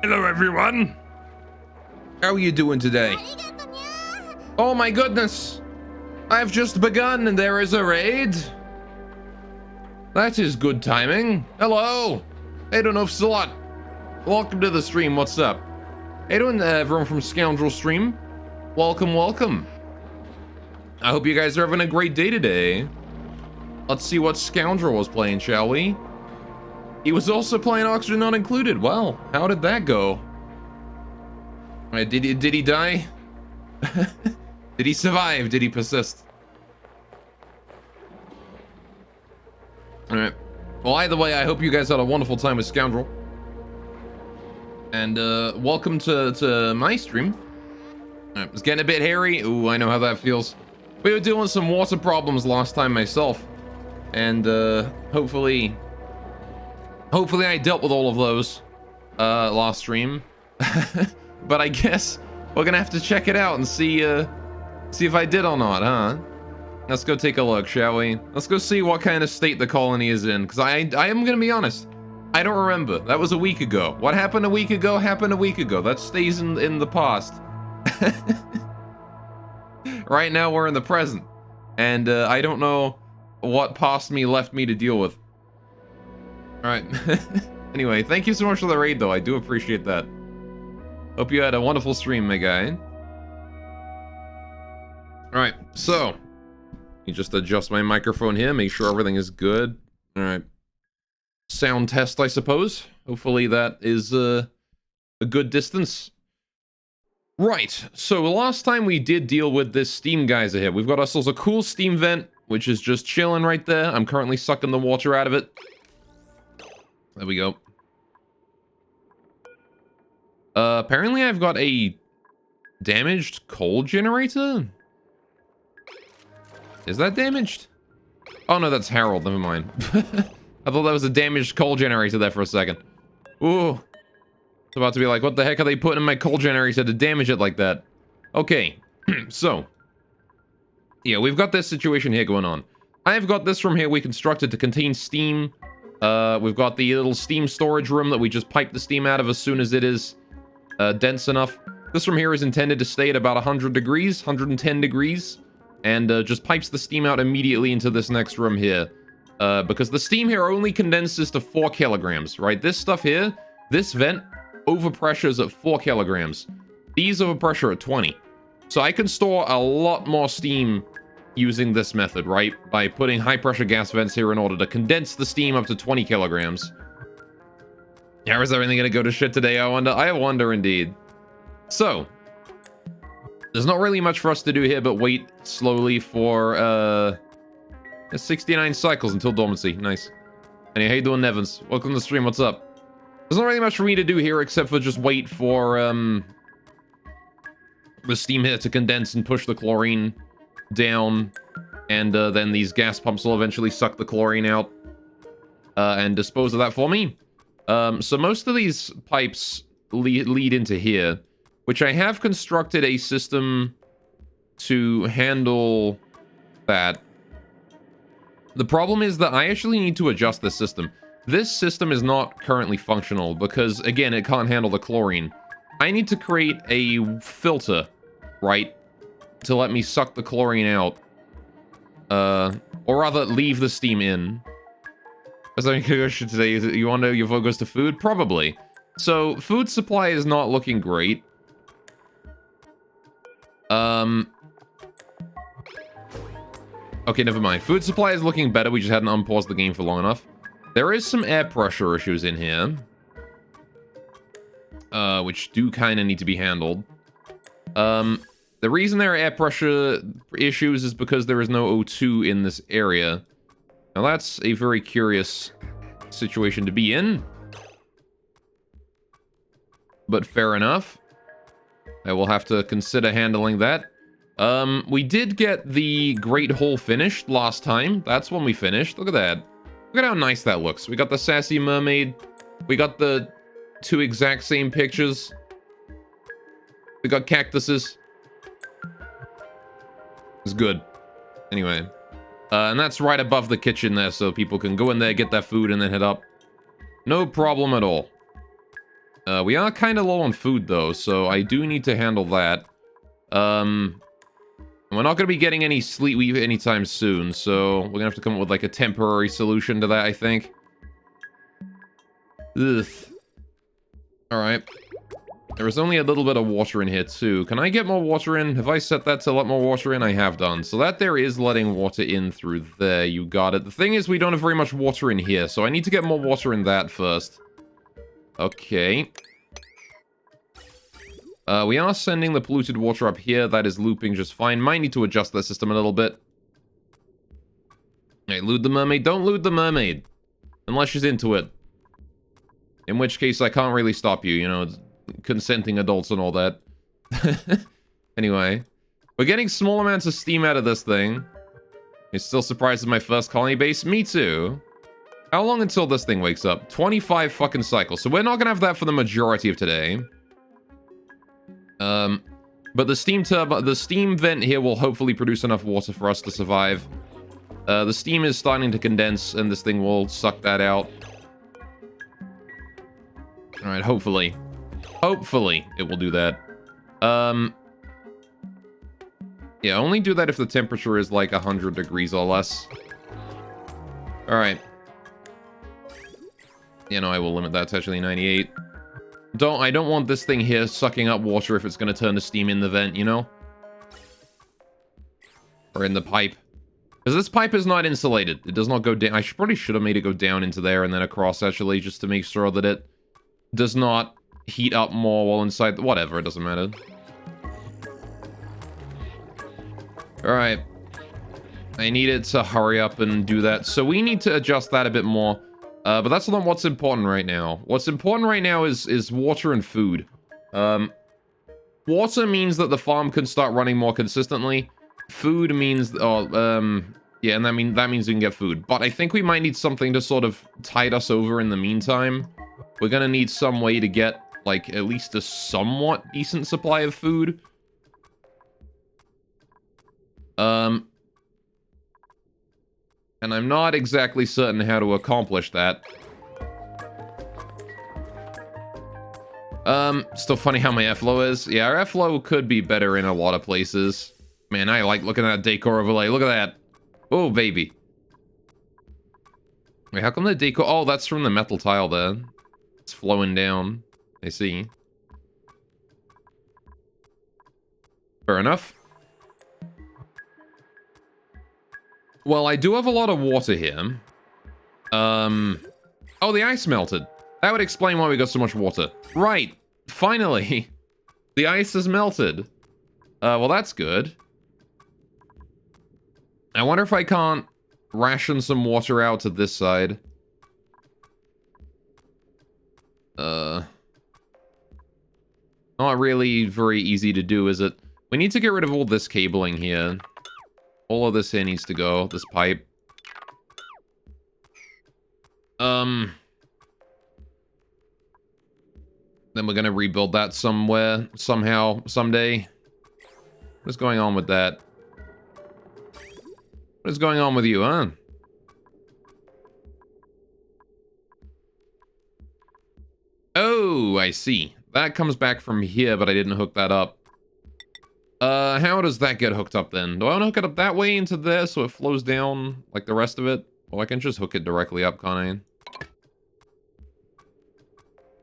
Hello, everyone. How are you doing today? Oh my goodness. I've just begun and there is a raid. That is good timing. Hello. Hey, don't know if it's a lot. Welcome to the stream. What's up? Hey, doing everyone from Scoundrel Stream. Welcome, welcome. I hope you guys are having a great day today. Let's see what Scoundrel was playing, shall we? He was also playing Oxygen Not Included. Well, how did that go? Did he die? Did he survive? Did he persist? Alright. Well, either way, I hope you guys had a wonderful time with Scoundrel. And welcome to my stream. Alright, it's getting a bit hairy. Ooh, I know how that feels. We were dealing with some water problems last time myself. And hopefully I dealt with all of those last stream. But I guess we're gonna have to check it out and see if I did or not, huh? Let's go take a look, shall we? Let's go see what kind of state the colony is in, because I am gonna be honest, I don't remember. That was a week ago. What happened a week ago happened a week ago. That stays in the past. Right now we're in the present, and I don't know what past me left me to deal with. All right. Anyway, thank you so much for the raid, though. I do appreciate that. Hope you had a wonderful stream, my guy. Alright, so. Let me just adjust my microphone here, make sure everything is good. Alright. Sound test, I suppose. Hopefully that is a good distance. Right, so last time we did deal with this steam geyser here. We've got ourselves a cool steam vent, which is just chilling right there. I'm currently sucking the water out of it. There we go. Apparently I've got a damaged coal generator? Is that damaged? Oh no, that's Harold, never mind. I thought that was a damaged coal generator there for a second. Ooh. It's about to be like, what the heck are they putting in my coal generator to damage it like that? Okay, so. Yeah, we've got this situation here going on. I've got this room here we constructed to contain steam. We've got the little steam storage room that we just pipe the steam out of as soon as it is dense enough. This room here is intended to stay at about 100 degrees, 110 degrees, and just pipes the steam out immediately into this next room here. Because the steam here only condenses to 4 kilograms, right? This stuff here, this vent, overpressures at 4 kilograms. These overpressure at 20. So I can store a lot more steam using this method, right? By putting high pressure gas vents here in order to condense the steam up to 20 kilograms. How is everything gonna go to shit today? I wonder indeed. So, there's not really much for us to do here but wait slowly for 69 cycles until dormancy. Nice. Anyway, how you doing, Nevins? Welcome to the stream. What's up? There's not really much for me to do here except for just wait for the steam here to condense and push the chlorine down, and then these gas pumps will eventually suck the chlorine out and dispose of that for me. So most of these pipes lead into here, which I have constructed a system to handle that. The problem is that I actually need to adjust this system. This system is not currently functional because, again, it can't handle the chlorine. I need to create a filter, right, to let me suck the chlorine out. Or rather, leave the steam in. As I should say, you want to know your vote goes to food? Probably. So, food supply is not looking great. Okay, never mind. Food supply is looking better. We just hadn't unpaused the game for long enough. There is some air pressure issues in here. Which do kind of need to be handled. The reason there are air pressure issues is because there is no O2 in this area. Now that's a very curious situation to be in. But fair enough. I will have to consider handling that. We did get the Great Hole finished last time. That's when we finished. Look at that. Look at how nice that looks. We got the Sassy Mermaid. We got the 2 exact same pictures. We got cactuses. It's good. Anyway. And that's right above the kitchen there, so people can go in there, get their food, and then head up. No problem at all. We are kind of low on food, though, so I do need to handle that. We're not going to be getting any sleet weave anytime soon, so we're going to have to come up with, like, a temporary solution to that, I think. Ugh. Alright. There is only a little bit of water in here, too. Can I get more water in? Have I set that to let more water in? I have done. So that there is letting water in through there. You got it. The thing is, we don't have very much water in here, so I need to get more water in that first. Okay. We are sending the polluted water up here. That is looping just fine. Might need to adjust that system a little bit. Hey, loot the mermaid. Don't loot the mermaid. Unless she's into it. In which case, I can't really stop you, you know, consenting adults and all that. Anyway. We're getting small amounts of steam out of this thing. You're still surprised at my first colony base? Me too. How long until this thing wakes up? 25 fucking cycles. So we're not gonna have that for the majority of today. But the steam vent here will hopefully produce enough water for us to survive. The steam is starting to condense, and this thing will suck that out. Alright, hopefully. Hopefully it will do that. Yeah, only do that if the temperature is like 100 degrees or less. Alright. You know, I will limit that to actually 98. I don't want this thing here sucking up water if it's going to turn to steam in the vent, you know? Or in the pipe. Because this pipe is not insulated. It does not go down. I probably should have made it go down into there and then across, actually, just to make sure that it does not heat up more while inside. Whatever, it doesn't matter. Alright. I needed to hurry up and do that. So we need to adjust that a bit more. But that's not what's important right now. What's important right now is water and food. Water means that the farm can start running more consistently. Food means, yeah, and that means we can get food. But I think we might need something to sort of tide us over in the meantime. We're gonna need some way to get, like, at least a somewhat decent supply of food. And I'm not exactly certain how to accomplish that. Still funny how my airflow is. Yeah, our airflow could be better in a lot of places. Man, I like looking at that decor overlay. Look at that. Oh, baby. Wait, how come the decor... Oh, that's from the metal tile there. It's flowing down. I see. Fair enough. Well, I do have a lot of water here. Oh, the ice melted. That would explain why we got so much water. Right. Finally. The ice has melted. Well, that's good. I wonder if I can't ration some water out to this side. Not really very easy to do, is it? We need to get rid of all this cabling here. All of this here needs to go, this pipe. Then we're gonna rebuild that somewhere, somehow, someday. What's going on with that? What is going on with you, huh? Oh, I see. That comes back from here, but I didn't hook that up. How does that get hooked up then? Do I want to hook it up that way into there so it flows down like the rest of it? Well, I can just hook it directly up, can't I?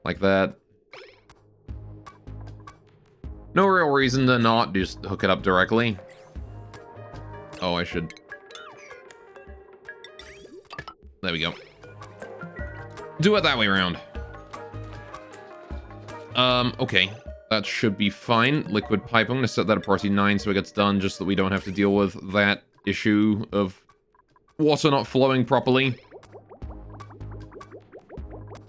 Like that. No real reason to not just hook it up directly. Oh, I should... There we go. Do it that way around. Okay. That should be fine. Liquid pipe. I'm going to set that at priority 9 so it gets done, just so that we don't have to deal with that issue of water not flowing properly.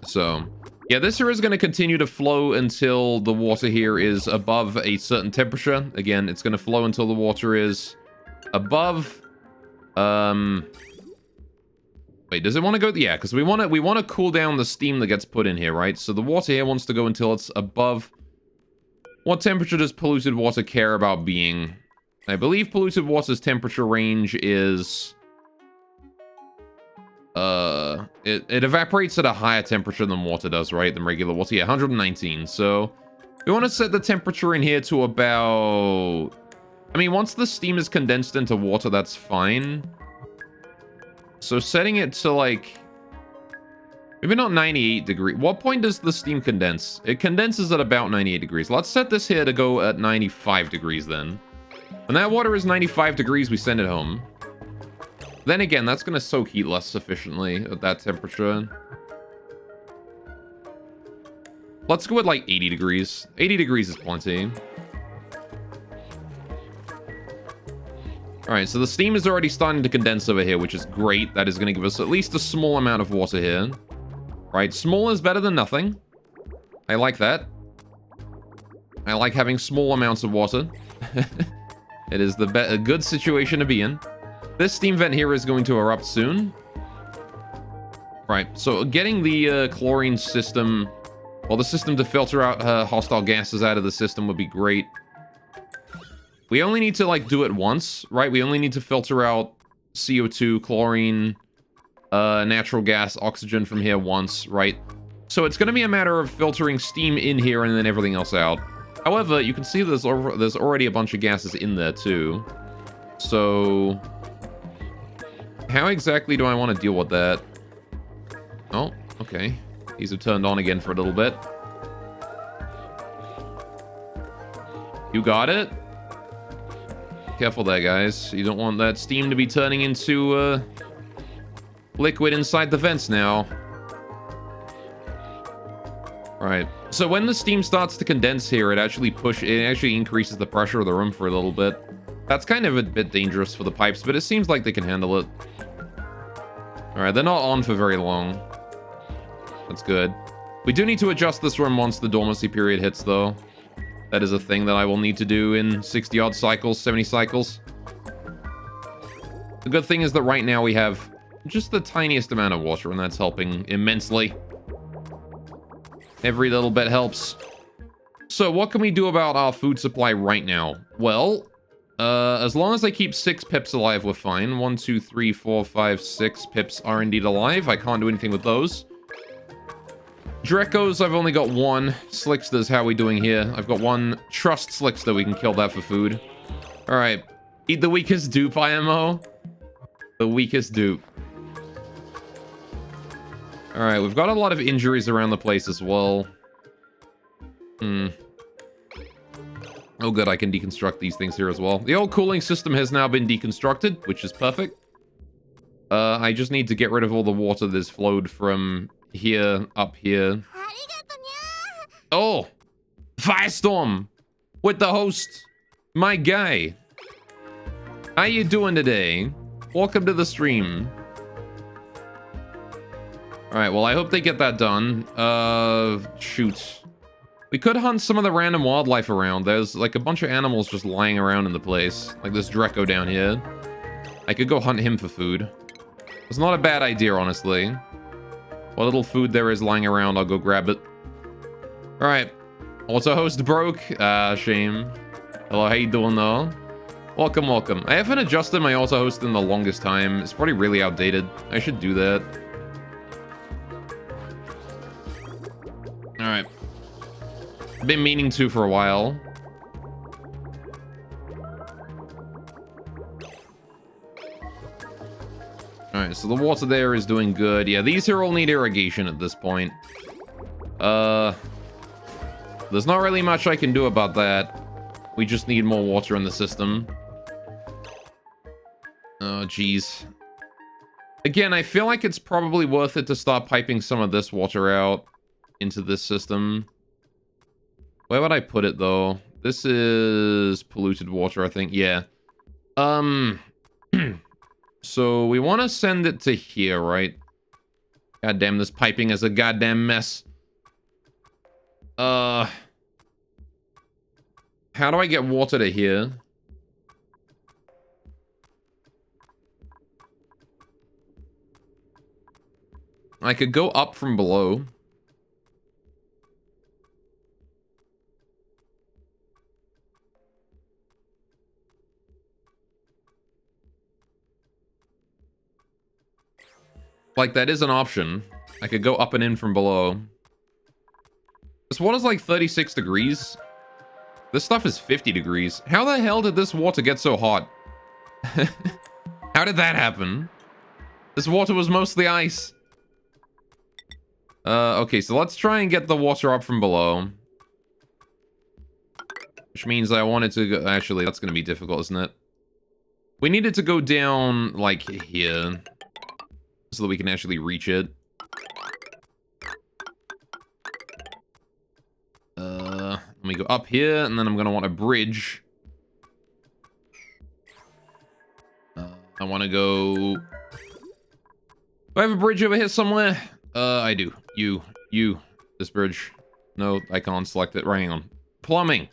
So, yeah, this here is going to continue to flow until the water here is above a certain temperature. Again, it's going to flow until the water is above... Wait, does it want to go? Yeah, because we want to cool down the steam that gets put in here, right? So the water here wants to go until it's above. What temperature does polluted water care about being? I believe polluted water's temperature range is It evaporates at a higher temperature than water does, right? Than regular water. Yeah, 119. So we want to set the temperature in here to about... I mean, once the steam is condensed into water, that's fine. So setting it to like... maybe not 98 degrees. What point does the steam condense? It condenses at about 98 degrees. Let's set this here to go at 95 degrees then. When that water is 95 degrees, we send it home. Then again, that's going to soak heat less efficiently at that temperature. Let's go with like 80 degrees. 80 degrees is plenty. Alright, so the steam is already starting to condense over here, which is great. That is going to give us at least a small amount of water here. Right, small is better than nothing. I like that. I like having small amounts of water. It is a good situation to be in. This steam vent here is going to erupt soon. Right, so getting the chlorine system, well, the system to filter out hostile gases out of the system would be great. We only need to, like, do it once, right? We only need to filter out CO2, chlorine, natural gas, oxygen from here once, right? So it's going to be a matter of filtering steam in here and then everything else out. However, you can see there's already a bunch of gases in there, too. So... how exactly do I want to deal with that? Oh, okay. These have turned on again for a little bit. You got it? Careful there, guys. You don't want that steam to be turning into liquid inside the vents now. Right. So when the steam starts to condense here, it actually increases the pressure of the room for a little bit. That's kind of a bit dangerous for the pipes, but it seems like they can handle it. Alright, they're not on for very long. That's good. We do need to adjust this room once the dormancy period hits, though. That is a thing that I will need to do in 60-odd cycles, 70 cycles. The good thing is that right now we have just the tiniest amount of water, and that's helping immensely. Every little bit helps. So what can we do about our food supply right now? Well, as long as I keep 6 pips alive, we're fine. 1, 2, 3, 4, 5, 6 pips are indeed alive. I can't do anything with those. Drekos, I've only got 1. Slicksters, how are we doing here? I've got 1 Trust Slickster. We can kill that for food. Alright. Eat the weakest dupe, IMO. The weakest dupe. Alright, we've got a lot of injuries around the place as well. Oh good, I can deconstruct these things here as well. The old cooling system has now been deconstructed, which is perfect. I just need to get rid of all the water that's flowed from here up here. Oh! Firestorm! With the host! My guy! How you doing today? Welcome to the stream. Alright, well, I hope they get that done. Shoot. We could hunt some of the random wildlife around. There's, like, a bunch of animals just lying around in the place. Like this Dreco down here. I could go hunt him for food. It's not a bad idea, honestly. What little food there is lying around, I'll go grab it. Alright. Auto host broke. Shame. Hello, how you doing, though? Welcome, welcome. I haven't adjusted my auto host in the longest time. It's probably really outdated. I should do that. Alright. Been meaning to for a while. Alright, so the water there is doing good. Yeah, these here all need irrigation at this point. There's not really much I can do about that. We just need more water in the system. Oh, jeez. Again, I feel like it's probably worth it to start piping some of this water out into this system. Where would I put it, though? This is polluted water, I think. Yeah. So we want to send it to here, right? Goddamn, this piping is a goddamn mess. How do I get water to here? I could go up from below. Like, that is an option. I could go up and in from below. This water's like 36 degrees. This stuff is 50 degrees. How the hell did this water get so hot? How did that happen? This water was mostly ice. Okay, so let's try and get the water up from below. Which means I wanted to go... Actually, that's going to be difficult, isn't it? We needed to go down, like, here. So that we can actually reach it. Let me go up here, and then I'm going to want a bridge. I want to go... Do I have a bridge over here somewhere? I do. You. This bridge. No, I can't select it. Right, hang on. Plumbing.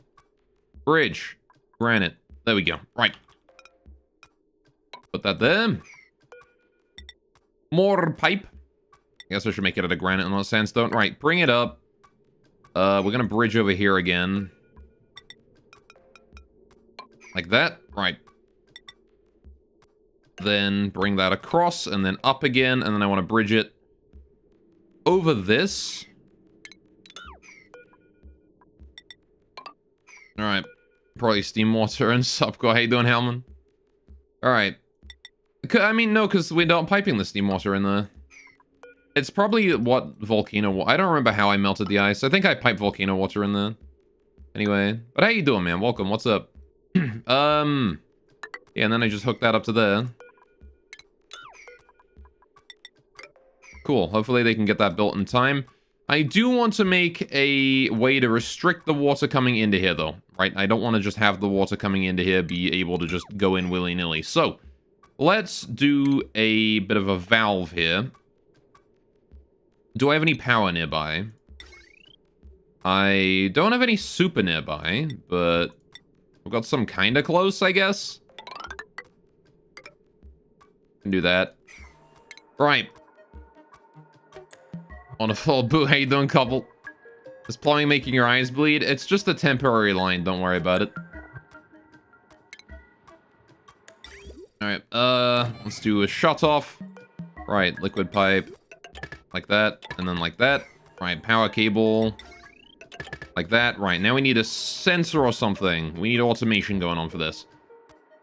Bridge. Granite. There we go. Right. Put that there. More pipe. I guess I should make it out of granite and not sandstone. Right, bring it up. We're gonna bridge over here again. Like that. Right. Then bring that across and then up again. And then I want to bridge it over this. Alright. Probably steam water and sup. How you doing, Hellman? Alright. I mean, no, because we're not piping the steam water in there. It's probably what volcano... I don't remember how I melted the ice. I think I piped volcano water in there. Anyway. But how you doing, man? Welcome. What's up? Yeah, and then I just hooked that up to there. Cool. Hopefully they can get that built in time. I do want to make a way to restrict the water coming into here, though. Right? I don't want to just have the water coming into here be able to just go in willy-nilly. So, let's do a bit of a valve here. Do I have any power nearby? I don't have any super nearby, but I've got some kind of close, I guess. Can do that. Right. Wonderful. Boo, how you doing, couple? Is plumbing making your eyes bleed? It's just a temporary line. Don't worry about it. Alright, let's do a shut off. Right, liquid pipe. Like that, and then like that. Right, power cable. Like that. Right, now we need a sensor or something. We need automation going on for this.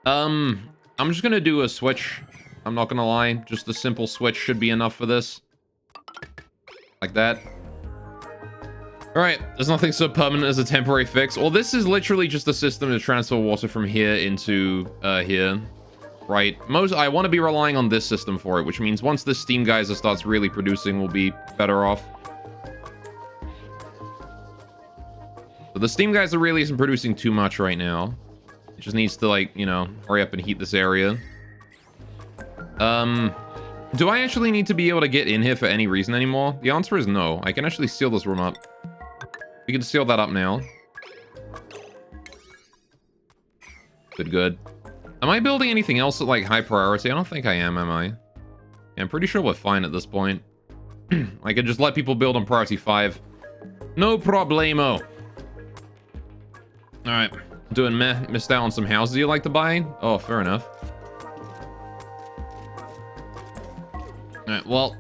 I'm just gonna do a switch. I'm not gonna lie. Just a simple switch should be enough for this. Like that. Alright, there's nothing so permanent as a temporary fix. Well, this is literally just a system to transfer water from here into, here. Right, I want to be relying on this system for it, which means once this steam geyser starts really producing, we'll be better off. So the steam geyser really isn't producing too much right now. It just needs to, like, you know, hurry up and heat this area. Do I actually need to be able to get in here for any reason anymore? The answer is no. I can actually seal this room up. We can seal that up now. Good. Am I building anything else at, like, high priority? I don't think I am I? Yeah, I'm pretty sure we're fine at this point. I can just let people build on priority 5. No problemo. Alright. Doing meh. Missed out on some houses you like to buy? Oh, fair enough. Alright, well.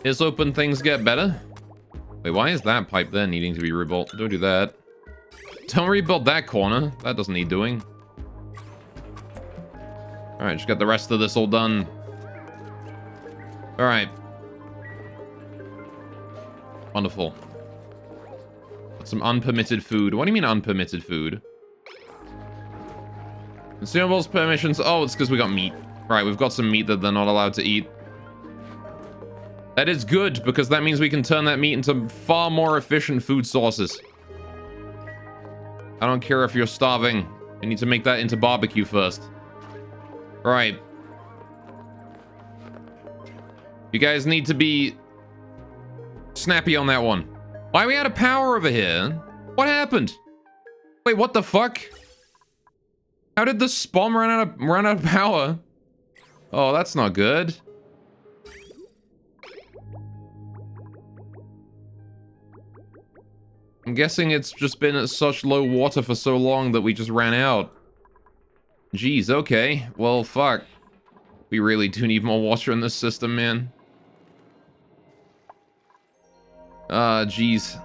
Here's hoping things get better. Wait, why is that pipe there needing to be rebuilt? Don't do that. Don't rebuild that corner. That doesn't need doing. Alright, just got the rest of this all done. Alright. Wonderful. Got some unpermitted food. What do you mean unpermitted food? Consumables, permissions. Oh, it's because we got meat. Right, we've got some meat that they're not allowed to eat. That is good, because that means we can turn that meat into far more efficient food sources. I don't care if you're starving. I need to make that into barbecue first. Right. You guys need to be snappy on that one. Why are we out of power over here? What happened? Wait, what the fuck? How did the spawn run out of power? Oh, that's not good. I'm guessing it's just been at such low water for so long that we just ran out. Jeez, okay. Well, fuck. We really do need more water in this system, man. Jeez.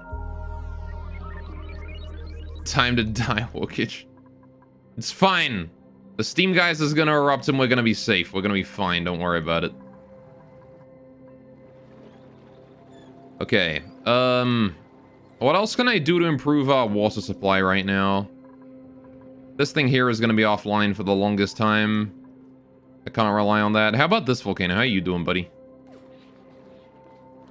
Time to die, Walkage. It's fine. The Steam Geist is gonna erupt and we're gonna be safe. We're gonna be fine, don't worry about it. Okay, what else can I do to improve our water supply right now? This thing here is gonna be offline for the longest time. I can't rely on that. How about this volcano? How you doing, buddy?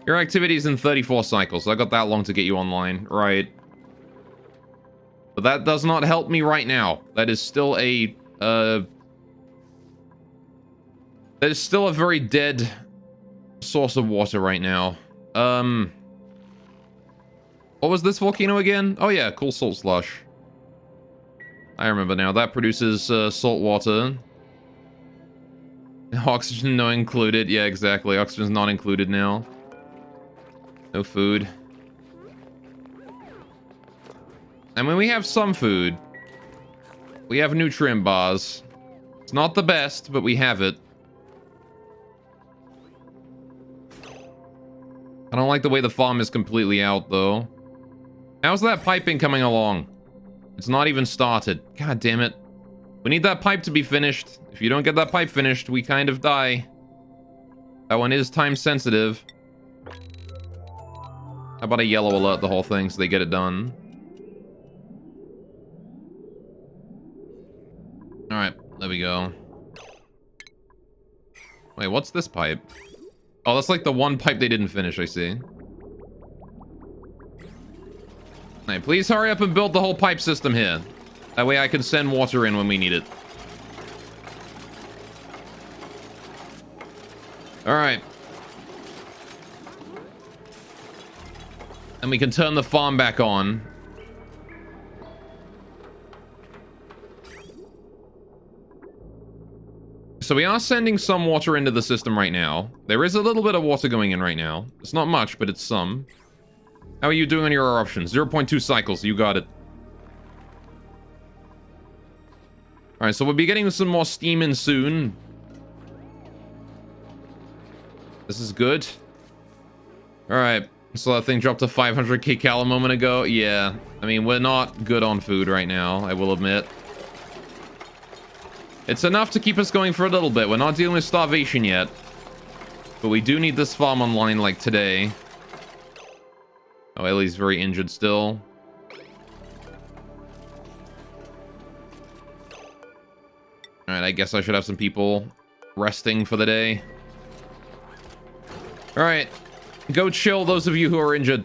Your activity's in 34 cycles, so I got that long to get you online. Right. But that does not help me right now. That is still a, that is still a very dead source of water right now. What was this volcano again? Oh yeah, cool salt slush. I remember now. That produces salt water. Oxygen not included. Yeah, exactly. Oxygen's not included now. No food. I mean, we have some food. We have nutrient bars. It's not the best, but we have it. I don't like the way the farm is completely out, though. How's that piping coming along? It's not even started. God damn it. We need that pipe to be finished. If you don't get that pipe finished, we kind of die. That one is time sensitive. How about a yellow alert the whole thing so they get it done? Alright, there we go. Wait, what's this pipe? Oh, that's like the one pipe they didn't finish, I see. Hey, please hurry up and build the whole pipe system here. That way I can send water in when we need it. Alright. And we can turn the farm back on. So we are sending some water into the system right now. There is a little bit of water going in right now. It's not much, but it's some. How are you doing on your eruptions? 0.2 cycles. You got it. Alright, so we'll be getting some more steam in soon. This is good. Alright. So that thing dropped to 500 kcal a moment ago. Yeah. I mean, we're not good on food right now, I will admit. It's enough to keep us going for a little bit. We're not dealing with starvation yet. But we do need this farm online, like, today. Oh, Ellie's very injured still. Alright, I guess I should have some people resting for the day. Alright. Go chill, those of you who are injured.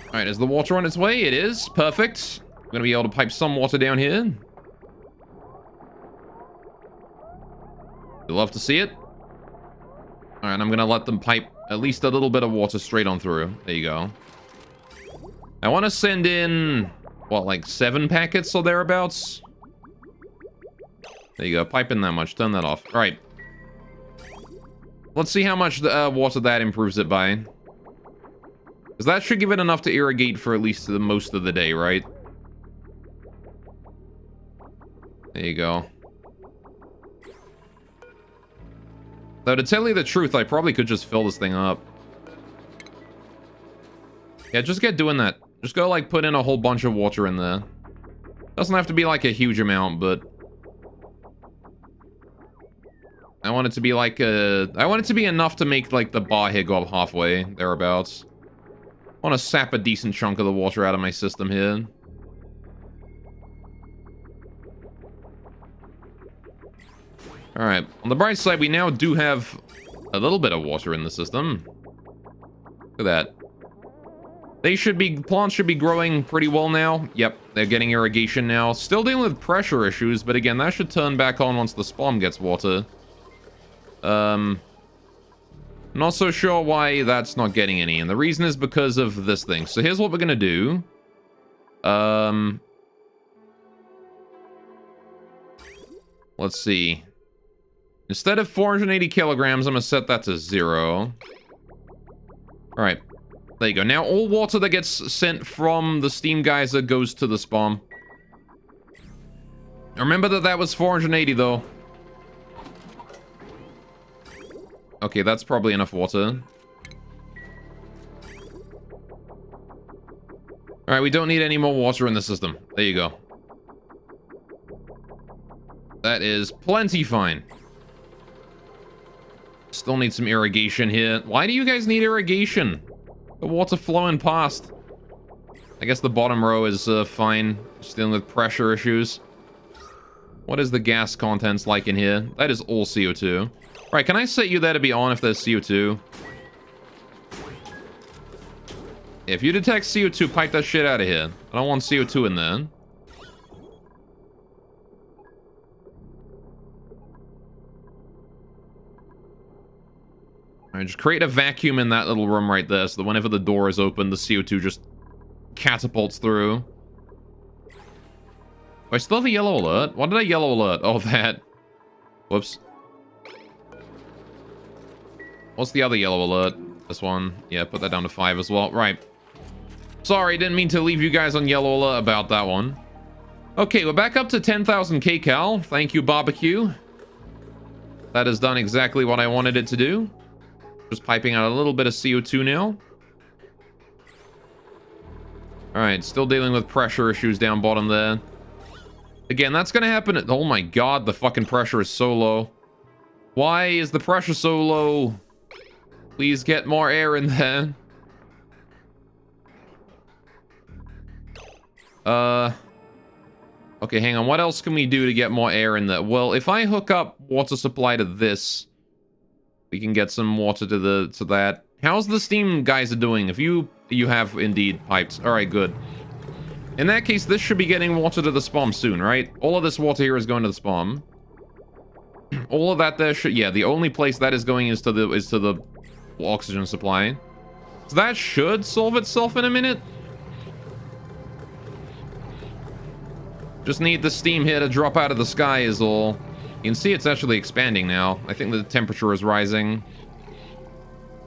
Alright, is the water on its way? It is. Perfect. We're gonna be able to pipe some water down here. You'll love to see it. Alright, I'm gonna let them pipe at least a little bit of water straight on through. There you go. I want to send in, what, like 7 packets or thereabouts? There you go. Pipe in that much. Turn that off. Alright. Let's see how much water that improves it by. Because that should give it enough to irrigate for at least the most of the day, right? There you go. Though, to tell you the truth, I probably could just fill this thing up. Yeah, just get doing that. Just go, like, put in a whole bunch of water in there. Doesn't have to be, like, a huge amount, but... I want it to be, like, I want it to be enough to make, like, the bar here go up halfway, thereabouts. I want to sap a decent chunk of the water out of my system here. Alright, on the bright side, we now do have a little bit of water in the system. Look at that. Plants should be growing pretty well now. Yep, they're getting irrigation now. Still dealing with pressure issues, but again, that should turn back on once the spawn gets water. Not so sure why that's not getting any, and the reason is because of this thing. So here's what we're gonna do. Let's see. Instead of 480 kilograms, I'm gonna set that to 0. Alright. There you go. Now all water that gets sent from the steam geyser goes to the spawn. Remember that was 480 though. Okay, that's probably enough water. Alright, we don't need any more water in the system. There you go. That is plenty fine. Still need some irrigation here. Why do you guys need irrigation? The water flowing past. I guess the bottom row is fine. Just dealing with pressure issues. What is the gas contents like in here? That is all CO2. Right, can I set you there to be on if there's CO2? If you detect CO2, pipe that shit out of here. I don't want CO2 in there. Alright, just create a vacuum in that little room right there so that whenever the door is open, the CO2 just catapults through. Oh, I still have a yellow alert? What did I yellow alert? Oh, that. Whoops. What's the other yellow alert? This one. Yeah, put that down to 5 as well. Right. Sorry, didn't mean to leave you guys on yellow alert about that one. Okay, we're back up to 10,000 kcal. Thank you, barbecue. That has done exactly what I wanted it to do. Just piping out a little bit of CO2 now. Alright, still dealing with pressure issues down bottom there. Again, that's gonna happen at... Oh my god, the fucking pressure is so low. Why is the pressure so low? Please get more air in there. Okay, hang on. What else can we do to get more air in there? Well, if I hook up water supply to this, we can get some water to that. How's the steam guys are doing? If you have indeed pipes. All right, good. In that case, this should be getting water to the spawn soon, right? All of this water here is going to the spawn. All of that there should... Yeah, the only place that is going is to the oxygen supply. So that should solve itself in a minute. Just need the steam here to drop out of the sky is all. You can see it's actually expanding now. I think the temperature is rising.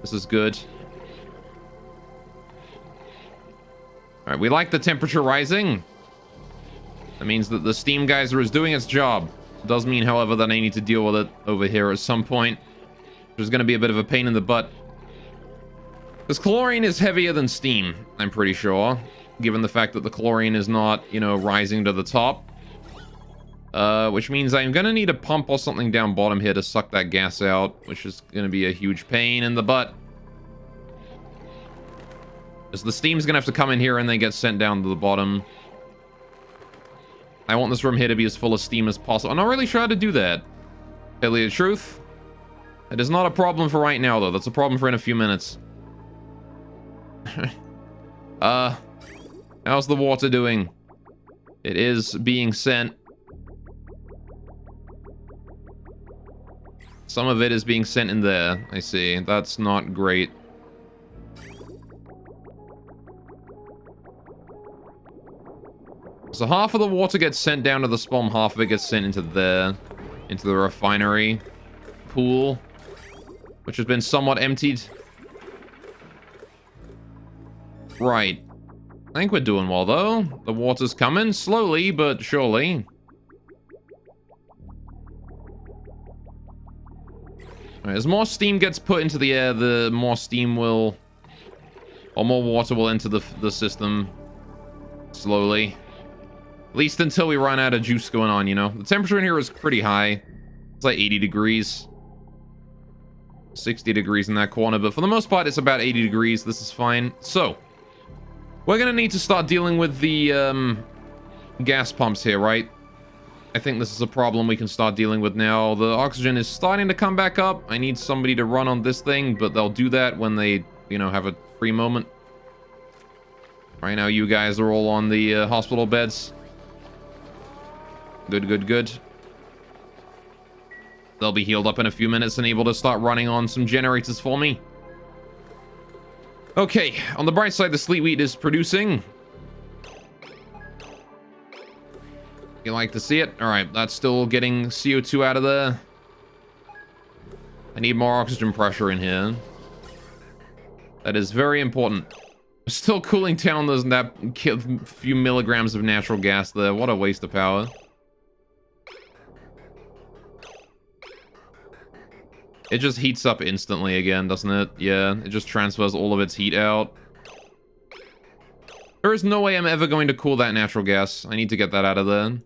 This is good. Alright, we like the temperature rising. That means that the steam geyser is doing its job. It does mean, however, that I need to deal with it over here at some point. There's going to be a bit of a pain in the butt. Because chlorine is heavier than steam, I'm pretty sure. Given the fact that the chlorine is not, you know, rising to the top. Which means I'm going to need a pump or something down bottom here to suck that gas out. Which is going to be a huge pain in the butt. Because the steam's going to have to come in here and then get sent down to the bottom. I want this room here to be as full of steam as possible. I'm not really sure how to do that. Tell you the truth. It is not a problem for right now, though. That's a problem for in a few minutes. How's the water doing? It is being sent. Some of it is being sent in there. I see. That's not great. So half of the water gets sent down to the spawn, half of it gets sent into there. Into the refinery pool. Which has been somewhat emptied. Right. I think we're doing well, though. The water's coming, slowly, but surely. Right, as more steam gets put into the air, the more steam will... Or more water will enter the system. Slowly. At least until we run out of juice going on, you know? The temperature in here is pretty high. It's like 80 degrees. 60 degrees in that corner, but for the most part, it's about 80 degrees. This is fine. So... We're gonna need to start dealing with the gas pumps here, right? I think this is a problem we can start dealing with now. The oxygen is starting to come back up. I need somebody to run on this thing, but they'll do that when they, you know, have a free moment. Right now, you guys are all on the hospital beds. Good, good, good. They'll be healed up in a few minutes and able to start running on some generators for me. Okay, on the bright side, the sleet wheat is producing. You like to see it? Alright, that's still getting CO2 out of there. I need more oxygen pressure in here. That is very important. Still cooling down those few milligrams of natural gas there. What a waste of power. It just heats up instantly again, doesn't it? Yeah, it just transfers all of its heat out. There is no way I'm ever going to cool that natural gas. I need to get that out of there.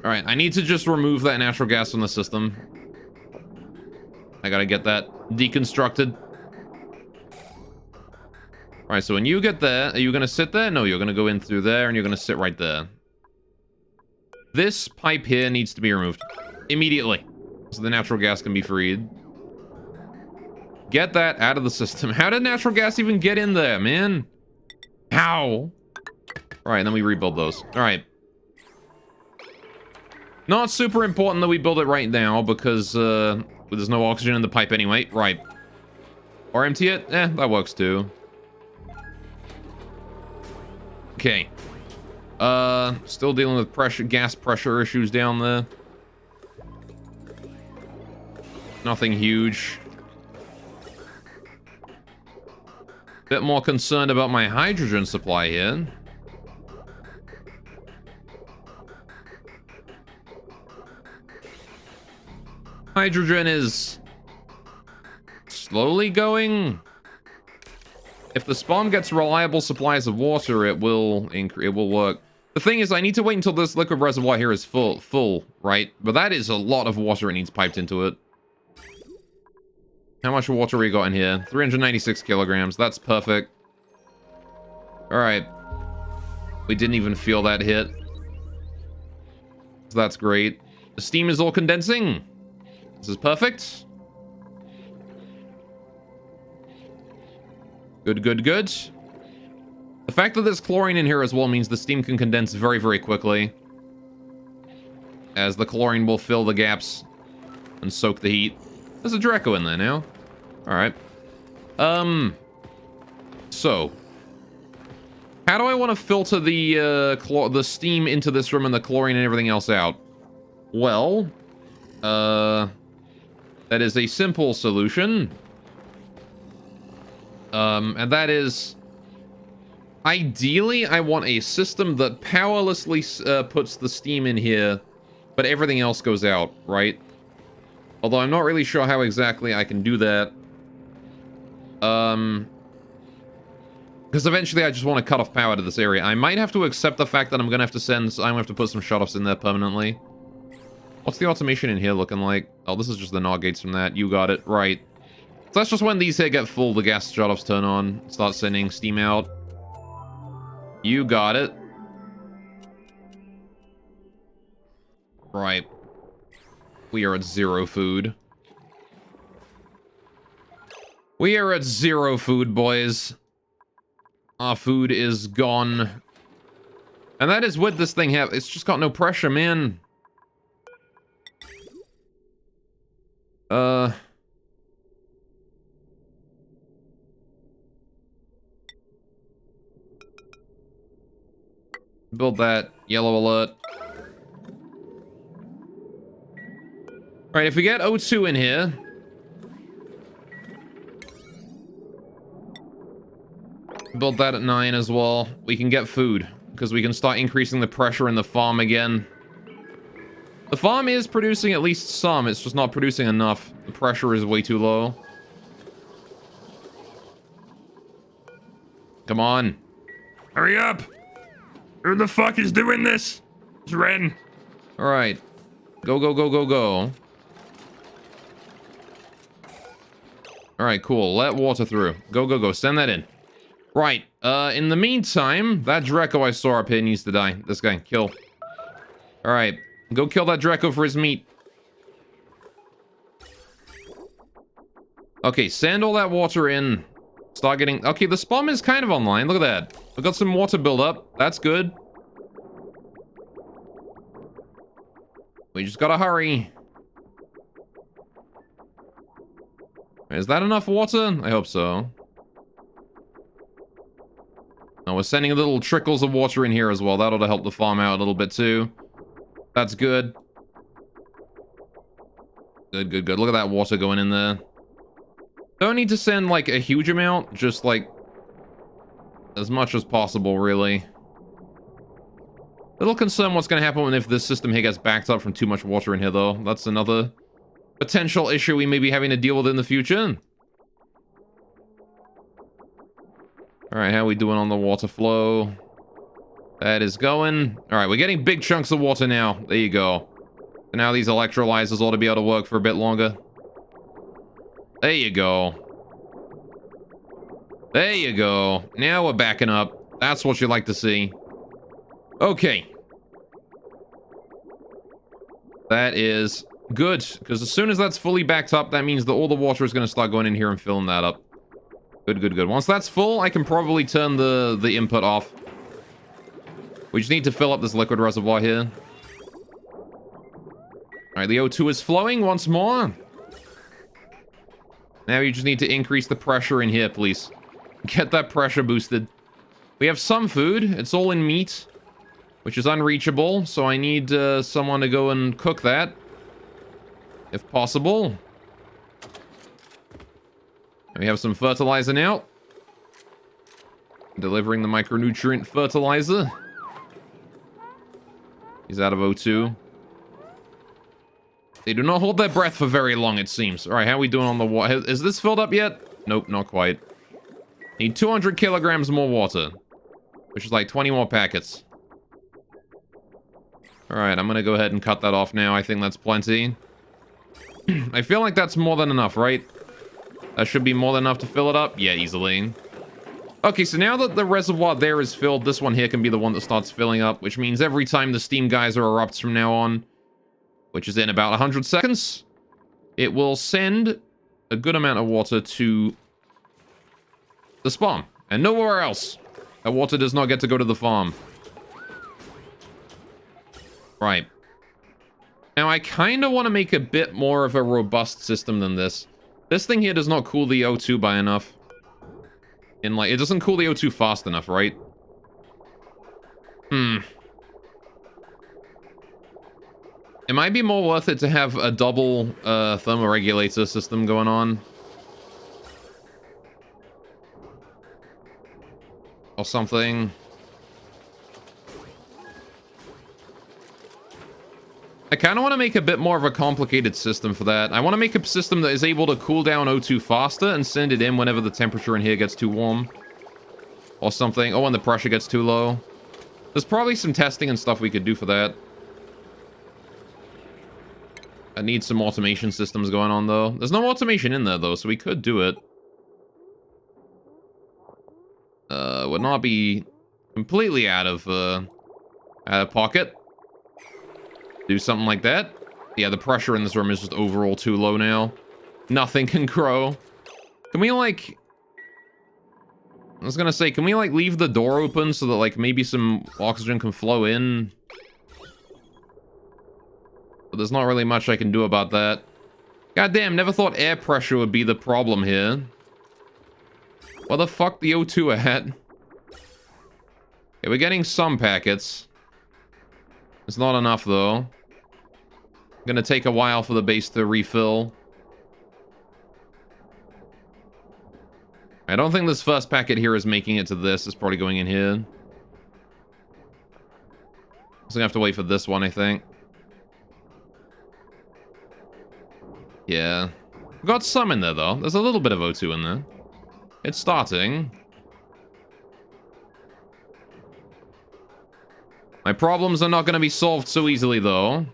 Alright, I need to just remove that natural gas from the system. I gotta get that deconstructed. Alright, so when you get there, are you gonna sit there? No, you're gonna go in through there, and you're gonna sit right there. This pipe here needs to be removed. Immediately. So the natural gas can be freed. Get that out of the system. How did natural gas even get in there, man? How? Alright, then we rebuild those. Alright. Not super important that we build it right now, because there's no oxygen in the pipe anyway. Right. Or empty it? Eh, that works too. Okay. Still dealing with gas pressure issues down there. Nothing huge. Bit more concerned about my hydrogen supply here. Hydrogen is slowly going. If the spawn gets reliable supplies of water, it will work. The thing is, I need to wait until this liquid reservoir here is full, right? But that is a lot of water it needs piped into it. How much water we got in here? 396 kilograms. That's perfect. All right. We didn't even feel that hit. So that's great. The steam is all condensing. This is perfect. Good, good, good. The fact that there's chlorine in here as well means the steam can condense very, very quickly. As the chlorine will fill the gaps and soak the heat. There's a Draco in there now. Alright. So. How do I want to filter the steam into this room and the chlorine and everything else out? Well, that is a simple solution. And that is, ideally, I want a system that powerlessly puts the steam in here, but everything else goes out, right? Although I'm not really sure how exactly I can do that. Because eventually I just want to cut off power to this area. I might have to accept the fact that I'm going to have to I'm going to have to put some shutoffs in there permanently. What's the automation in here looking like? Oh, this is just the NOG gates from that. You got it. Right. So that's just when these here get full, the gas shutoffs turn on, start sending steam out. You got it. Right. We are at 0 food. We are at 0 food, boys. Our food is gone. And that is what this thing have. It's just got no pressure, man. Build that. Yellow alert. Alright, if we get O2 in here. Build that at 9 as well. We can get food. Because we can start increasing the pressure in the farm again. The farm is producing at least some. It's just not producing enough. The pressure is way too low. Come on. Hurry up! Who the fuck is doing this? It's Ren. Alright. Go, go, go, go, go. Alright, cool. Let water through. Go, go, go. Send that in. Right. In the meantime, that Draco I saw up here needs to die. This guy. Kill. Alright. Go kill that Draco for his meat. Okay, send all that water in. Start getting... Okay, the spawn is kind of online. Look at that. We've got some water buildup. That's good. We just gotta hurry. Is that enough water? I hope so. No, we're sending little trickles of water in here as well. That ought to help the farm out a little bit too. That's good. Good, good, good. Look at that water going in there. Don't need to send, like, a huge amount. Just, like, as much as possible, really. Little concerned what's going to happen if this system here gets backed up from too much water in here, though. That's another potential issue we may be having to deal with in the future. Alright, how are we doing on the water flow? That is going. Alright, we're getting big chunks of water now. There you go. So now these electrolyzers ought to be able to work for a bit longer. There you go. There you go. Now we're backing up. That's what you like to see. Okay. That is good, because as soon as that's fully backed up, that means that all the water is going to start going in here and filling that up. Good, good, good. Once that's full, I can probably turn the input off. We just need to fill up this liquid reservoir here. Alright, the O2 is flowing once more. Now you just need to increase the pressure in here, please. Get that pressure boosted. We have some food. It's all in meat, which is unreachable, so I need someone to go and cook that, if possible. And we have some fertilizer now. Delivering the micronutrient fertilizer. He's out of O2. They do not hold their breath for very long, it seems. Alright, how are we doing on the water? Is this filled up yet? Nope, not quite. Need 200 kilograms more water, which is like 20 more packets. Alright, I'm gonna go ahead and cut that off now. I think that's plenty. I feel like that's more than enough, right? That should be more than enough to fill it up? Yeah, easily. Okay, so now that the reservoir there is filled, this one here can be the one that starts filling up, which means every time the steam geyser erupts from now on, which is in about 100 seconds, it will send a good amount of water to the spawn, and nowhere else. That water does not get to go to the farm. Right. Now, I kind of want to make a bit more of a robust system than this. This thing here does not cool the O2 by enough. It doesn't cool the O2 fast enough, right? It might be more worth it to have a double thermoregulator system going on. Or something. I kind of want to make a bit more of a complicated system for that. I want to make a system that is able to cool down O2 faster and send it in whenever the temperature in here gets too warm. Or something. Oh, when the pressure gets too low. There's probably some testing and stuff we could do for that. I need some automation systems going on, though. There's no automation in there, though, so we could do it. Would not be completely out of pocket. Do something like that. Yeah, the pressure in this room is just overall too low now. Nothing can grow. Can we, like... I was gonna say, can we, like, leave the door open so that, like, maybe some oxygen can flow in? But there's not really much I can do about that. Goddamn, never thought air pressure would be the problem here. What the fuck the O2 at? Okay, we're getting some packets. It's not enough, though. Gonna take a while for the base to refill. I don't think this first packet here is making it to this. It's probably going in here. So gonna have to wait for this one, I think. Yeah. We've got some in there, though. There's a little bit of O2 in there. It's starting. My problems are not going to be solved so easily, though.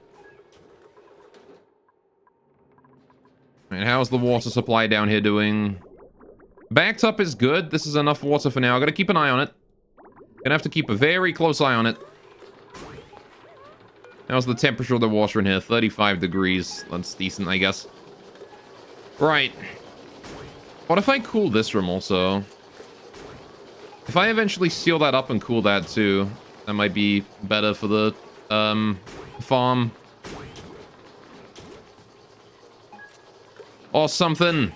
And how's the water supply down here doing? Backed up is good. This is enough water for now. I gotta keep an eye on it. Gonna have to keep a very close eye on it. How's the temperature of the water in here? 35 degrees. That's decent, I guess. Right. What if I cool this room also? If I eventually seal that up and cool that too, that might be better for the farm. Or something.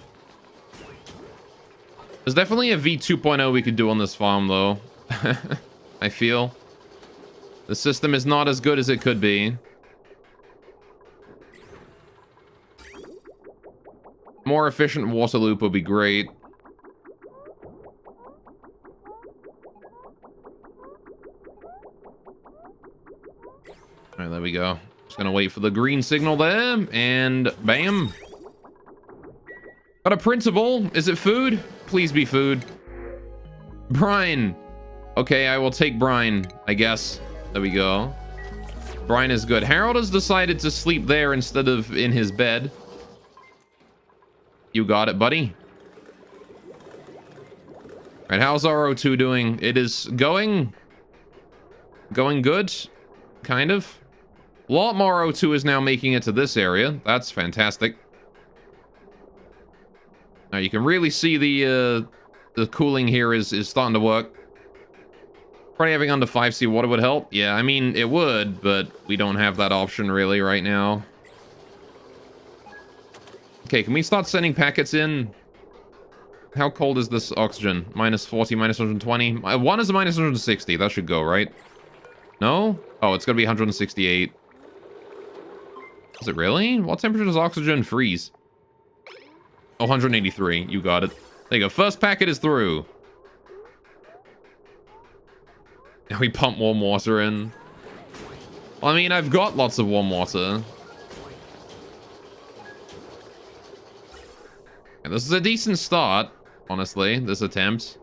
There's definitely a V2.0 we could do on this farm, though. I feel. The system is not as good as it could be. More efficient water loop would be great. All right, there we go. Just gonna wait for the green signal there, and bam. Got a principal. Is it food? Please be food. Brine. Okay, I will take brine, I guess. There we go. Brine is good. Harold has decided to sleep there instead of in his bed. You got it, buddy. All right, how's RO2 doing? It is going good, kind of. A lot more O2 is now making it to this area. That's fantastic. Now you can really see the cooling here is starting to work. Probably having under 5C water would help. Yeah, I mean, it would, but we don't have that option really right now. Okay, can we start sending packets in? How cold is this oxygen? Minus 40, minus 120. One is a minus 160. That should go, right? No? Oh, it's gonna be 168. Is it really? What temperature does oxygen freeze? Oh, 183. You got it. There you go. First packet is through. Now we pump warm water in. Well, I mean, I've got lots of warm water. And this is a decent start, honestly, this attempt.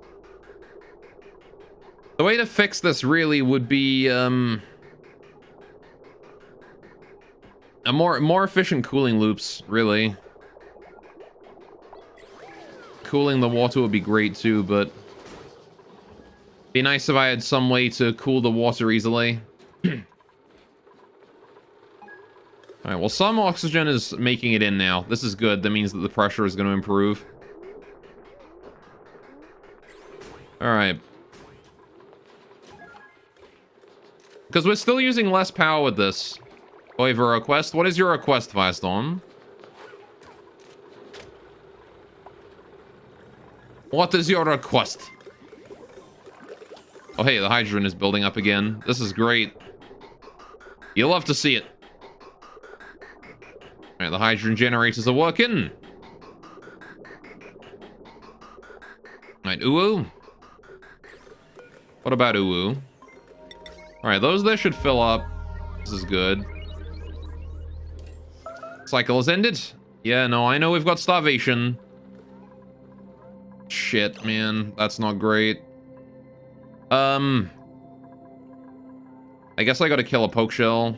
The way to fix this really would be a more efficient cooling loops, really. Cooling the water would be great too, but be nice if I had some way to cool the water easily. Alright, well, some oxygen is making it in now. This is good. That means that the pressure is going to improve. Alright. Because we're still using less power with this. Oh, you have a request? What is your request, Firestorm? What is your request? Oh, hey, the hydrogen is building up again. This is great. You'll love to see it. Alright, the hydrogen generators are working. Alright, uwu. What about uwu? Alright, those there should fill up. This is good. Cycle has ended. Yeah, no, I know we've got starvation. Shit, man. That's not great. I guess I gotta kill a poke shell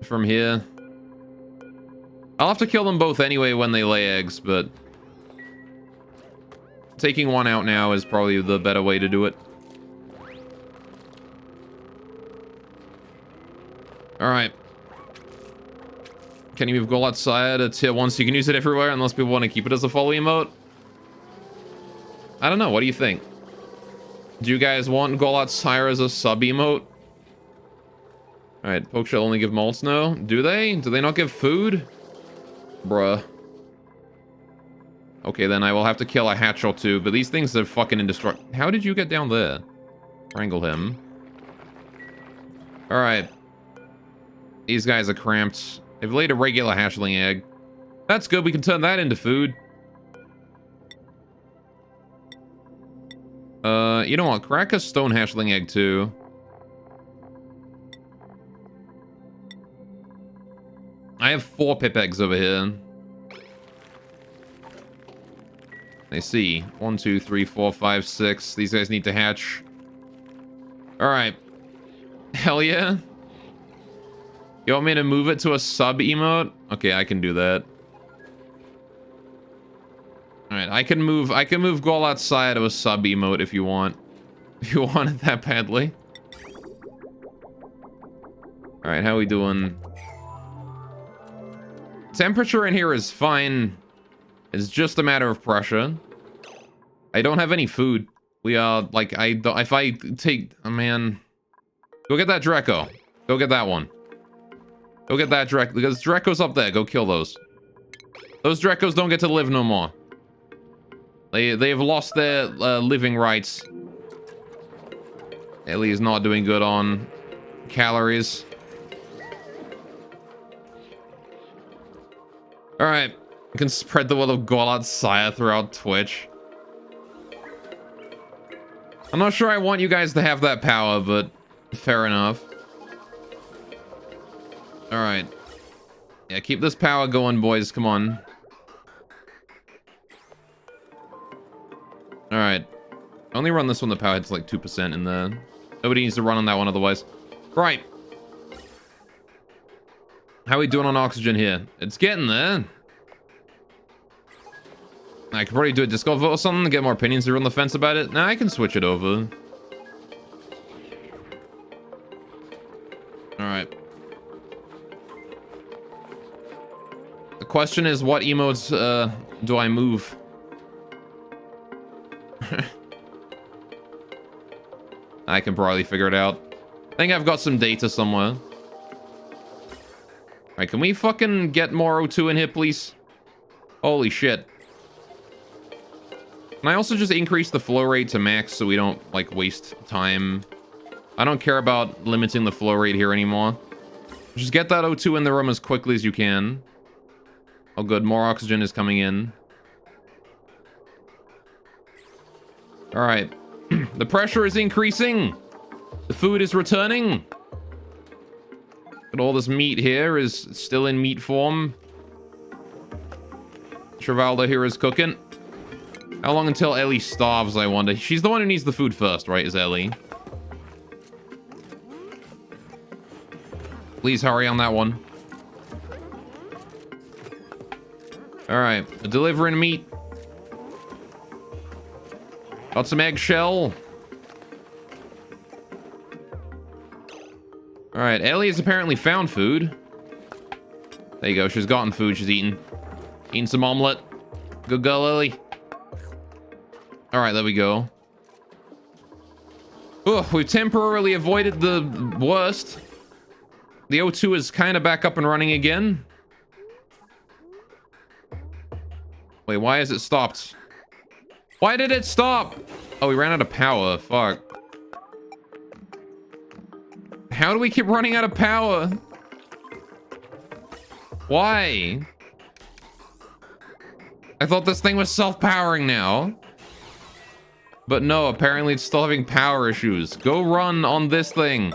from here. I'll have to kill them both anyway when they lay eggs, but taking one out now is probably the better way to do it. Alright. Can you move Golat Sire to tier 1 so you can use it everywhere unless people want to keep it as a follow emote? I don't know, what do you think? Do you guys want Golat Sire as a sub emote? Alright, poke shell only give molts now. Do they? Do they not give food? Bruh. Okay, then I will have to kill a hatch or two, but these things are fucking indestructible. How did you get down there? Strangle him. Alright. These guys are cramped. They've laid a regular hatchling egg. That's good, we can turn that into food. You know what? Crack a stone hatchling egg too. I have 4 pip eggs over here. I see. 1, 2, 3, 4, 5, 6. These guys need to hatch. Alright. Hell yeah. You want me to move it to a sub emote? Okay, I can do that. Alright, I can move Golat Sire to a sub emote if you want. If you want it that badly. Alright, how we doing? Temperature in here is fine. It's just a matter of pressure. I don't have any food. We are like if I take man. Go get that Draco. Go get that one. Go get that Draco because Draco's up there. Go kill those. Those Dracos don't get to live no more. They have lost their living rights. Ellie is not doing good on calories. Alright. We can spread the will of Golat Sire throughout Twitch. I'm not sure I want you guys to have that power, but fair enough. All right. Yeah, keep this power going, boys. Come on. All right. Only run this one. The power hits like 2% in there. Nobody needs to run on that one otherwise. Right. How are we doing on oxygen here? It's getting there. I could probably do a Discord vote or something to get more opinions to run the fence about it. Nah, I can switch it over. Alright. The question is, what emotes do I move? I can probably figure it out. I think I've got some data somewhere. Alright, can we fucking get more O2 in here, please? Holy shit. Can I also just increase the flow rate to max so we don't, like, waste time? I don't care about limiting the flow rate here anymore. Just get that O2 in the room as quickly as you can. Oh, good. More oxygen is coming in. All right. The pressure is increasing. The food is returning. But all this meat here is still in meat form. Travalda here is cooking. How long until Ellie starves, I wonder? She's the one who needs the food first, right, is Ellie? Please hurry on that one. Alright, delivering meat. Got some eggshell. Alright, Ellie has apparently found food. There you go, she's gotten food, she's eating. Eating some omelet. Good girl, Ellie. Alright, there we go. Ugh, we've temporarily avoided the worst. The O2 is kind of back up and running again. Wait, why has it stopped? Why did it stop? Oh, we ran out of power. Fuck. How do we keep running out of power? Why? I thought this thing was self-powering now. But no, apparently it's still having power issues. Go run on this thing.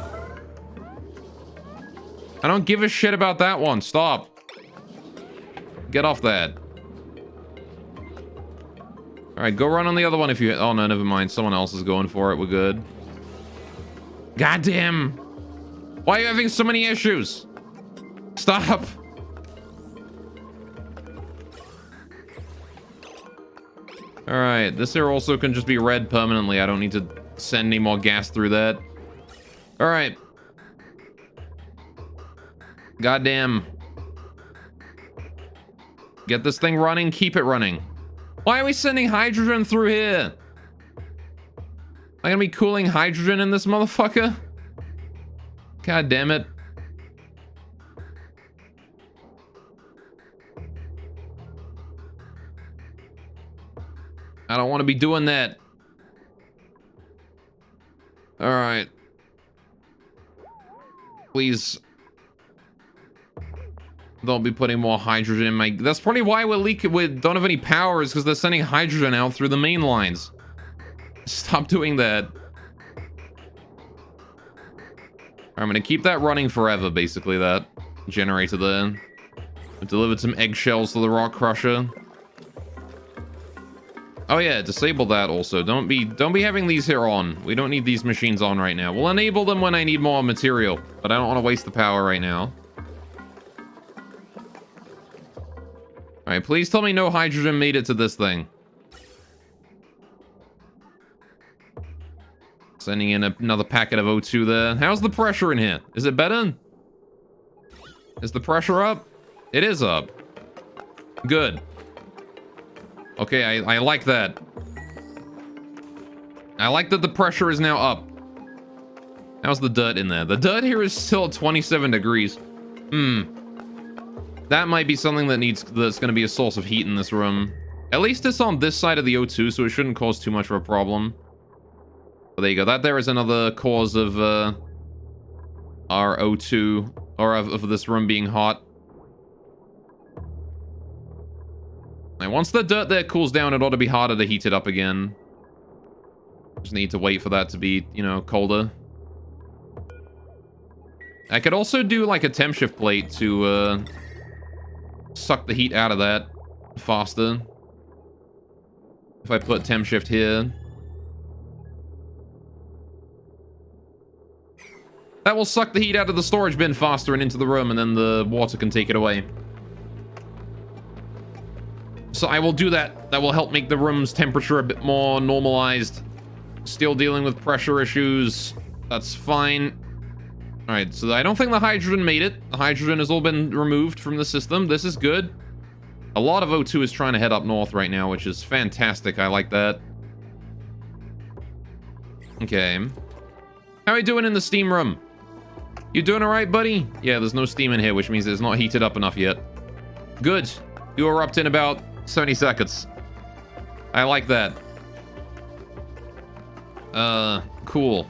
I don't give a shit about that one. Stop. Get off that. Alright, go run on the other one if you... Oh, no, never mind. Someone else is going for it. We're good. Goddamn. Why are you having so many issues? Stop. Alright, this here also can just be red permanently. I don't need to send any more gas through that. Alright. Goddamn. Get this thing running, keep it running. Why are we sending hydrogen through here? Am I gonna be cooling hydrogen in this motherfucker? God damn it. I don't want to be doing that. All right. Please. Don't be putting more hydrogen in my... That's probably why we're leaking. We don't have any power, is because they're sending hydrogen out through the main lines. Stop doing that. I'm gonna keep that running forever, basically, that generator there. I delivered some eggshells to the rock crusher. Oh yeah, disable that also. Don't be having these here on. We don't need these machines on right now. We'll enable them when I need more material, but I don't want to waste the power right now. Alright, please tell me no hydrogen made it to this thing. Sending in another packet of O2 there. How's the pressure in here? Is it better? Is the pressure up? It is up. Good. Okay, I like that. I like that the pressure is now up. How's the dirt in there? The dirt here is still 27 degrees. That might be something that's going to be a source of heat in this room. At least it's on this side of the O2, so it shouldn't cause too much of a problem. But there you go. That there is another cause of our O2, or of this room being hot. And once the dirt there cools down, it ought to be harder to heat it up again. Just need to wait for that to be, you know, colder. I could also do like a temp shift plate to suck the heat out of that faster. If I put temp shift here. That will suck the heat out of the storage bin faster and into the room, and then the water can take it away. So I will do that. That will help make the room's temperature a bit more normalized. Still dealing with pressure issues. That's fine. Alright, so I don't think the hydrogen made it. The hydrogen has all been removed from the system. This is good. A lot of O2 is trying to head up north right now, which is fantastic. I like that. Okay. How are you doing in the steam room? You doing alright, buddy? Yeah, there's no steam in here, which means it's not heated up enough yet. Good. You erupt in about 70 seconds. I like that. Cool.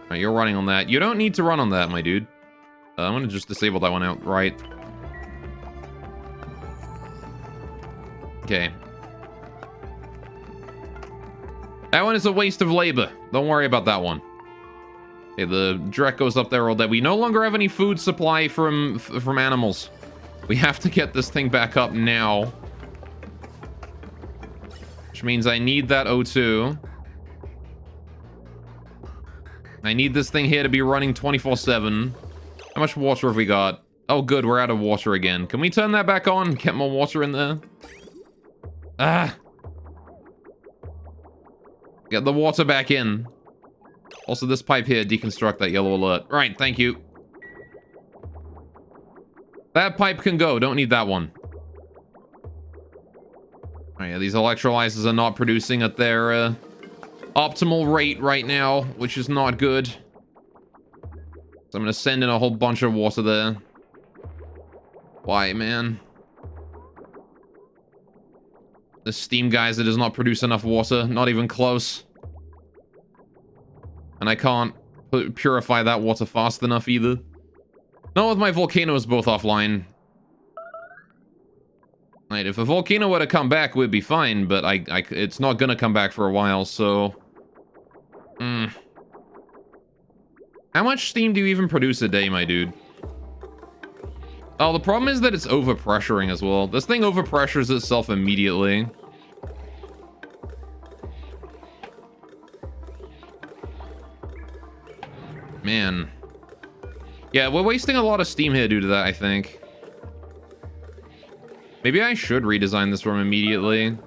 Alright, you're running on that. You don't need to run on that, my dude. I'm gonna just disable that one outright. Okay. That one is a waste of labor. Don't worry about that one. Okay, the Drek goes up there all day. We no longer have any food supply from animals. We have to get this thing back up now. Which means I need that O2. I need this thing here to be running 24/7. How much water have we got? Oh, good. We're out of water again. Can we turn that back on? Get more water in there? Ah. Get the water back in. Also, this pipe here, deconstruct that yellow alert. Right, thank you. That pipe can go. Don't need that one. Oh, yeah, these electrolyzers are not producing at their optimal rate right now, which is not good. So I'm going to send in a whole bunch of water there. Why, man? The steam geyser does not produce enough water. Not even close. And I can't purify that water fast enough either. Not with my volcanoes both offline. Right, if a volcano were to come back, we'd be fine, but it's not gonna come back for a while, so... How much steam do you even produce a day, my dude? Oh, the problem is that it's overpressuring as well. This thing overpressures itself immediately. Man. Yeah, we're wasting a lot of steam here due to that, I think. Maybe I should redesign this room immediately.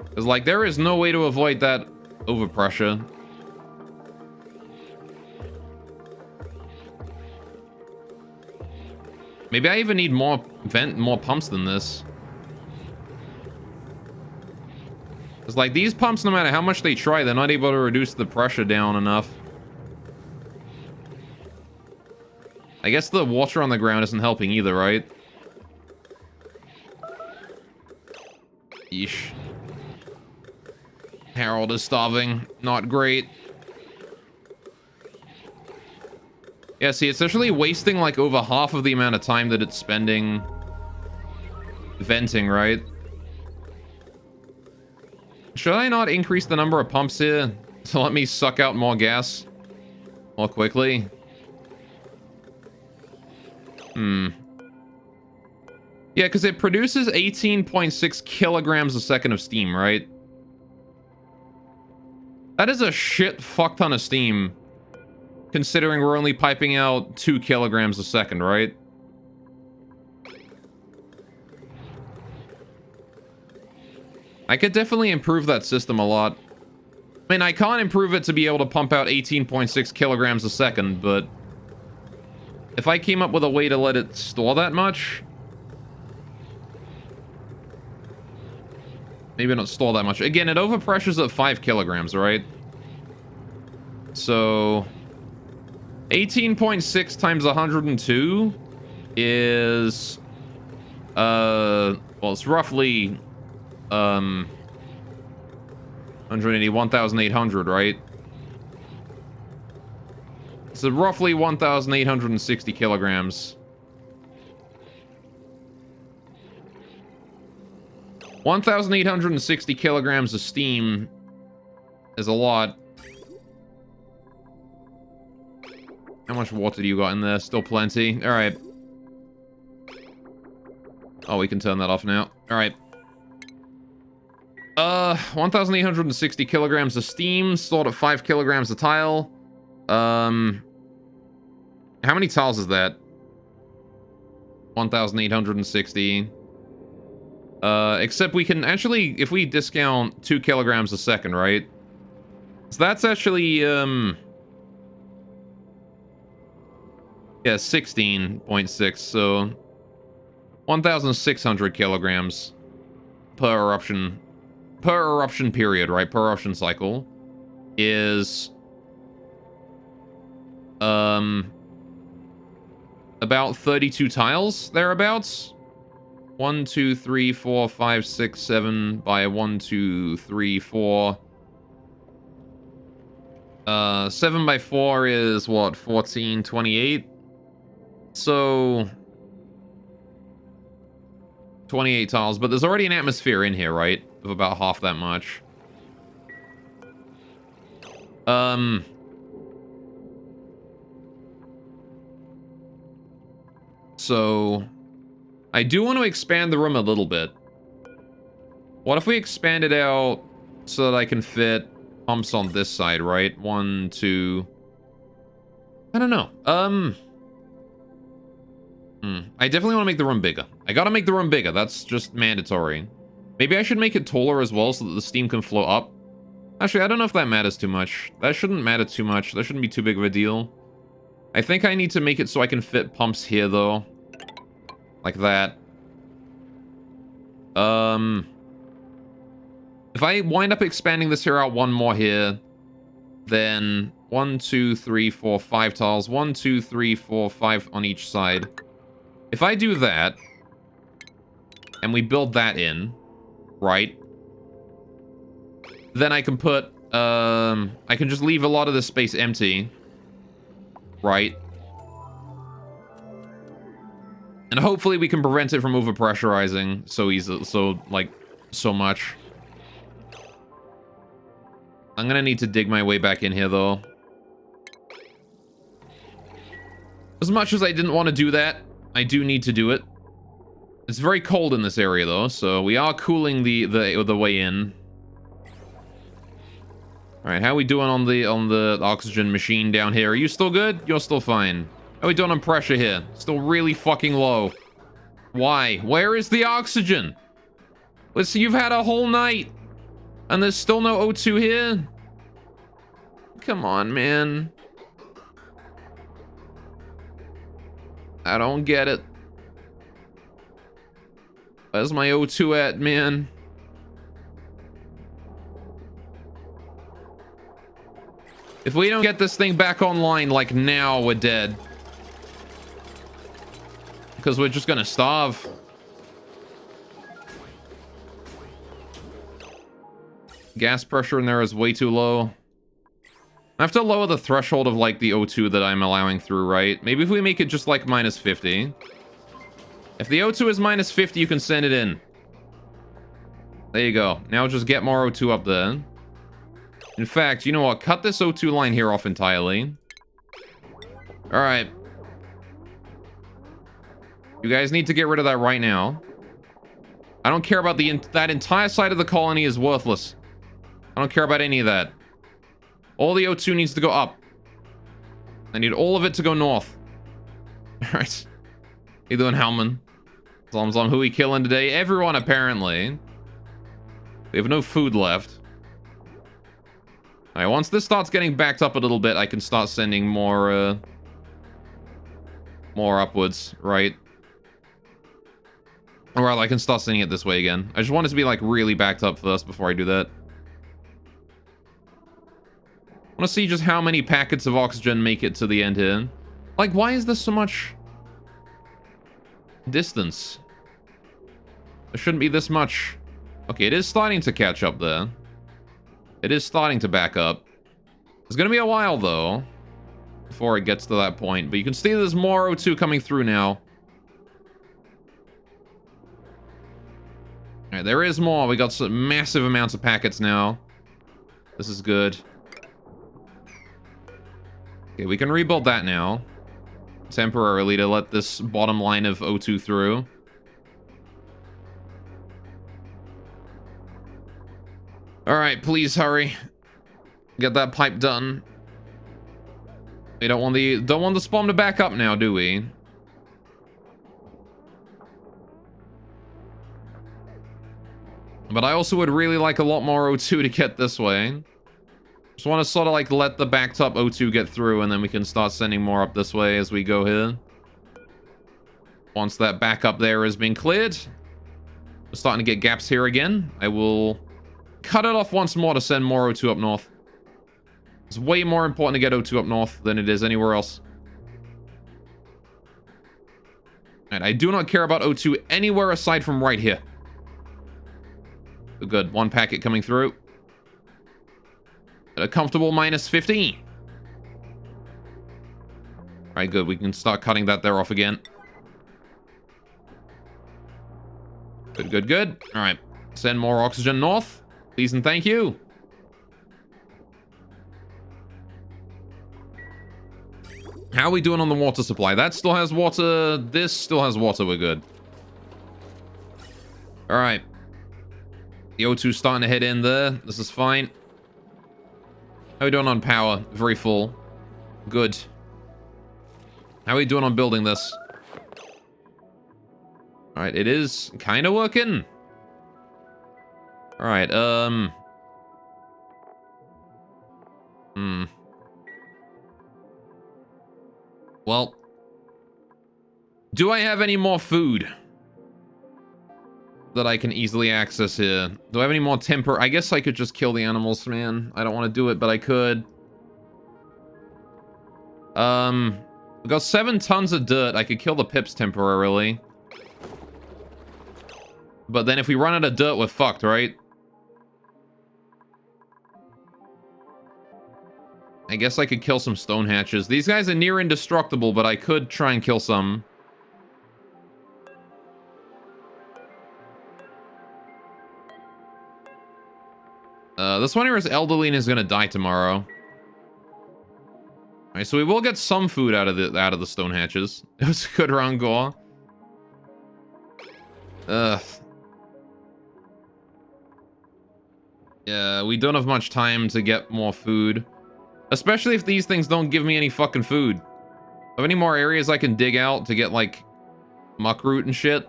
Because, like, there is no way to avoid that overpressure. Maybe I even need more pumps than this. It's like these pumps, no matter how much they try, they're not able to reduce the pressure down enough. I guess the water on the ground isn't helping either, right? Yeesh. Harold is starving. Not great. Yeah, see, it's actually wasting like over half of the amount of time that it's spending venting, right? Should I not increase the number of pumps here to let me suck out more gas more quickly? Yeah, because it produces 18.6 kilograms a second of steam, right? That is a shit fuck ton of steam, considering we're only piping out 2 kilograms a second, right? I could definitely improve that system a lot. I mean, I can't improve it to be able to pump out 18.6 kilograms a second, but if I came up with a way to let it store that much... Maybe not store that much. Again, it overpressures at 5 kilograms, right? So... 18.6 times 102 is... well, it's roughly... 180, 1,800, right? So roughly 1,860 kilograms. 1,860 kilograms of steam is a lot. How much water do you got in there? Still plenty. All right. Oh, we can turn that off now. All right. 1,860 kilograms of steam, stored at 5 kilograms of tile. How many tiles is that? 1,860. Except we can actually, if we discount 2 kilograms a second, right? So that's actually, yeah, 16.6, so 1,600 kilograms per eruption period, right? Per eruption cycle is about 32 tiles thereabouts. 1, 2, 3, 4, 5, 6, 7 by 1, 2, 3, 4. 7 by 4 is what? 14, 28. So 28 tiles, but there's already an atmosphere in here, right? Of about half that much. So I do want to expand the room a little bit. What if we expand it out so that I can fit pumps on this side, right? 1, 2. I don't know. I definitely want to make the room bigger. I gotta make the room bigger. That's just mandatory. Maybe I should make it taller as well so that the steam can flow up. Actually, I don't know if that matters too much. That shouldn't matter too much. That shouldn't be too big of a deal. I think I need to make it so I can fit pumps here, though. Like that. If I wind up expanding this here out one more here, then 1, 2, 3, 4, 5 tiles. 1, 2, 3, 4, 5 on each side. If I do that, and we build that in, right? Then I can put, I can just leave a lot of this space empty, right? And hopefully we can prevent it from overpressurizing so easily, so much. I'm gonna need to dig my way back in here, though. As much as I didn't want to do that, I do need to do it. It's very cold in this area, though, so we are cooling the way in. All right, how are we doing on the oxygen machine down here? Are you still good? You're still fine. How are we doing on pressure here? Still really fucking low. Why? Where is the oxygen? Let's see, you've had a whole night, and there's still no O2 here? Come on, man. I don't get it. Where's my O2 at, man? If we don't get this thing back online, like now, we're dead. Because we're just gonna starve. Gas pressure in there is way too low. I have to lower the threshold of, like, the O2 that I'm allowing through, right? Maybe if we make it just, like, -50. If the O2 is -50, you can send it in. There you go. Now just get more O2 up there. In fact, you know what? Cut this O2 line here off entirely. Alright. You guys need to get rid of that right now. I don't care about that entire side of the colony is worthless. I don't care about any of that. All the O2 needs to go up. I need all of it to go north. Alright. How you doing, Hellman? Zom, who we killing today? Everyone, apparently. We have no food left. Alright, once this starts getting backed up a little bit, I can start sending more upwards, right? Or rather, I can start sending it this way again. I just want it to be, like, really backed up first before I do that. I want to see just how many packets of oxygen make it to the end here. Like, why is there so much distance? There shouldn't be this much. Okay, it is starting to catch up there. It is starting to back up. It's going to be a while, though, before it gets to that point. But you can see there's more O2 coming through now. Alright, there is more. We got some massive amounts of packets now. This is good. Okay, we can rebuild that now. Temporarily to let this bottom line of O2 through. Alright, please hurry. Get that pipe done. We don't want the spawn to back up now, do we? But I also would really like a lot more O2 to get this way. Just want to sort of like let the backed up O2 get through, and then we can start sending more up this way as we go here. Once that backup there has been cleared, we're starting to get gaps here again. I will cut it off once more to send more O2 up north. It's way more important to get O2 up north than it is anywhere else. And I do not care about O2 anywhere aside from right here. Good, one packet coming through. At a comfortable minus 50. Alright, good. We can start cutting that there off again. Good, good, good. Alright. Send more oxygen north. Please and thank you. How are we doing on the water supply? That still has water. This still has water. We're good. Alright. The O2's starting to head in there. This is fine. How are we doing on power? Very full. Good. How are we doing on building this? Alright, it is kind of working. Alright, Well, do I have any more food that I can easily access here? Do I have any more temper? I guess I could just kill the animals, man. I don't want to do it, but I could. We got 7 tons of dirt. I could kill the pips temporarily. But then if we run out of dirt, we're fucked, right? I guess I could kill some stone hatches. These guys are near indestructible, but I could try and kill some. This one here is elderly and is gonna die tomorrow. Alright, so we will get some food out of the stone hatches. It was a good round gore. Yeah, we don't have much time to get more food. Especially if these things don't give me any fucking food. Have any more areas I can dig out to get, like, muckroot and shit?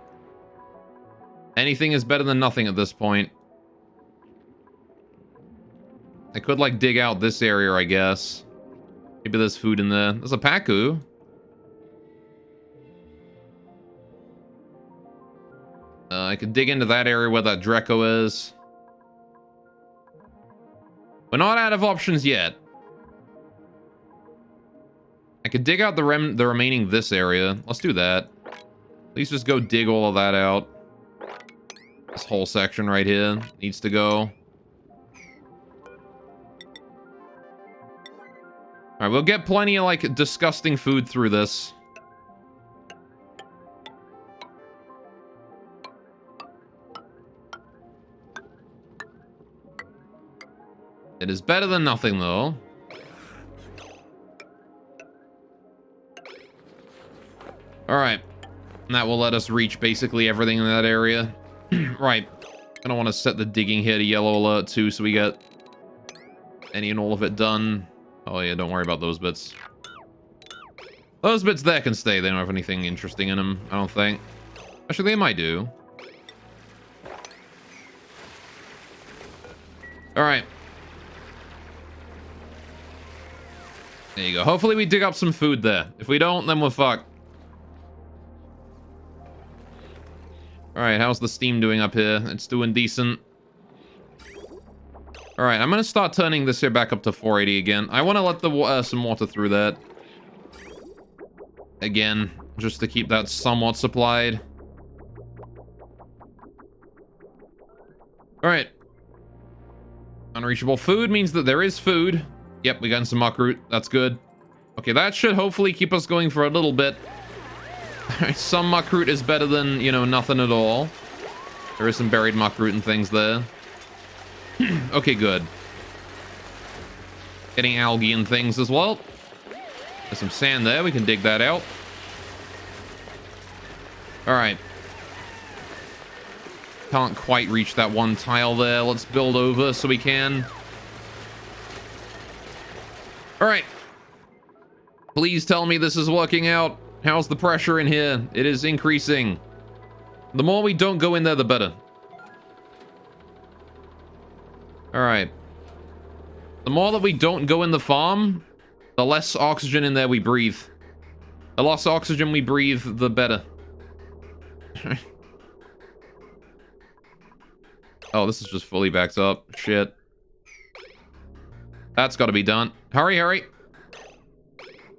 Anything is better than nothing at this point. I could, like, dig out this area, I guess. Maybe there's food in there. There's a Pacu. I could dig into that area where that Dreco is. We're not out of options yet. I could dig out the remaining this area. Let's do that. At least just go dig all of that out. This whole section right here needs to go. Alright, we'll get plenty of, like, disgusting food through this. It is better than nothing, though. Alright. And that will let us reach basically everything in that area. Right. I don't want to set the digging here to yellow alert, too, so we get any and all of it done. Oh, yeah, don't worry about those bits. Those bits there can stay. They don't have anything interesting in them, I don't think. Actually, they might do. Alright. There you go. Hopefully we dig up some food there. If we don't, then we're fucked. Alright, how's the steam doing up here? It's doing decent. Alright, I'm gonna start turning this here back up to 480 again. I want to let the some water through that. Again, just to keep that somewhat supplied. Alright. Unreachable food means that there is food. Yep, we got some muckroot. That's good. Okay, that should hopefully keep us going for a little bit. Alright, some muckroot is better than, you know, nothing at all. There is some buried muckroot and things there. Okay, good. Getting algae and things as well. There's some sand there. We can dig that out. All right. Can't quite reach that one tile there. Let's build over so we can. All right. Please tell me this is working out. How's the pressure in here? It is increasing. The more we don't go in there, the better. All right. The more that we don't go in the farm, the less oxygen in there we breathe. The less oxygen we breathe, the better. Oh, this is just fully backed up. Shit. That's got to be done. Hurry, hurry.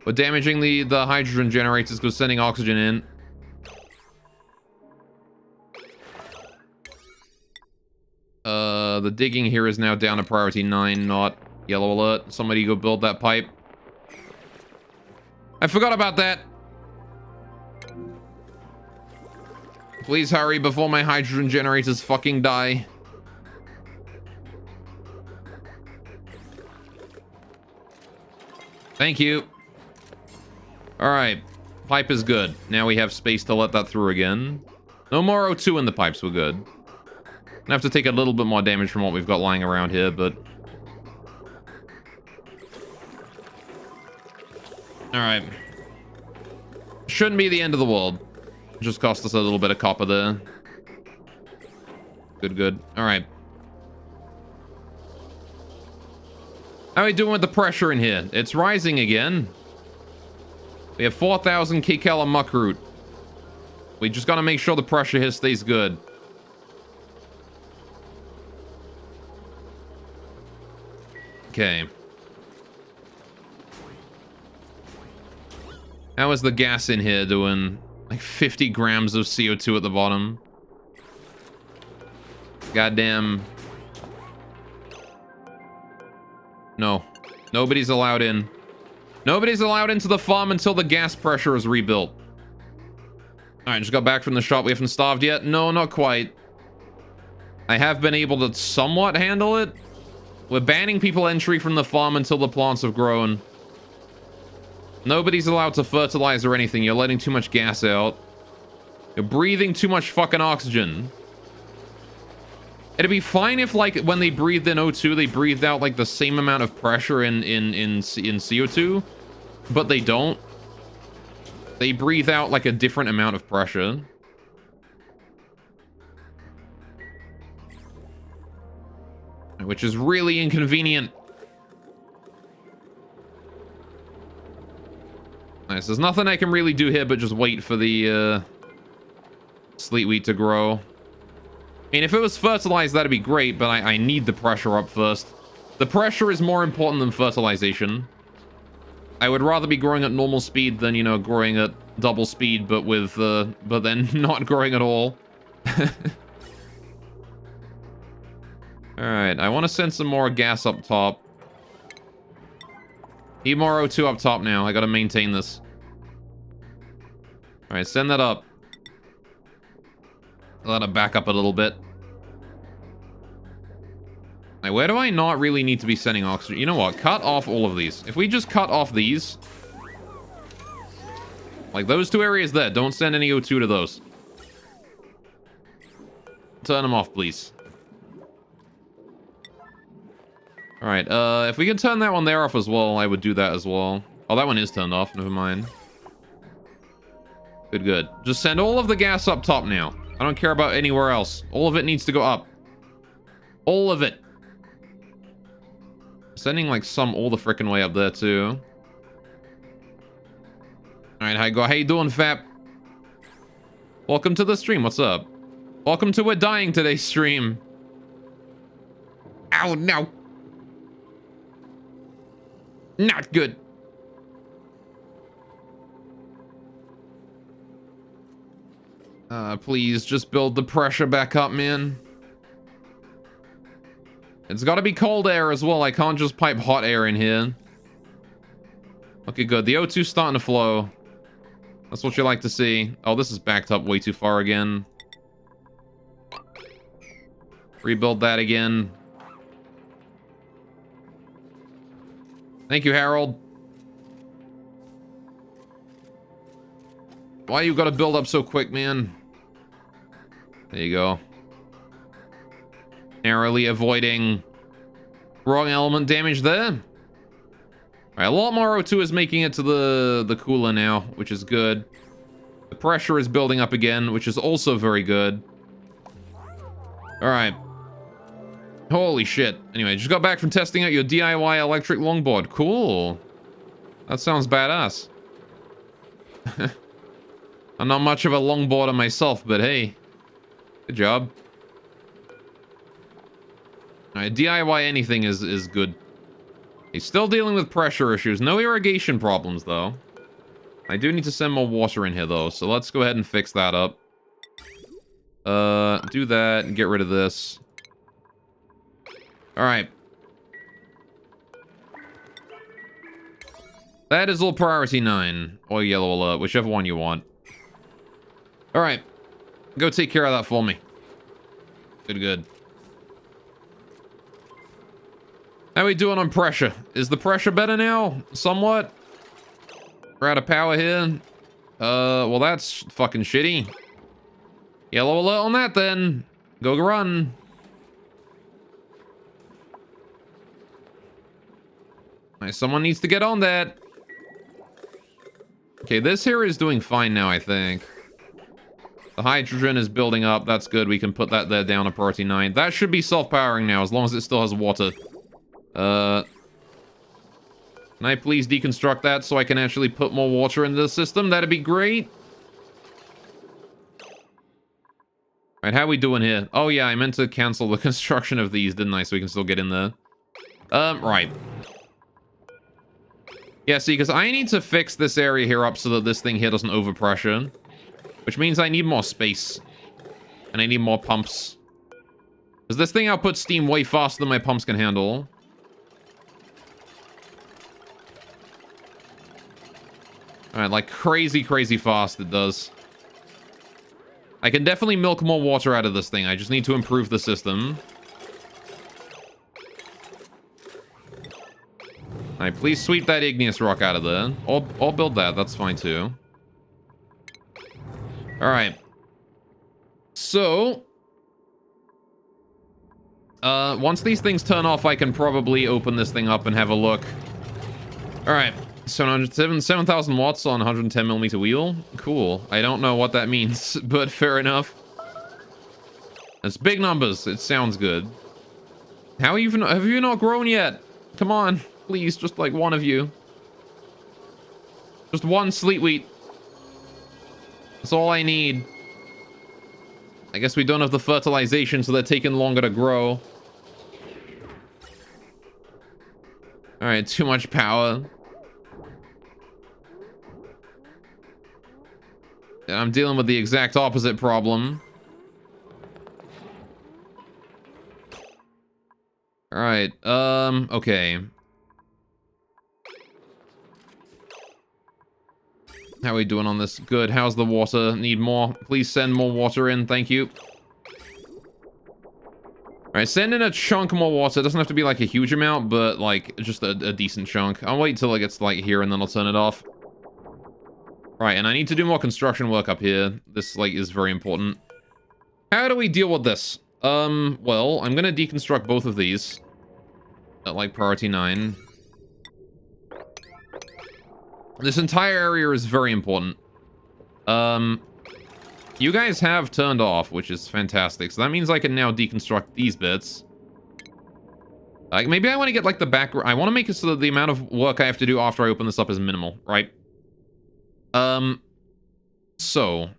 We're damaging the hydrogen generators because sending oxygen in. The digging here is now down to priority 9, not yellow alert. Somebody go build that pipe. I forgot about that. Please hurry before my hydrogen generators fucking die. Thank you. Alright. Pipe is good. Now we have space to let that through again. No more O2 in the pipes. We're good. Gonna have to take a little bit more damage from what we've got lying around here, but... Alright. Shouldn't be the end of the world. Just cost us a little bit of copper there. Good, good. Alright. How are we doing with the pressure in here? It's rising again. We have 4,000 kcal of muckroot. We just gotta make sure the pressure here stays good. Okay. How is the gas in here doing? Like 50 grams of CO2 at the bottom. Goddamn. No. Nobody's allowed in. Nobody's allowed into the farm until the gas pressure is rebuilt. Alright, just got back from the shop. We haven't starved yet? No, not quite. I have been able to somewhat handle it. We're banning people entry from the farm until the plants have grown. Nobody's allowed to fertilize or anything. You're letting too much gas out. You're breathing too much fucking oxygen. It'd be fine if, like, when they breathed in O2, they breathed out, like, the same amount of pressure in CO2. But they don't. They breathe out, like, a different amount of pressure. Which is really inconvenient. Nice. There's nothing I can really do here but just wait for the sleet wheat to grow. I mean, if it was fertilized, that'd be great, but I need the pressure up first. The pressure is more important than fertilization. I would rather be growing at normal speed than, you know, growing at double speed, but with, but then not growing at all. Alright, I want to send some more gas up top. Need more O2 up top now. I gotta maintain this. Alright, send that up. Let it back up a little bit. Like, where do I not really need to be sending oxygen? You know what? Cut off all of these. If we just cut off these... Like, those two areas there. Don't send any O2 to those. Turn them off, please. Alright, if we can turn that one there off as well, I would do that as well. Oh, that one is turned off. Never mind. Good, good. Just send all of the gas up top now. I don't care about anywhere else. All of it needs to go up. All of it. Sending, like, some all the frickin' way up there, too. Alright, how you doing, Fap? Welcome to the stream. What's up? Welcome to We're Dying Today stream. Ow, no. Not good. Please, just build the pressure back up, man. It's gotta be cold air as well. I can't just pipe hot air in here. Okay, good. The O2's starting to flow. That's what you like to see. Oh, this is backed up way too far again. Rebuild that again. Thank you, Harold. Why you gotta build up so quick, man? There you go. Narrowly avoiding wrong element damage there. Alright, a lot more O2 is making it to the cooler now, which is good. The pressure is building up again, which is also very good. Alright. Holy shit. Anyway, just got back from testing out your DIY electric longboard. Cool. That sounds badass. I'm not much of a longboarder myself, but hey. Good job. Alright, DIY anything is good. He's still dealing with pressure issues. No irrigation problems, though. I do need to send more water in here, though, so let's go ahead and fix that up. Do that and get rid of this. Alright. That is all priority 9. Or yellow alert, whichever one you want. Alright. Go take care of that for me. Good. How we doing on pressure? Is the pressure better now? Somewhat? We're out of power here. Well, that's fucking shitty. Yellow alert on that, then. Go run. Alright, someone needs to get on that. Okay, this here is doing fine now, I think. The hydrogen is building up. That's good. We can put that there down to priority 9. That should be self-powering now, as long as it still has water. Can I please deconstruct that so I can actually put more water into the system? That'd be great. Alright, how are we doing here? Oh yeah, I meant to cancel the construction of these, didn't I? So we can still get in there. Right. Yeah, see, because I need to fix this area here up so that this thing here doesn't overpressure. Which means I need more space. And I need more pumps. Because this thing outputs steam way faster than my pumps can handle. Alright, like crazy fast it does. I can definitely milk more water out of this thing. I just need to improve the system. Alright, please sweep that igneous rock out of there. I'll build that. That's fine too. Alright. So... once these things turn off, I can probably open this thing up and have a look. Alright. 7,000 watts on 110mm wheel. Cool. I don't know what that means, but fair enough. It's big numbers. It sounds good. How even have you not grown yet? Come on, please, just like one of you. Just one sleet wheat. That's all I need. I guess we don't have the fertilization, so they're taking longer to grow. Alright, too much power. I'm dealing with the exact opposite problem. Alright, okay. How are we doing on this? Good. How's the water? Need more? Please send more water in. Thank you. Alright, send in a chunk more water. It doesn't have to be like a huge amount, but like just a decent chunk. I'll wait till it gets like here and then I'll turn it off. Right, and I need to do more construction work up here. This, like, is very important. How do we deal with this? Well, I'm gonna deconstruct both of these. At, like, priority 9. This entire area is very important. You guys have turned off, which is fantastic. So that means I can now deconstruct these bits. Like, maybe I want to get, like, the back... I want to make it so that the amount of work I have to do after I open this up is minimal, right? So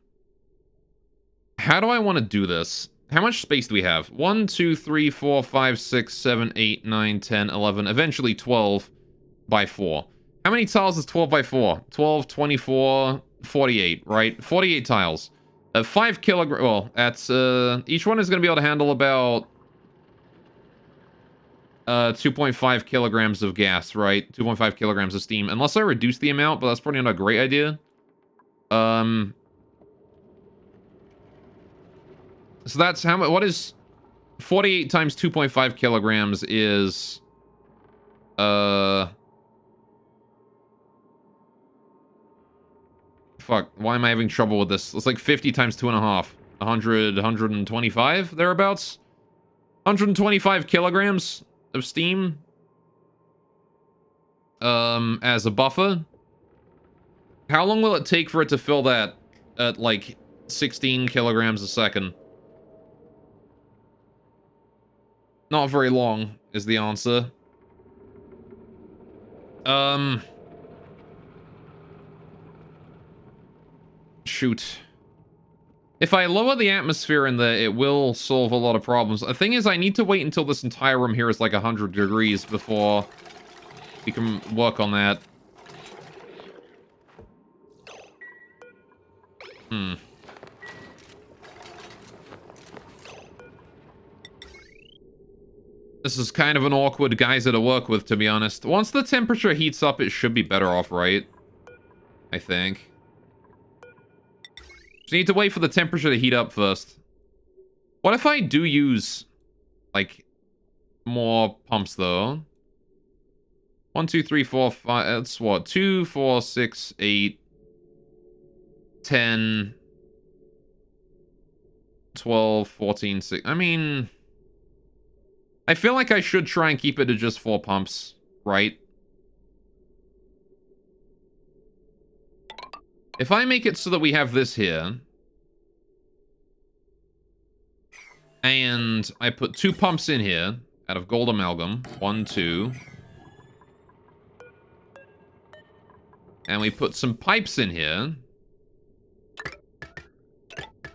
how do I want to do this? How much space do we have? 1, 2, 3, 4, 5, 6, 7, 8, 9, 10, 11, eventually 12 by 4. How many tiles is 12 by 4? 12, 24, 48, right? 48 tiles. 5 kilograms. Well, that's, each one is going to be able to handle about 2.5 kilograms of gas, right? 2.5 kilograms of steam. Unless I reduce the amount, but that's probably not a great idea. So that's how much... What is 48 times 2.5 kilograms is... Fuck, why am I having trouble with this? It's like 50 times 2.5. 100, 125, thereabouts? 125 kilograms of steam. As a buffer. How long will it take for it to fill that at, like, 16 kilograms a second? Not very long, is the answer. Shoot. If I lower the atmosphere in there, it will solve a lot of problems. The thing is, I need to wait until this entire room here is like 100 degrees before we can work on that. This is kind of an awkward geyser to work with, to be honest. Once the temperature heats up, it should be better off, right? I think. Just need to wait for the temperature to heat up first. What if I do use, like, more pumps, though? 1, 2, 3, 4, 5... That's what? 2, 4, 6, 8... 10... 12, 14, 6... I mean... I feel like I should try and keep it to just 4 pumps, right? If I make it so that we have this here... and I put 2 pumps in here out of gold amalgam. 1, 2... and we put some pipes in here.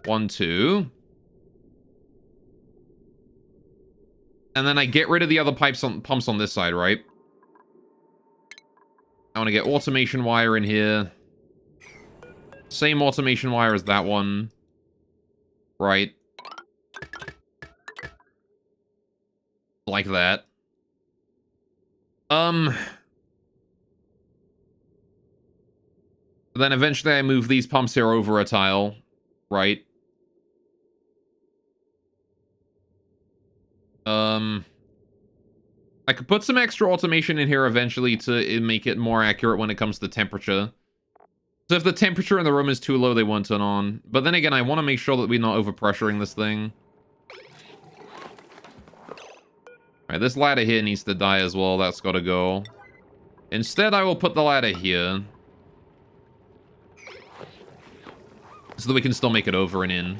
1, 2... and then I get rid of the other pumps on this side, right? I want to get automation wire in here. Same automation wire as that one. Right. Like that. Then eventually I move these pumps here over a tile. Right. I could put some extra automation in here eventually to make it more accurate when it comes to temperature. So if the temperature in the room is too low, they won't turn on. But then again, I want to make sure that we're not overpressuring this thing. Alright, this ladder here needs to die as well. That's got to go. Instead, I will put the ladder here. So that we can still make it over and in.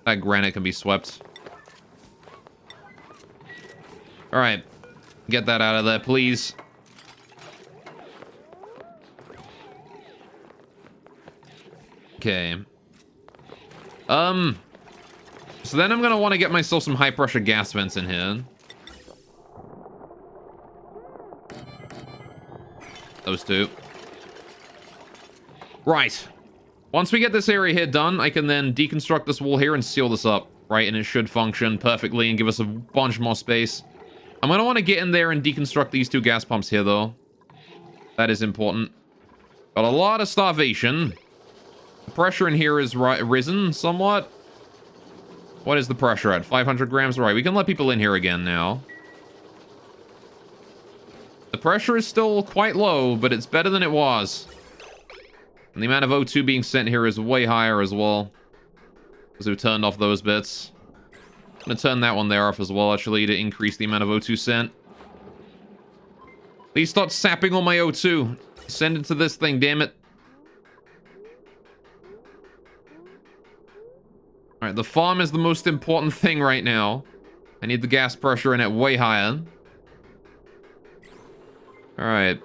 That granite can be swept. Alright. Get that out of there, please. Okay. So then I'm gonna want to get myself some high-pressure gas vents in here. Those two. Right. Once we get this area here done, I can then deconstruct this wall here and seal this up, right? And it should function perfectly and give us a bunch more space. I'm going to want to get in there and deconstruct these 2 gas pumps here, though. That is important. Got a lot of starvation. The pressure in here is risen somewhat. What is the pressure at? 500 grams? Right, we can let people in here again now. The pressure is still quite low, but it's better than it was. And the amount of O2 being sent here is way higher as well. Because we've turned off those bits. I'm gonna turn that one there off as well, actually, to increase the amount of O2 sent. Please start sapping all my O2. Send it to this thing, damn it. Alright, the farm is the most important thing right now. I need the gas pressure in it way higher. Alright.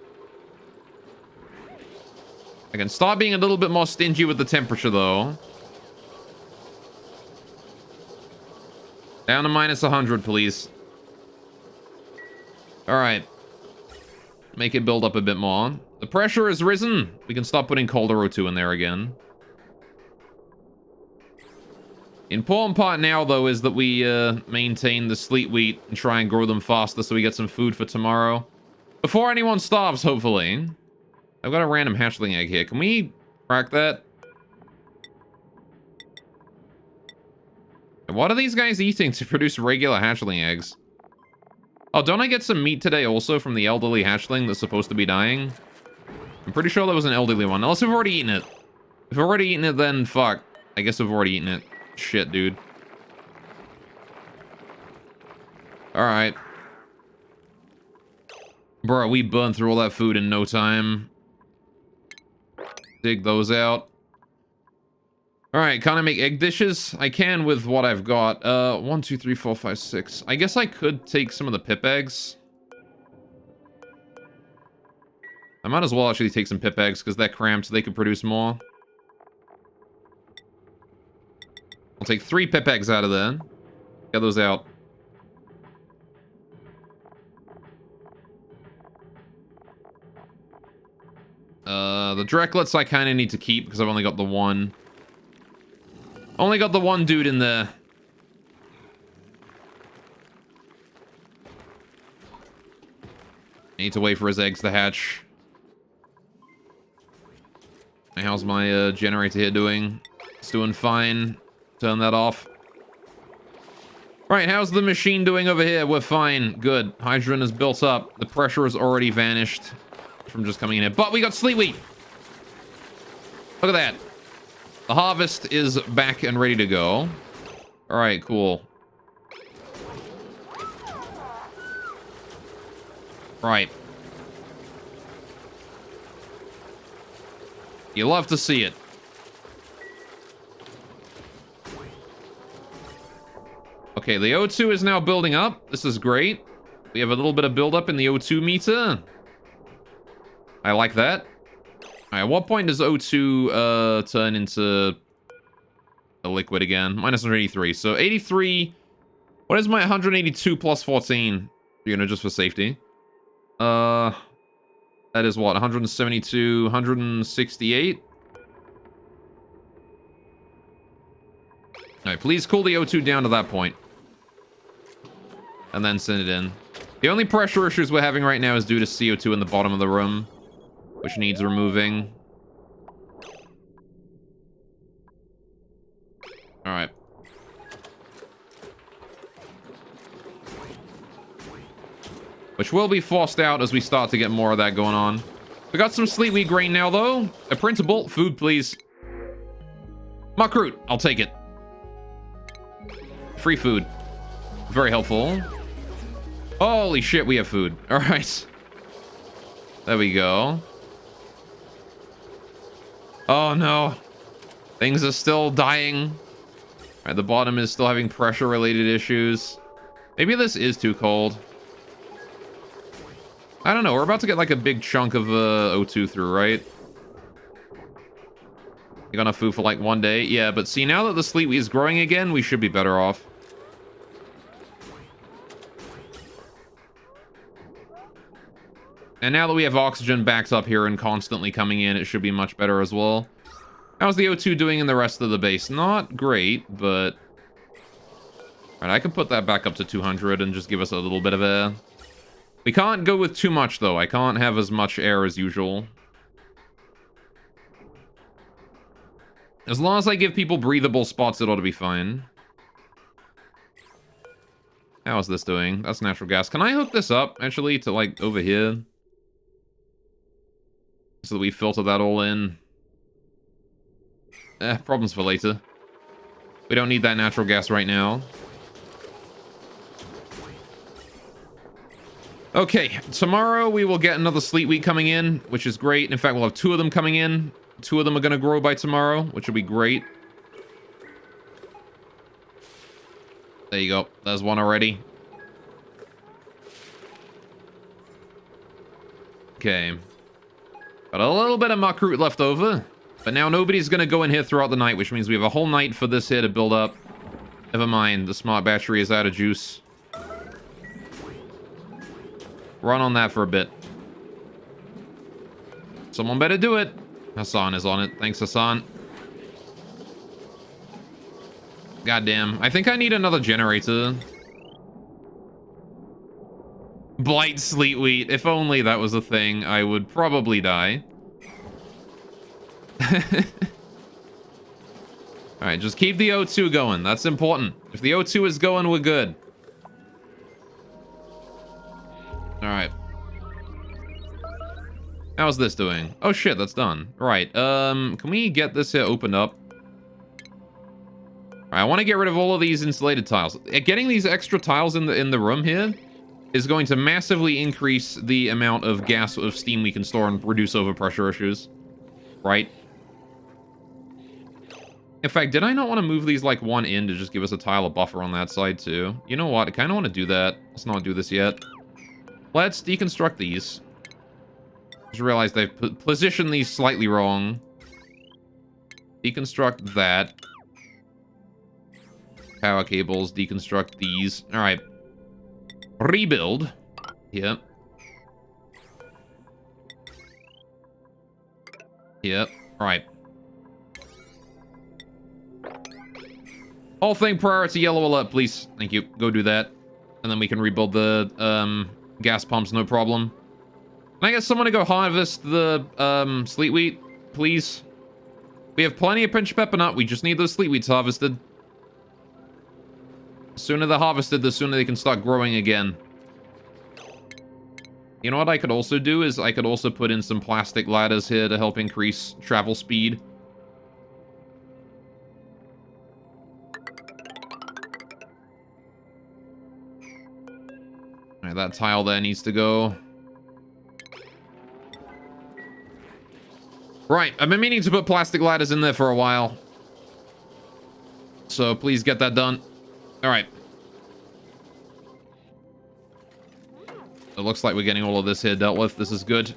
I can start being a little bit more stingy with the temperature, though. Down to minus 100, please. Alright. Make it build up a bit more. The pressure has risen. We can start putting colder O2 in there again. The important part now, though, is that we maintain the sleet wheat and try and grow them faster so we get some food for tomorrow. Before anyone starves, hopefully. I've got a random hatchling egg here. Can we crack that? What are these guys eating to produce regular hatchling eggs? Oh, don't I get some meat today also from the elderly hatchling that's supposed to be dying? I'm pretty sure that was an elderly one, unless we've already eaten it. If we've already eaten it, then fuck. I guess we've already eaten it. Shit, dude. Alright. Bro, we burned through all that food in no time. Dig those out. Alright, can I make egg dishes? I can with what I've got. 1, 2, 3, 4, 5, 6. I guess I could take some of the pip eggs. I might as well actually take some pip eggs, because they're cramped, so they could produce more. I'll take 3 pip eggs out of there. Get those out. The Drecklets I kind of need to keep, because I've only got the one. Only got the one dude in there. I need to wait for his eggs to hatch. How's my generator here doing? It's doing fine. Turn that off. Right, how's the machine doing over here? We're fine. Good. Hydrogen is built up. The pressure has already vanished from just coming in here. But we got sleep wheat. Look at that. The harvest is back and ready to go. All right, cool. Right. You love to see it. Okay, the O2 is now building up. This is great. We have a little bit of buildup in the O2 meter. I like that. All right, at what point does O2 turn into a liquid again? Minus 183. So 83. What is my 182 plus 14? You know, just for safety. That is what? 172, 168. All right, please cool the O2 down to that point. And then send it in. The only pressure issues we're having right now is due to CO2 in the bottom of the room, which needs removing. All right. Which will be forced out as we start to get more of that going on. We got some sleep wheat grain now, though. A printable. Food, please. Muckroot. I'll take it. Free food. Very helpful. Holy shit, we have food. All right. There we go. Oh, no. Things are still dying. All right, the bottom is still having pressure-related issues. Maybe this is too cold. I don't know. We're about to get like a big chunk of O2 through, right? You got enough food for like one day? Yeah, but see, now that the sleep wheat is growing again, we should be better off. And now that we have oxygen backed up here and constantly coming in, it should be much better as well. How's the O2 doing in the rest of the base? Not great, but... Alright, I can put that back up to 200 and just give us a little bit of air. We can't go with too much, though. I can't have as much air as usual. As long as I give people breathable spots, it ought to be fine. How is this doing? That's natural gas. Can I hook this up, actually, to, like, over here? So that we filter that all in. Problems for later. We don't need that natural gas right now. Okay, tomorrow we will get another sleep wheat coming in, which is great. In fact, we'll have 2 of them coming in. 2 of them are going to grow by tomorrow, which will be great. There you go. There's one already. Okay. Got a little bit of muckroot left over. But now nobody's going to go in here throughout the night, which means we have a whole night for this here to build up. Never mind, the smart battery is out of juice. Run on that for a bit. Someone better do it. Hassan is on it. Thanks, Hassan. Goddamn. I think I need another generator. Blight sleep wheat. If only that was a thing, I would probably die. Alright, just keep the O2 going. That's important. If the O2 is going, we're good. Alright. How's this doing? Oh shit, that's done. Right, can we get this here opened up? Alright, I want to get rid of all of these insulated tiles. Getting these extra tiles in the room here is going to massively increase the amount of gas of steam we can store and reduce overpressure issues. Right? In fact, did I not want to move these like one in to just give us a tile of buffer on that side too? You know what? I kind of want to do that. Let's not do this yet. Let's deconstruct these. Just realized I've positioned these slightly wrong. Deconstruct that. Power cables, deconstruct these. Alright. Rebuild. Yep. Yep. Alright. Whole thing priority yellow alert, please. Thank you. Go do that. And then we can rebuild the gas pumps, no problem. Can I get someone to go harvest the sleet wheat, please? We have plenty of pinch pepper nut. We just need those sleet wheats harvested. The sooner they're harvested, the sooner they can start growing again. You know what I could also do is I could also put in some plastic ladders here to help increase travel speed. Alright, that tile there needs to go. Right, I've been meaning to put plastic ladders in there for a while. So please get that done. Alright. It looks like we're getting all of this here dealt with. This is good.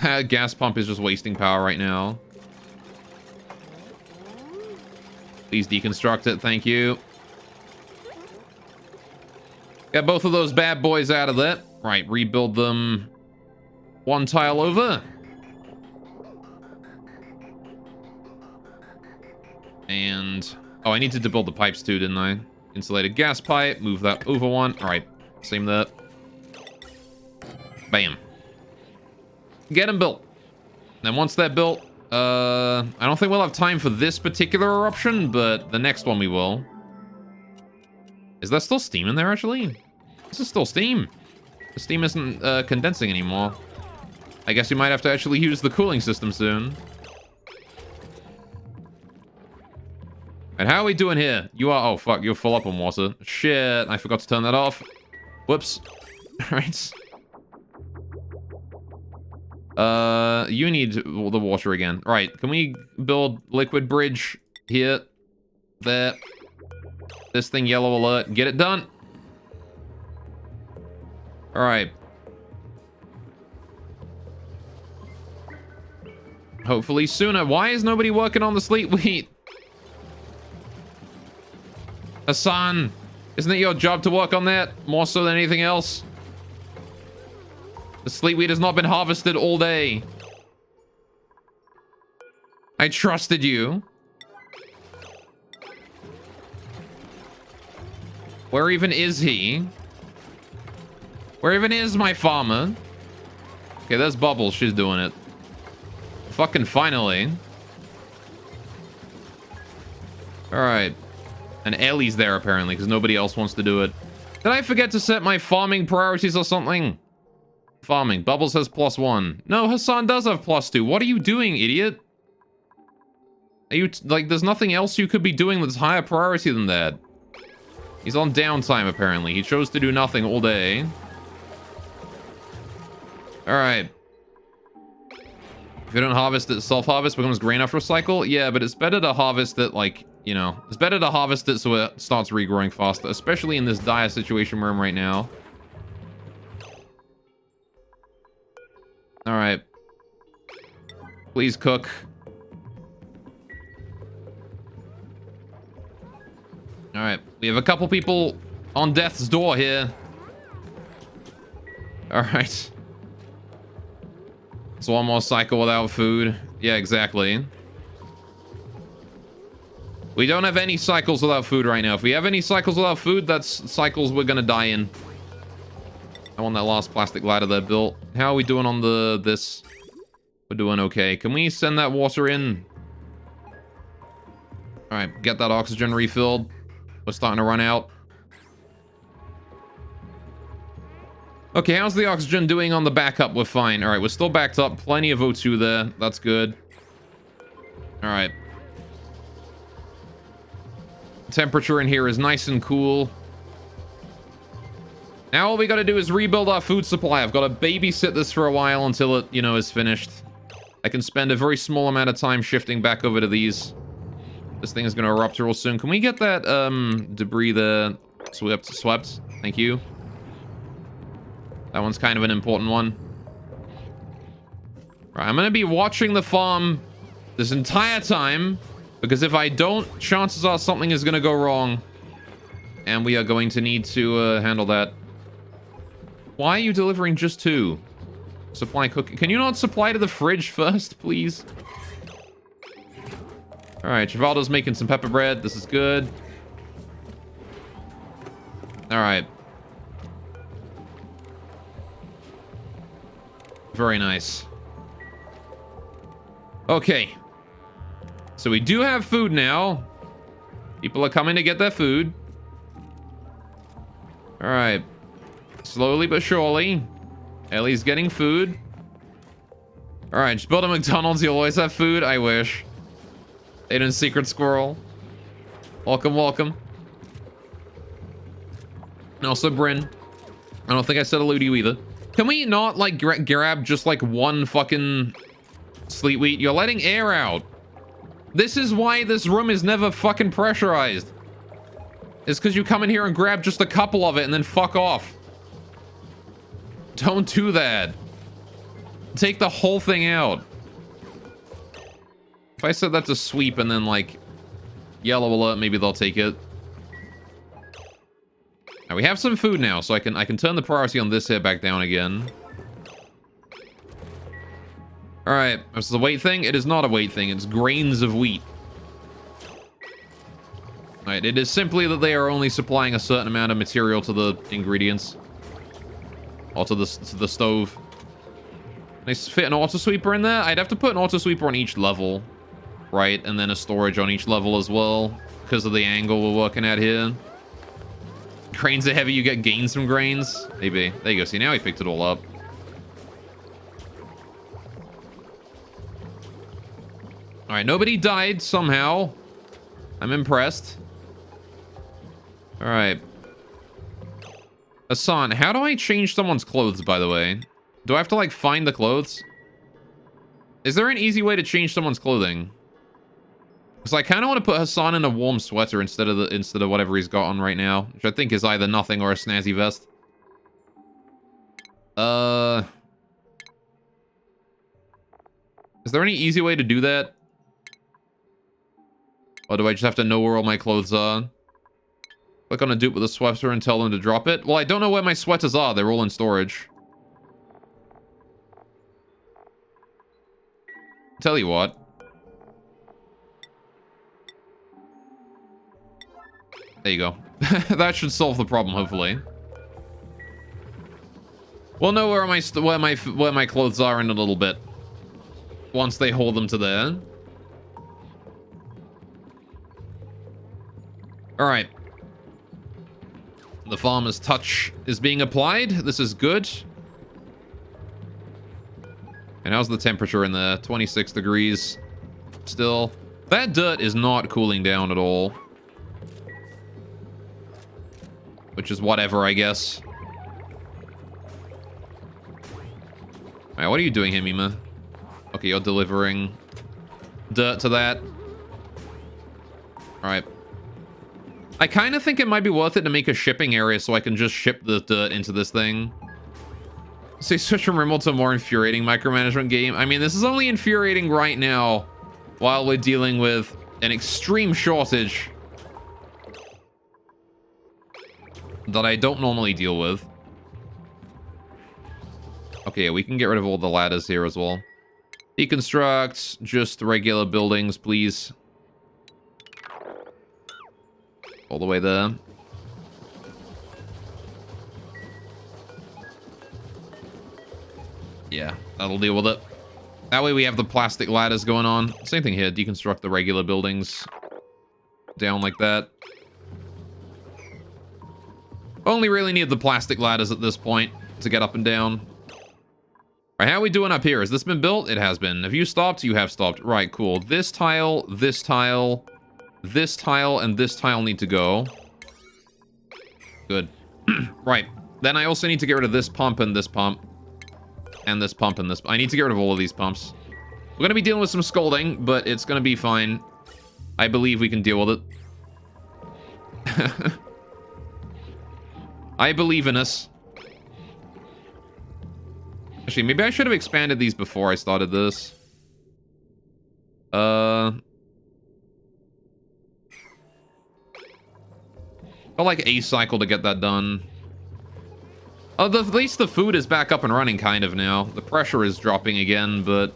That gas pump is just wasting power right now. Please deconstruct it, thank you. Get both of those bad boys out of there. Right, rebuild them one tile over. And... oh, I needed to build the pipes too, didn't I? Insulated gas pipe, move that over one. Alright, same there. Bam. Get them built. Then once they're built, I don't think we'll have time for this particular eruption, but the next one we will. Is there still steam in there, actually? This is still steam. The steam isn't condensing anymore. I guess you might have to actually use the cooling system soon. And how are we doing here? You are... oh, fuck. You're full up on water. Shit. I forgot to turn that off. Whoops. Alright. You need the water again. Alright. Can we build liquid bridge here? There. This thing yellow alert. Get it done. Alright. Hopefully sooner. Why is nobody working on the sleet wheat? Hassan, isn't it your job to work on that more so than anything else? The sleet wheat has not been harvested all day. I trusted you. Where even is he? Where even is my farmer? Okay, there's Bubbles. She's doing it. Fucking finally. Alright. And Ellie's there, apparently, because nobody else wants to do it. Did I forget to set my farming priorities or something? Farming. Bubbles has +1. No, Hassan does have +2. What are you doing, idiot? Are you... like, there's nothing else you could be doing that's higher priority than that. He's on downtime, apparently. He chose to do nothing all day. Alright. If you don't harvest it, self-harvest becomes grain after recycle? Yeah, but it's better to harvest it, like... you know, it's better to harvest it so it starts regrowing faster, especially in this dire situation we're in right now. Alright. Please cook. Alright, we have a couple people on death's door here. Alright. It's one more cycle without food. Yeah, exactly. We don't have any cycles without food right now. If we have any cycles without food, that's cycles we're gonna die in. I want that last plastic ladder there built. How are we doing on this? We're doing okay. Can we send that water in? All right, get that oxygen refilled. We're starting to run out. Okay, how's the oxygen doing on the backup? We're fine. All right, we're still backed up. Plenty of O2 there. That's good. All right. Temperature in here is nice and cool. Now all we gotta do is rebuild our food supply. I've got to babysit this for a while until it, you know, is finished. I can spend a very small amount of time shifting back over to these. This thing is gonna erupt real soon. Can we get that debris there swept? Thank you. That one's kind of an important one. Right, I'm gonna be watching the farm this entire time, because if I don't, chances are something is gonna go wrong. And we are going to need to handle that. Why are you delivering just 2? Supply cooking. Can you not supply to the fridge first, please? Alright, Chivaldo's making some pepper bread. This is good. Alright. Very nice. Okay. So we do have food now. People are coming to get their food. Alright. Slowly but surely. Ellie's getting food. Alright, just build a McDonald's. You'll always have food. I wish. Aiden Secret Squirrel. Welcome, welcome. And also Bryn. I don't think I said hello to you either. Can we not, like, grab just, like, one fucking sleet wheat? You're letting air out. This is why this room is never fucking pressurized. It's because you come in here and grab just a couple of it and then fuck off. Don't do that. Take the whole thing out. If I said that to sweep and then, like, yellow alert, maybe they'll take it. Now, we have some food now, so I can turn the priority on this here back down again. Alright, this is a weight thing? It is not a weight thing, it's grains of wheat. Alright, it is simply that they are only supplying a certain amount of material to the ingredients. Or to the stove. Can I fit an auto sweeper in there? I'd have to put an auto sweeper on each level. Right, and then a storage on each level as well. Because of the angle we're working at here. Grains are heavy, you get gains from grains. Maybe. There you go. See, now he picked it all up. Alright, nobody died somehow. I'm impressed. Alright. Hassan, how do I change someone's clothes, by the way? Do I have to, like, find the clothes? Is there an easy way to change someone's clothing? Because I kind of want to put Hassan in a warm sweater instead of whatever he's got on right now, which I think is either nothing or a snazzy vest. Is there any easy way to do that? Or do I just have to know where all my clothes are? Click on a dupe with a sweater and tell them to drop it? Well, I don't know where my sweaters are. They're all in storage. Tell you what. There you go. That should solve the problem, hopefully. We'll know where my clothes are in a little bit. Once they hold them to there. All right. The farmer's touch is being applied. This is good. And how's the temperature in there? 26 degrees. Still. That dirt is not cooling down at all. Which is whatever, I guess. Alright, what are you doing here, Mima? Okay, you're delivering dirt to that. Alright. I kind of think it might be worth it to make a shipping area so I can just ship the dirt into this thing. Say switch from Rimmel to a more infuriating micromanagement game. I mean, this is only infuriating right now while we're dealing with an extreme shortage that I don't normally deal with. Okay, yeah, we can get rid of all the ladders here as well. Deconstruct, just regular buildings, please. All the way there. Yeah, that'll deal with it. That way we have the plastic ladders going on. Same thing here, deconstruct the regular buildings. down like that. Only really need the plastic ladders at this point to get up and down. Alright, how are we doing up here? Has this been built? It has been. Have you stopped? You have stopped. Right, cool. This tile, this tile, this tile, and this tile need to go. Good. Right. Then I also need to get rid of this pump and this pump. And this pump and this... I need to get rid of all of these pumps. We're going to be dealing with some scolding, but it's going to be fine. I believe we can deal with it. I believe in us. Actually, maybe I should have expanded these before I started this. Felt like a cycle to get that done. Oh, at least the food is back up and running kind of now. The pressure is dropping again, but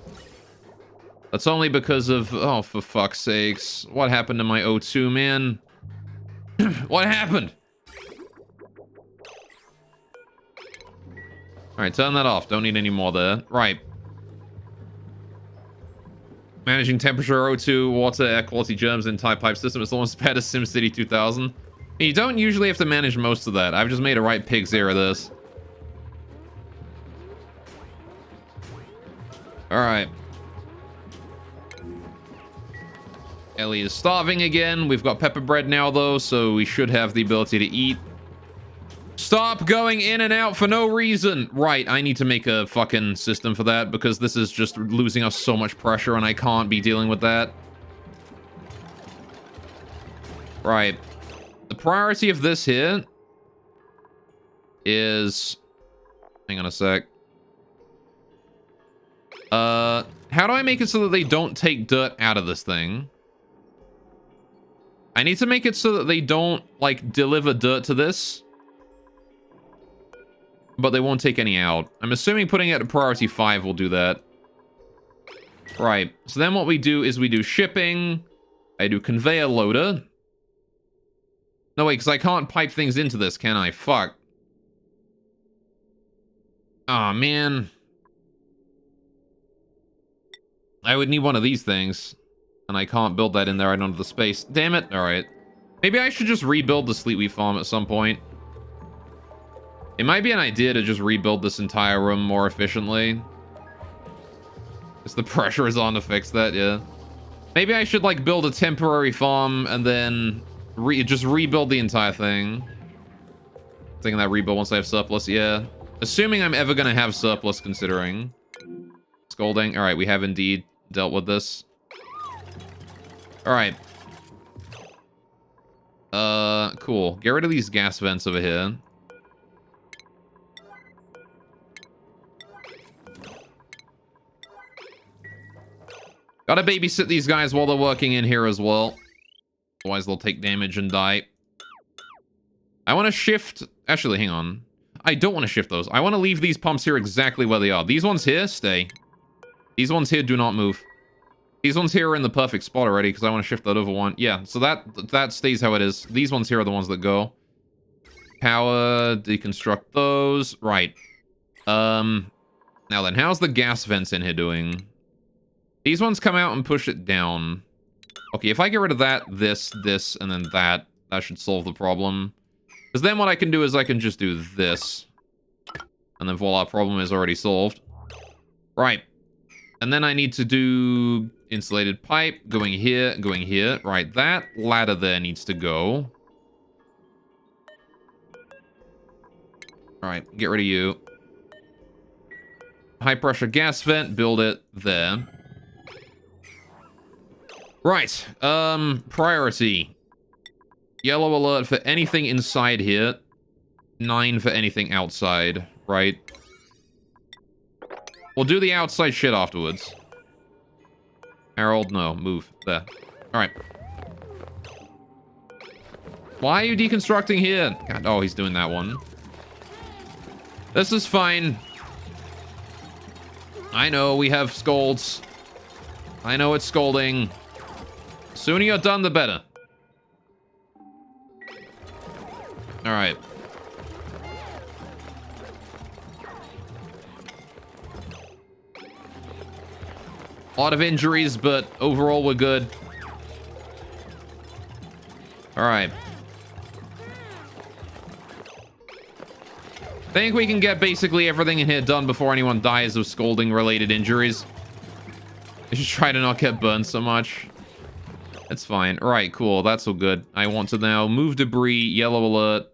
that's only because of... Oh, for fuck's sakes. What happened to my O2, man? What happened? Alright, turn that off. Don't need any more there. Right. Managing temperature, O2, water, air quality, germs, entire pipe system. It's almost better SimCity 2000. You don't usually have to manage most of that. I've just made a right pig's ear of this. Alright. Ellie is starving again. We've got pepper bread now, though, so we should have the ability to eat. Stop going in and out for no reason. Right, I need to make a fucking system for that because this is just losing us so much pressure and I can't be dealing with that. Right. The priority of this here is... Hang on a sec. How do I make it so that they don't take dirt out of this thing? I need to make it so that they don't, like, deliver dirt to this. But they won't take any out. I'm assuming putting it at priority 5 will do that. Right. So then what we do is we do shipping. I do conveyor loader. No, wait, because I can't pipe things into this, can I? Fuck. Aw, man. I would need one of these things. And I can't build that in there. I don't have the space. Damn it. Alright. Maybe I should just rebuild the Sleetweed farm at some point. It might be an idea to just rebuild this entire room more efficiently. Because the pressure is on to fix that, yeah. Maybe I should, like, build a temporary farm and then just rebuild the entire thing. Thinking that rebuild once I have surplus, yeah. Assuming I'm ever gonna have surplus, considering. Scolding. Alright, we have indeed dealt with this. Alright. Cool. Get rid of these gas vents over here. Gotta babysit these guys while they're working in here as well. Otherwise they'll take damage and die. I want to shift... Actually, hang on. I don't want to shift those. I want to leave these pumps here exactly where they are. These ones here, stay. These ones here do not move. These ones here are in the perfect spot already because I want to shift that over one. Yeah, so that stays how it is. These ones here are the ones that go. Power, deconstruct those. Right. Now then, how's the gas vents in here doing? These ones come out and push it down. Okay, if I get rid of that, this, and then that should solve the problem. Because then what I can do is I can just do this. And then voila, problem is already solved. Right. And then I need to do insulated pipe going here, going here. Right, that ladder there needs to go. Alright, get rid of you. High pressure gas vent, build it there. Right, priority. Yellow alert for anything inside here. 9 for anything outside, right? We'll do the outside shit afterwards. Harold, no, move. There. Alright. Why are you deconstructing here? God, oh, he's doing that one. This is fine. I know, we have scolds. I know it's scolding. Sooner you're done, the better. Alright. A lot of injuries, but overall we're good. All right. Think we can get basically everything in here done before anyone dies of scalding-related injuries. I should try to not get burned so much. That's fine. All right, cool. That's all good. I want to now move debris, yellow alert.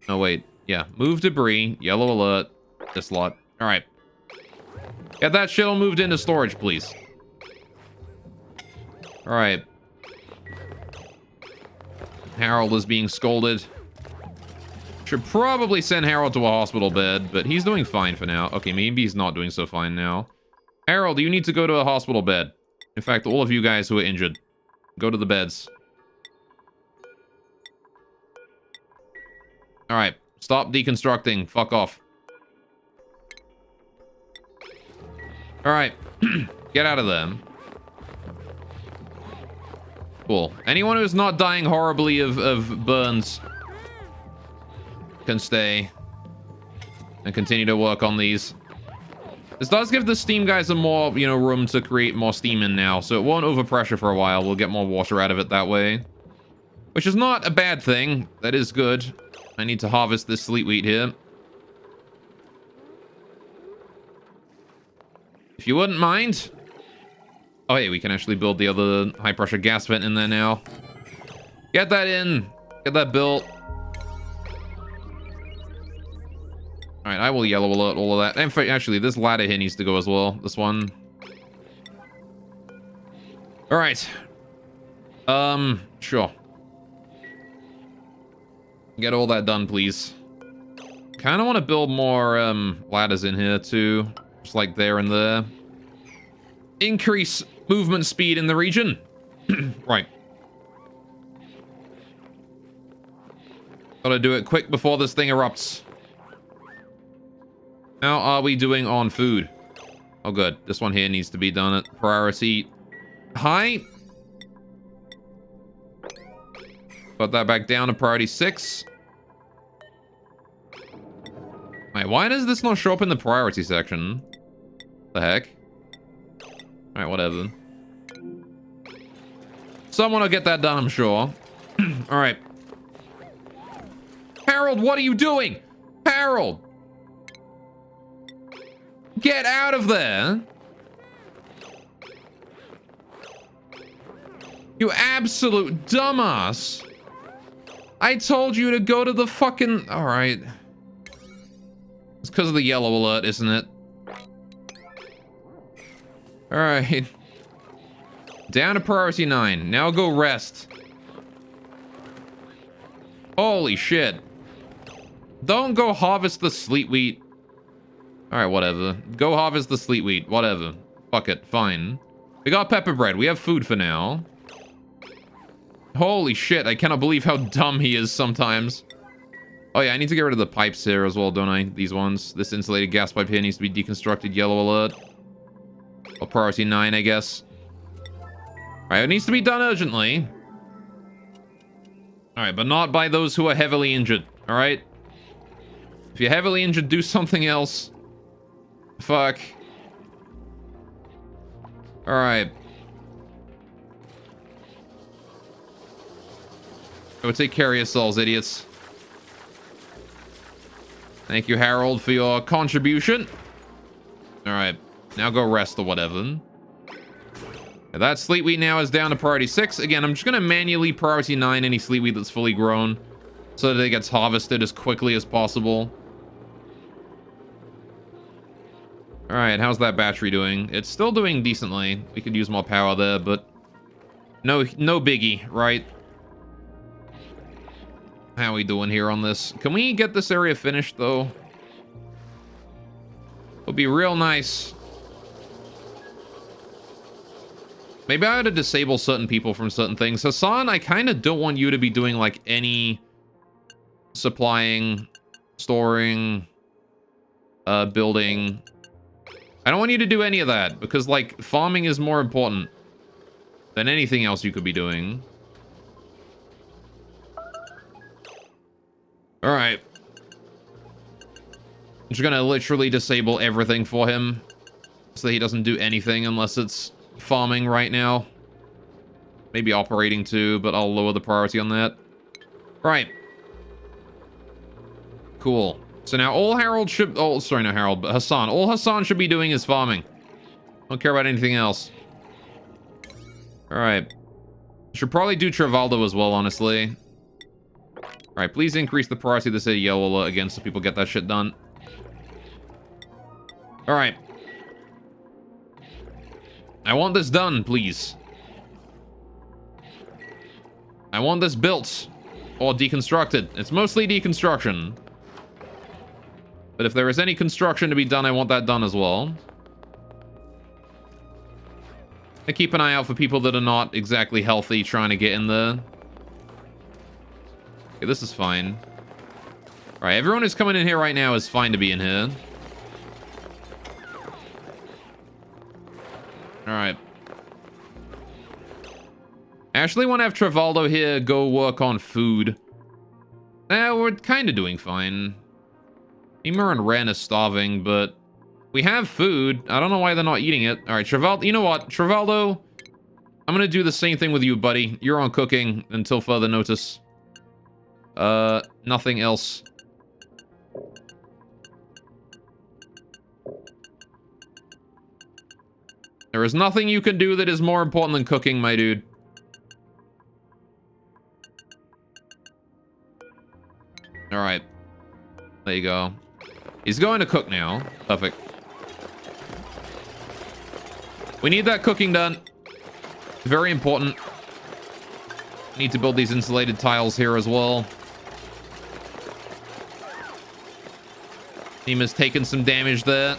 No, wait. Yeah, move debris, yellow alert. This lot. All right. Get that shit all moved into storage, please. All right. Harold is being scolded. Should probably send Harold to a hospital bed, but he's doing fine for now. Okay, maybe he's not doing so fine now. Harold, you need to go to a hospital bed. In fact, all of you guys who are injured, go to the beds. All right, stop deconstructing. Fuck off. All right, get out of there. Cool. Anyone who's not dying horribly of burns can stay and continue to work on these. This does give the steam guys a more, room to create more steam in now, so it won't overpressure for a while. We'll get more water out of it that way, which is not a bad thing. That is good. I need to harvest this sleet wheat here. If you wouldn't mind. Oh, hey, we can actually build the other high pressure gas vent in there now. Get that in. Get that built. All right, I will yellow alert all of that. In fact, actually, this ladder here needs to go as well. This one. All right. Sure. Get all that done, please. Kind of want to build more ladders in here too, just like there and there. Increase movement speed in the region. Right. Gotta do it quick before this thing erupts. How are we doing on food? Oh, good. This one here needs to be done at priority high. Put that back down to priority 6. Wait, why does this not show up in the priority section? The heck? Alright, whatever. Someone will get that done, I'm sure. Alright. Harold, what are you doing? Harold! Get out of there! You absolute dumbass! I told you to go to the fucking... Alright. It's because of the yellow alert, isn't it? Alright. Down to priority 9. Now go rest. Holy shit. Don't go harvest the sleet wheat. Alright, whatever. Go harvest the sleet wheat. Whatever. Fuck it. Fine. We got pepper bread. We have food for now. Holy shit. I cannot believe how dumb he is sometimes. Oh yeah, I need to get rid of the pipes here as well, don't I? These ones. This insulated gas pipe here needs to be deconstructed. Yellow alert. Or priority 9, I guess. Alright, it needs to be done urgently. Alright, but not by those who are heavily injured. Alright? If you're heavily injured, do something else. Fuck. Alright. Go take care of yourselves, idiots. Thank you, Harold, for your contribution. Alright. Now go rest or whatever. That sleet wheat now is down to priority 6. Again, I'm just going to manually priority 9 any sleet wheat that's fully grown so that it gets harvested as quickly as possible. Alright, how's that battery doing? It's still doing decently. We could use more power there, but no biggie, right? How are we doing here on this? Can we get this area finished, though? Would be real nice. Maybe I ought to disable certain people from certain things. Hassan, I kind of don't want you to be doing, like, any supplying, storing, building. I don't want you to do any of that, because, like, farming is more important than anything else you could be doing. Alright. I'm just gonna literally disable everything for him so that he doesn't do anything unless it's farming right now. Maybe operating too, but I'll lower the priority on that. Right. Cool. So now all Harold should... Oh, sorry, not Harold, but Hassan. All Hassan should be doing is farming. Don't care about anything else. Alright. Should probably do Travaldo as well, honestly. Alright, please increase the priority of this yellow alert again so people get that shit done. Alright. I want this done, please. I want this built. Or deconstructed. It's mostly deconstruction. But if there is any construction to be done, I want that done as well. And keep an eye out for people that are not exactly healthy trying to get in there. Okay, this is fine. Alright, everyone who's coming in here right now is fine to be in here. Alright. I actually want to have Travaldo here go work on food. We're kind of doing fine. Emer and Ren is starving, but we have food. I don't know why they're not eating it. Alright, Travaldo, you know what? Travaldo, I'm gonna do the same thing with you, buddy. You're on cooking until further notice. Nothing else. There is nothing you can do that is more important than cooking, my dude. Alright. There you go. He's going to cook now. Perfect. We need that cooking done. Very important. Need to build these insulated tiles here as well. Nima's taken some damage there,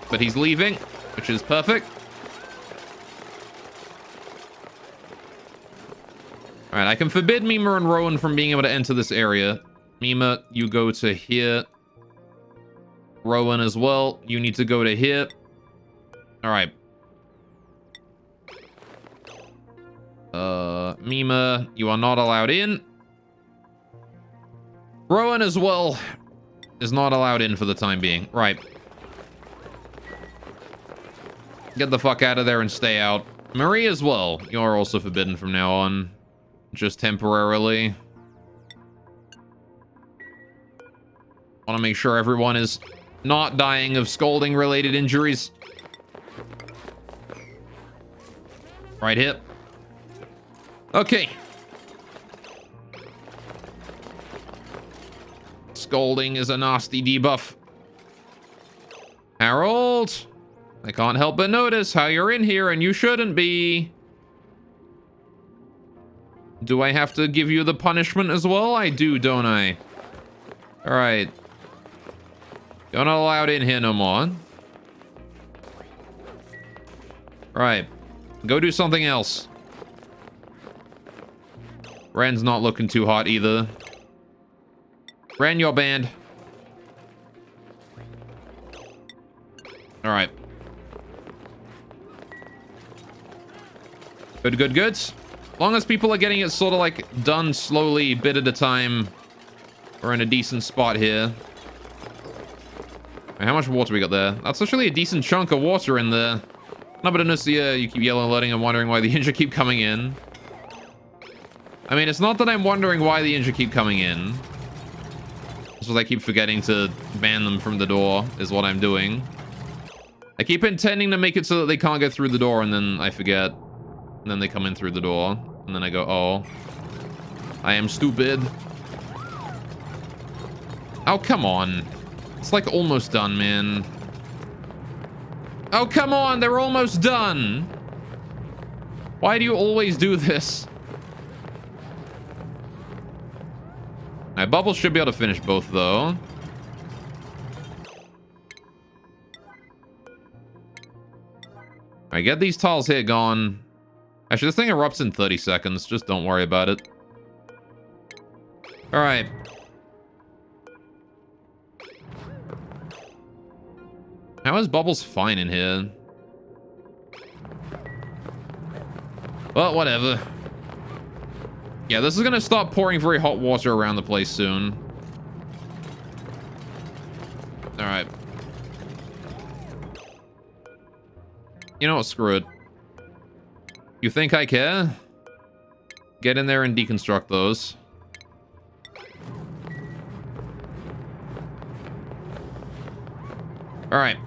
but he's leaving, which is perfect. Alright, I can forbid Mima and Rowan from being able to enter this area. Mima, you go to here. Rowan as well. You need to go to here. Alright. Mima, you are not allowed in. Rowan as well is not allowed in for the time being. Right. Get the fuck out of there and stay out. Marie as well. You're also forbidden from now on. Just temporarily. Want to make sure everyone is not dying of scalding related injuries. Right hip. Okay. Scalding is a nasty debuff. Harold, I can't help but notice how you're in here and you shouldn't be. Do I have to give you the punishment as well? I do, don't I? Alright. You're not allowed in here no more. Right. Go do something else. Ren's not looking too hot either. Ren, you're banned. Alright. Good, good, good. As long as people are getting it sort of like done slowly, bit at a time, we're in a decent spot here. How much water we got there? That's actually a decent chunk of water in there. No, but you keep yelling and letting and wondering why the injured keep coming in. I mean, it's not that I'm wondering why the injured keep coming in. It's just I keep forgetting to ban them from the door, is what I'm doing. I keep intending to make it so that they can't get through the door, and then I forget. And then they come in through the door. And then I go, oh. I am stupid. Oh, come on. It's like almost done, man. Oh, come on. They're almost done. Why do you always do this? Alright, Bubbles should be able to finish both, though. Alright, get these tiles here gone. Actually, this thing erupts in 30 seconds. Just don't worry about it. Alright. How is Bubbles fine in here? Well, whatever. Yeah, this is gonna start pouring very hot water around the place soon. Alright. You know what, screw it. You think I care? Get in there and deconstruct those. All right.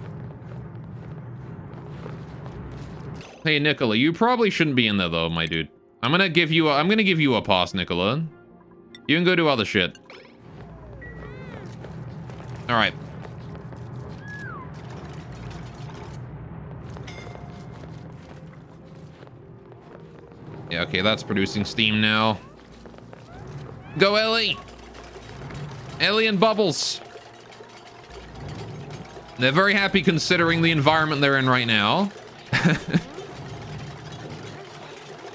Hey, Nicola, you probably shouldn't be in there though, my dude. I'm gonna give you a pass, Nicola. You can go do other shit. All right. Yeah, okay, that's producing steam now. Go, Ellie! Ellie and Bubbles. They're very happy considering the environment they're in right now.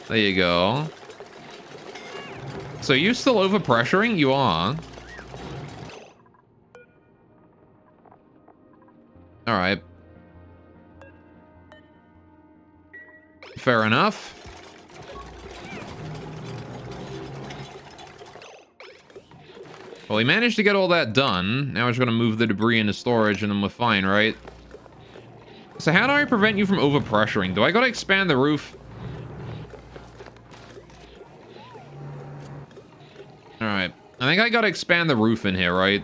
There you go. So you still overpressuring? You are. All right. Fair enough. Well, we managed to get all that done. Now we're just gonna move the debris into storage and then we're fine, right? So how do I prevent you from overpressuring? Do I gotta expand the roof? All right. I think I gotta expand the roof in here, right?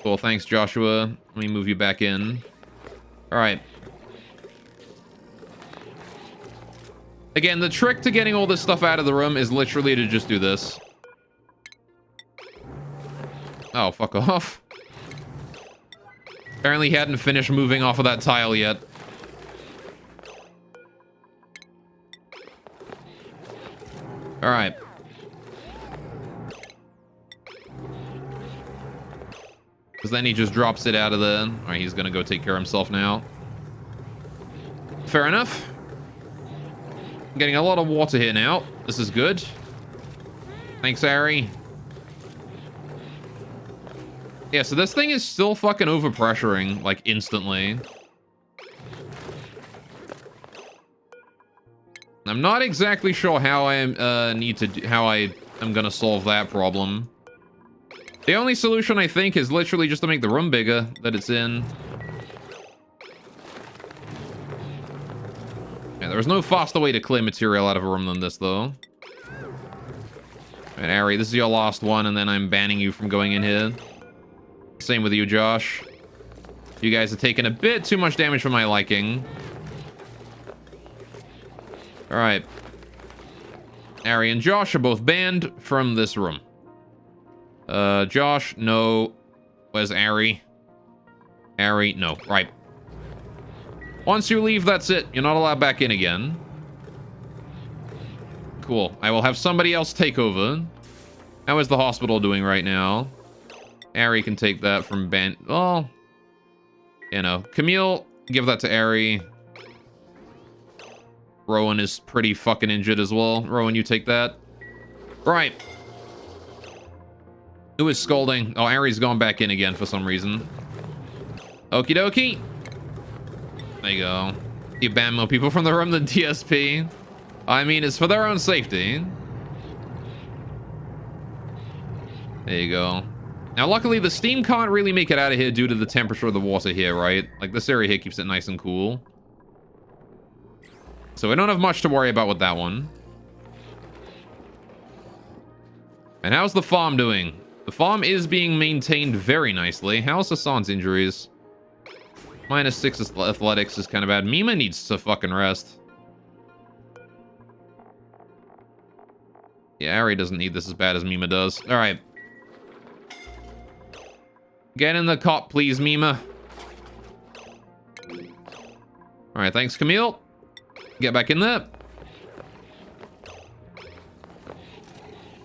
Cool, thanks, Joshua. Let me move you back in. All right. Again, the trick to getting all this stuff out of the room is literally to just do this. Oh, fuck off. Apparently he hadn't finished moving off of that tile yet. All right. Because then he just drops it out of the... All right, he's going to go take care of himself now. Fair enough. I'm getting a lot of water here now. This is good. Thanks, Harry. Yeah, so this thing is still fucking overpressuring, like, instantly. I'm not exactly sure how I am gonna solve that problem. The only solution, I think, is literally just to make the room bigger that it's in. Yeah, there's no faster way to clear material out of a room than this, though. Alright, Ari, this is your last one, and then I'm banning you from going in here. Same with you, Josh. You guys are taking a bit too much damage for my liking. Alright. Ari and Josh are both banned from this room. Josh, no. Where's Ari? Ari, no. Right. Once you leave, that's it. You're not allowed back in again. Cool. I will have somebody else take over. How is the hospital doing right now? Ari can take that from ban... Well, you know. Camille, give that to Ari. Rowan is pretty fucking injured as well. Rowan, you take that. Right. Who is scolding? Oh, Ari's going back in again for some reason. Okie dokie. There you go. You ban more people from the room than DSP. I mean, it's for their own safety. There you go. Now, luckily, the steam can't really make it out of here due to the temperature of the water here, right? Like, this area here keeps it nice and cool. So we don't have much to worry about with that one. And how's the farm doing? The farm is being maintained very nicely. How's Hassan's injuries? -6 athletics is kind of bad. Mima needs to fucking rest. Yeah, Ari doesn't need this as bad as Mima does. All right. Get in the cot, please, Mima. All right, thanks, Camille. Get back in there.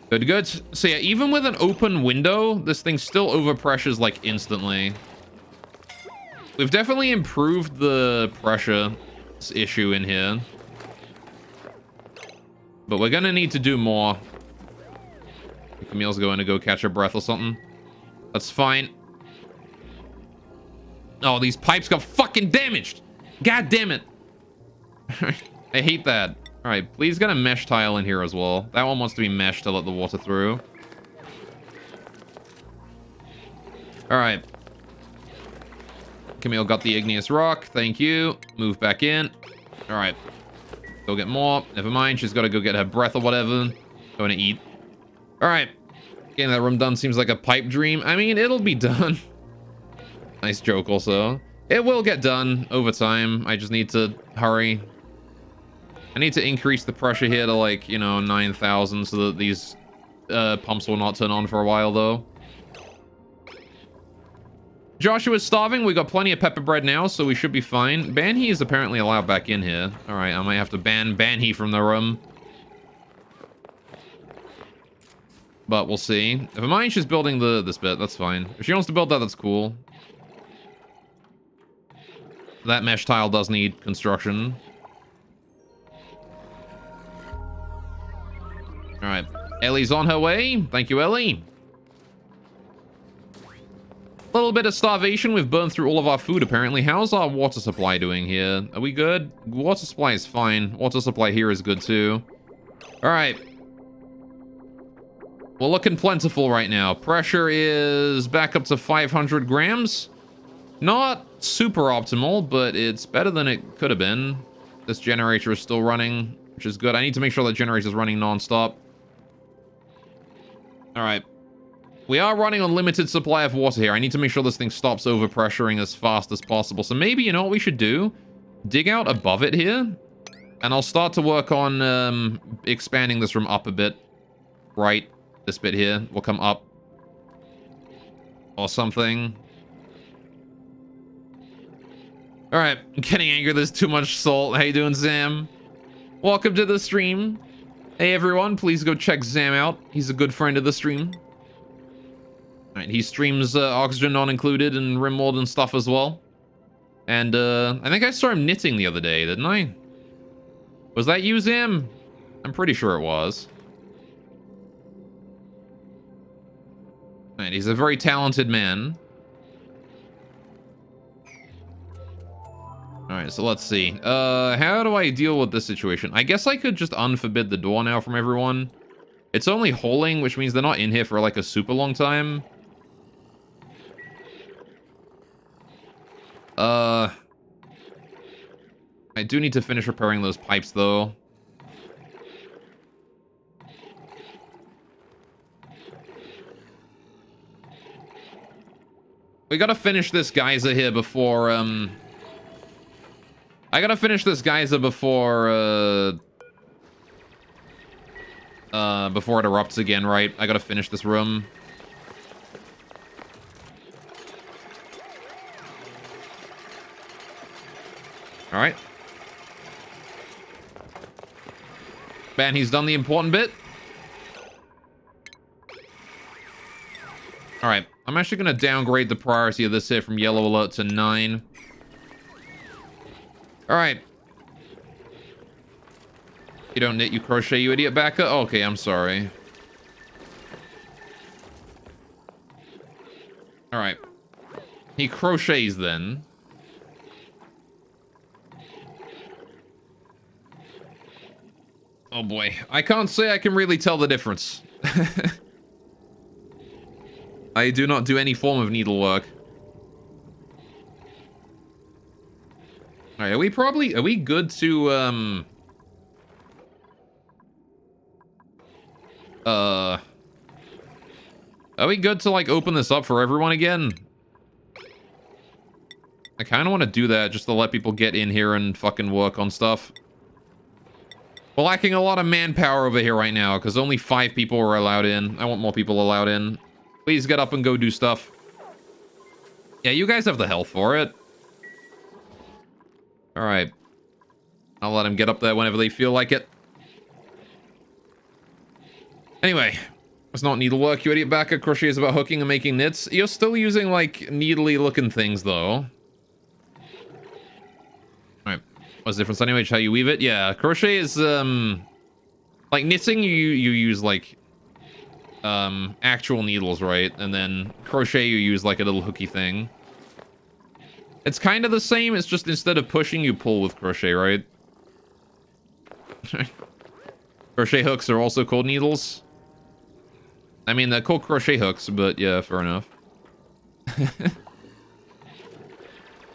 Good, good. So yeah, even with an open window, this thing still overpressures like instantly. We've definitely improved the pressure issue in here. But we're gonna need to do more. Camille's going to go catch her breath or something. That's fine. Oh, these pipes got fucking damaged. God damn it. I hate that. All right, please get a mesh tile in here as well. That one wants to be meshed to let the water through. All right. Camille got the igneous rock. Thank you. Move back in. All right. Go get more. Never mind. She's got to go get her breath or whatever. Going to eat. All right. Getting that room done seems like a pipe dream. I mean, it'll be done. Nice joke also. It will get done over time. I just need to hurry. I need to increase the pressure here to like, you know, 9,000 so that these pumps will not turn on for a while though. Joshua's starving. We got plenty of pepper bread now, so we should be fine. Banhee is apparently allowed back in here. All right, I might have to ban Banhee from the room. But we'll see. If mind she's building this bit, that's fine. If she wants to build that, that's cool. That mesh tile does need construction. All right, Ellie's on her way. Thank you, Ellie. A little bit of starvation. We've burned through all of our food, apparently. How's our water supply doing here? Are we good? Water supply is fine. Water supply here is good, too. All right. We're looking plentiful right now. Pressure is back up to 500 grams. Not super optimal, but it's better than it could have been. This generator is still running, which is good. I need to make sure that generator is running non-stop. All right. We are running on limited supply of water here. I need to make sure this thing stops overpressuring as fast as possible. So maybe, you know what we should do? Dig out above it here. And I'll start to work on expanding this room up a bit. Right. This bit here will come up. Or something. Alright. I'm getting angry. There's too much salt. How you doing, Sam? Welcome to the stream. Hey, everyone. Please go check Sam out. He's a good friend of the stream. Alright, he streams Oxygen Not Included and Rimworld and stuff as well. And I think I saw him knitting the other day, didn't I? Was that you, Zam? I'm pretty sure it was. Alright, he's a very talented man. Alright, so let's see. How do I deal with this situation? I guess I could just unforbid the door now from everyone. It's only holing, which means they're not in here for like a super long time. I do need to finish repairing those pipes, though. We gotta finish this geyser here before, I gotta finish this geyser before it erupts again, right? I gotta finish this room. All right. Man, he's done the important bit. All right. I'm actually going to downgrade the priority of this here from yellow alert to 9. All right. You don't knit, you crochet, you idiot, Becca? Oh, okay, I'm sorry. All right. He crochets then. Oh boy, I can't say I can really tell the difference. I do not do any form of needlework. Alright, are we good to, are we good to, like, open this up for everyone again? I kind of want to do that just to let people get in here and fucking work on stuff. We're lacking a lot of manpower over here right now because only 5 people were allowed in. I want more people allowed in. Please get up and go do stuff. Yeah, you guys have the health for it. All right. I'll let them get up there whenever they feel like it. Anyway, it's not needlework, you idiot. Backer crochet is about hooking and making knits. You're still using, like, needly looking things, though. What's the difference anyway? Just how you weave it? Yeah, crochet is, like knitting, you use, like, actual needles, right? And then crochet, you use, like, a little hooky thing. It's kind of the same, it's just instead of pushing, you pull with crochet, right? Crochet hooks are also called needles. I mean, they're called crochet hooks, but yeah, fair enough.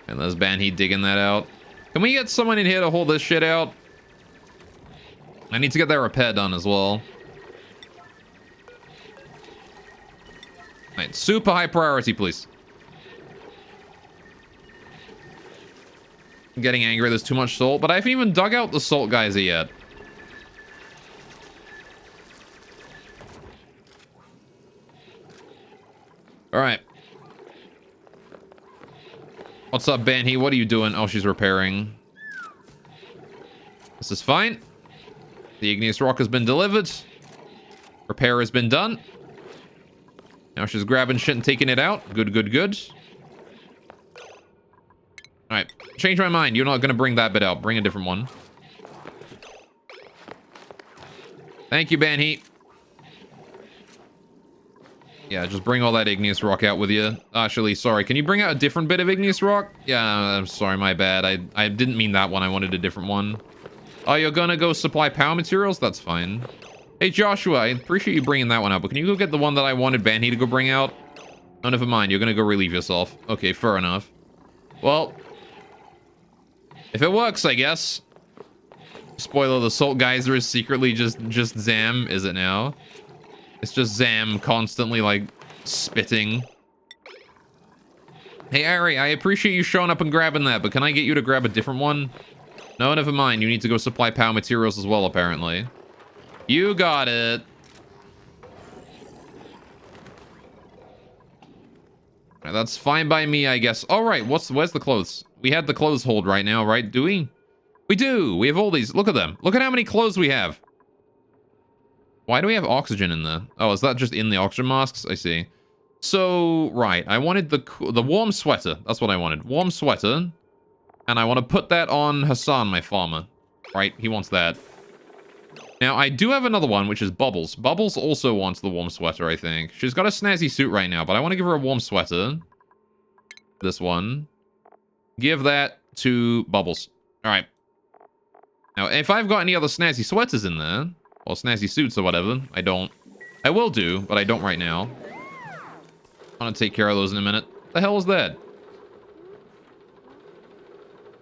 And there's Banhee digging that out. Can we get someone in here to hold this shit out? I need to get that repair done as well. Alright, super high priority, please. I'm getting angry, there's too much salt, but I haven't even dug out the salt geyser yet. Alright. What's up, Banhee? What are you doing? Oh, she's repairing. This is fine. The igneous rock has been delivered. Repair has been done. Now she's grabbing shit and taking it out. Good, good, good. Alright. Change my mind. You're not going to bring that bit out. Bring a different one. Thank you, Banhee. Yeah, just bring all that igneous rock out with you. Actually, sorry. Can you bring out a different bit of igneous rock? Yeah, I'm sorry. My bad. I didn't mean that one. I wanted a different one. Oh, you're gonna go supply power materials? That's fine. Hey, Joshua, I appreciate you bringing that one out, but can you go get the one that I wanted Banhee to go bring out? Oh, never mind. You're gonna go relieve yourself. Okay, fair enough. Well, if it works, I guess. Spoiler, the salt geyser is secretly just Zam, is it now? It's just Zam constantly, like, spitting. Hey, Ari, I appreciate you showing up and grabbing that, but can I get you to grab a different one? No, never mind. You need to go supply power materials as well, apparently. You got it. Right, that's fine by me, I guess. All right, where's the clothes? We had the clothes hold right now, right? Do we? We do. We have all these. Look at them. Look at how many clothes we have. Why do we have oxygen in there? Oh, is that just in the oxygen masks? I see. So, right. I wanted the warm sweater. That's what I wanted. Warm sweater. And I want to put that on Hassan, my farmer. Right? He wants that. Now, I do have another one, which is Bubbles. Bubbles also wants the warm sweater, I think. She's got a snazzy suit right now, but I want to give her a warm sweater. This one. Give that to Bubbles. All right. Now, if I've got any other snazzy sweaters in there, or snazzy suits or whatever, I don't. I will do, but I don't right now. I want to take care of those in a minute. What the hell is that?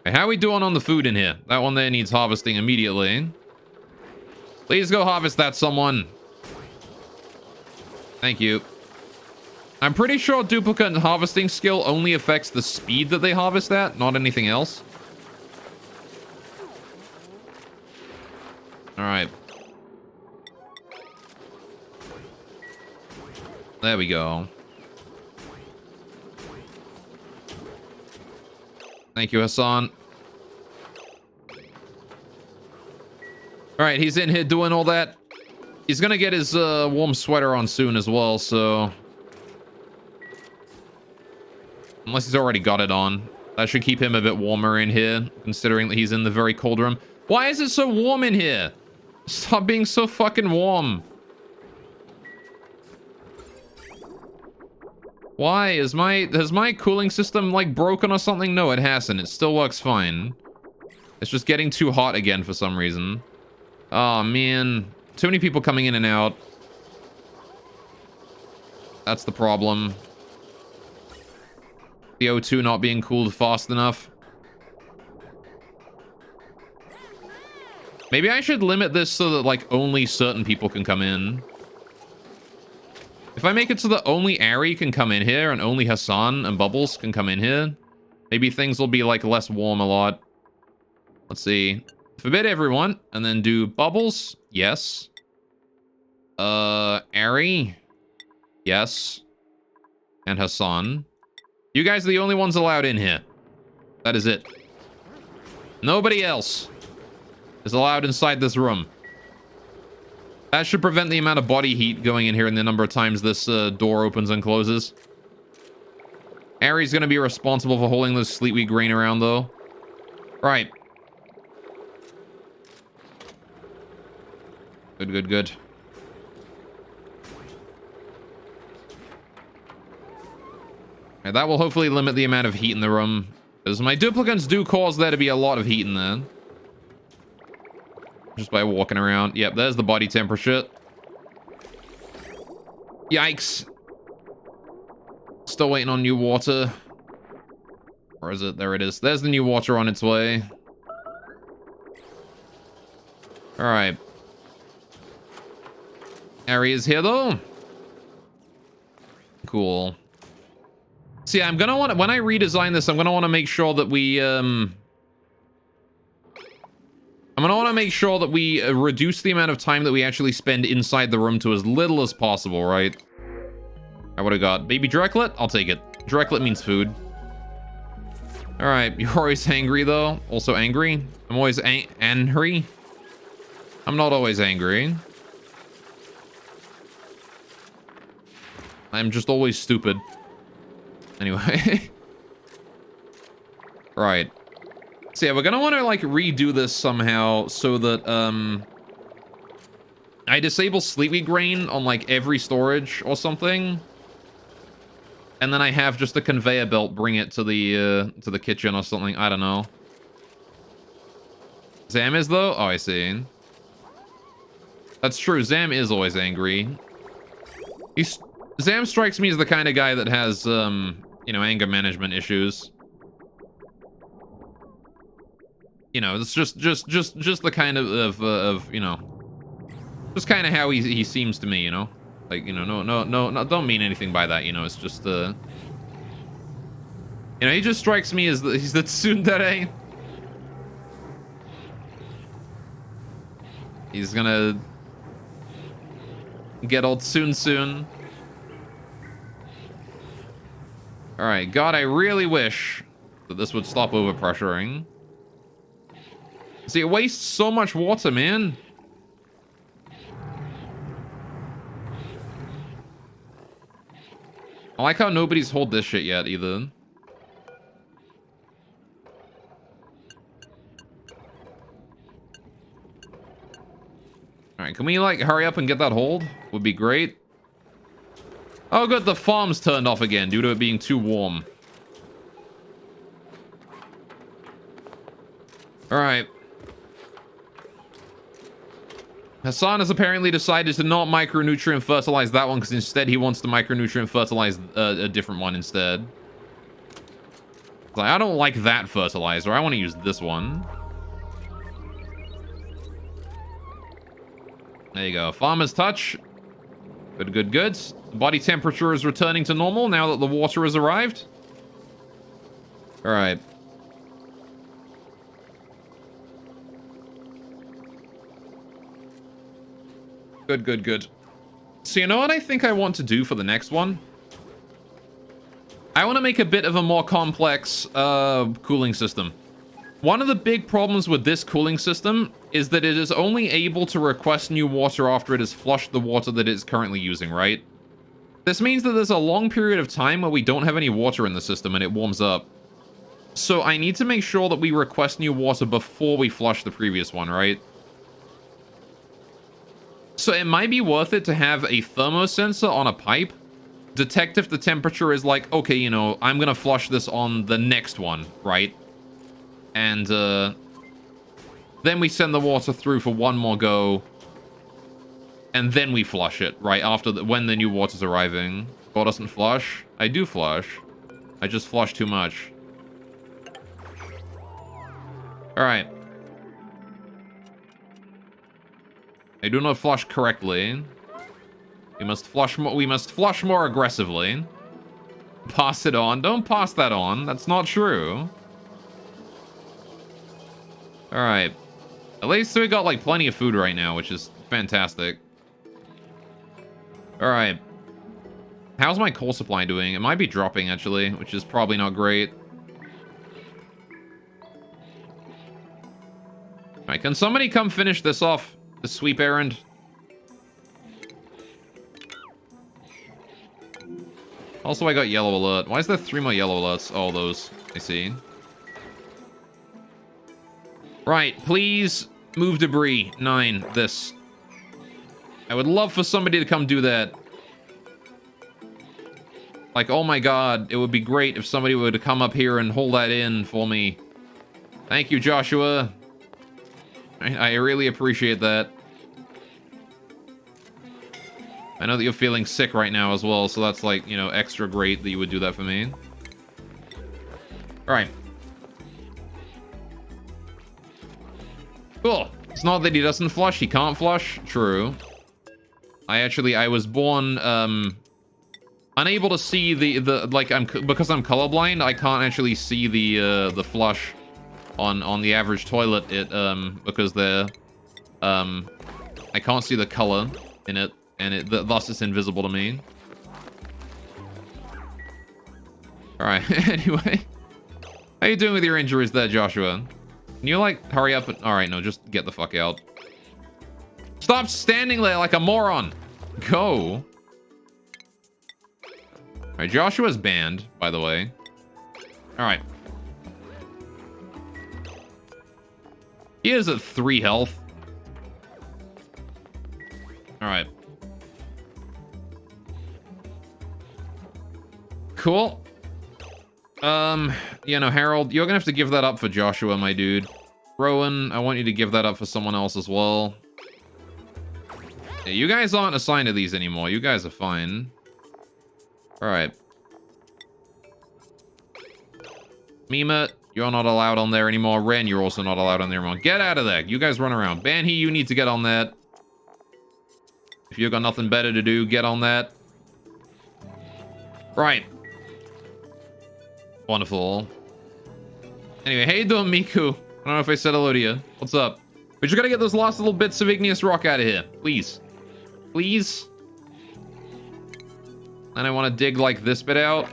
Okay, how are we doing on the food in here? That one there needs harvesting immediately. Please go harvest that, someone. Thank you. I'm pretty sure duplicate harvesting skill only affects the speed that they harvest at, not anything else. Alright. There we go. Thank you, Hassan. Alright, he's in here doing all that. He's gonna get his warm sweater on soon as well, so... Unless he's already got it on. That should keep him a bit warmer in here, considering that he's in the very cold room. Why is it so warm in here? Stop being so fucking warm. Why? Has my cooling system, like, broken or something? No, it hasn't. It still works fine. It's just getting too hot again for some reason. Oh, man. Too many people coming in and out. That's the problem. The O2 not being cooled fast enough. Maybe I should limit this so that, like, only certain people can come in. If I make it so that only Ari can come in here and only Hassan and Bubbles can come in here, maybe things will be, like, less warm a lot. Let's see. Forbid everyone, and then do Bubbles. Yes. Ari. Yes. And Hassan. You guys are the only ones allowed in here. That is it. Nobody else is allowed inside this room. That should prevent the amount of body heat going in here and the number of times this door opens and closes. Ari's going to be responsible for holding this sleet-wheat grain around, though. Right. Good, good, good. And that will hopefully limit the amount of heat in the room. Because my duplicates do cause there to be a lot of heat in there. Just by walking around. Yep, there's the body temperature. Yikes. Still waiting on new water. Where is it? There it is. There's the new water on its way. Alright. areas here, though. Cool. So yeah, I'm gonna want to, when I redesign this, I'm gonna want to make sure that we reduce the amount of time that we actually spend inside the room to as little as possible, right? I would have got baby Dreklet. I'll take it. Dreklet means food. All right, you're always angry though. Also angry. I'm always angry. I'm not always angry. I'm just always stupid. Anyway. Right. So yeah, we're gonna want to like redo this somehow so that I disable sleepy grain on like every storage or something. And then I have just a conveyor belt bring it to the kitchen or something. I don't know. Zam is though? Oh, I see. That's true. Zam is always angry. Zam strikes me as the kind of guy that has you know, anger management issues. You know, it's just the kind of you know, just kind of how he seems to me, you know, like, you know, no, don't mean anything by that, you know, it's just you know, he just strikes me as he's the tsundere. He's gonna get old soon. All right, God, I really wish that this would stop overpressuring. See, it wastes so much water, man. I like how nobody's hold this shit yet, either. Alright, can we, like, hurry up and get that hold? Would be great. Oh, good, the farm's turned off again due to it being too warm. Alright. Hassan has apparently decided to not micronutrient fertilize that one because instead he wants to micronutrient fertilize a different one instead. Like, I don't like that fertilizer. I want to use this one. There you go. Farmer's touch. Good. The body temperature is returning to normal now that the water has arrived. All right. Good. So you know what I think I want to do for the next one? I want to make a bit of a more complex cooling system. One of the big problems with this cooling system is that it is only able to request new water after it has flushed the water that it's currently using, right? This means that there's a long period of time where we don't have any water in the system and it warms up. So I need to make sure that we request new water before we flush the previous one, right? So it might be worth it to have a thermosensor on a pipe. Detect if the temperature is like, okay, you know, I'm gonna flush this on the next one, right? And then we send the water through for one more go. And then we flush it, right? After when the new water's arriving. God doesn't flush. I do flush. I just flush too much. Alright. I do not flush correctly. We must flush more aggressively. Pass it on. Don't pass that on. That's not true. Alright. At least we got, like, plenty of food right now, which is fantastic. Alright. How's my coal supply doing? It might be dropping, actually, which is probably not great. Alright, can somebody come finish this off? The sweep errand? Also, I got yellow alert. Why is there 3 more yellow alerts? Oh, those. I see. Right, please move debris. 9, this. I would love for somebody to come do that. Like, oh my god, it would be great if somebody would come up here and hold that in for me. Thank you, Joshua. I really appreciate that. I know that you're feeling sick right now as well, so that's like, you know, extra great that you would do that for me. Alright. Cool. It's not that he doesn't flush, he can't flush. True. I was born, unable to see because I'm colorblind, I can't actually see the flush on the average toilet, because I can't see the color in it, and thus it's invisible to me. Alright, anyway. How you doing with your injuries there, Joshua? Can you, like, hurry up? Alright, no, just get the fuck out. Stop standing there like a moron! Go! Alright, Joshua's banned, by the way. Alright. He is at 3 health. Alright. Cool. Yeah, no, Harold, you're gonna have to give that up for Joshua, my dude. Rowan, I want you to give that up for someone else as well. Yeah, you guys aren't assigned to these anymore. You guys are fine. Alright. Mima, you're not allowed on there anymore. Ren, you're also not allowed on there anymore. Get out of there. You guys run around. Banhi, you need to get on that. If you've got nothing better to do, get on that. Right. Wonderful. Anyway, how you doing, Miku? I don't know if I said hello to you. What's up? We just gotta get those last little bits of igneous rock out of here. Please. Please. And I want to dig, like, this bit out.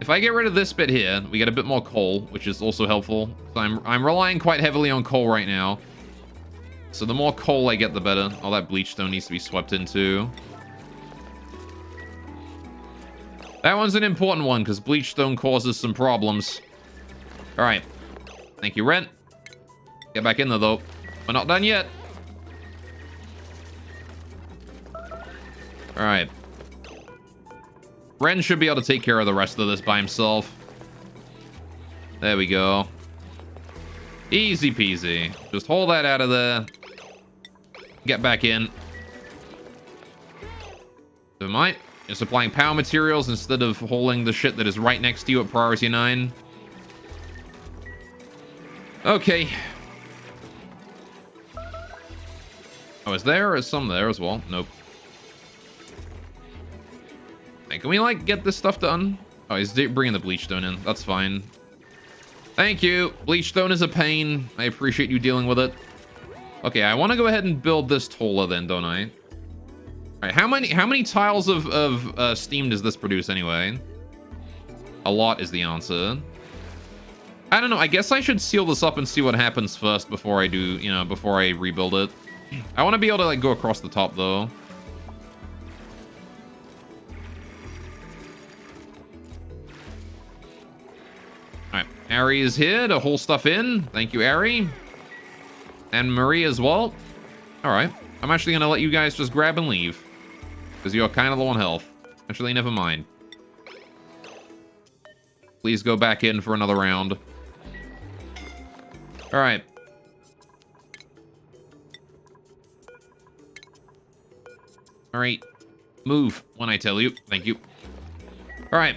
If I get rid of this bit here, we get a bit more coal, which is also helpful. So I'm relying quite heavily on coal right now. So the more coal I get, the better. All that bleach stone needs to be swept into. That one's an important one, because bleach stone causes some problems. Alright. Thank you, Rent. Get back in there, though. We're not done yet. Alright. Ren should be able to take care of the rest of this by himself. There we go. Easy peasy. Just hold that out of there. Get back in. Never mind. You're supplying power materials instead of hauling the shit that is right next to you at priority 9. Okay. Oh, is there some there as well? Nope. Hey, can we, like, get this stuff done? Oh, he's bringing the bleach stone in. That's fine. Thank you. Bleach stone is a pain. I appreciate you dealing with it. Okay, I want to go ahead and build this taller then, don't I? All right, how many tiles of steam does this produce anyway? A lot is the answer. I don't know. I guess I should seal this up and see what happens first before I do, you know, before I rebuild it. I want to be able to, like, go across the top, though. Alright, Ari is here to haul stuff in. Thank you, Ari. And Marie as well. Alright, I'm actually going to let you guys just grab and leave. Because you're kind of low on health. Actually, never mind. Please go back in for another round. Alright. Alright. Move when I tell you. Thank you. Alright.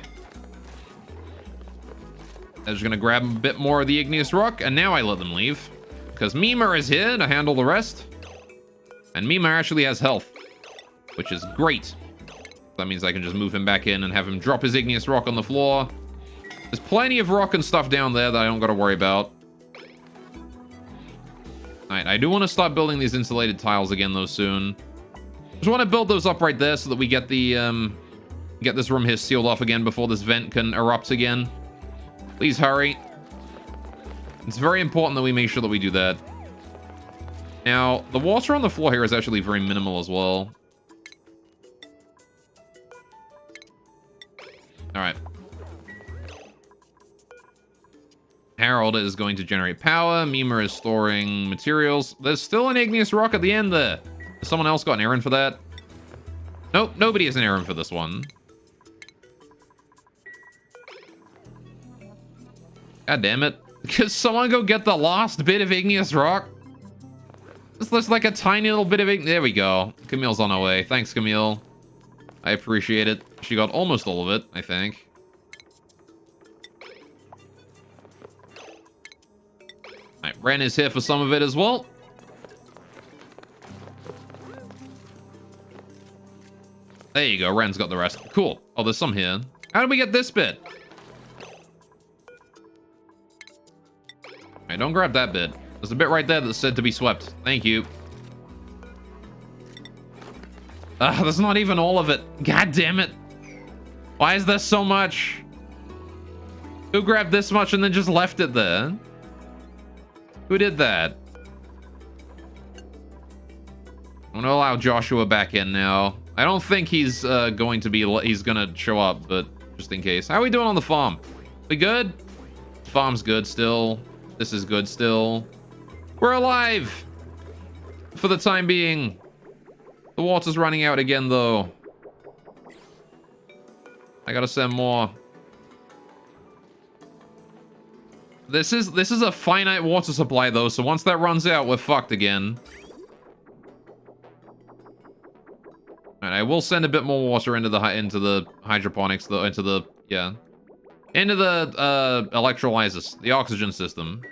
I'm just gonna grab a bit more of the igneous rock, and now I let them leave. Because Mima is here to handle the rest. And Mima actually has health. Which is great. That means I can just move him back in and have him drop his igneous rock on the floor. There's plenty of rock and stuff down there that I don't gotta worry about. Alright, I do want to start building these insulated tiles again, though, soon. Just want to build those up right there so that we get the, get this room here sealed off again before this vent can erupt again. Please hurry. It's very important that we make sure that we do that. Now, the water on the floor here is actually very minimal as well. Alright. Harold is going to generate power. Mima is storing materials. There's still an igneous rock at the end there. Has someone else got an errand for that? Nope, nobody has an errand for this one. God damn it. Could someone go get the last bit of igneous rock? This looks like a tiny little bit of igneous... There we go. Camille's on her way. Thanks, Camille. I appreciate it. She got almost all of it, I think. Alright, Ren is here for some of it as well. There you go. Ren's got the rest. Cool. Oh, there's some here. How did we get this bit? Alright, don't grab that bit. There's a bit right there that's said to be swept. Thank you. There's not even all of it. God damn it. Why is there so much? Who grabbed this much and then just left it there? Who did that? I'm gonna allow Joshua back in now. I don't think he's going to be... He's gonna show up, but just in case. How are we doing on the farm? We good? Farm's good still. This is good still. We're alive! For the time being. The water's running out again, though. I gotta send more. This is a finite water supply, though, so once that runs out, we're fucked again. Alright, I will send a bit more water into the hydroponics, though, into the electrolyzers, the oxygen system.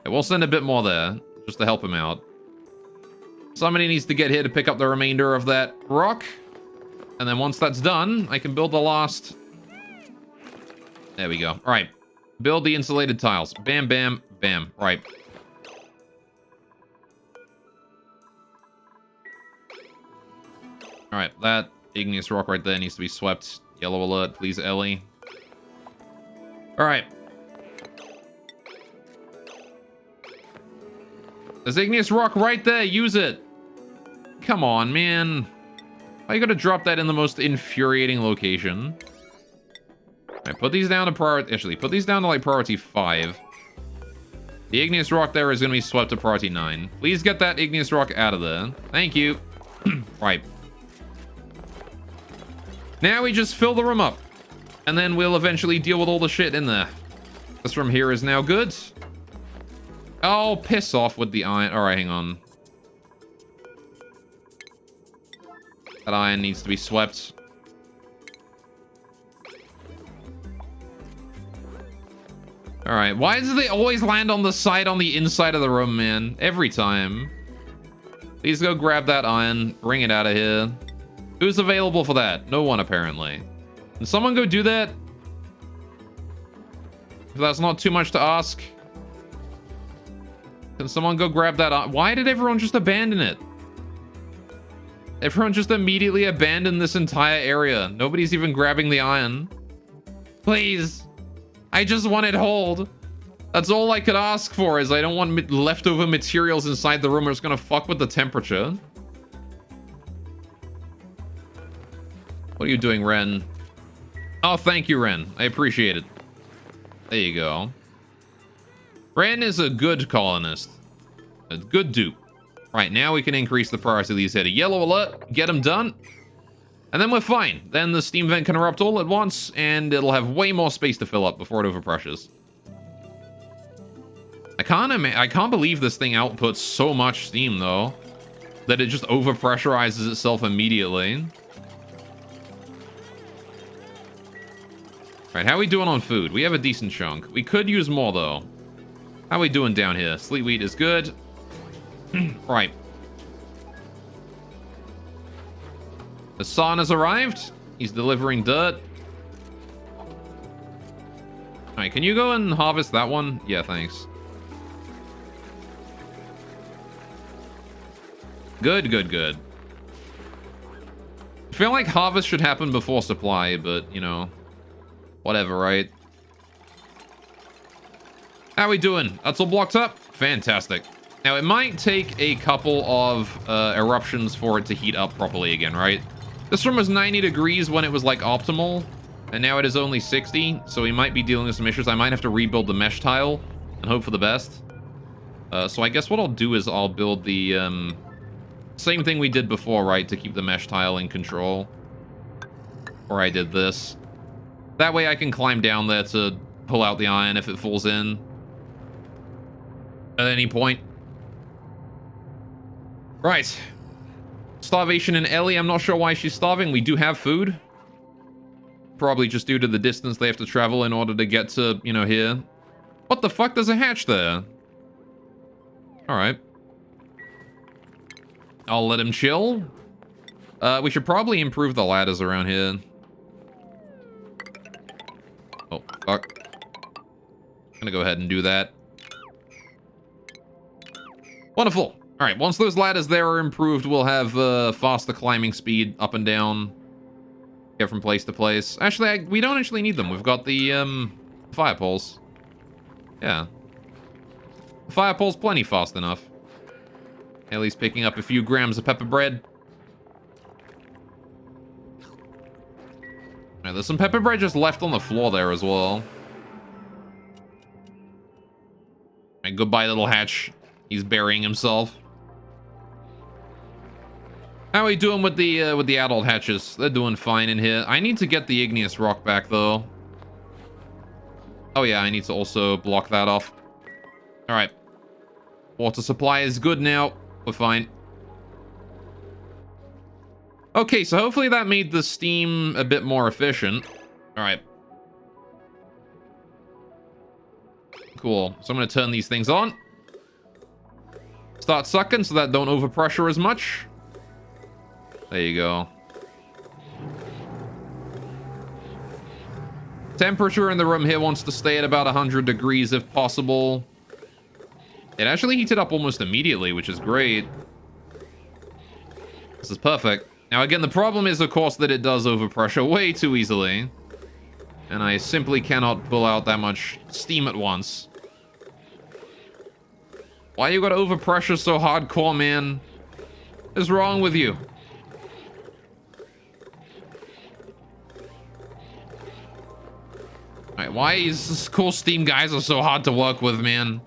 I will send a bit more there, just to help him out. Somebody needs to get here to pick up the remainder of that rock. And then once that's done, I can build the last... There we go. All right. Build the insulated tiles. Bam, bam, bam. Right. All right. That igneous rock right there needs to be swept. Yellow alert, please, Ellie. All right. There's igneous rock right there. Use it. Come on, man. Why you gotta drop that in the most infuriating location? Alright, put these down to priority... Actually, put these down to, like, priority 5. The igneous rock there is gonna be swept to priority 9. Please get that igneous rock out of there. Thank you. Right. Now we just fill the room up. And then we'll eventually deal with all the shit in there. This room here is now good. Oh, piss off with the iron. Alright, hang on. That iron needs to be swept. Alright, why does they always land on the side on the inside of the room, man? Every time. Please go grab that iron. Bring it out of here. Who's available for that? No one, apparently. Can someone go do that? If that's not too much to ask. Can someone go grab that iron? Why did everyone just abandon it? Everyone just immediately abandoned this entire area. Nobody's even grabbing the iron. Please. I just want it hold. That's all I could ask for, is I don't want leftover materials inside the room or it's gonna fuck with the temperature. What are you doing, Ren? Oh, thank you, Ren. I appreciate it. There you go. Ren is a good colonist. A good dupe. Right, now we can increase the priority of these here to yellow alert, get them done, and then we're fine. Then the steam vent can erupt all at once, and it'll have way more space to fill up before it overpressures. I can't believe this thing outputs so much steam, though, that it just overpressurizes itself immediately. Right, how are we doing on food? We have a decent chunk. We could use more, though. How are we doing down here? Sleet wheat is good. Right. Hassan has arrived. He's delivering dirt. Alright, can you go and harvest that one? Yeah, thanks. Good, good, good. I feel like harvest should happen before supply, but, you know, whatever, right? How we doing? That's all blocked up? Fantastic. Now, it might take a couple of eruptions for it to heat up properly again, right? This room was 90 degrees when it was, like, optimal, and now it is only 60, so we might be dealing with some issues. I might have to rebuild the mesh tile and hope for the best. So I guess what I'll do is I'll build the same thing we did before, right, to keep the mesh tile in control. Or I did this. That way I can climb down there to pull out the iron if it falls in at any point. Right. Starvation in Ellie. I'm not sure why she's starving. We do have food. Probably just due to the distance they have to travel in order to get to, you know, here. What the fuck? There's a hatch there. Alright. I'll let him chill. We should probably improve the ladders around here. Oh, fuck. I'm gonna go ahead and do that. Wonderful. All right, once those ladders there are improved, we'll have faster climbing speed up and down. Get from place to place. Actually, we don't actually need them. We've got the fire poles. Yeah. The fire pole's plenty fast enough. Haley's picking up a few grams of pepper bread. Right, there's some pepper bread just left on the floor there as well. Right, goodbye, little hatch. He's burying himself. How are we doing with the adult hatches? They're doing fine in here. I need to get the igneous rock back though. Oh yeah, I need to also block that off. All right. Water supply is good now. We're fine. Okay, so hopefully that made the steam a bit more efficient. All right. Cool. So I'm going to turn these things on. Start sucking so that don't overpressure as much. There you go. Temperature in the room here wants to stay at about 100 degrees if possible. It actually heated up almost immediately, which is great. This is perfect. Now, again, the problem is, of course, that it does overpressure way too easily. And I simply cannot pull out that much steam at once. Why you gotta overpressure so hardcore, man? What is wrong with you? Alright, why is this cool steam guys are so hard to work with, man?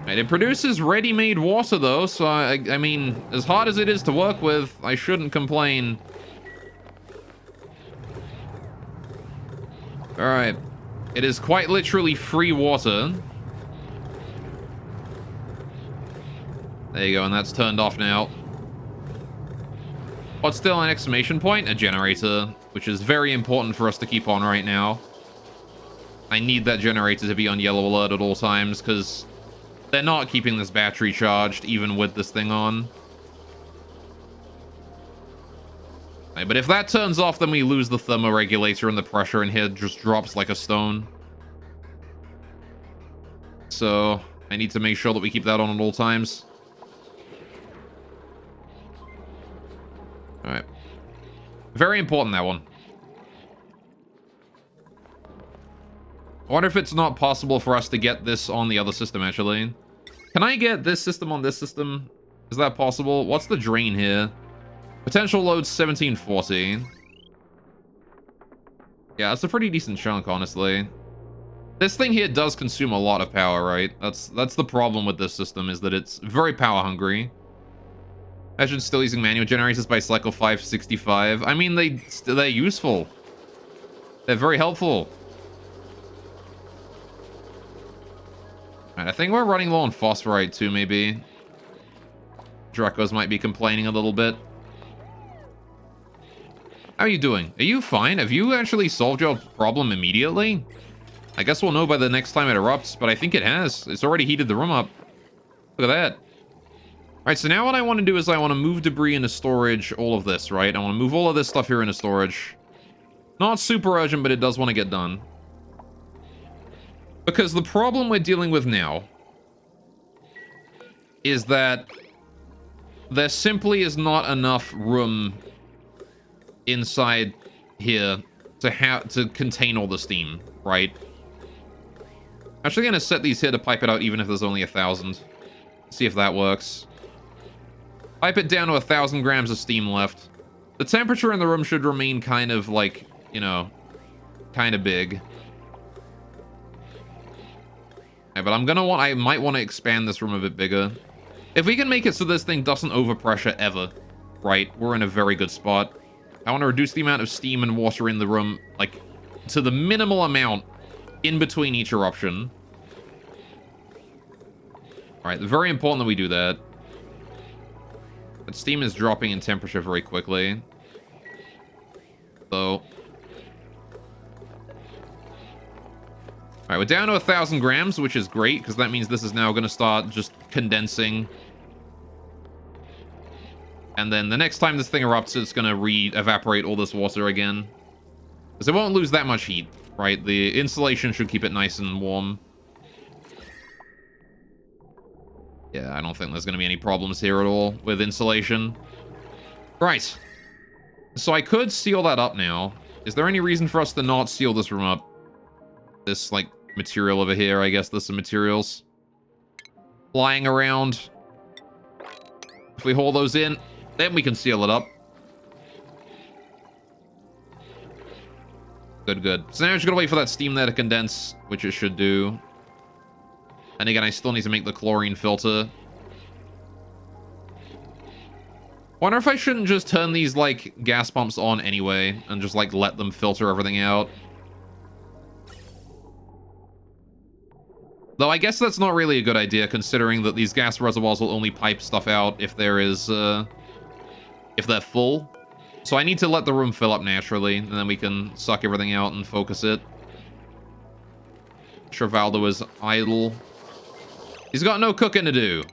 Right, it produces ready-made water, though, so I mean, as hard as it is to work with, I shouldn't complain. Alright. It is quite literally free water. There you go, and that's turned off now. What's still an exclamation point? A generator, which is very important for us to keep on right now. I need that generator to be on yellow alert at all times, because they're not keeping this battery charged, even with this thing on. Right, but if that turns off, then we lose the thermoregulator and the pressure in here just drops like a stone. So I need to make sure that we keep that on at all times. All right. Very important, that one. I wonder if it's not possible for us to get this on the other system, actually. Can I get this system on this system? Is that possible? What's the drain here? Potential load 1740. Yeah, that's a pretty decent chunk, honestly. This thing here does consume a lot of power, right? That's the problem with this system, is that it's very power hungry. Imagine still using manual generators by cycle 565. I mean, they're useful. They're very helpful. Alright, I think we're running low on phosphorite too, maybe. Dracos might be complaining a little bit. How are you doing? Are you fine? Have you actually solved your problem immediately? I guess we'll know by the next time it erupts, but I think it has. It's already heated the room up. Look at that. Alright, so now what I want to do is I want to move debris into storage, all of this, right? I want to move all of this stuff here into storage. Not super urgent, but it does want to get done. Because the problem we're dealing with now is that there simply is not enough room inside here to contain all the steam, right? I'm actually going to set these here to pipe it out even if there's only 1,000. See if that works. Pipe it down to 1,000 grams of steam left. The temperature in the room should remain kind of like, you know, kind of big. Yeah, but I might want to expand this room a bit bigger. If we can make it so this thing doesn't overpressure ever, right, we're in a very good spot. I want to reduce the amount of steam and water in the room, like, to the minimal amount in between each eruption. Alright, very important that we do that. But steam is dropping in temperature very quickly. So... Alright, we're down to 1,000 grams, which is great, because that means this is now going to start just condensing. And then the next time this thing erupts, it's going to re-evaporate all this water again. Because it won't lose that much heat, right? The insulation should keep it nice and warm. Yeah, I don't think there's going to be any problems here at all with insulation. Right. So I could seal that up now. Is there any reason for us to not seal this room up? This, like, material over here, I guess there's some materials flying around. If we haul those in, then we can seal it up. Good, good. So now I'm just gonna wait for that steam there to condense, which it should do. And again, I still need to make the chlorine filter. Wonder if I shouldn't just turn these, like, gas pumps on anyway, and just, like, let them filter everything out. Though I guess that's not really a good idea, considering that these gas reservoirs will only pipe stuff out if there is, if they're full. So I need to let the room fill up naturally, and then we can suck everything out and focus it. Travaldo is idle. He's got no cooking to do.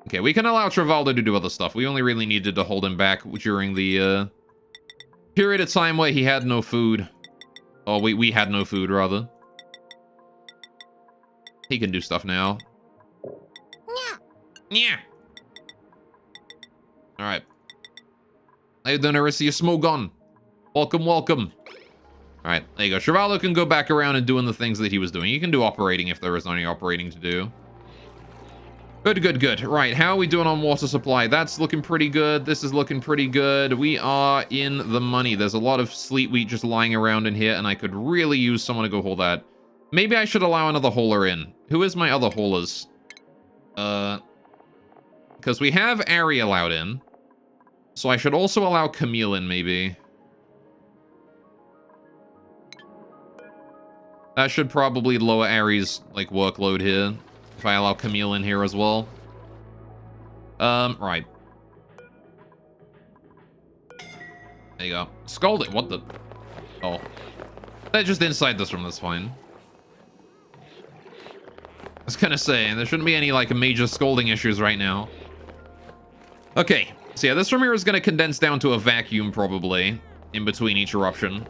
Okay, we can allow Travaldo to do other stuff. We only really needed to hold him back during the, period of time where he had no food. Oh, we had no food, rather. He can do stuff now. Yeah. Yeah. Alright. How you doing, Arisia Smogon? Welcome, welcome. Alright, there you go. Travaldo can go back around and doing the things that he was doing. He can do operating if there is any operating to do. Good, good, good. Right, how are we doing on water supply? That's looking pretty good. This is looking pretty good. We are in the money. There's a lot of sleet wheat just lying around in here, and I could really use someone to go haul that. Maybe I should allow another hauler in. Who is my other haulers? Because we have Ari allowed in. So I should also allow Camille in, maybe. That should probably lower Ari's, like, workload here. If I allow Camille in here as well. Right. There you go. Scalding. What the? Oh. They're just inside this room, that's fine. I was gonna say, there shouldn't be any, like, major scalding issues right now. Okay. So yeah, this room here is gonna condense down to a vacuum, probably, in between each eruption.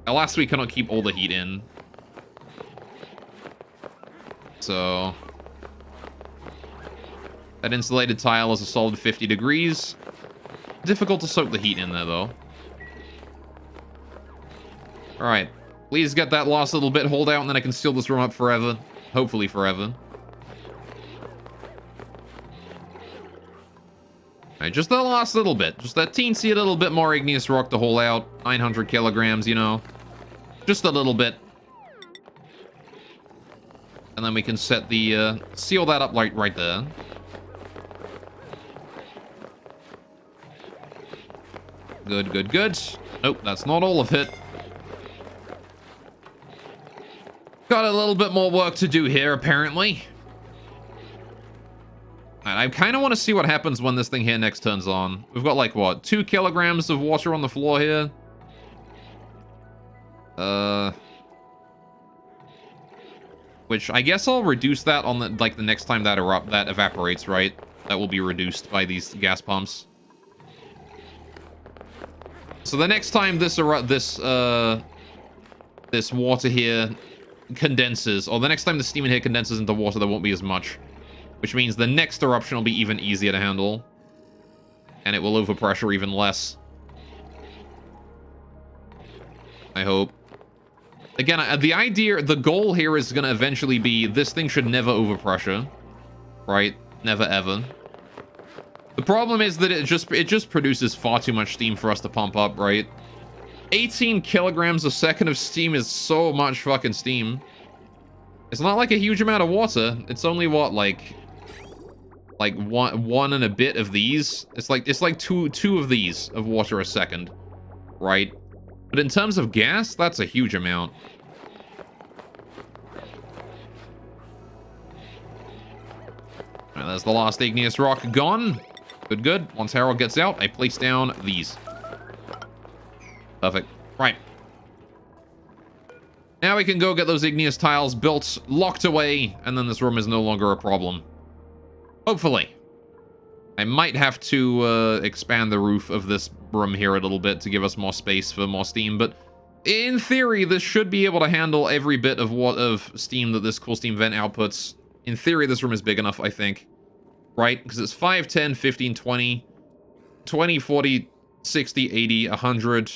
Alas, we cannot keep all the heat in. So... that insulated tile is a solid 50 degrees. Difficult to soak the heat in there, though. Alright. Please get that last little bit hold out, and then I can seal this room up forever. Hopefully forever. Alright, just that last little bit. Just that teensy little bit more igneous rock to hold out. 900 kilograms, you know. Just a little bit. And then we can set the, seal that up like right there. Good, good, good. Nope, that's not all of it. Got a little bit more work to do here, apparently. And I kind of want to see what happens when this thing here next turns on. We've got, like, what, 2 kilograms of water on the floor here? Which I guess I'll reduce that on the, like, the next time that evaporates, right? That will be reduced by these gas pumps. So the next time this water here condenses, or the next time the steam in here condenses into water, there won't be as much. Which means the next eruption will be even easier to handle. And it will overpressure even less. I hope. Again, the goal here is going to eventually be, this thing should never overpressure. Right? Never ever. The problem is that it just produces far too much steam for us to pump up, right? 18 kilograms a second of steam is so much fucking steam. It's not like a huge amount of water. It's only what, like one and a bit of these. It's like two of these of water a second, right? But in terms of gas, that's a huge amount. Alright, there's the last igneous rock gone. Good, good. Once Harold gets out, I place down these. Perfect. Right. Now we can go get those igneous tiles built, locked away, and then this room is no longer a problem. Hopefully. I might have to expand the roof of this room here a little bit to give us more space for more steam, but in theory, this should be able to handle every bit of steam that this cool steam vent outputs. In theory, this room is big enough, I think. Right? Because it's 5, 10, 15, 20, 20, 40, 60, 80, 100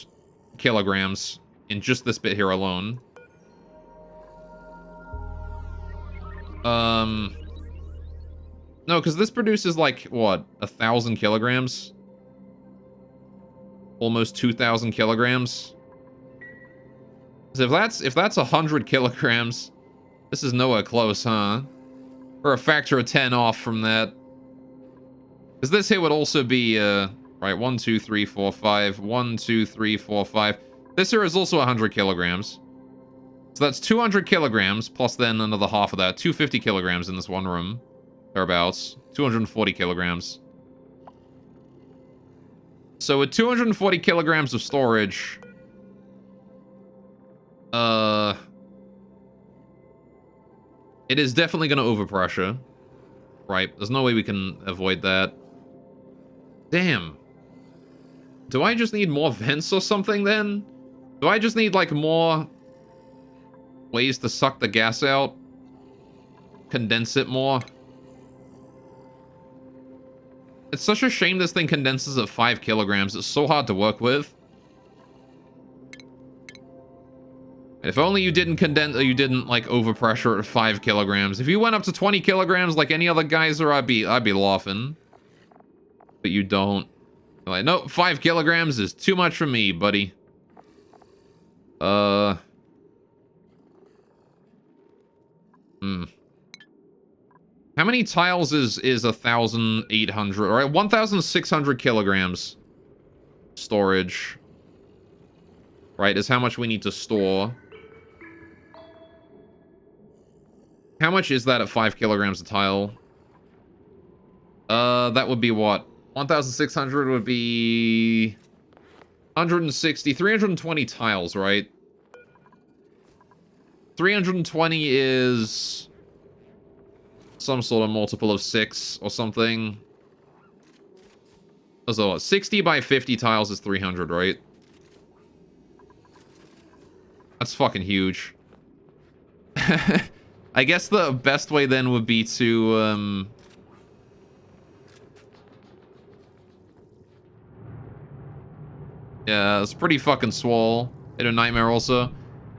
kilograms in just this bit here alone. No, because this produces like, what, 1,000 kilograms? Almost 2,000 kilograms. So if that's 100 kilograms, this is nowhere close, huh? We're a factor of 10 off from that. Because this here would also be, right, 1, 2, 3, 4, 5. 1, 2, 3, 4, 5. This here is also 100 kilograms. So that's 200 kilograms, plus then another half of that. 250 kilograms in this one room. Thereabouts. 240 kilograms. So with 240 kilograms of storage... it is definitely going to overpressure. Right, there's no way we can avoid that. Damn. Do I just need more vents or something then? Do I just need, like, more ways to suck the gas out? Condense it more? It's such a shame this thing condenses at 5 kilograms. It's so hard to work with. If only you didn't condense, or you didn't, like, overpressure at 5 kilograms. If you went up to 20 kilograms like any other geyser, I'd be laughing. But you don't. You're like, nope, 5 kilograms is too much for me, buddy. How many tiles is 1,800? All right, 1,600 kilograms storage. Right, is how much we need to store. How much is that at 5 kilograms a tile? That would be what? 1,600 would be 160, 320 tiles, right? 320 is some sort of multiple of 6 or something. So 60 by 50 tiles is 300, right? That's fucking huge. I guess the best way then would be to, yeah, it's pretty fucking swole. In a nightmare also.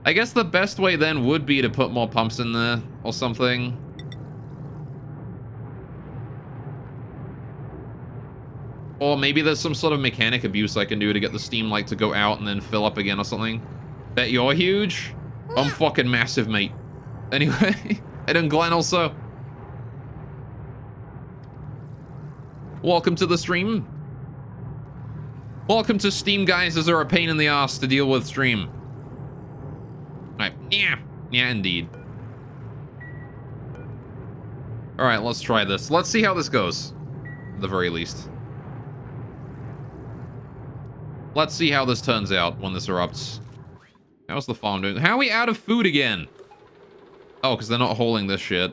I guess the best way then would be to put more pumps in there or something. Or maybe there's some sort of mechanic abuse I can do to get the steam light to go out and then fill up again or something. Bet you're huge? I'm fucking massive, mate. Anyway, and Glenn also. Welcome to the stream. Welcome to Steam Geysers are a pain in the ass to deal with stream. Alright, yeah, indeed. Alright, let's try this. Let's see how this goes. At the very least. Let's see how this turns out when this erupts. How's the farm doing? How are we out of food again? Oh, because they're not holding this shit.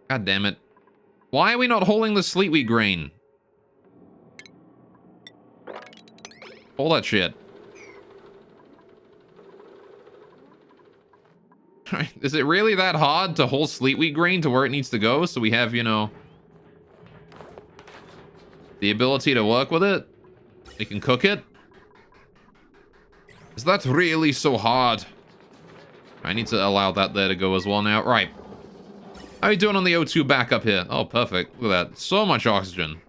God damn it. Why are we not holding the sleet wheat grain? Hold that shit. Is it really that hard to hold sleet wheat grain to where it needs to go so we have, you know, the ability to work with it? We can cook it? Is that really so hard? I need to allow that there to go as well now. Right. How are you doing on the O2 backup here? Oh, perfect. Look at that. So much oxygen.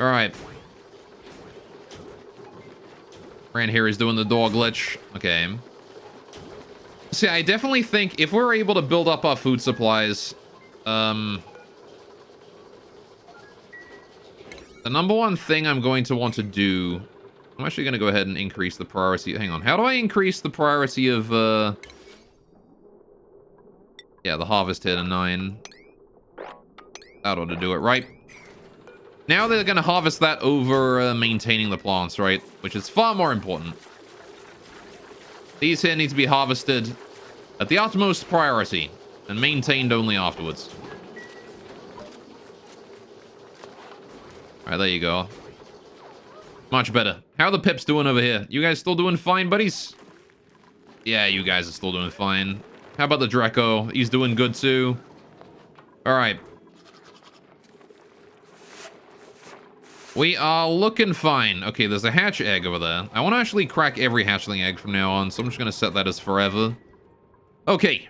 Alright. Ran here is doing the door glitch. Okay. See, I definitely think if we're able to build up our food supplies, the number one thing I'm going to want to do... I'm actually going to go ahead and increase the priority. Hang on. How do I increase the priority of, yeah, the harvest here to 9. That ought to do it, right? Now they're going to harvest that over maintaining the plants, right? Which is far more important. These here need to be harvested at the utmost priority and maintained only afterwards. Alright, there you go. Much better. How are the pips doing over here? You guys still doing fine, buddies? Yeah, you guys are still doing fine. How about the Draco? He's doing good too. Alright. We are looking fine. Okay, there's a hatch egg over there. I want to actually crack every hatchling egg from now on, so I'm just going to set that as forever. Okay.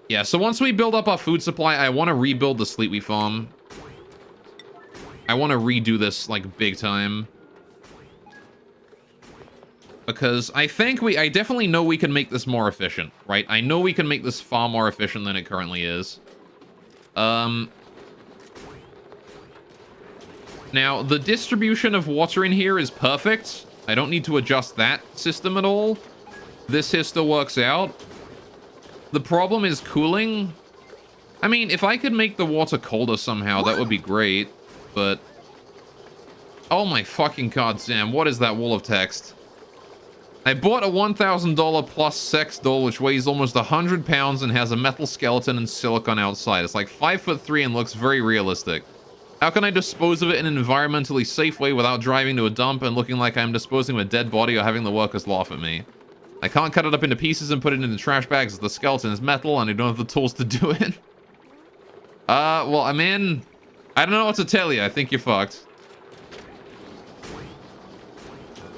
Yeah, so once we build up our food supply, I want to rebuild the Sleetwheat farm. I want to redo this, like, big time. Because I definitely know we can make this more efficient, right? I know we can make this far more efficient than it currently is. Now, the distribution of water in here is perfect. I don't need to adjust that system at all. This here still works out. The problem is cooling. I mean, if I could make the water colder somehow, that would be great. But... oh my fucking goddamn, what is that wall of text? I bought a $1,000 plus sex doll which weighs almost 100 pounds and has a metal skeleton and silicone outside. It's like 5'3" and looks very realistic. How can I dispose of it in an environmentally safe way without driving to a dump and looking like I'm disposing of a dead body or having the workers laugh at me? I can't cut it up into pieces and put it into trash bags as the skeleton is metal and I don't have the tools to do it. Well, I mean, I don't know what to tell you. I think you're fucked.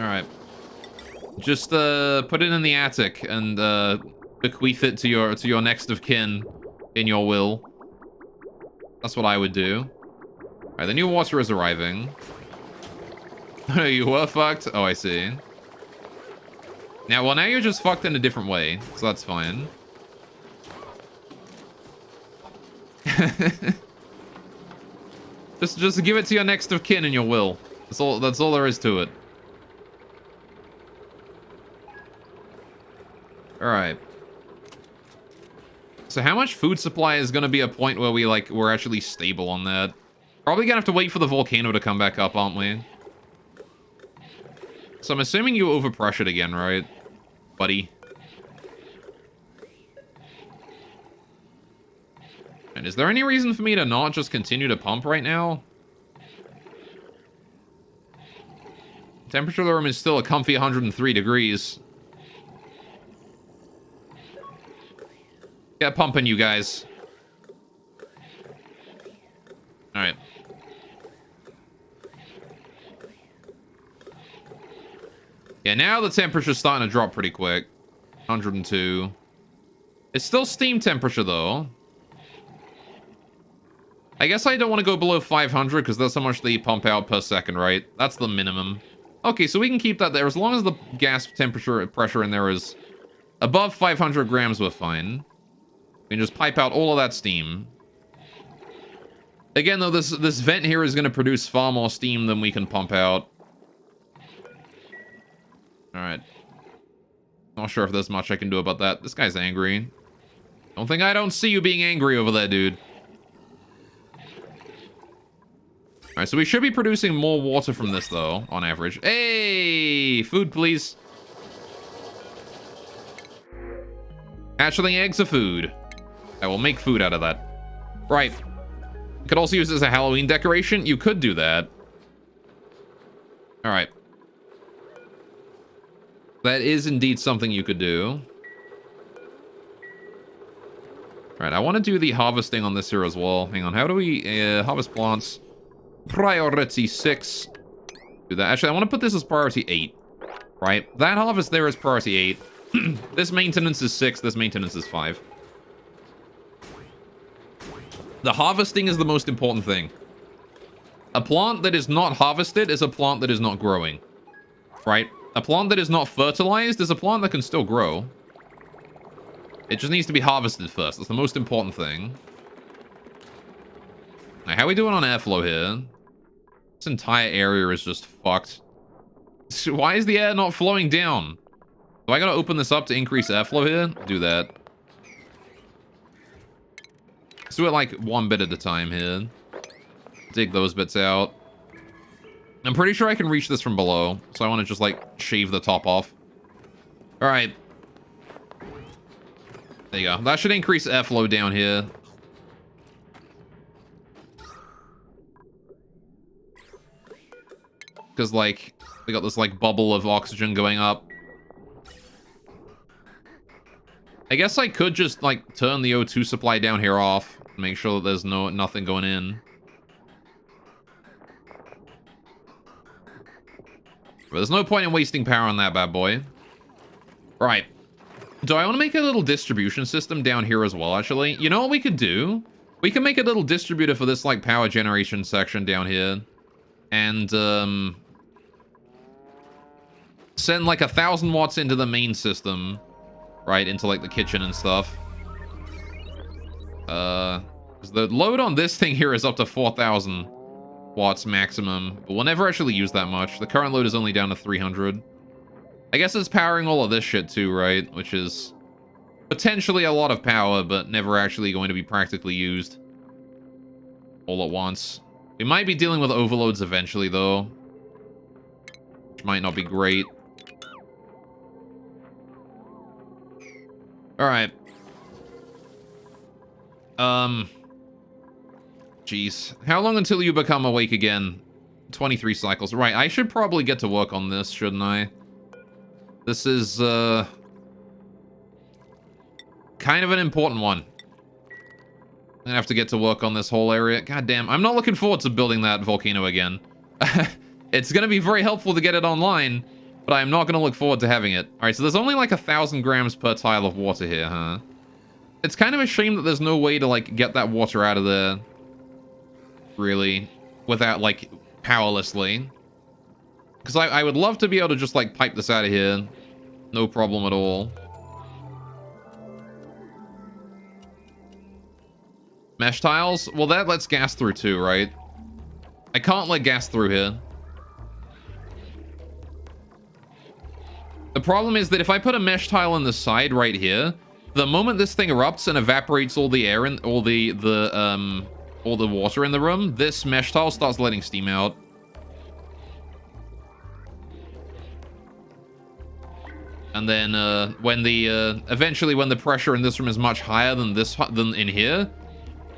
Alright. Just, put it in the attic and, bequeath it to your next of kin in your will. That's what I would do. Alright, the new water is arriving. Oh, you were fucked? Oh, I see. Now you're just fucked in a different way, so that's fine. just give it to your next of kin in your will. That's all there is to it. Alright. So how much food supply is gonna be a point where we're actually stable on that? Probably gonna have to wait for the volcano to come back up, aren't we? So I'm assuming you overpressured again, right, buddy? And is there any reason for me to not just continue to pump right now? Temperature of the room is still a comfy 103 degrees. Get pumping, you guys. Alright. Yeah, now the temperature's starting to drop pretty quick. 102. It's still steam temperature, though. I guess I don't want to go below 500, because that's how much they pump out per second, right? That's the minimum. Okay, so we can keep that there. As long as the gas temperature pressure in there is above 500 grams, we're fine. We can just pipe out all of that steam. Again, though, this vent here is going to produce far more steam than we can pump out. Alright. Not sure if there's much I can do about that. This guy's angry. I don't see you being angry over there, dude. Alright, so we should be producing more water from this, though, on average. Hey! Food, please. Hatchling eggs are food. I will make food out of that. Right. You could also use it as a Halloween decoration. You could do that. Alright. That is indeed something you could do. Alright, I want to do the harvesting on this here as well. Hang on, how do we harvest plants? Priority 6. Do that. Actually, I want to put this as priority 8. Right? That harvest there is priority 8. This maintenance is 6. This maintenance is 5. The harvesting is the most important thing. A plant that is not harvested is a plant that is not growing. Right? A plant that is not fertilized is a plant that can still grow. It just needs to be harvested first. That's the most important thing. Now, how are we doing on airflow here? This entire area is just fucked. Why is the air not flowing down? Do I gotta open this up to increase airflow here? Do that. Let's do it like one bit at a time here. Dig those bits out. I'm pretty sure I can reach this from below, so I want to just like shave the top off. All right. There you go. That should increase airflow down here. Because, like, we got this, like, bubble of oxygen going up. I guess I could just, like, turn the O2 supply down here off. Make sure that there's nothing going in. But there's no point in wasting power on that bad boy. Right. Do I want to make a little distribution system down here as well, actually? You know what we could do? We can make a little distributor for this, like, power generation section down here. And, send, like, 1,000 watts into the main system. Right, into, like, the kitchen and stuff. Because the load on this thing here is up to 4,000 watts maximum. But we'll never actually use that much. The current load is only down to 300. I guess it's powering all of this shit too, right? Which is potentially a lot of power, but never actually going to be practically used all at once. We might be dealing with overloads eventually, though. Which might not be great. Alright. Jeez. How long until you become awake again? 23 cycles. Right, I should probably get to work on this, shouldn't I? This is, kind of an important one. I'm gonna have to get to work on this whole area. God damn, I'm not looking forward to building that volcano again. It's gonna be very helpful to get it online, but I'm not gonna look forward to having it. Alright, so there's only like 1,000 grams per tile of water here, huh? It's kind of a shame that there's no way to, like, get that water out of there. Really. Without, like, powerlessly. Because I would love to be able to just, like, pipe this out of here. No problem at all. Mesh tiles? Well, that lets gas through too, right? I can't let gas through here. The problem is that if I put a mesh tile on the side right here, the moment this thing erupts and evaporates all the air and all the water in the room, this mesh tile starts letting steam out. And then when the eventually when the pressure in this room is much higher than in here,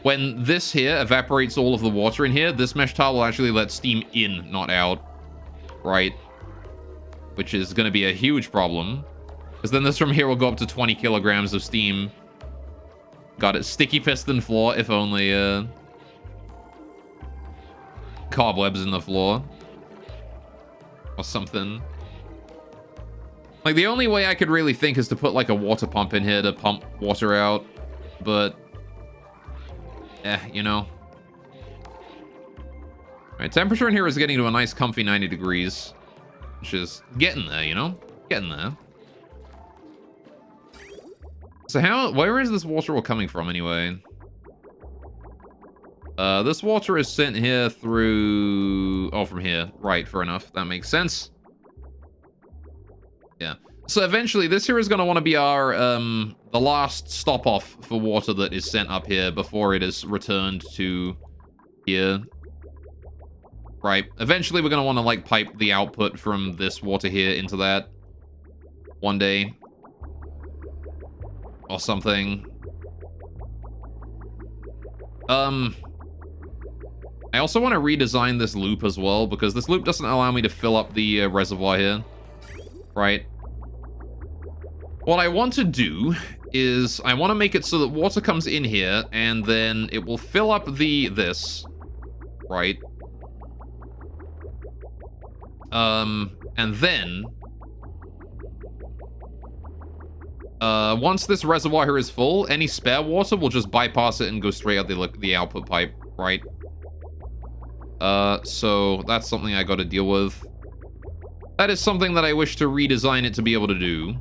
when this here evaporates all of the water in here, this mesh tile will actually let steam in, not out. Right? Which is going to be a huge problem. Because then this room here will go up to 20 kilograms of steam. Got it. Sticky piston floor, if only cobwebs in the floor. Or something. Like, the only way I could really think is to put, like, a water pump in here to pump water out. But... you know. Alright, temperature in here is getting to a nice comfy 90 degrees. Which is getting there, you know? Getting there. So where is this water all coming from anyway? This water is sent here through... Oh, from here. Right, fair enough. That makes sense. Yeah. So eventually, this here is going to want to be our, the last stop-off for water that is sent up here before it is returned to here. Right. Eventually, we're going to want to, like, pipe the output from this water here into that. One day. Or something. I also want to redesign this loop as well, because this loop doesn't allow me to fill up the reservoir here. Right. What I want to do is I want to make it so that water comes in here, and then it will fill up this. Right. And then... once this reservoir here is full, any spare water will just bypass it and go straight out the output pipe, right? So that's something I gotta deal with. That is something that I wish to redesign it to be able to do.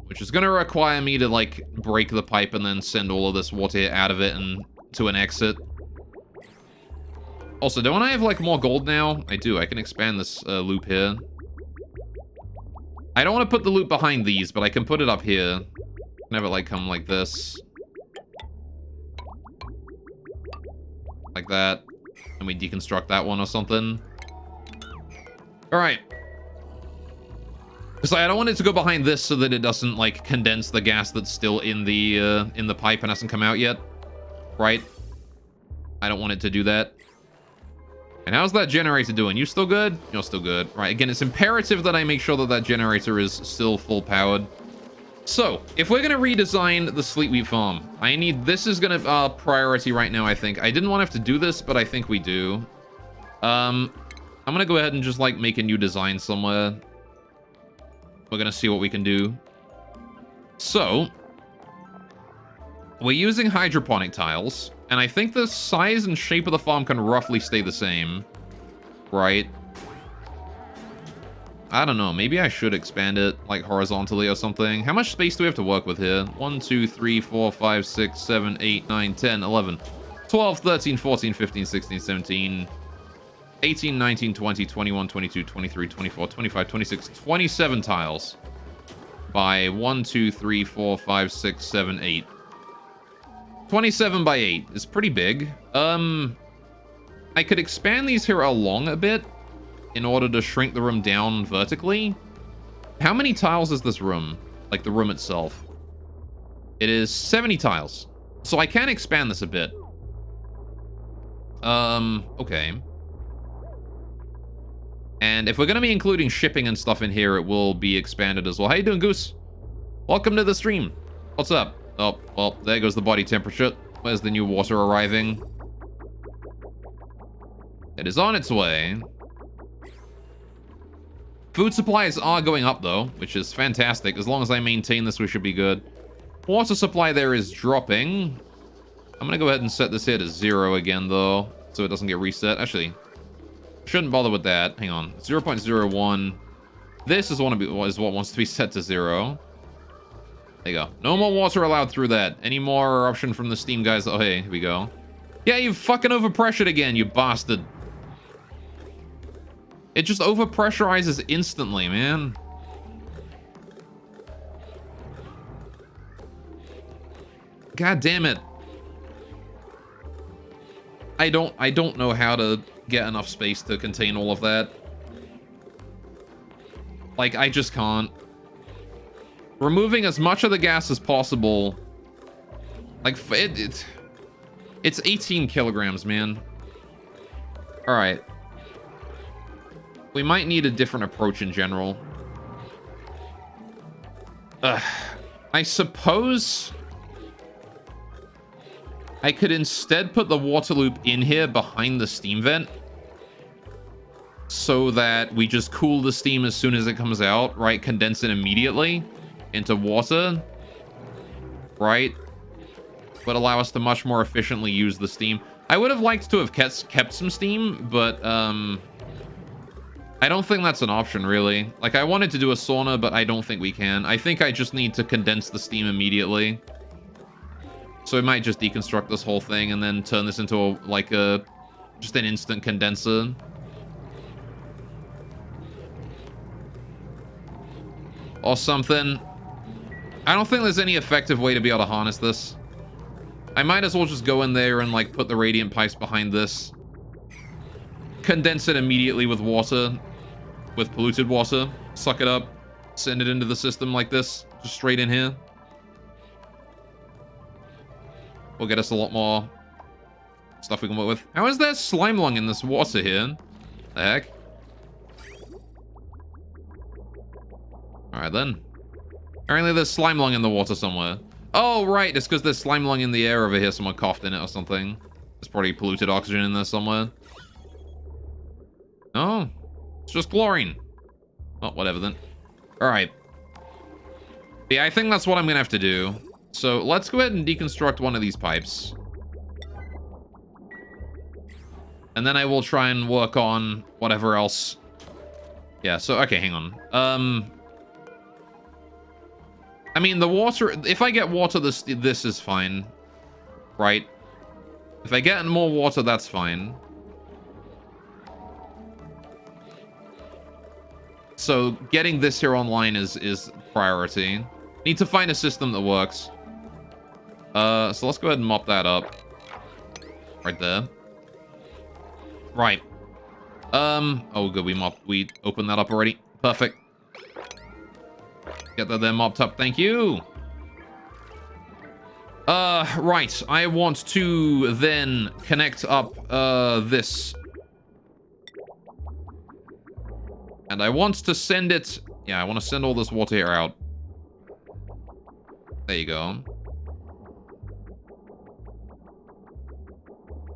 Which is gonna require me to, like, break the pipe and then send all of this water out of it and to an exit. Also, don't I have, like, more gold now? I do. I can expand this loop here. I don't want to put the loop behind these, but I can put it up here. Have it, like, come like this. Like that. And we deconstruct that one or something. Alright. Because I don't want it to go behind this so that it doesn't, like, condense the gas that's still in the pipe and hasn't come out yet. Right? I don't want it to do that. And how's that generator doing? You still good? You're still good. Right, again, it's imperative that I make sure that that generator is still full powered. So, if we're going to redesign the Sleet Wheat Farm, this is going to priority right now, I think. I didn't want to have to do this, but I think we do. I'm going to go ahead and just, like, make a new design somewhere. We're going to see what we can do. So, we're using hydroponic tiles, and I think the size and shape of the farm can roughly stay the same, right? I don't know, maybe I should expand it, like, horizontally or something. How much space do we have to work with here? 1, 2, 3, 4, 5, 6, 7, 8, 9, 10, 11, 12, 13, 14, 15, 16, 17, 18, 19, 20, 21, 22, 23, 24, 25, 26, 27 tiles by 1, 2, 3, 4, 5, 6, 7, 8. 27 by 8 is pretty big. I could expand these here along a bit in order to shrink the room down vertically. How many tiles is this room? Like the room itself? It is 70 tiles. So I can expand this a bit. Okay. And if we're going to be including shipping and stuff in here, it will be expanded as well. How you doing, Goose? Welcome to the stream. What's up? Oh, well, there goes the body temperature. Where's the new water arriving? It is on its way. Food supplies are going up, though, which is fantastic. As long as I maintain this, we should be good. Water supply there is dropping. I'm going to go ahead and set this here to 0 again, though, so it doesn't get reset. Actually, shouldn't bother with that. Hang on. 0.01. This is what wants to be set to 0. There you go. No more water allowed through that. Any more eruption from the steam guys? Oh, hey, here we go. Yeah, you fucking overpressured again, you bastard. It just overpressurizes instantly, man. God damn it. I don't know how to get enough space to contain all of that. Like, I just can't. Removing as much of the gas as possible. Like, it's 18 kilograms, man. All right. We might need a different approach in general. I suppose I could instead put the water loop in here behind the steam vent so that we just cool the steam as soon as it comes out, right? Condense it immediately into water, right? But allow us to much more efficiently use the steam. I would have liked to have kept some steam, but I don't think that's an option, really. Like, I wanted to do a sauna, but I don't think we can. I think I just need to condense the steam immediately. So we might just deconstruct this whole thing and then turn this into just an instant condenser. Or something. I don't think there's any effective way to be able to harness this. I might as well just go in there and, like, put the radiant pipes behind this. Condense it immediately with water. With polluted water. Suck it up. Send it into the system like this. Just straight in here. Will get us a lot more stuff we can work with. How is there slime lung in this water here? The heck? Alright then. Apparently there's slime lung in the water somewhere. Oh, right. It's because there's slime lung in the air over here. Someone coughed in it or something. There's probably polluted oxygen in there somewhere. Oh. It's just chlorine. Oh, whatever then. Alright. Yeah, I think that's what I'm going to have to do. So let's go ahead and deconstruct one of these pipes. And then I will try and work on whatever else. Yeah, so, okay, hang on. I mean, the water, if I get water, this is fine. Right? If I get more water, that's fine. So getting this here online is priority. Need to find a system that works. So let's go ahead and mop that up. Right there. Right. Oh, good. We opened that up already. Perfect. Get that there mopped up, thank you. Right. I want to then connect up, this. And I want to send it... Yeah, I want to send all this water here out. There you go.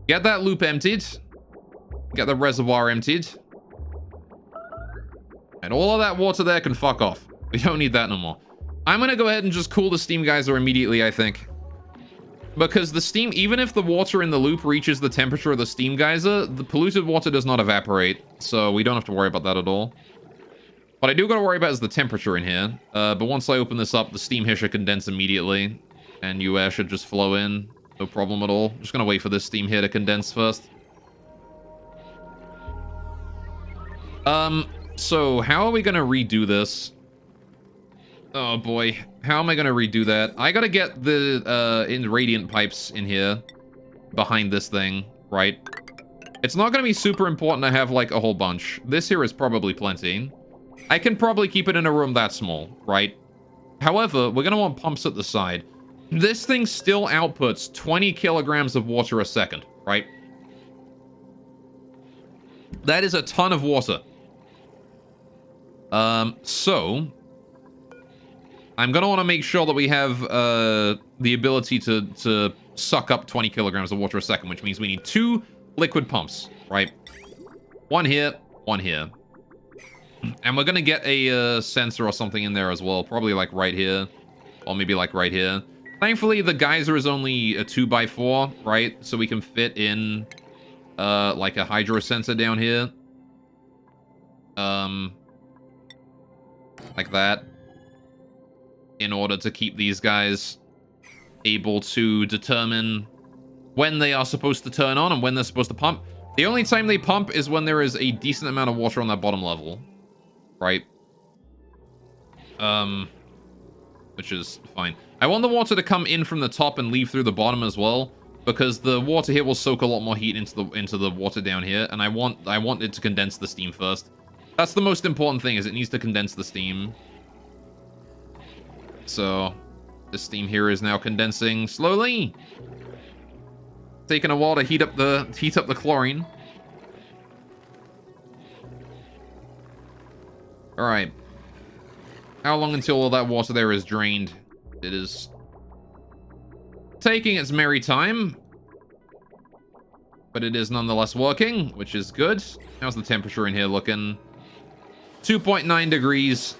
Get that loop emptied. Get the reservoir emptied. And all of that water there can fuck off. We don't need that no more. I'm gonna go ahead and just cool the steam geyser immediately, I think. Because the steam, even if the water in the loop reaches the temperature of the steam geyser, the polluted water does not evaporate. So we don't have to worry about that at all. What I do gotta worry about is the temperature in here. But once I open this up, the steam here should condense immediately. And air should just flow in. No problem at all. Just gonna wait for this steam here to condense first. So how are we gonna redo this? Oh boy, how am I gonna redo that? I gotta get the radiant pipes in here behind this thing, right? It's not gonna be super important to have like a whole bunch. This here is probably plenty. I can probably keep it in a room that small, right? However, we're gonna want pumps at the side. This thing still outputs 20 kilograms of water a second, right? That is a ton of water. So I'm gonna want to make sure that we have the ability to suck up 20 kilograms of water a second, which means we need 2 liquid pumps, right? One here, one here. And we're gonna get a sensor or something in there as well, probably like right here, or maybe like right here. Thankfully, the geyser is only a 2x4, right? So we can fit in like a hydro sensor down here. Like that. In order to keep these guys able to determine when they are supposed to turn on and when they're supposed to pump. The only time they pump is when there is a decent amount of water on that bottom level. Right? Which is fine. I want the water to come in from the top and leave through the bottom as well, because the water here will soak a lot more heat into the water down here, and I want it to condense the steam first. That's the most important thing, is it needs to condense the steam. So, the steam here is now condensing slowly. Taking a while to heat up the chlorine. Alright. How long until all that water there is drained? It is taking its merry time. But it is nonetheless working, which is good. How's the temperature in here looking? 2.9 degrees.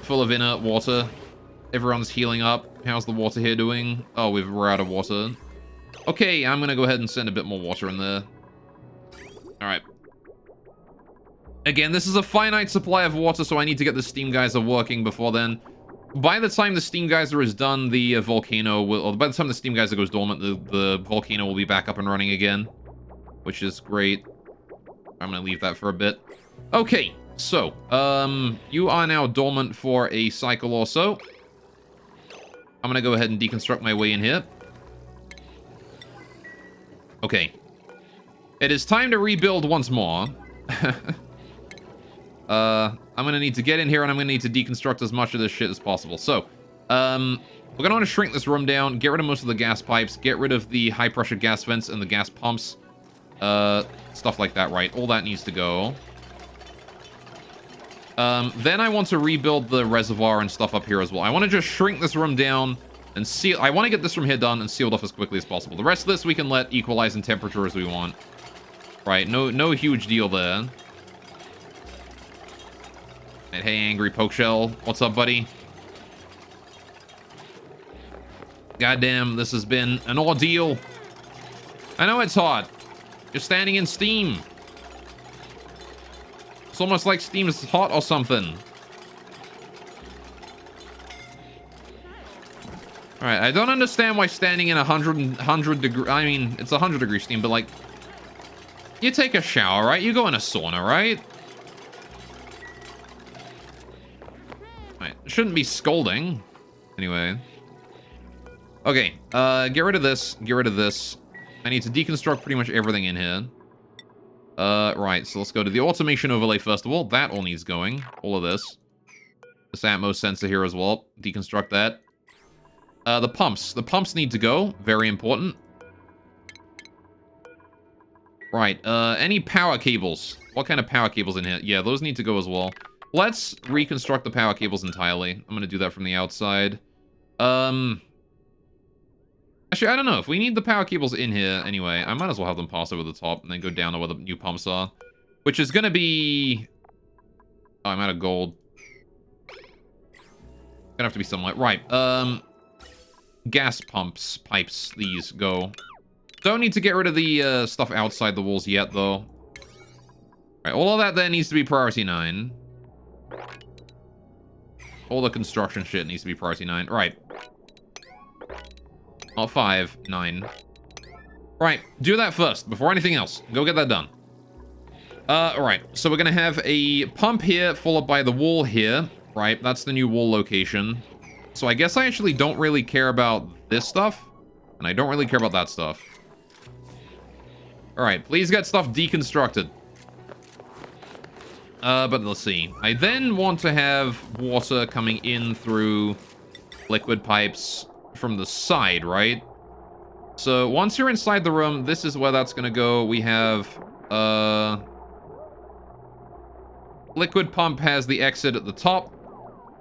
Full of inert water. Everyone's healing up. How's the water here doing? Oh, we're out of water. Okay, I'm gonna go ahead and send a bit more water in there. Alright. Again, this is a finite supply of water, so I need to get the steam geyser working before then. By the time the steam geyser is done, the volcano will... Or by the time the steam geyser goes dormant, the volcano will be back up and running again. Which is great. I'm gonna leave that for a bit. Okay, so, you are now dormant for a cycle or so. I'm gonna go ahead and deconstruct my way in here. Okay. It is time to rebuild once more. I'm gonna need to get in here and I'm gonna need to deconstruct as much of this shit as possible. So, we're gonna want to shrink this room down, get rid of most of the gas pipes, get rid of the high pressure gas vents and the gas pumps. Stuff like that, right? All that needs to go. Then I want to rebuild the reservoir and stuff up here as well. I want to just shrink this room down and seal... I want to get this room here done and sealed off as quickly as possible. The rest of this we can let equalize in temperature as we want. Right, no huge deal there. And hey, Angry Pokeshell. What's up, buddy? Goddamn, this has been an ordeal. I know it's hot. You're standing in steam. It's almost like steam's hot or something. Alright, I don't understand why standing in 100 degree... I mean, it's 100 degree steam, but like... You take a shower, right? You go in a sauna, right? Alright, shouldn't be scalding. Anyway. Okay, get rid of this. Get rid of this. I need to deconstruct pretty much everything in here. Right, so let's go to the automation overlay first of all. That all needs going. All of this. This Atmos sensor here as well. Deconstruct that. The pumps. The pumps need to go. Very important. Right. Any power cables? What kind of power cables in here? Yeah, those need to go as well. Let's reconstruct the power cables entirely. I'm going to do that from the outside. Actually, I don't know. If we need the power cables in here anyway, I might as well have them pass over the top and then go down to where the new pumps are. Which is going to be... Oh, I'm out of gold. Gonna have to be somewhere. Right. Gas pumps, pipes, these go. Don't need to get rid of the stuff outside the walls yet, though. Right, all of that there needs to be priority 9. All the construction shit needs to be priority 9. Right. Not 5, 9. Right, do that first, before anything else. Go get that done. Alright, so we're gonna have a pump here, followed by the wall here. Right, that's the new wall location. So I guess I actually don't really care about this stuff. And I don't really care about that stuff. Alright, please get stuff deconstructed. But let's see. I then want to have water coming in through liquid pipes from the side, right? So once you're inside the room, this is where that's gonna go. We have, liquid pump has the exit at the top.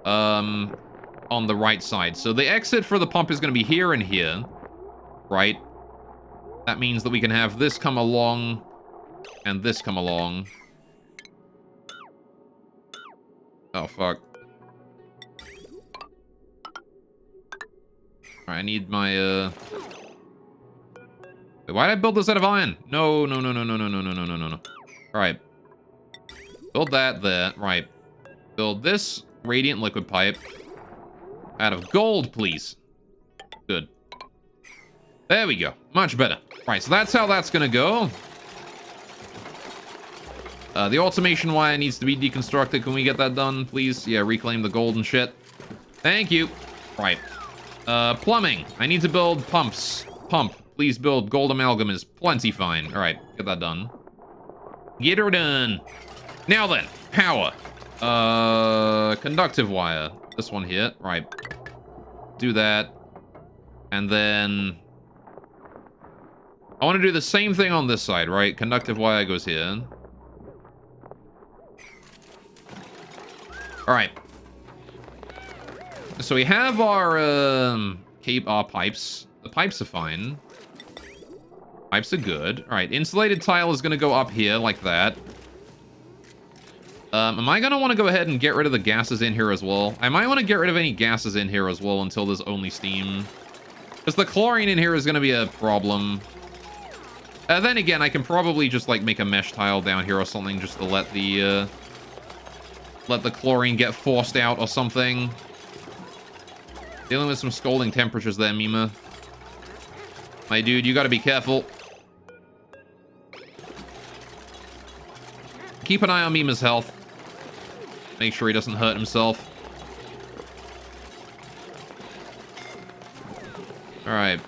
On the right side. So the exit for the pump is going to be here and here. Right? That means that we can have this come along and this come along. Oh, fuck. Alright, I need my, Wait, why did I build this out of iron? No, no, no, no, no, no, no, no, no, no, no. Alright. Build that there. Right. Build this radiant liquid pipe. Out of gold, please. Good. There we go. Much better. Right, so that's how that's gonna go. The automation wire needs to be deconstructed. Can we get that done, please? Yeah, reclaim the gold and shit. Thank you. Right. Plumbing. I need to build pumps. Pump. Please build gold amalgam is plenty fine. Alright, get that done. Get her done. Now then, power. Conductive wire. This one here. Right. Do that. And then... I want to do the same thing on this side, right? Conductive wire goes here. Alright. So we have our, our pipes. The pipes are fine. Pipes are good. Alright, insulated tile is going to go up here like that. Am I going to want to go ahead and get rid of the gases in here as well? I might want to get rid of any gases in here as well until there's only steam. Because the chlorine in here is going to be a problem. Then again, I can probably just, like, make a mesh tile down here or something just to let the chlorine get forced out or something. Dealing with some scalding temperatures there, Mima. My dude, you gotta be careful. Keep an eye on Mima's health. Make sure he doesn't hurt himself. Alright.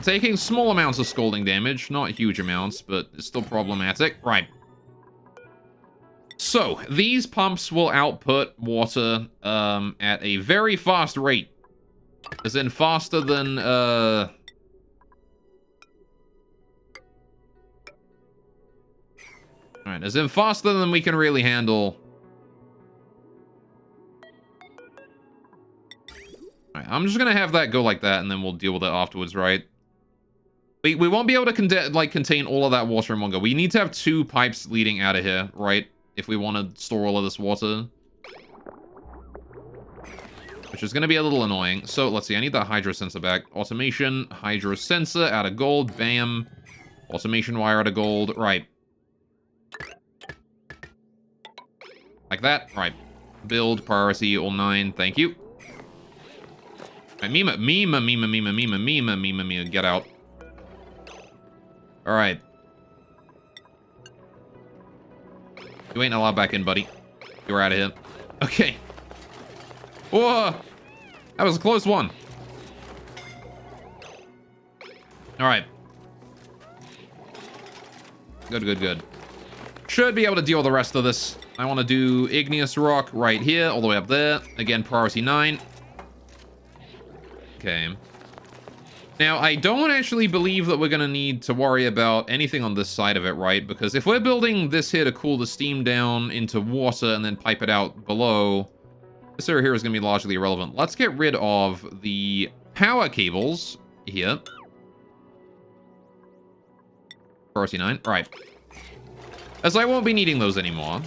Taking small amounts of scalding damage. Not huge amounts, but it's still problematic. Right. So, these pumps will output water at a very fast rate. As in faster than, Alright, as in faster than we can really handle. Alright, I'm just gonna have that go like that, and then we'll deal with it afterwards, right? We won't be able to contain all of that water in one go. We need to have 2 pipes leading out of here, right? If we want to store all of this water. Which is going to be a little annoying. So, let's see. I need that hydro sensor back. Automation, hydro sensor, out of gold. Bam. Automation wire out of gold. Right. Like that. Right. Build, priority, all 9. Thank you. Right, Mima, get out. Alright. You ain't allowed back in, buddy. You're out of here. Okay. Whoa! That was a close one. Alright. Good, good, good. Should be able to deal with the rest of this. I want to do igneous rock right here, all the way up there. Again, priority 9. Okay. Now, I don't actually believe that we're going to need to worry about anything on this side of it, right? Because if we're building this here to cool the steam down into water and then pipe it out below, this area here is going to be largely irrelevant. Let's get rid of the power cables here. Priority 9. All right. As I won't be needing those anymore.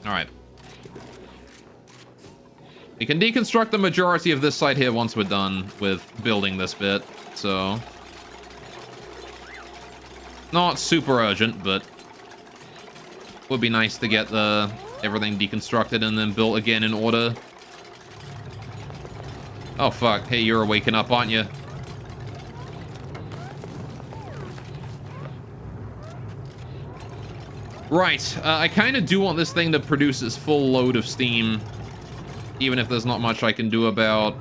All right. We can deconstruct the majority of this side here once we're done with building this bit, so... Not super urgent, but... Would be nice to get everything deconstructed and then built again in order. Oh, fuck. Hey, you're waking up, aren't you? Right. I kind of do want this thing to produce its full load of steam. Even if there's not much I can do about,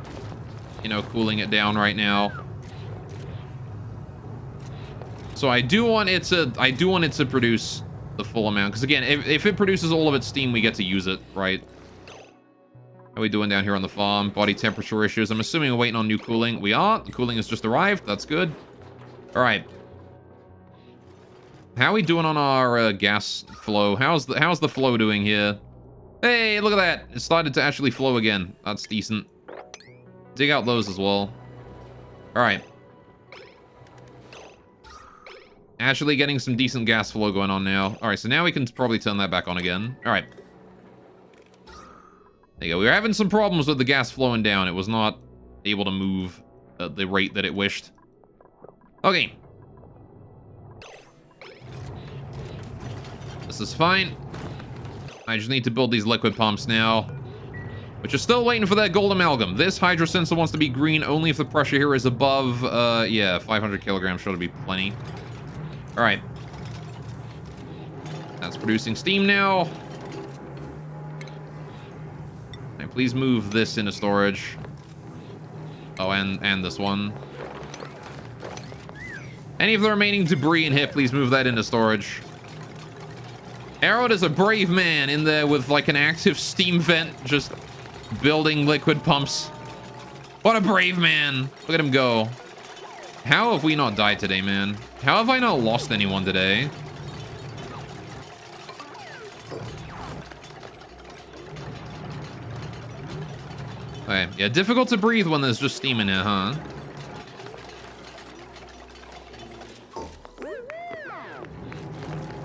you know, cooling it down right now. So I do want it to produce the full amount. Because again, if it produces all of its steam, we get to use it, right? How are we doing down here on the farm? Body temperature issues. I'm assuming we're waiting on new cooling. We are. The cooling has just arrived. That's good. All right. How are we doing on our gas flow? How's the flow doing here? Hey, look at that. It started to actually flow again. That's decent. Dig out those as well. All right. Actually getting some decent gas flow going on now. All right, so now we can probably turn that back on again. All right. There you go. We were having some problems with the gas flowing down. It was not able to move at the rate that it wished. Okay. This is fine. I just need to build these liquid pumps now, which are still waiting for that gold amalgam. This hydro sensor wants to be green only if the pressure here is above, yeah, 500 kilograms should be plenty. All right. That's producing steam now. And please move this into storage. Oh, and this one. Any of the remaining debris in here, please move that into storage. Harold is a brave man in there with like an active steam vent, just building liquid pumps. What a brave man. Look at him go. How have we not died today, man? How have I not lost anyone today? Okay, yeah, difficult to breathe when there's just steam in it, huh?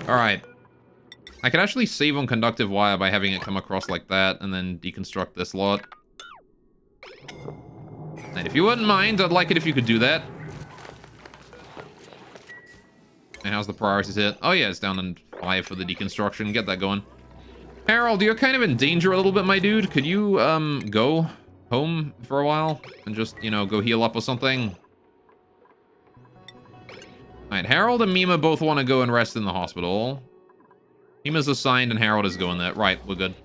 All right. I could actually save on conductive wire by having it come across like that and then deconstruct this lot. And if you wouldn't mind, I'd like it if you could do that. And how's the priorities hit? Oh yeah, it's down in 5 for the deconstruction. Get that going. Harold, you're kind of in danger a little bit, my dude. Could you, go home for a while and just, you know, go heal up or something? Alright, Harold and Mima both want to go and rest in the hospital. Mima's assigned and Harold is going there. Right, we're good.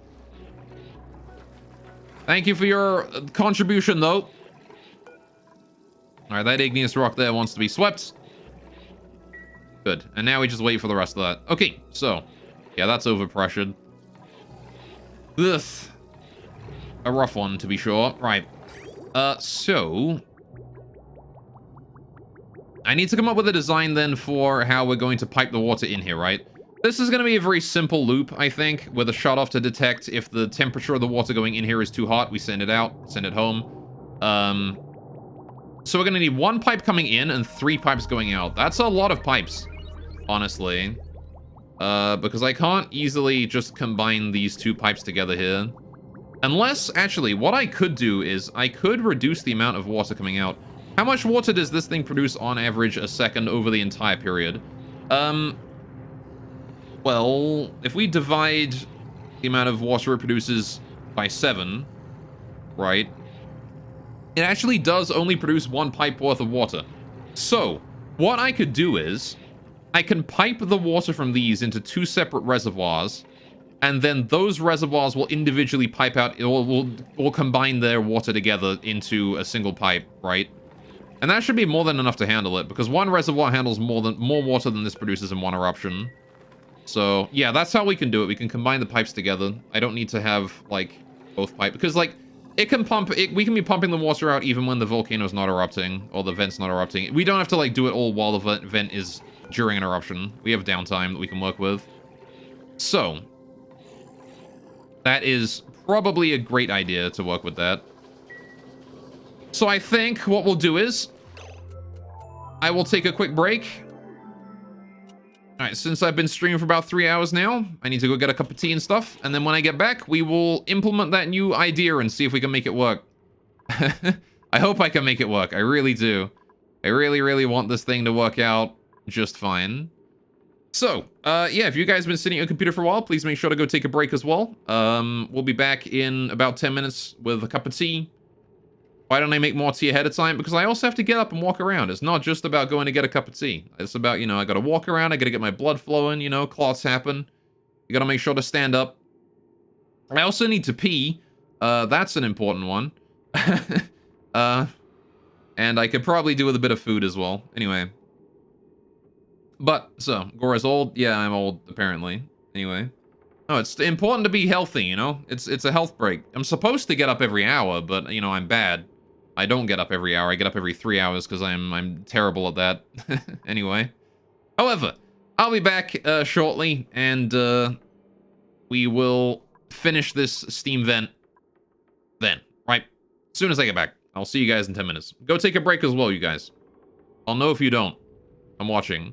Thank you for your contribution, though. Alright, that igneous rock there wants to be swept. Good. And now we just wait for the rest of that. Okay, so. Yeah, that's overpressured. Ugh. A rough one, to be sure. Right. So. I need to come up with a design, then, for how we're going to pipe the water in here, right? This is going to be a very simple loop, I think, with a shutoff to detect if the temperature of the water going in here is too hot. We send it out, send it home. So we're going to need 1 pipe coming in and 3 pipes going out. That's a lot of pipes, honestly. Because I can't easily just combine these 2 pipes together here. Unless, actually, what I could do is I could reduce the amount of water coming out. How much water does this thing produce on average a second over the entire period? Well, if we divide the amount of water it produces by 7, right? It actually does only produce 1 pipe worth of water. So, what I could do is, I can pipe the water from these into 2 separate reservoirs, and then those reservoirs will individually pipe out, or will combine their water together into a single pipe, right? And that should be more than enough to handle it, because one reservoir handles more water than this produces in one eruption. So, yeah, that's how we can do it. We can combine the pipes together. I don't need to have, like, both pipes. Because, like, we can be pumping the water out even when the volcano's not erupting, or the vent's not erupting. We don't have to, like, do it all while the vent is during an eruption. We have downtime that we can work with. So, that is probably a great idea to work with that. So I think what we'll do is, I will take a quick break. Alright, since I've been streaming for about 3 hours now, I need to go get a cup of tea and stuff, and then when I get back, we will implement that new idea and see if we can make it work. I hope I can make it work, I really do. I really, really want this thing to work out just fine. So, yeah, if you guys have been sitting at your computer for a while, please make sure to go take a break as well. We'll be back in about 10 minutes with a cup of tea. Why don't I make more tea ahead of time? Because I also have to get up and walk around. It's not just about going to get a cup of tea. It's about, you know, I gotta walk around, I gotta get my blood flowing, you know, clots happen. You gotta make sure to stand up. I also need to pee. That's an important one. And I could probably do with a bit of food as well. Anyway. But, so, Gora's old? Yeah, I'm old, apparently. Anyway. No, it's important to be healthy, you know? It's a health break. I'm supposed to get up every hour, but, you know, I'm bad. I don't get up every hour. I get up every 3 hours because I'm terrible at that. Anyway. However, I'll be back shortly, and we will finish this steam vent then, right? As soon as I get back. I'll see you guys in 10 minutes. Go take a break as well, you guys. I'll know if you don't. I'm watching.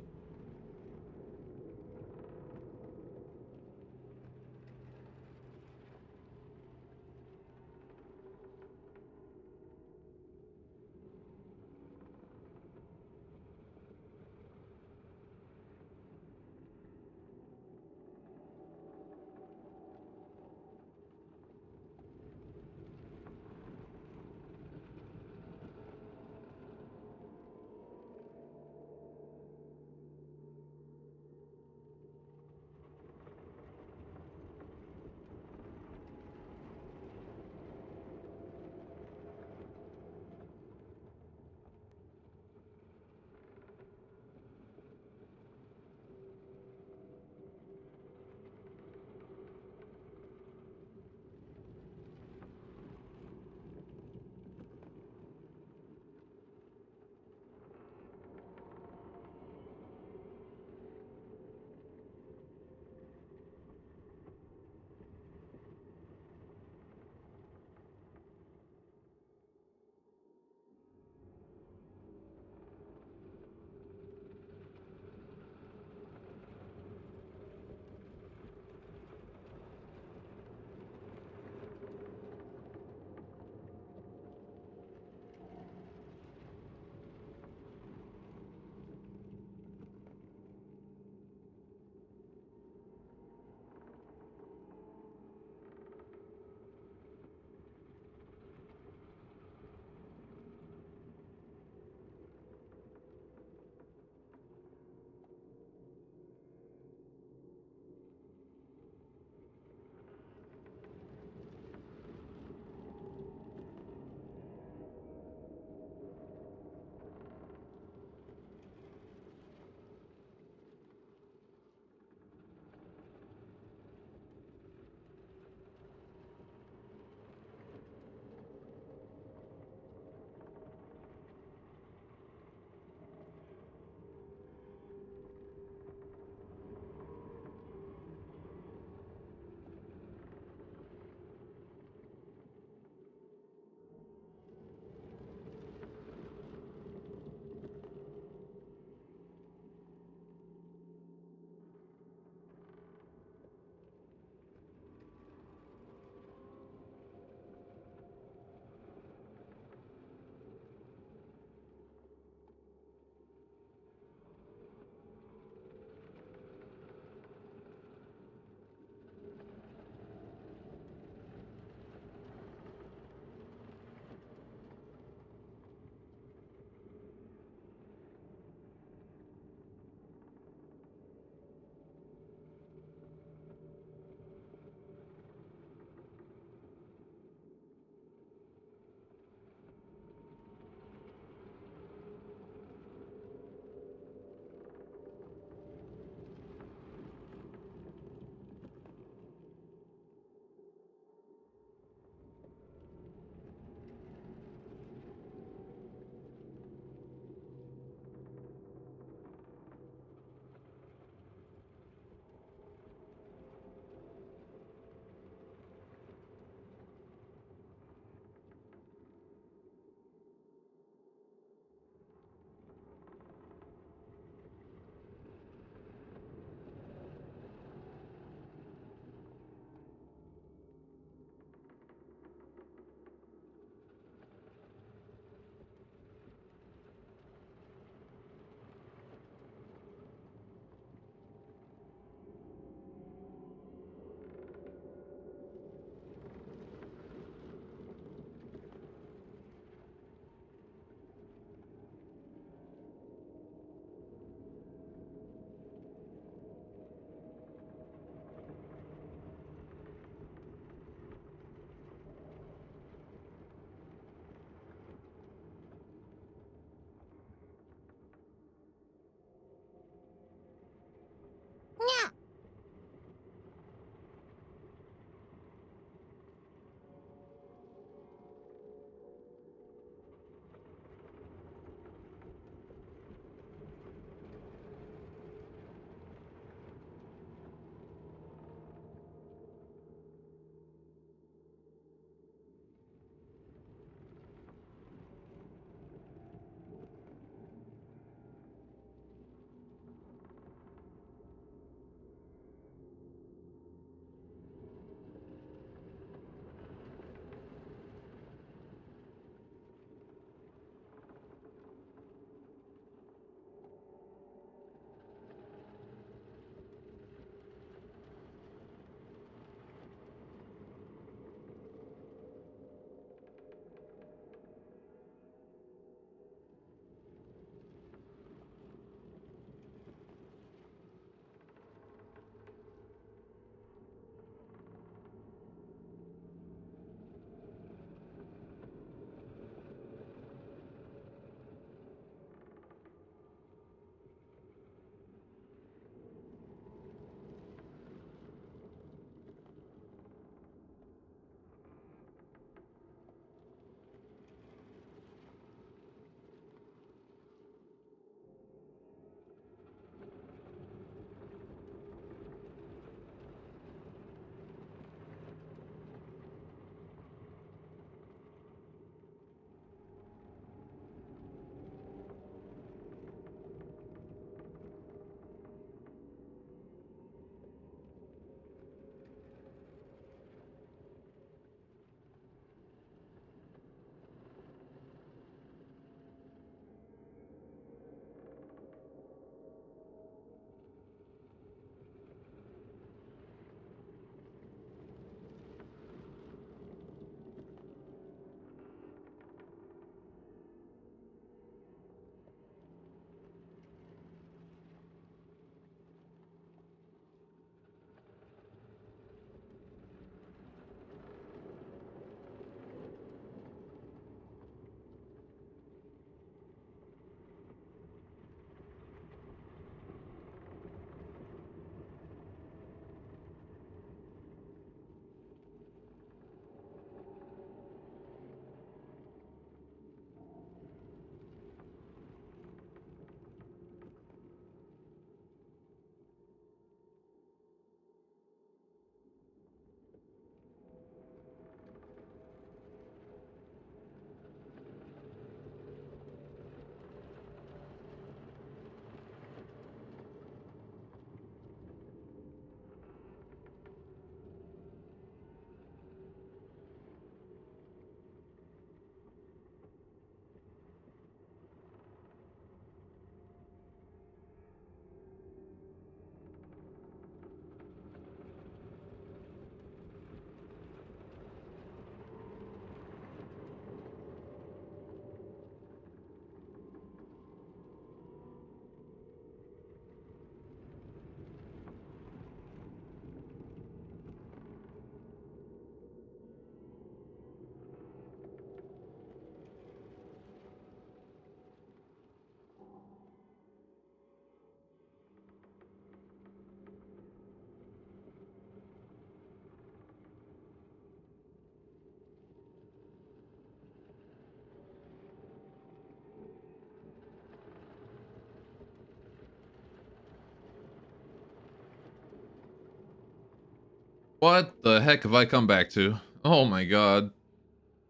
What the heck have I come back to? Oh my god.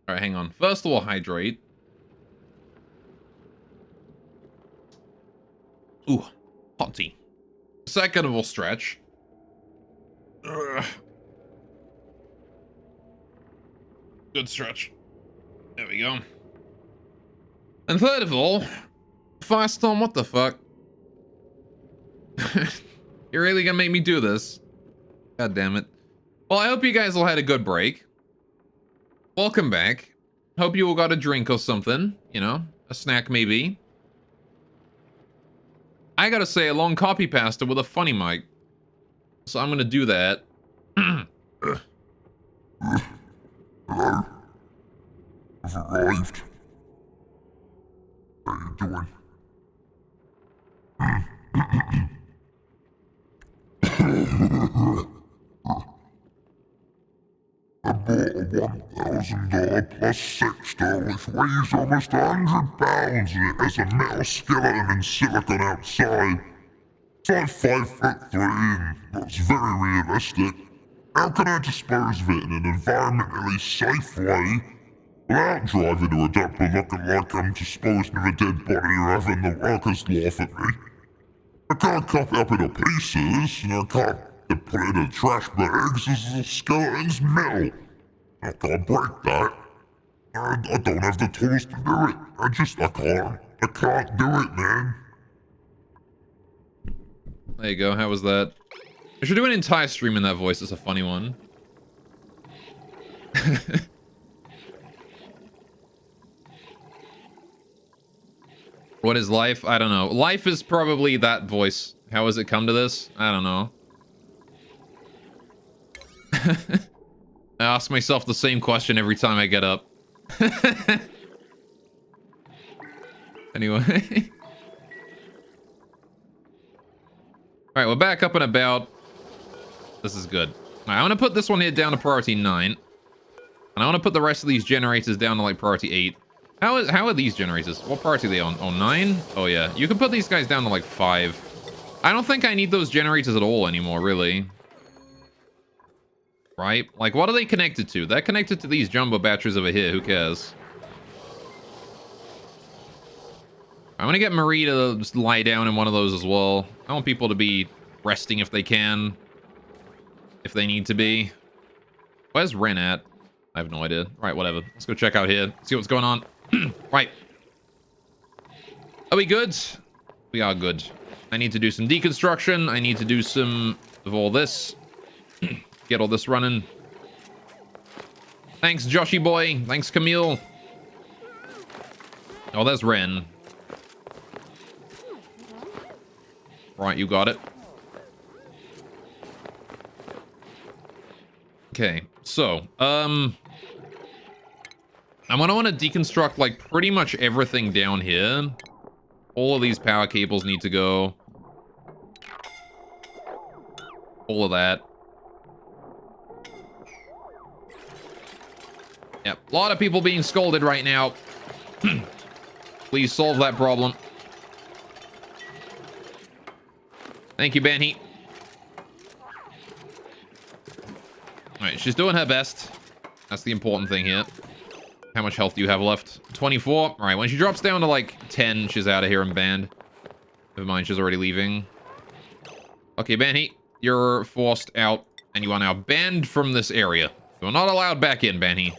Alright, hang on. First of all, hydrate. Ooh, hot tea. Second of all, stretch. Ugh. Good stretch. There we go. And third of all, Firestorm, what the fuck? You're really gonna make me do this? God damn it. Well, I hope you guys all had a good break. Welcome back. Hope you all got a drink or something. You know, a snack maybe. I gotta say, a long copy pasta with a funny mic. So I'm gonna do that. Hello. I've arrived. How you doing? I bought a $1,000 plus sexter which weighs almost 100 pounds and it has a metal skeleton and silicone outside. It's like 5'3" and looks very realistic. How can I dispose of it in an environmentally safe way without driving to a doctor looking like I'm disposing of a dead body or having the workers laugh at me? I can't cut it up into pieces, and I can't put it in trash bags as the skeleton's metal. I can't break that. I don't have the tools to do it. I can't do it, man. There you go, how was that? I should do an entire stream in that voice, it's a funny one. What is life? I don't know. Life is probably that voice. How has it come to this? I don't know. I ask myself the same question every time I get up. Anyway. Alright, we're back up and about. This is good. Alright, I want to put this one here down to priority 9. And I want to put the rest of these generators down to like priority 8. How are these generators? What priority are they on? Oh, 9? Oh, yeah. You can put these guys down to like 5. I don't think I need those generators at all anymore, really. Right? Like, what are they connected to? They're connected to these jumbo batteries over here. Who cares? I'm gonna get Marie to just lie down in one of those as well. I want people to be resting if they can. If they need to be. Where's Ren at? I have no idea. Right, whatever. Let's go check out here. See what's going on. Right. Are we good? We are good. I need to do some deconstruction. I need to do some of all this. Get all this running. Thanks, Joshy boy. Thanks, Camille. Oh, there's Ren. Right, you got it. Okay, so, I'm gonna want to deconstruct, like, pretty much everything down here. All of these power cables need to go. All of that. Yep, a lot of people being scolded right now. Please solve that problem. Thank you, Benny. Alright, she's doing her best. That's the important thing here. How much health do you have left? 24. Alright, when she drops down to like 10, she's out of here and banned. Never mind, she's already leaving. Okay, Benny, you're forced out, and you are now banned from this area. You are not allowed back in, Benny.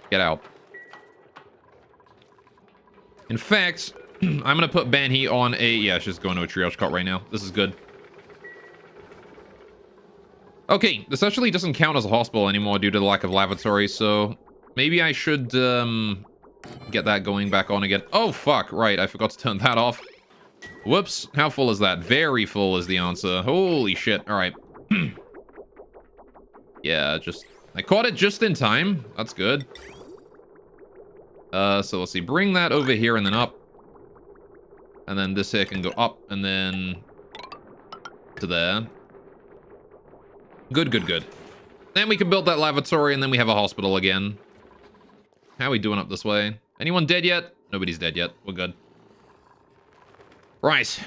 Get out. In fact, I'm gonna put Banhi on a... Yeah, she's going to a triage cot right now. This is good. Okay, this actually doesn't count as a hospital anymore due to the lack of lavatory, so... Maybe I should, get that going back on again. Oh, fuck. Right, I forgot to turn that off. Whoops. How full is that? Very full is the answer. Holy shit. Alright. Yeah, just... I caught it just in time. That's good. So let's see. Bring that over here and then up. And then this here can go up and then to there. Good, good, good. Then we can build that lavatory and then we have a hospital again. How are we doing up this way? Anyone dead yet? Nobody's dead yet. We're good. Right.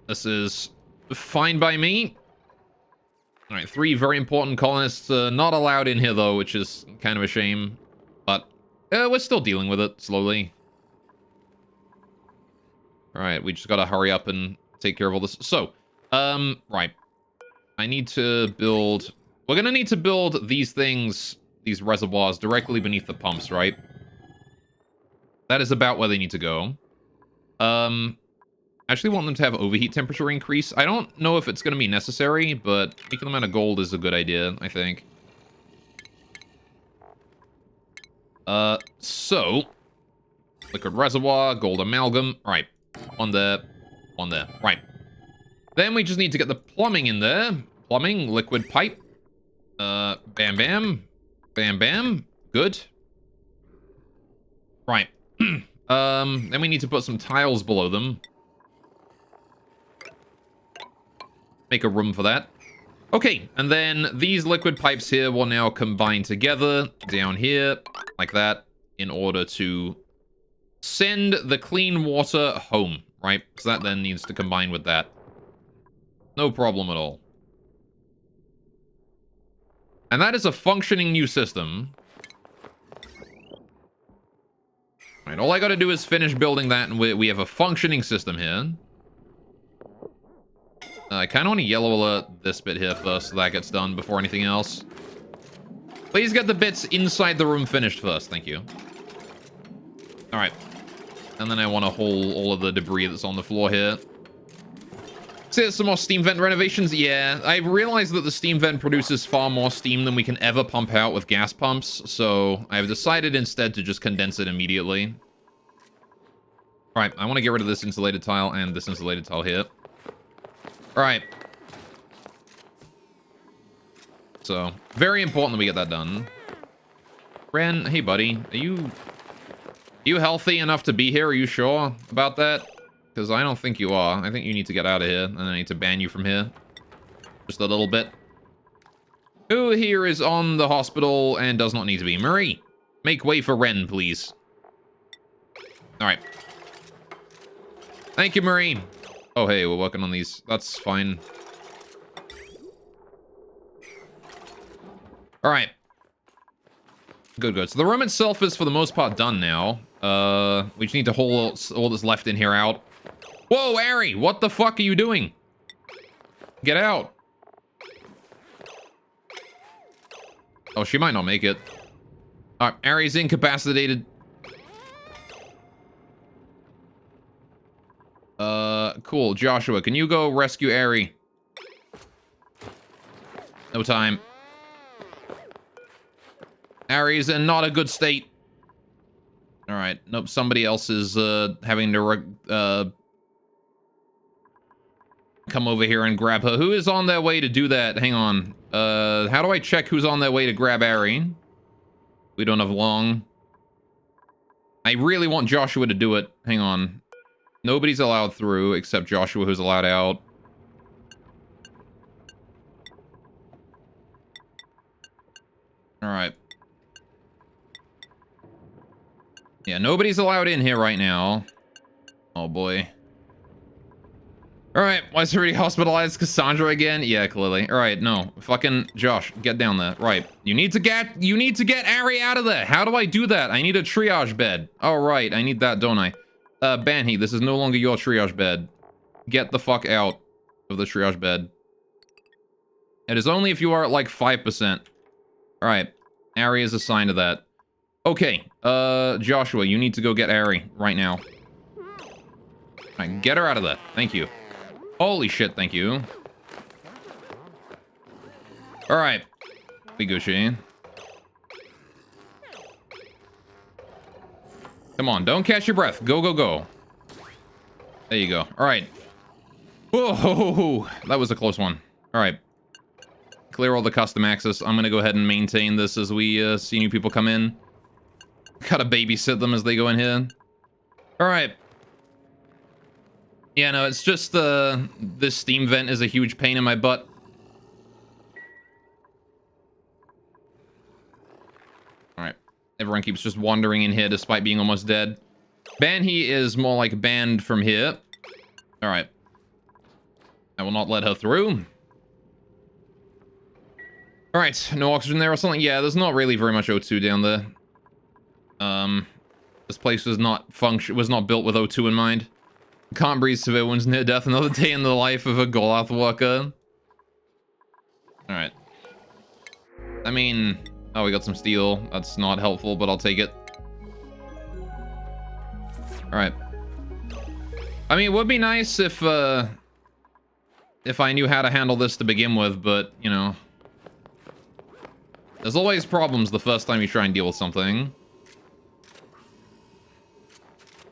This is fine by me. All right, 3 very important colonists not allowed in here, though, which is kind of a shame. But we're still dealing with it slowly. All right, we just got to hurry up and take care of all this. So, right. I need to build... We're going to need to build these things, these reservoirs, directly beneath the pumps, right? That is about where they need to go. I actually want them to have overheat temperature increase. I don't know if it's going to be necessary, but making them out of gold is a good idea, I think. So... Liquid reservoir, gold amalgam. Right. On there. On there. Right. Then we just need to get the plumbing in there. Plumbing, liquid pipe. Bam, bam. Bam, bam. Good. Right. Then we need to put some tiles below them. Make a room for that. Okay, and then these liquid pipes here will now combine together down here, like that, in order to send the clean water home, right? So that then needs to combine with that. No problem at all. And that is a functioning new system. Right, all I gotta do is finish building that, and we have a functioning system here. I kind of want to yellow alert this bit here first, so that gets done before anything else. Please get the bits inside the room finished first, thank you. Alright. And then I want to haul all of the debris that's on the floor here. So there's some more steam vent renovations. Yeah, I realized that the steam vent produces far more steam than we can ever pump out with gas pumps, so I've decided instead to just condense it immediately. Alright, I want to get rid of this insulated tile and this insulated tile here. Alright. So, very important that we get that done. Ren, hey buddy, are you healthy enough to be here? Are you sure about that? Because I don't think you are. I think you need to get out of here, and I need to ban you from here. Just a little bit. Who here is on the hospital and does not need to be? Marie, make way for Ren, please. Alright. Thank you, Marie. Oh, hey, we're working on these. That's fine. All right. Good, good. So the room itself is, for the most part, done now. We just need to haul all that's left in here out. Whoa, Ari! What the fuck are you doing? Get out. Oh, she might not make it. All right, Ari's incapacitated. Cool. Joshua, can you go rescue Ari? No time. Ari's in not a good state. Alright. Nope, somebody else is, having to, come over here and grab her. Who is on their way to do that? Hang on. How do I check who's on their way to grab Ari? We don't have long. I really want Joshua to do it. Hang on. Nobody's allowed through except Joshua, who's allowed out. Alright. Yeah, nobody's allowed in here right now. Oh boy. Alright, why is everybody hospitalized? Cassandra again? Yeah, clearly. Alright, no. Fucking Josh, get down there. Right. You need to get Ari out of there. How do I do that? I need a triage bed. Oh, right. I need that, don't I? Banhi, this is no longer your triage bed. Get the fuck out of the triage bed. It is only if you are at like 5%. Alright. Ari is assigned to that. Okay. Joshua, you need to go get Ari right now. Alright, get her out of there. Thank you. Holy shit, thank you. Alright. We Gucci. Come on, don't catch your breath. Go, go, go. There you go. Alright. Whoa, that was a close one. Alright. Clear all the custom access. I'm gonna go ahead and maintain this as we see new people come in. Gotta babysit them as they go in here. Alright. Yeah, no, it's just this steam vent is a huge pain in my butt. Alright. Everyone keeps just wandering in here despite being almost dead. Banhi is more like banned from here. Alright. I will not let her through. Alright, no oxygen there or something? Yeah, there's not really very much O2 down there. This place was not built with O2 in mind. Can't breathe, severe wounds, near death, another day in the life of a Goliath worker. Alright. I mean, oh, we got some steel. That's not helpful, but I'll take it. Alright. I mean, it would be nice if I knew how to handle this to begin with, but, you know. There's always problems the first time you try and deal with something.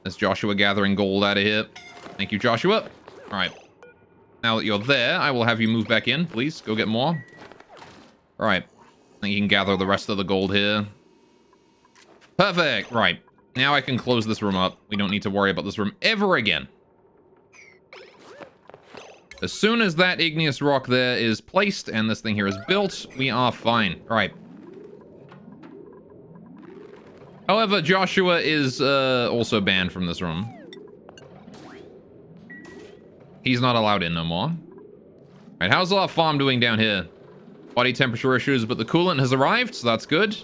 There's Joshua gathering gold out of here. Thank you, Joshua. Alright. Now that you're there, I will have you move back in, please. Go get more. Alright. I think you can gather the rest of the gold here. Perfect! Right. Now I can close this room up. We don't need to worry about this room ever again. As soon as that igneous rock there is placed and this thing here is built, we are fine. Alright. However, Joshua is also banned from this room. He's not allowed in no more. Alright, how's our farm doing down here? Body temperature issues, but the coolant has arrived, so that's good.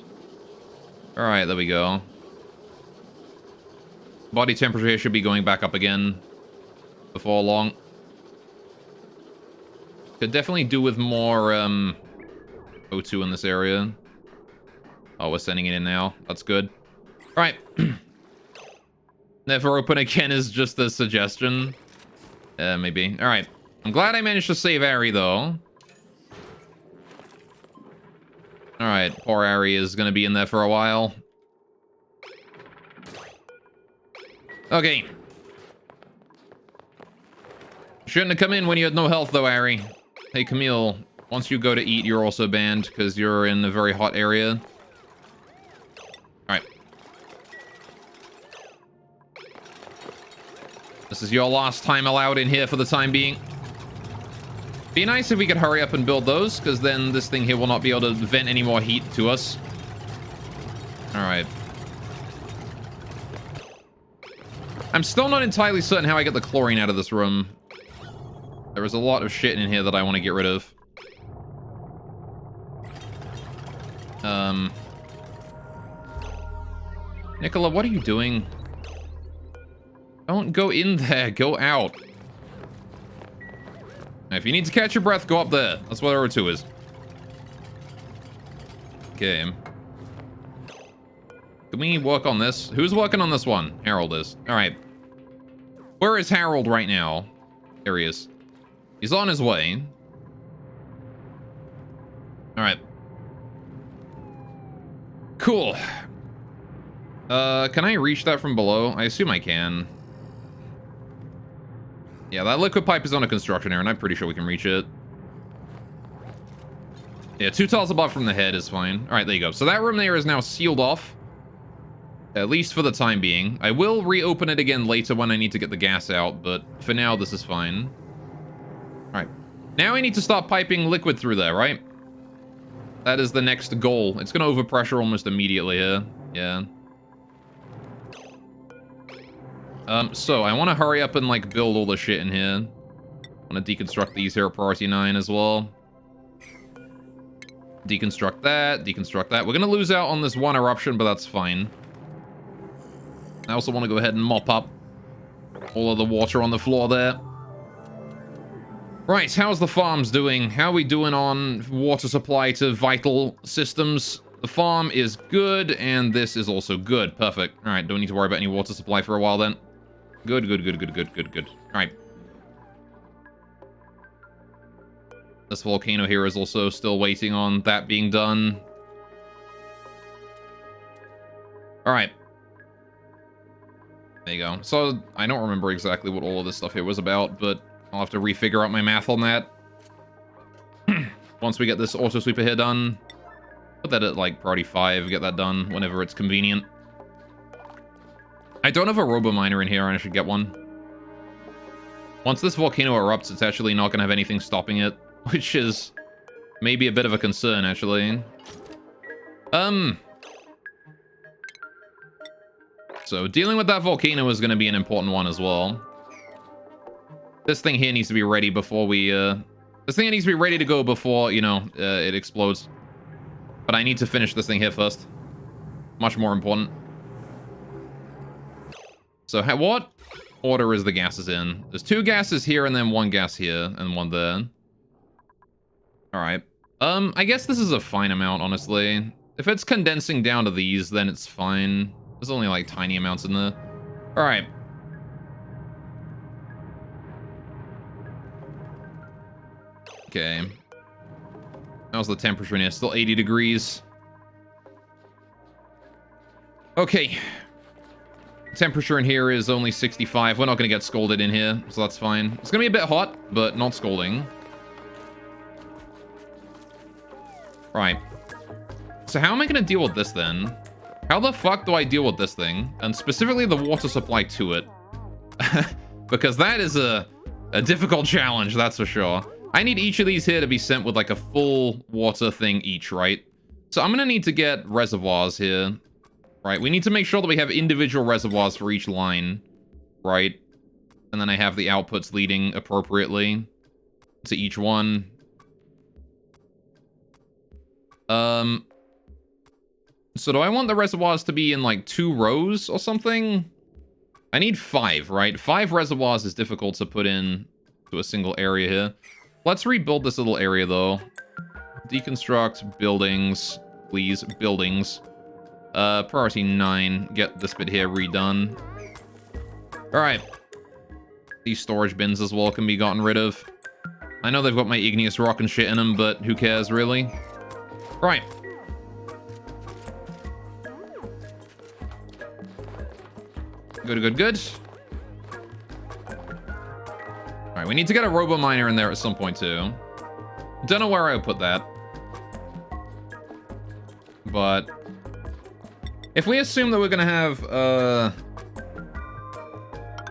Alright, there we go. Body temperature here should be going back up again before long. Could definitely do with more O2 in this area. Oh, we're sending it in now. That's good. Alright. Never open again is just a suggestion. Maybe. Alright. I'm glad I managed to save Ari, though. Alright, poor Ari is gonna be in there for a while. Okay. Shouldn't have come in when you had no health, though, Ari. Hey, Camille. Once you go to eat, you're also banned, because you're in a very hot area. Alright. This is your last time allowed in here for the time being. Be nice if we could hurry up and build those, because then this thing here will not be able to vent any more heat to us. Alright. I'm still not entirely certain how I get the chlorine out of this room. There is a lot of shit in here that I want to get rid of. Nicola, what are you doing? Don't go in there. Go out. Now, if you need to catch your breath, go up there. That's where O2 is. Okay. Can we work on this? Who's working on this one? Harold is. Alright. Where is Harold right now? There he is. He's on his way. Alright. Cool. Can I reach that from below? I assume I can. Yeah, that liquid pipe is on a construction area, and I'm pretty sure we can reach it. Yeah, 2 tiles above from the head is fine. Alright, there you go. So that room there is now sealed off. At least for the time being. I will reopen it again later when I need to get the gas out, but for now, this is fine. Alright. Now I need to start piping liquid through there, right? That is the next goal. It's going to overpressure almost immediately here. Yeah. So I want to hurry up and, like, build all the shit in here. I want to deconstruct these here at priority 9 as well. Deconstruct that, deconstruct that. We're going to lose out on this one eruption, but that's fine. I also want to go ahead and mop up all of the water on the floor there. Right, how's the farms doing? How are we doing on water supply to vital systems? The farm is good, and this is also good. Perfect. All right, don't need to worry about any water supply for a while then. Good, good, good, good, good, good, good. All right. This volcano here is also still waiting on that being done. All right. There you go. So, I don't remember exactly what all of this stuff here was about, but I'll have to refigure out my math on that. Once we get this auto sweeper here done. Put that at, like, priority 5, get that done whenever it's convenient. I don't have a robo-miner in here, and I should get one. Once this volcano erupts, it's actually not going to have anything stopping it, which is maybe a bit of a concern, actually. So, dealing with that volcano is going to be an important one as well. This thing here needs to be ready before we, this thing needs to be ready to go before, you know, it explodes. But I need to finish this thing here first. Much more important. So, what order is the gases in? There's 2 gases here and then 1 gas here and 1 there. Alright. I guess this is a fine amount, honestly. If it's condensing down to these, then it's fine. There's only, like, tiny amounts in there. Alright. Okay. How's the temperature in here? Still 80 degrees. Okay. Temperature in here is only 65. We're not going to get scalded in here, so that's fine. It's going to be a bit hot, but not scalding. Right. So how am I going to deal with this then? How the fuck do I deal with this thing? And specifically the water supply to it. Because that is a difficult challenge, that's for sure. I need each of these here to be sent with like a full water thing each, right? So I'm going to need to get reservoirs here. Right, we need to make sure that we have individual reservoirs for each line. Right? And then I have the outputs leading appropriately to each one. So do I want the reservoirs to be in like 2 rows or something? I need 5, right? 5 reservoirs is difficult to put in to a single area here. Let's rebuild this little area though. Deconstruct buildings, please, buildings. Priority 9, get this bit here redone. Alright. These storage bins as well can be gotten rid of. I know they've got my igneous rock and shit in them, but who cares, really? Right. Good. Alright, we need to get a robo miner in there at some point, too. Don't know where I would put that. But if we assume that we're going to have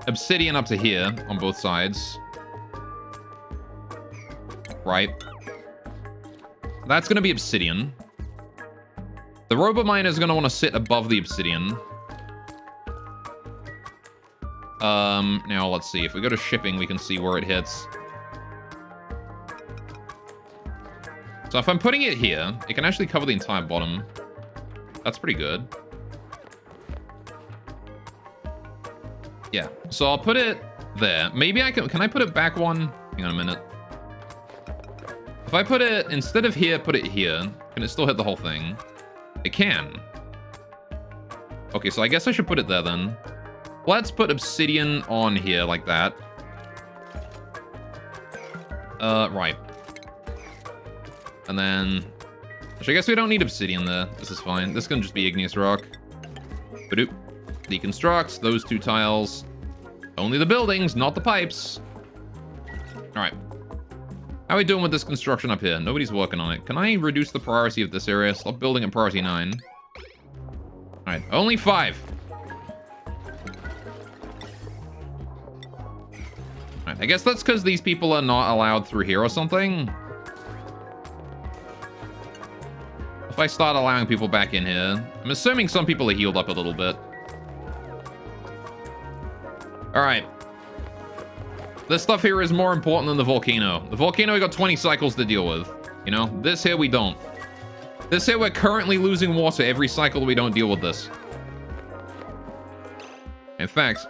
obsidian up to here on both sides. Right. That's going to be obsidian. The robo miner is going to want to sit above the obsidian. Now let's see. If we go to shipping, we can see where it hits. So if I'm putting it here, it can actually cover the entire bottom. That's pretty good. Yeah, so I'll put it there. Maybe I can I put it back one? Hang on a minute. If I put it, instead of here, put it here, can it still hit the whole thing? It can. Okay, so I guess I should put it there then. Let's put obsidian on here like that. Right. And then, actually, I guess we don't need obsidian there. This is fine. This can just be igneous rock. Badoop. Deconstruct those 2 tiles. Only the buildings, not the pipes. Alright. How are we doing with this construction up here? Nobody's working on it. Can I reduce the priority of this area? Stop building at priority 9. Alright, only 5. Alright, I guess that's because these people are not allowed through here or something. If I start allowing people back in here, I'm assuming some people are healed up a little bit. Alright. This stuff here is more important than the volcano. The volcano, we got 20 cycles to deal with. You know, this here we don't. This here, we're currently losing water every cycle we don't deal with this. In fact,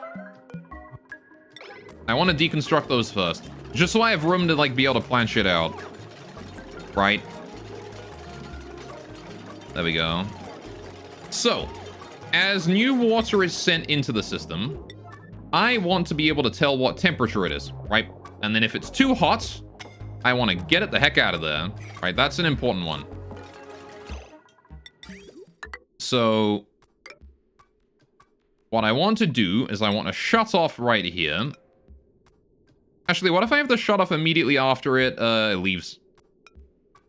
I want to deconstruct those first. Just so I have room to, like, be able to plan shit out. Right? There we go. So, as new water is sent into the system, I want to be able to tell what temperature it is, right? And then if it's too hot, I want to get it the heck out of there, right? That's an important one. So, what I want to do is I want to shut off right here. Actually, what if I have the shut off immediately after it leaves?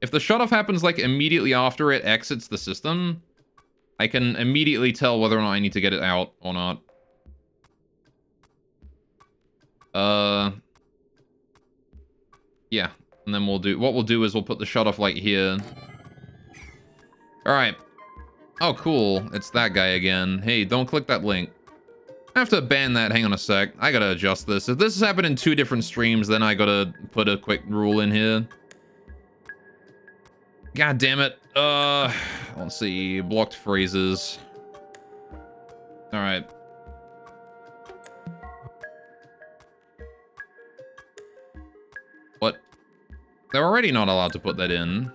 If the shut off happens like immediately after it exits the system, I can immediately tell whether or not I need to get it out or not. Yeah, and then what we'll do is we'll put the shut off light here. All right. Oh, cool. It's that guy again. Hey, don't click that link. I have to ban that. Hang on a sec. I gotta adjust this. If this has happened in 2 different streams, then I gotta put a quick rule in here. God damn it. Let's see. Blocked phrases. Alright. What? They're already not allowed to put that in.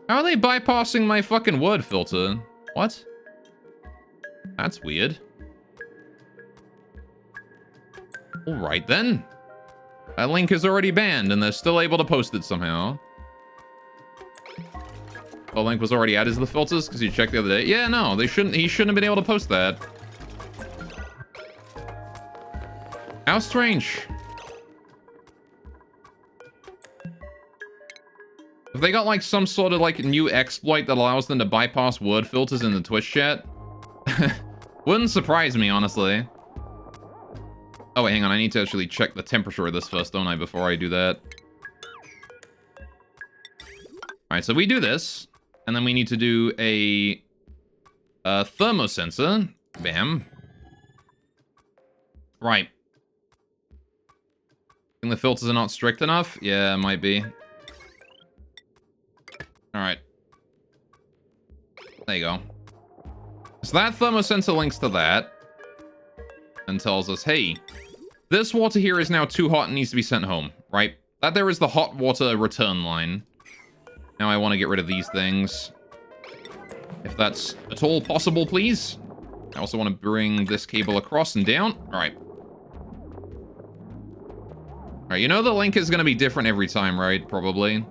How are they bypassing my fucking word filter? What? That's weird. Alright then. That link is already banned and they're still able to post it somehow. The link was already added to the filters because you checked the other day. Yeah, no, he shouldn't have been able to post that. How strange. If they got like some sort of like new exploit that allows them to bypass word filters in the Twitch chat, wouldn't surprise me, honestly. Oh wait, hang on, I need to actually check the temperature of this first, don't I, before I do that. Alright, so we do this, and then we need to do a thermosensor. Bam. Right. Think the filters are not strict enough? Yeah, it might be. Alright. There you go. So that thermosensor links to that. And tells us, hey, this water here is now too hot and needs to be sent home, right? That there is the hot water return line. Now I want to get rid of these things. If that's at all possible, please. I also want to bring this cable across and down. Alright. Alright, you know the link is going to be different every time, right? Probably.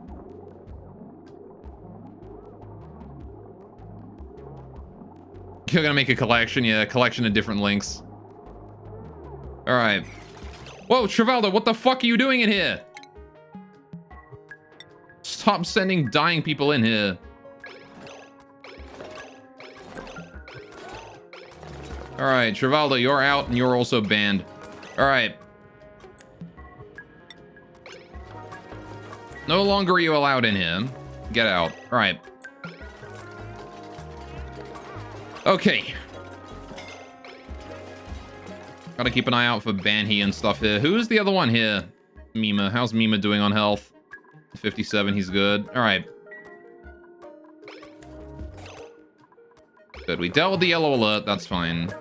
You're gonna make a collection? Yeah, a collection of different links. Alright. Whoa, Travaldo, what the fuck are you doing in here? Stop sending dying people in here. Alright, Travaldo, you're out and you're also banned. Alright. No longer are you allowed in here. Get out. Alright. Okay. Gotta keep an eye out for Banhee and stuff here. Who's the other one here? Mima. How's Mima doing on health? 57, he's good. Alright. Good, we dealt with the yellow alert, that's fine.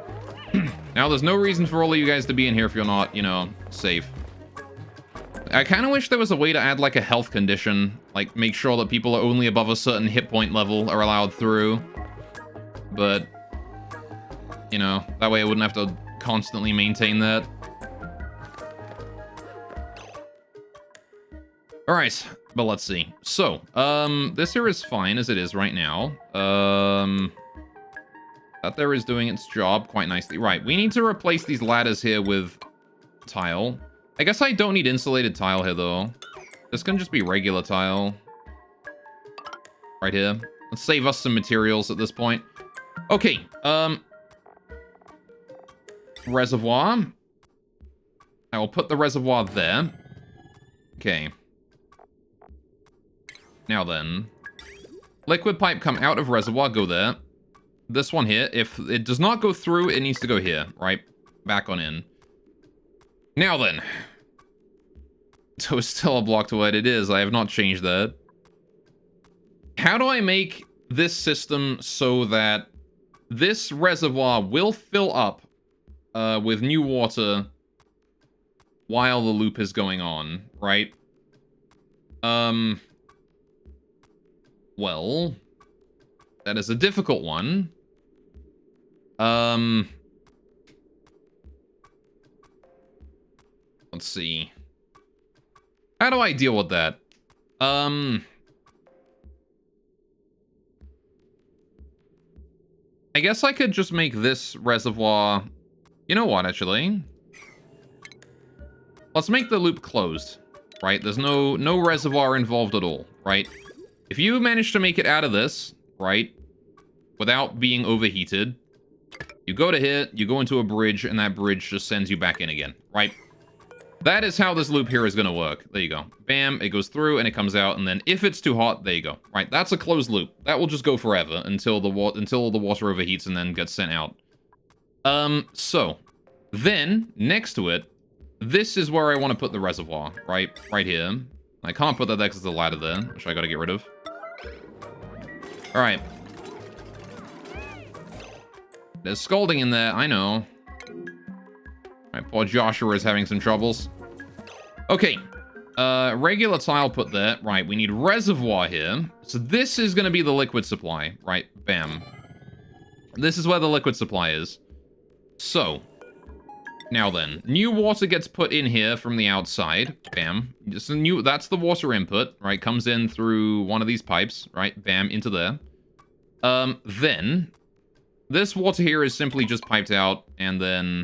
Now, there's no reason for all of you guys to be in here if you're not, you know, safe. I kind of wish there was a way to add, like, a health condition. Like, make sure that people are only above a certain hit point level are allowed through. But, you know, that way I wouldn't have to constantly maintain that. Alright, but let's see. So, this here is fine as it is right now. That there is doing its job quite nicely. Right, we need to replace these ladders here with tile. I guess I don't need insulated tile here, though. This can just be regular tile. Right here. Let's save us some materials at this point. Okay, reservoir. I will put the reservoir there. Okay. Now then. Liquid pipe come out of reservoir, go there. This one here, if it does not go through, it needs to go here, right? Back on in. Now then. So it's still a block to what it is. I have not changed that. How do I make this system so that this reservoir will fill up with new water while the loop is going on, right? Well, that is a difficult one. Let's see. How do I deal with that? I guess I could just make this reservoir... You know what, actually? Let's make the loop closed, right? There's no reservoir involved at all, right? If you manage to make it out of this, right, without being overheated, you go to here, you go into a bridge, and that bridge just sends you back in again, right? That is how this loop here is going to work. There you go. Bam, it goes through and it comes out, and then if it's too hot, there you go. Right, that's a closed loop. That will just go forever until the water overheats and then gets sent out. So then next to it, this is where I want to put the reservoir, right here. I can't put that there because there's a ladder there, which I got to get rid of. All right. There's scalding in there, I know. All right, poor Joshua is having some troubles. Okay, regular tile put there. Right, we need reservoir here. So this is going to be the liquid supply, right? Bam. This is where the liquid supply is. So, now then, new water gets put in here from the outside. Bam. That's the water input, right? Comes in through one of these pipes, right? Bam, into there. Then, this water here is simply just piped out and then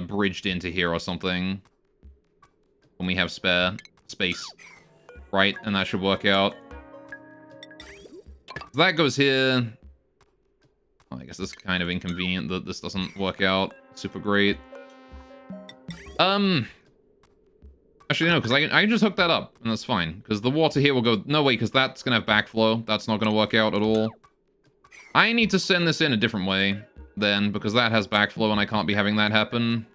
bridged into here or something. When we have spare space, right? And that should work out. So that goes here. Oh, I guess it's kind of inconvenient that this doesn't work out super great. Actually, no, because I can just hook that up, and that's fine. Because the water here will go... No, wait, because that's going to have backflow. That's not going to work out at all. I need to send this in a different way, then, because that has backflow, and I can't be having that happen.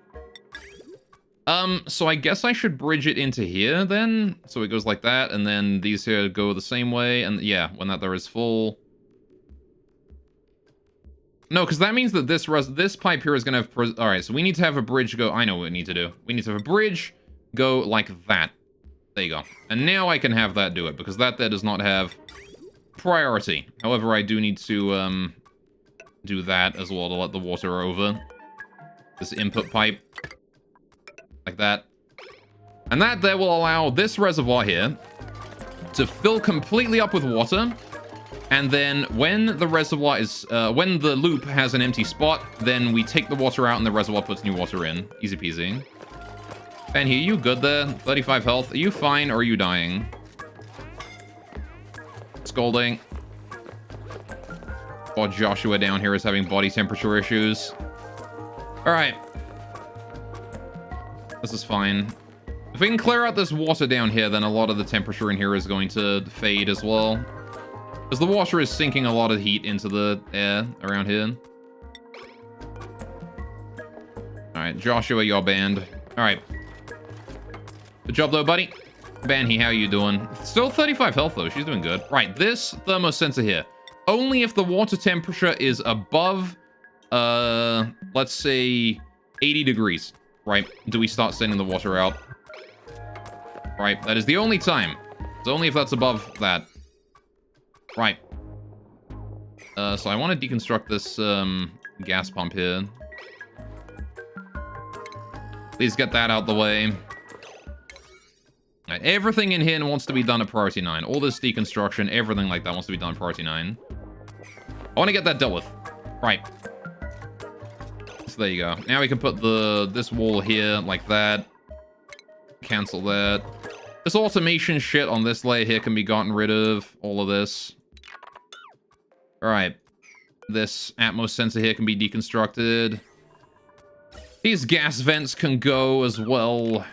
So I guess I should bridge it into here, then. So it goes like that, and then these here go the same way, and yeah, when that there is full... No, because that means that this pipe here is going to have... Alright, so we need to have a bridge go... I know what we need to do. We need to have a bridge go like that. There you go. And now I can have that do it, because that there does not have priority. However, I do need to do that as well to let the water over. This input pipe. Like that. And that there will allow this reservoir here to fill completely up with water. And then when the reservoir is, when the loop has an empty spot, then we take the water out and the reservoir puts new water in. Easy peasy. Ben here, you good there? 35 health. Are you fine or are you dying? Scolding. Poor Joshua down here is having body temperature issues. Alright. This is fine. If we can clear out this water down here, then a lot of the temperature in here is going to fade as well. Because the water is sinking a lot of heat into the air around here. Alright, Joshua, you're banned. Alright. Good job, though, buddy. Banhi, how you doing? Still 35 health, though. She's doing good. Right, this thermosensor here. Only if the water temperature is above, let's say, 80 degrees. Right, do we start sending the water out? Right, that is the only time. It's only if that's above that. Right. So I want to deconstruct this gas pump here. Please get that out the way. Right, everything in here wants to be done at priority 9. All this deconstruction, everything like that wants to be done at priority 9. I want to get that dealt with. Right. So there you go. Now we can put this wall here like that. Cancel that. This automation shit on this layer here can be gotten rid of. All of this. Alright. This Atmos sensor here can be deconstructed. These gas vents can go as well.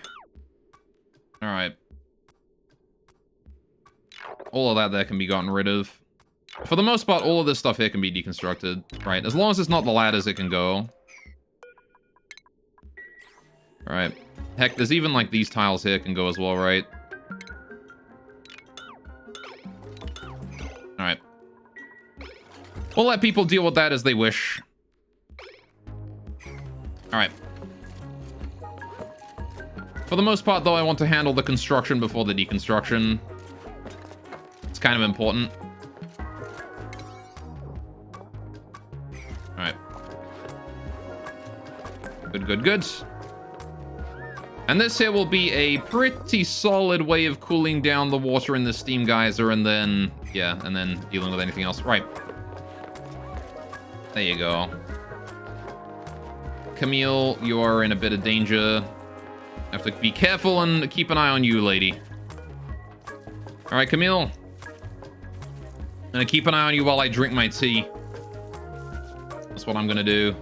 Alright. All of that there can be gotten rid of. For the most part, all of this stuff here can be deconstructed. Right. As long as it's not the ladders, it can go. Alright. Heck, there's even, like, these tiles here can go as well, right? Alright. We'll let people deal with that as they wish. Alright. For the most part, though, I want to handle the construction before the deconstruction. It's kind of important. Alright. Good, good, good. And this here will be a pretty solid way of cooling down the water in the steam geyser and then, yeah, and then dealing with anything else. Right. There you go. Camille, you are in a bit of danger. Have to be careful and keep an eye on you, lady. All right, Camille. I'm gonna keep an eye on you while I drink my tea. That's what I'm gonna do.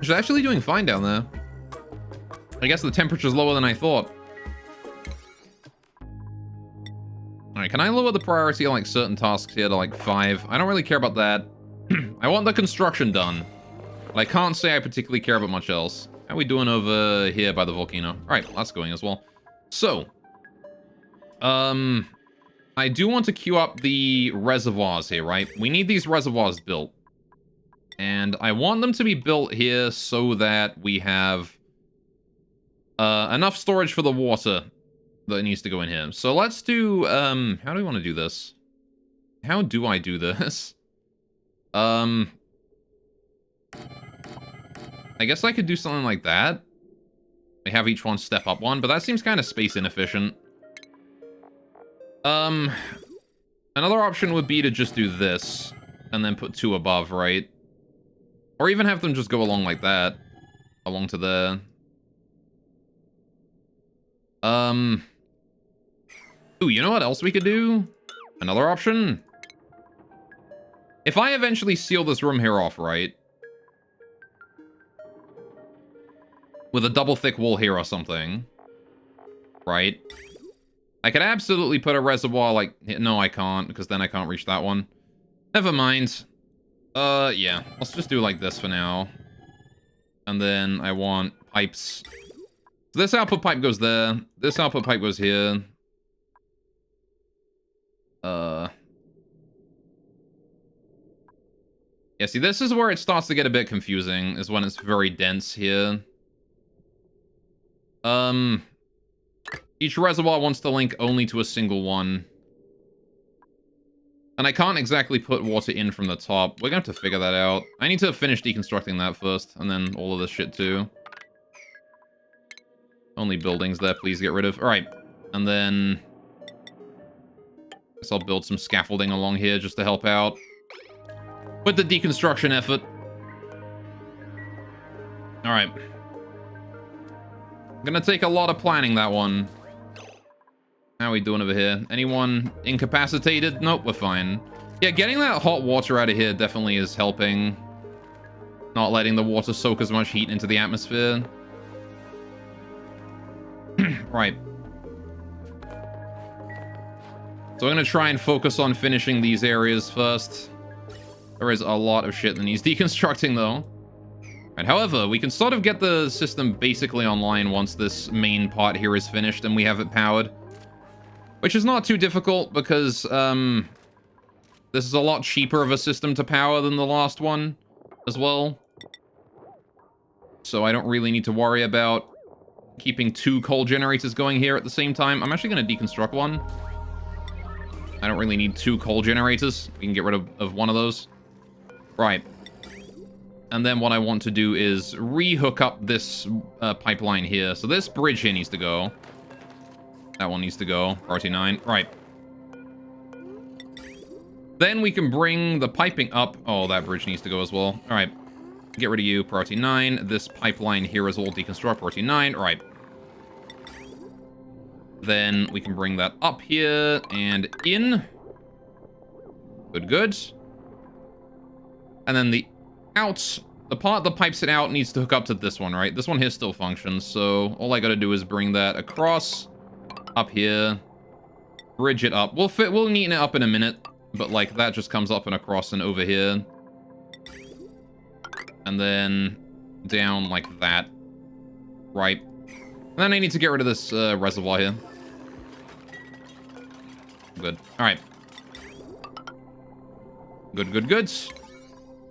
Which is actually doing fine down there. I guess the temperature's lower than I thought. Alright, can I lower the priority on like certain tasks here to like 5? I don't really care about that. I want the construction done. But I can't say I particularly care about much else. How are we doing over here by the volcano? Alright, well, that's going as well. So, I do want to queue up the reservoirs here, right? We need these reservoirs built. And I want them to be built here so that we have enough storage for the water that needs to go in here. So let's do, how do we want to do this? How do I do this? I guess I could do something like that. I have each one step up one, but that seems kind of space inefficient. Another option would be to just do this and then put 2 above, right? Or even have them just go along like that. Along to there. Ooh, you know what else we could do? Another option? If I eventually seal this room here off, right? With a double thick wall here or something. Right? I could absolutely put a reservoir like... No, I can't, because then I can't reach that one. Never mind. Yeah. Let's just do like this for now. And then I want pipes. So this output pipe goes there. This output pipe goes here. Yeah, see, this is where it starts to get a bit confusing, is when it's very dense here. Each reservoir wants to link only to a single one. And I can't exactly put water in from the top. We're gonna have to figure that out. I need to finish deconstructing that first, and then all of this shit too. Only buildings there, please get rid of. Alright, and then... guess I'll build some scaffolding along here just to help out with the deconstruction effort. Alright. Gonna take a lot of planning, that one. How are we doing over here? Anyone incapacitated? Nope, we're fine. Yeah, getting that hot water out of here definitely is helping. Not letting the water soak as much heat into the atmosphere. Right. So I'm gonna try and focus on finishing these areas first. There is a lot of shit that needs deconstructing, though. Right, however, we can sort of get the system basically online once this main part here is finished and we have it powered. Which is not too difficult because, this is a lot cheaper of a system to power than the last one as well. So I don't really need to worry about keeping 2 coal generators going here at the same time. I'm actually going to deconstruct one. I don't really need 2 coal generators. We can get rid of one of those. Right. And then what I want to do is re-hook up this pipeline here. So this bridge here needs to go. That one needs to go. Priority 9. Right. Then we can bring the piping up. Oh, that bridge needs to go as well. All right. Get rid of you. Priority 9. This pipeline here is all deconstruct. Priority 9. All right. Then we can bring that up here and in. Good, good. And then the out, the part that pipes it out needs to hook up to this one, right? This one here still functions, so all I gotta do is bring that across, up here, bridge it up. We'll neaten it up in a minute, but like that just comes up and across and over here. And then down like that, right? And then I need to get rid of this reservoir here. Good. All right. Good, good, good.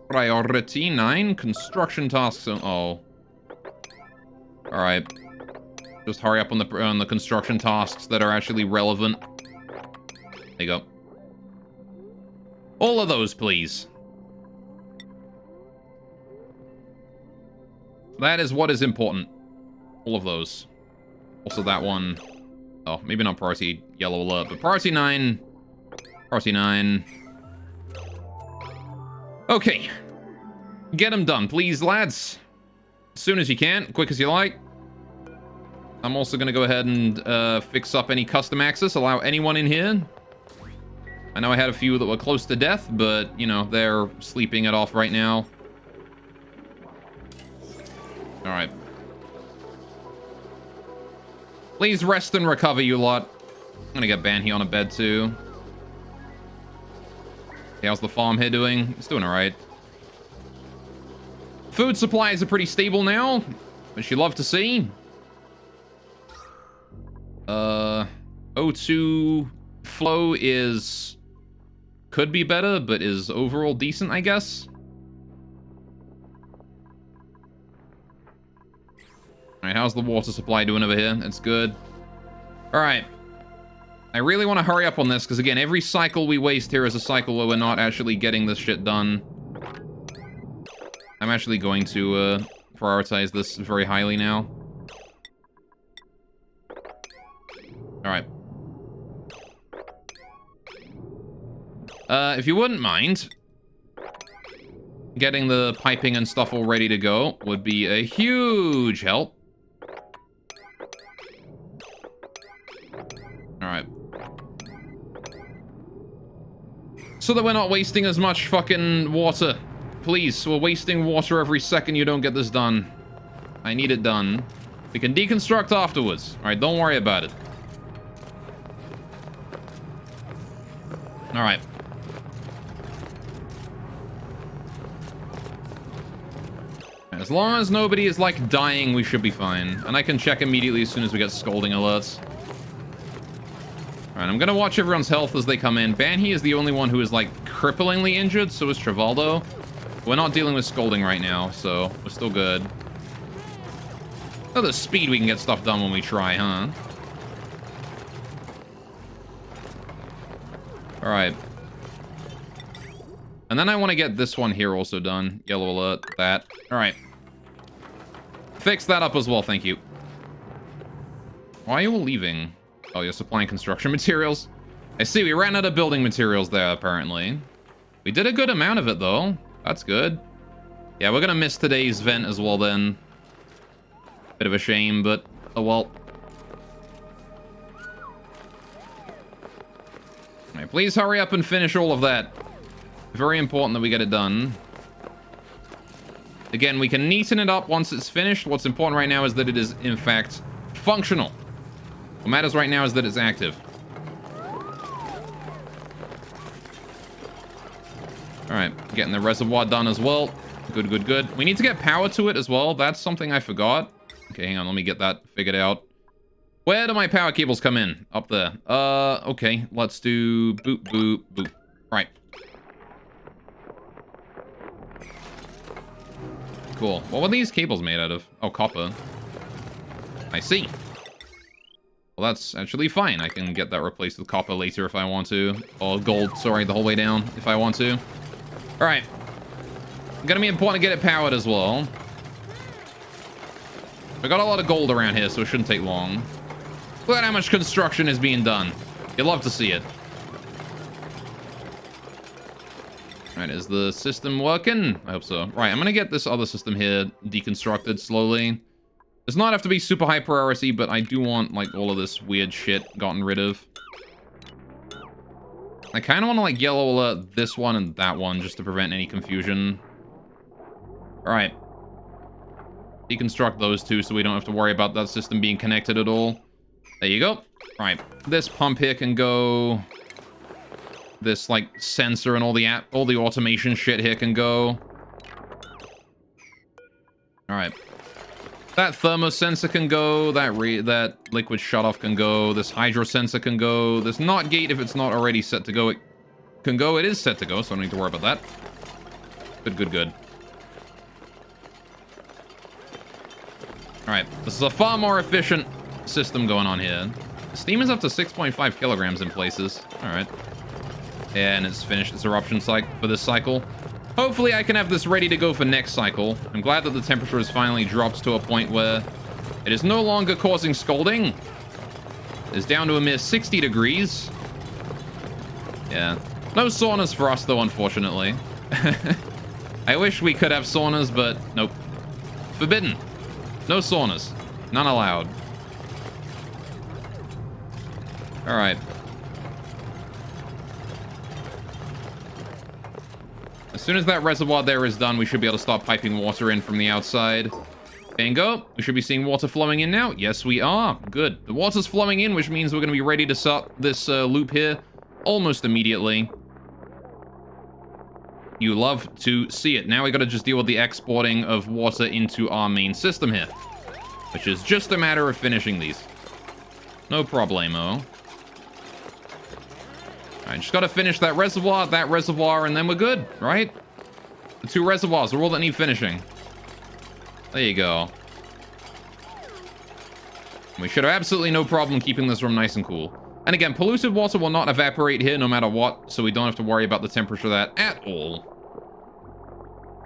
Priority 9, construction tasks. Oh. All right. Just hurry up on the construction tasks that are actually relevant. There you go. All of those, please. That is what is important. All of those. Also that one. Oh, maybe not priority yellow alert, but priority 9. Priority 9. Okay. Get them done, please, lads. As soon as you can, quick as you like. I'm also going to go ahead and fix up any custom access, allow anyone in here. I know I had a few that were close to death, but, you know, they're sleeping it off right now. Alright. Please rest and recover, you lot. I'm gonna get Banhi on a bed, too. Okay, how's the farm here doing? It's doing alright. Food supplies are pretty stable now, which you love to see. O2 flow is... could be better, but is overall decent, I guess. Alright, how's the water supply doing over here? It's good. Alright. I really want to hurry up on this, because again, every cycle we waste here is a cycle where we're not actually getting this shit done. I'm actually going to prioritize this very highly now. Alright. If you wouldn't mind, getting the piping and stuff all ready to go would be a huge help. Alright. So that we're not wasting as much fucking water. Please, we're wasting water every second you don't get this done. I need it done. We can deconstruct afterwards. Alright, don't worry about it. Alright. As long as nobody is, like, dying, we should be fine. And I can check immediately as soon as we get scolding alerts. Alright, I'm gonna watch everyone's health as they come in. Banhi is the only one who is, like, cripplingly injured, so is Trivaldo. We're not dealing with scolding right now, so we're still good. Oh, the speed we can get stuff done when we try, huh? Alright. And then I want to get this one here also done. Yellow alert, that. Alright. Fix that up as well, thank you. Why are you all leaving? Oh, you're supplying construction materials? I see, we ran out of building materials there, apparently. We did a good amount of it, though. That's good. Yeah, we're gonna miss today's vent as well, then. Bit of a shame, but oh well. Alright, please hurry up and finish all of that. Very important that we get it done. Again, we can neaten it up once it's finished. What's important right now is that it is, in fact, functional. What matters right now is that it's active. Alright, getting the reservoir done as well. Good, good, good. We need to get power to it as well. That's something I forgot. Okay, hang on, let me get that figured out. Where do my power cables come in? Up there. Okay, let's do boop, boop, boop. Right. Cool. What were these cables made out of? Oh, copper. I see. Well, that's actually fine. I can get that replaced with copper later if I want to. Or gold, sorry, the whole way down if I want to. Alright. Gonna be important to get it powered as well. We got a lot of gold around here, so it shouldn't take long. Look at how much construction is being done. You'd love to see it. Alright, is the system working? I hope so. Right, I'm gonna get this other system here deconstructed slowly. Does not have to be super high priority, but I do want, like, all of this weird shit gotten rid of. I kind of want to, like, yellow alert this one and that one just to prevent any confusion. Alright. Deconstruct those two so we don't have to worry about that system being connected at all. There you go. Alright. This pump here can go. This, like, sensor and all the automation shit here can go. Alright. That thermosensor can go. That liquid shutoff can go. This hydro sensor can go. This NOT gate, if it's not already set to go, it can go. It is set to go, so I don't need to worry about that. Good, good, good. Alright, this is a far more efficient system going on here. Steam is up to 6.5 kilograms in places. Alright. And it's finished its eruption cycle for this cycle. Hopefully I can have this ready to go for next cycle. I'm glad that the temperature has finally dropped to a point where it is no longer causing scalding. It's down to a mere 60 degrees. Yeah. No saunas for us, though, unfortunately. I wish we could have saunas, but nope. Forbidden. No saunas. None allowed. Alright. As soon as that reservoir there is done, we should be able to start piping water in from the outside. Bingo. We should be seeing water flowing in now. Yes, we are. Good. The water's flowing in, which means we're going to be ready to start this loop here almost immediately. You love to see it. Now we got to just deal with the exporting of water into our main system here, which is just a matter of finishing these. No problemo. Alright, just got to finish that reservoir, and then we're good, right? The 2 reservoirs are all that need finishing. There you go. We should have absolutely no problem keeping this room nice and cool. And again, polluted water will not evaporate here no matter what, so we don't have to worry about the temperature of that at all.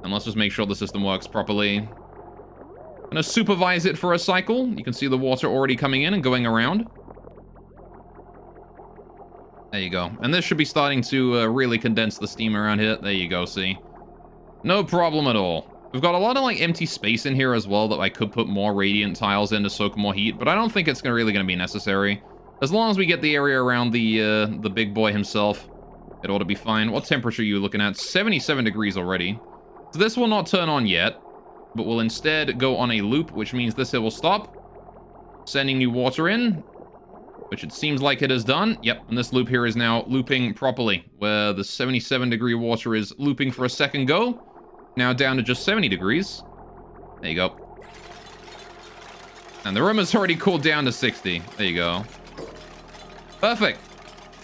And let's just make sure the system works properly. I'm gonna supervise it for a cycle. You can see the water already coming in and going around. There you go. And this should be starting to really condense the steam around here. There you go, see? No problem at all. We've got a lot of like empty space in here as well that I could put more radiant tiles in to soak more heat, but I don't think it's really gonna be necessary. As long as we get the area around the big boy himself, it ought to be fine. What temperature are you looking at? 77 degrees already. So this will not turn on yet, but will instead go on a loop, which means this here will stop, sending new water in, which it seems like it has done. Yep, and this loop here is now looping properly, where the 77 degree water is looping for a second go. Now down to just 70 degrees. There you go. And the room has already cooled down to 60. There you go. Perfect.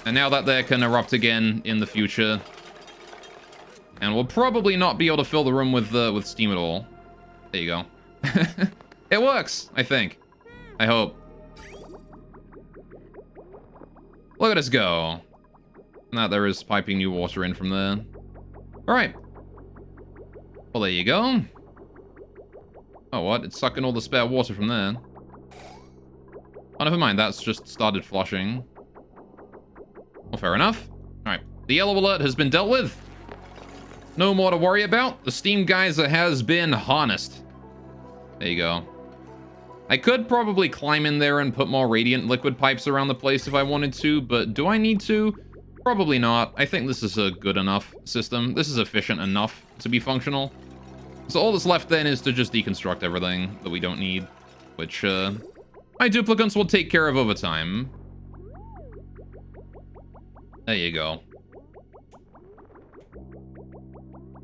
And now that there can erupt again in the future. And we'll probably not be able to fill the room with steam at all. There you go. It works, I think. I hope. Look at us go. Now there is piping new water in from there. Alright. Well, there you go. Oh, what? It's sucking all the spare water from there. Oh, never mind. That's just started flushing. Well, fair enough. Alright. The yellow alert has been dealt with. No more to worry about. The steam geyser has been harnessed. There you go. I could probably climb in there and put more radiant liquid pipes around the place if I wanted to, but do I need to? Probably not. I think this is a good enough system. This is efficient enough to be functional. So all that's left then is to just deconstruct everything that we don't need, which my duplicants will take care of over time. There you go.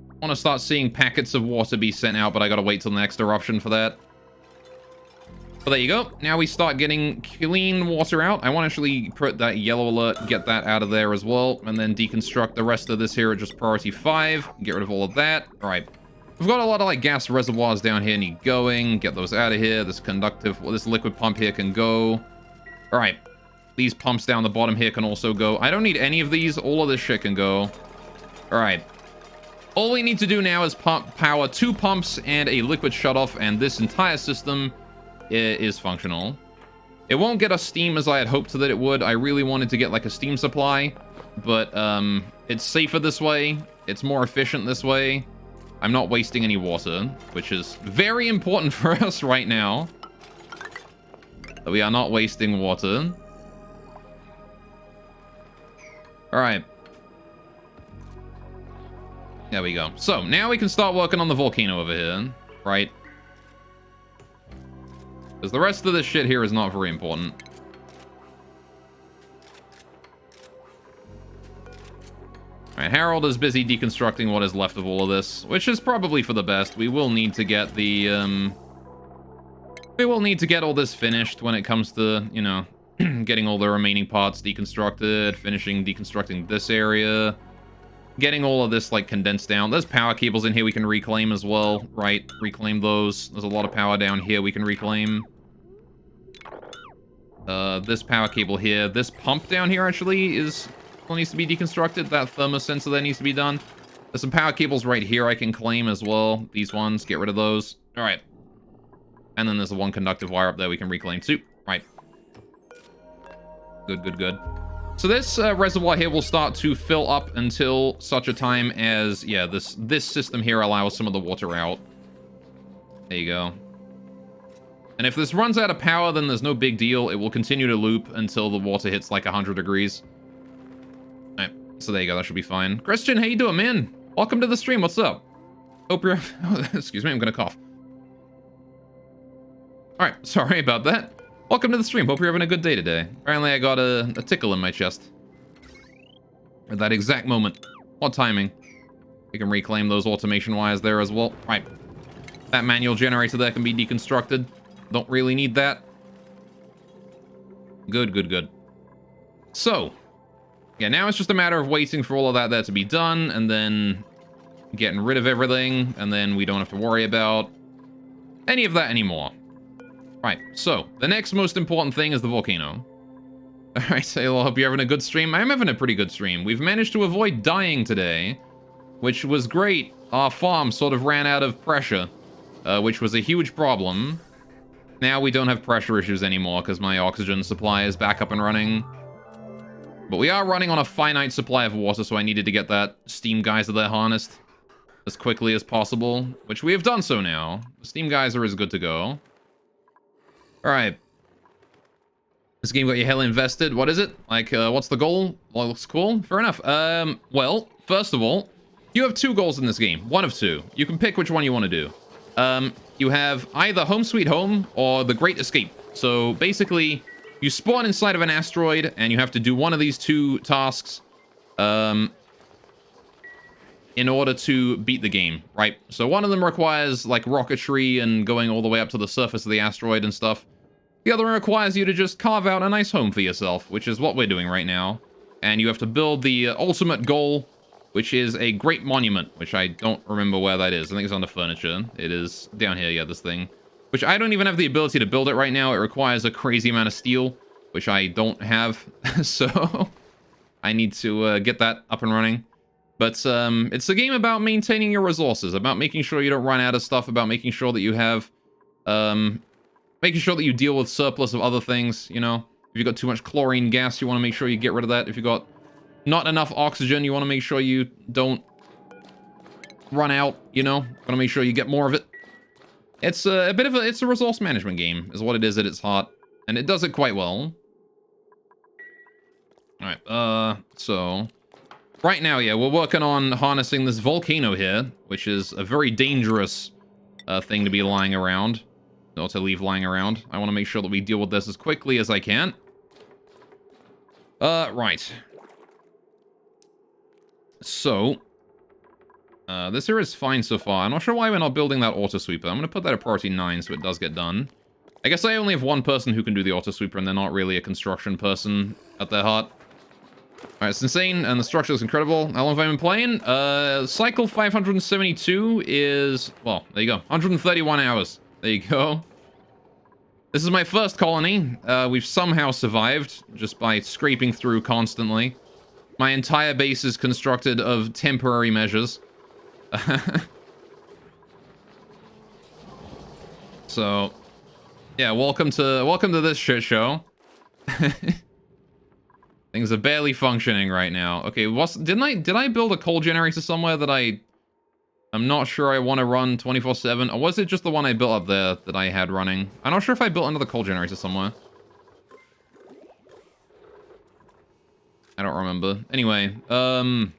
I want to start seeing packets of water be sent out, but I gotta wait till the next eruption for that. But there you go. Now we start getting clean water out. I want to actually put that yellow alert, get that out of there as well, and then deconstruct the rest of this here at just priority 5. Get rid of all of that. All right. We've got a lot of like gas reservoirs down here need going. Get those out of here. This conductive, well, this liquid pump here can go. All right. These pumps down the bottom here can also go. I don't need any of these. All of this shit can go. All right. All we need to do now is power 2 pumps and a liquid shutoff, and this entire system is functional. It won't get us steam as I had hoped that it would. I really wanted to get like a steam supply, but it's safer this way. It's more efficient this way. I'm not wasting any water, which is very important for us right now. That we are not wasting water. All right. There we go. So now we can start working on the volcano over here, right? Because the rest of this shit here is not very important. Alright, Harold is busy deconstructing what is left of all of this, which is probably for the best. We will need to get the, we will need to get all this finished when it comes to, you know, getting all the remaining parts deconstructed, finishing deconstructing this area, getting all of this, like, condensed down. There's power cables in here we can reclaim as well, right? Reclaim those. There's a lot of power down here we can reclaim. This power cable here. This pump down here, actually, still needs to be deconstructed. That thermosensor there needs to be done. There's some power cables right here I can claim as well. These ones, get rid of those. All right. And then there's the one conductive wire up there we can reclaim too. Right. Good, good, good. So this reservoir here will start to fill up until such a time as, yeah, this system here allows some of the water out. There you go. And if this runs out of power, then there's no big deal. It will continue to loop until the water hits like 100 degrees. All right, so there you go. That should be fine. Christian, how you doing, man? Welcome to the stream. What's up? Hope you're... excuse me, I'm gonna cough. Alright, sorry about that. Welcome to the stream. Hope you're having a good day today. Apparently I got a tickle in my chest. At that exact moment. What timing? We can reclaim those automation wires there as well. Right. That manual generator there can be deconstructed. Don't really need that. Good, good, good. So, yeah, now it's just a matter of waiting for all of that there to be done, and then getting rid of everything, and then we don't have to worry about any of that anymore. Right, so, the next most important thing is the volcano. Alright, so I hope you're having a good stream. I'm having a pretty good stream. We've managed to avoid dying today, which was great. Our farm sort of ran out of pressure, which was a huge problem. Now we don't have pressure issues anymore because my oxygen supply is back up and running. But we are running on a finite supply of water, so I needed to get that steam geyser there harnessed as quickly as possible, which we have done so now. The steam geyser is good to go. Alright. This game got you hella invested. What is it? Like, what's the goal? Well, looks cool. Fair enough. Well, first of all, you have 2 goals in this game. One of 2. You can pick which one you want to do. You have either Home Sweet Home or The Great Escape. So basically, you spawn inside of an asteroid and you have to do one of these 2 tasks in order to beat the game, right? So one of them requires like rocketry and going all the way up to the surface of the asteroid and stuff. The other one requires you to just carve out a nice home for yourself, which is what we're doing right now. And you have to build the ultimate goal, which is a great monument, which I don't remember where that is. I think it's under furniture. It is down here, yeah, this thing. Which I don't even have the ability to build it right now. It requires a crazy amount of steel, which I don't have. So I need to get that up and running. But it's a game about maintaining your resources, about making sure you don't run out of stuff, about making sure that you have... making sure that you deal with surplus of other things, you know? If you've got too much chlorine gas, you want to make sure you get rid of that. If you've got not enough oxygen, you want to make sure you don't run out, you know? Want to make sure you get more of it. It's a bit of a, it's a resource management game, is what it is at its heart. And it does it quite well. Alright, so... Right now, yeah, we're working on harnessing this volcano here, which is a very dangerous thing to be lying around. Or to leave lying around. I want to make sure that we deal with this as quickly as I can. Right. So, this here is fine so far. I'm not sure why we're not building that auto sweeper. I'm going to put that at priority 9 so it does get done. I guess I only have one person who can do the auto sweeper, and they're not really a construction person at their heart. Alright, it's insane, and the structure is incredible. How long have I been playing? Cycle 572 is... Well, there you go. 131 hours. There you go. This is my first colony. We've somehow survived, just by scraping through constantly. My entire base is constructed of temporary measures. So, yeah, welcome to this shit show. Things are barely functioning right now. Okay, did I build a coal generator somewhere that I'm not sure I want to run 24/7, or was it just the one I built up there that I had running? I'm not sure if I built another coal generator somewhere. I don't remember. Anyway, alright,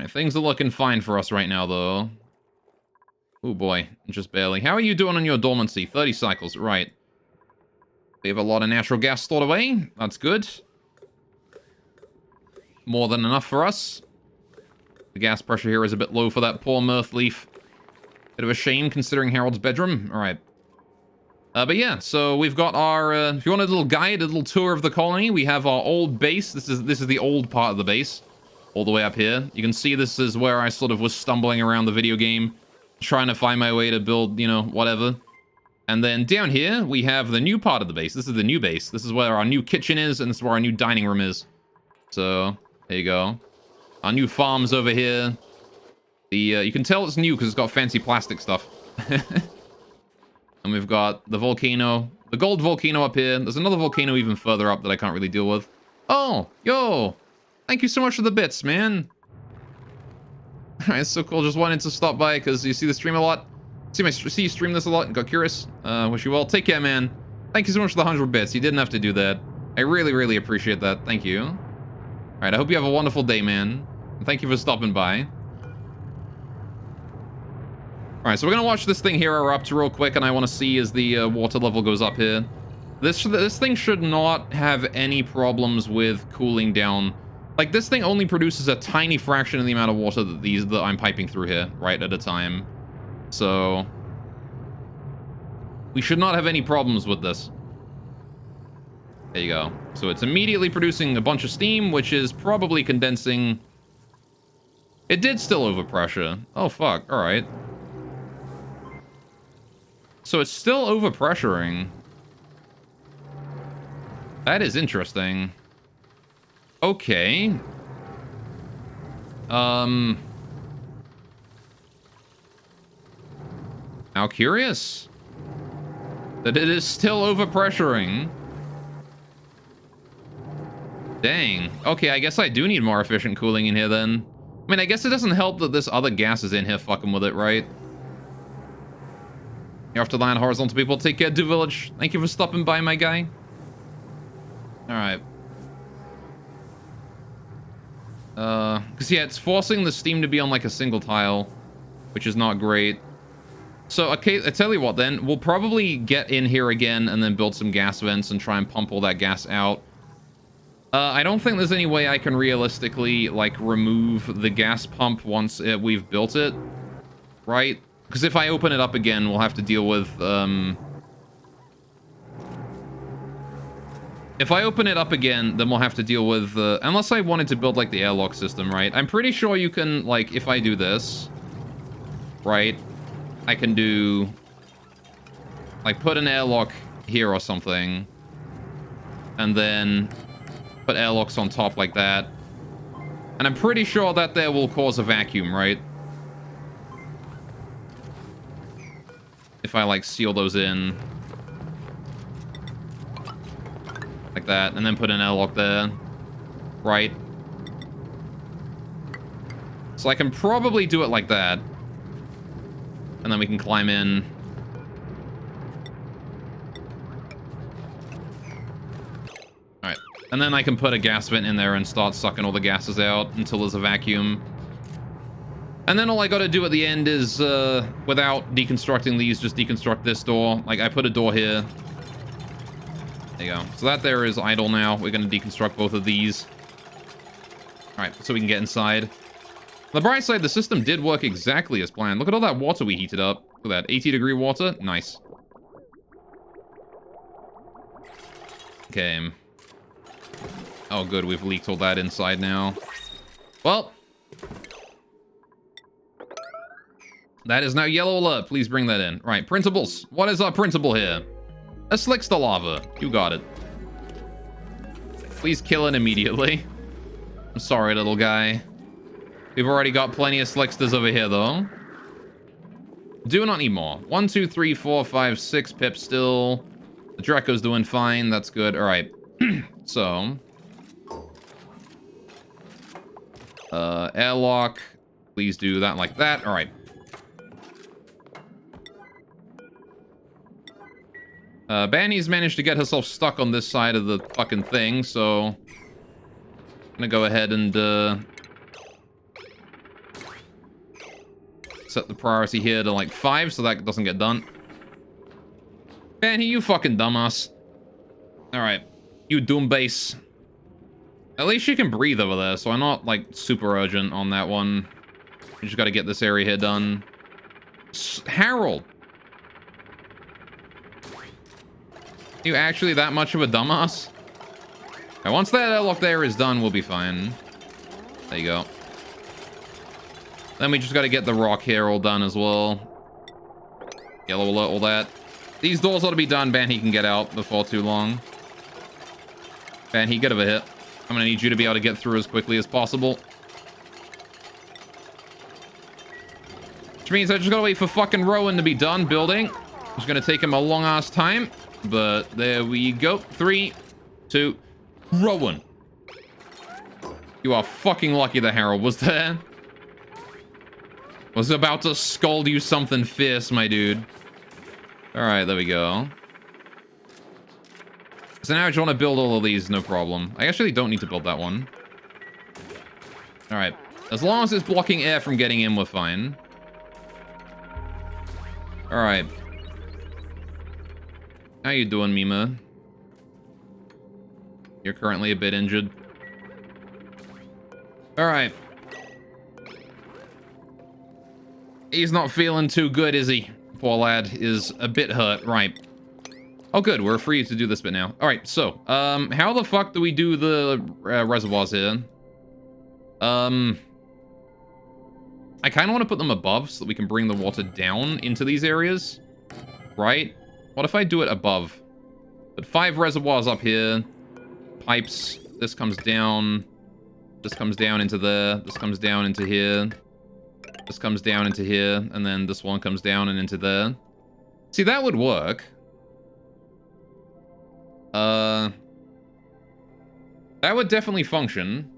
things are looking fine for us right now, though. Oh boy, just barely. How are you doing on your dormancy? 30 cycles, right. We have a lot of natural gas stored away. That's good. More than enough for us. The gas pressure here is a bit low for that poor Mirth Leaf. Bit of a shame considering Harold's bedroom. Alright. But yeah, so we've got our, if you want a little guide, a little tour of the colony, we have our old base. This is the old part of the base. All the way up here. You can see this is where I sort of was stumbling around the video game. Trying to find my way to build, you know, whatever. And then down here, we have the new part of the base. This is the new base. This is where our new kitchen is, and this is where our new dining room is. So, there you go. Our new farm's over here. You can tell it's new because it's got fancy plastic stuff. And we've got the volcano, the gold volcano up here. There's another volcano even further up that I can't really deal with. Oh, yo! Thank you so much for the bits, man. Alright, it's so cool. Just wanted to stop by because you see the stream a lot. See you stream this a lot and got curious. Wish you well. Take care, man. Thank you so much for the 100 bits. You didn't have to do that. I really, really appreciate that. Thank you. Alright, I hope you have a wonderful day, man. And thank you for stopping by. All right, so we're gonna watch this thing here erupt real quick, and I want to see as the water level goes up here. This thing should not have any problems with cooling down. Like, this thing only produces a tiny fraction of the amount of water that I'm piping through here, right, at a time. So we should not have any problems with this. There you go. So it's immediately producing a bunch of steam, which is probably condensing. It did still overpressure. Oh, fuck. All right. So it's still overpressuring. That is interesting. Okay. Now curious that it is still overpressuring. Dang. Okay, I guess I do need more efficient cooling in here then. I mean, I guess it doesn't help that this other gas is in here fucking with it, right? You're off to land, horizontal people. Take care, Do Village. Thank you for stopping by, my guy. Alright. Because yeah, it's forcing the steam to be on like a single tile, which is not great. So, okay, I tell you what then, we'll probably get in here again and then build some gas vents and try and pump all that gas out. I don't think there's any way I can realistically, like, remove the gas pump once we've built it, right? Because if I open it up again, we'll have to deal with, if I open it up again, then we'll have to deal with, unless I wanted to build, like, the airlock system, right? I'm pretty sure you can, like, if I do this, right, I can do, like, put an airlock here or something, and then put airlocks on top like that. And I'm pretty sure that there will cause a vacuum, right? If I, like, seal those in. Like that, and then put an airlock there. Right? So I can probably do it like that. And then we can climb in. Alright. And then I can put a gas vent in there and start sucking all the gases out until there's a vacuum. And then all I gotta do at the end is, without deconstructing these, just deconstruct this door. Like, I put a door here. There you go. So that there is idle now. We're gonna deconstruct both of these. Alright, so we can get inside. On the bright side, the system did work exactly as planned. Look at all that water we heated up. Look at that, 80-degree water. Nice. Okay. Oh, good. We've leaked all that inside now. Well. That is now yellow alert. Please bring that in. Right, principles. What is our principle here? A slicks the lava. You got it. Please kill it immediately. I'm sorry, little guy. We've already got plenty of slicksters over here, though. Do not need more. 1, 2, 3, 4, 5, 6 pips still. The Draco's doing fine. That's good. All right. So. Airlock. Please do that like that. All right. Banny's managed to get herself stuck on this side of the fucking thing, so I'm gonna go ahead and set the priority here to like 5 so that doesn't get done. Banny, you fucking dumbass. Alright, you doom base. At least she can breathe over there, so I'm not like super urgent on that one. We just gotta get this area here done. Harold! You actually that much of a dumbass? Right, once that airlock there is done, we'll be fine. There you go. Then we just gotta get the rock here all done as well. Yellow alert, all that. These doors ought to be done. Banhy can get out before too long. Banhy, get over here. I'm gonna need you to be able to get through as quickly as possible. Which means I just gotta wait for fucking Rowan to be done building. It's gonna take him a long ass time. But there we go. 3, 2, Rowan. You are fucking lucky the Harold was there. Was about to scold you something fierce, my dude. Alright, there we go. So now I just want to build all of these, no problem. I actually don't need to build that one. Alright. As long as it's blocking air from getting in, we're fine. Alright. How you doing, Mima? You're currently a bit injured. Alright. He's not feeling too good, is he? Poor lad is a bit hurt. Right. Oh, good. We're free to do this bit now. Alright, so, how the fuck do we do the reservoirs here? I kind of want to put them above so that we can bring the water down into these areas. Right? What if I do it above? Put 5 reservoirs up here. Pipes. This comes down. This comes down into there. This comes down into here. This comes down into here. And then this one comes down and into there. See, that would work. That would definitely function.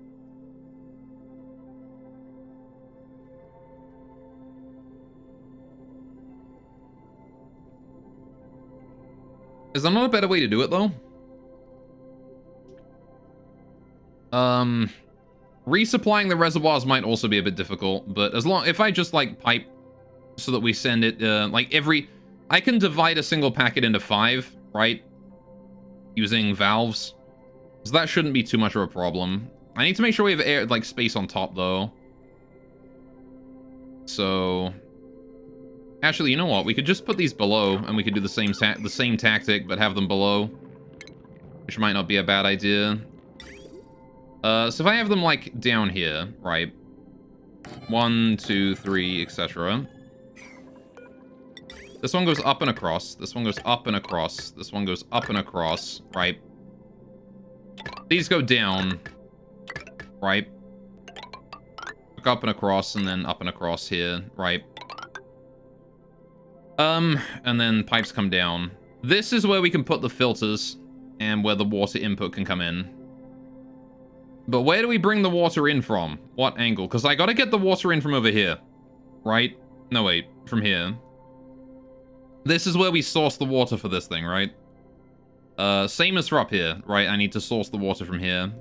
Is there not a better way to do it, though? Resupplying the reservoirs might also be a bit difficult, but if I just, like, pipe so that we send it, like, I can divide a single packet into 5, right? Using valves. So that shouldn't be too much of a problem. I need to make sure we have air, like, space on top, though. So... Actually, you know what? We could just put these below, and we could do the same tactic, but have them below. Which might not be a bad idea. So if I have them, like, down here, right? 1, 2, 3, etc. This one goes up and across. This one goes up and across. This one goes up and across, right? These go down, right? Up and across, and then up and across here, right? And then pipes come down. This is where we can put the filters and where the water input can come in. But where do we bring the water in from? What angle? Because I gotta get the water in from over here. Right? No, wait. From here. This is where we source the water for this thing, right? Same as for up here, right? I need to source the water from here.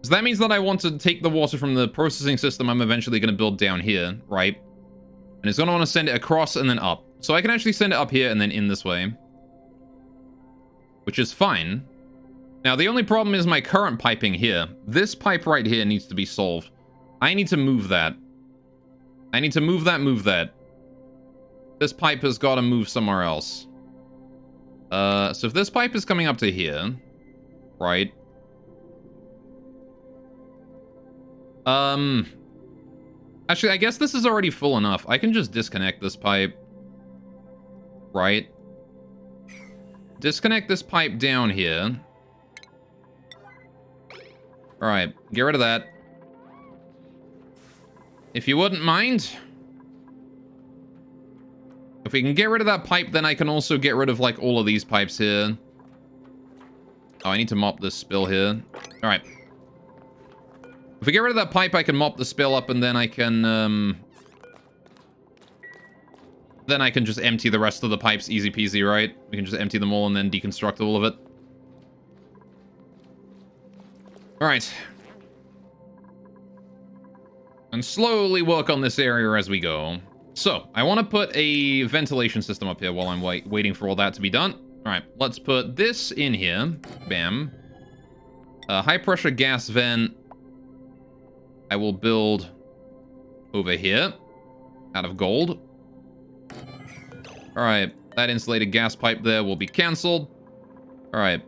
So that means that I want to take the water from the processing system I'm eventually going to build down here, right? And it's going to want to send it across and then up. So I can actually send it up here and then in this way. Which is fine. Now, the only problem is my current piping here. This pipe right here needs to be solved. I need to move that. I need to move that. This pipe has got to move somewhere else. So if this pipe is coming up to here, right? Actually, I guess this is already full enough. I can just disconnect this pipe. Right? Disconnect this pipe down here. Alright, get rid of that. If you wouldn't mind. If we can get rid of that pipe, then I can also get rid of, like, all of these pipes here. Oh, I need to mop this spill here. Alright. If we get rid of that pipe, I can mop the spill up, and then I can, then I can just empty the rest of the pipes easy peasy, right? We can just empty them all and then deconstruct all of it. Alright. And slowly work on this area as we go. So, I want to put a ventilation system up here while I'm waiting for all that to be done. Alright, let's put this in here. Bam. High pressure gas vent. I will build over here out of gold. Alright, that insulated gas pipe there will be cancelled. Alright.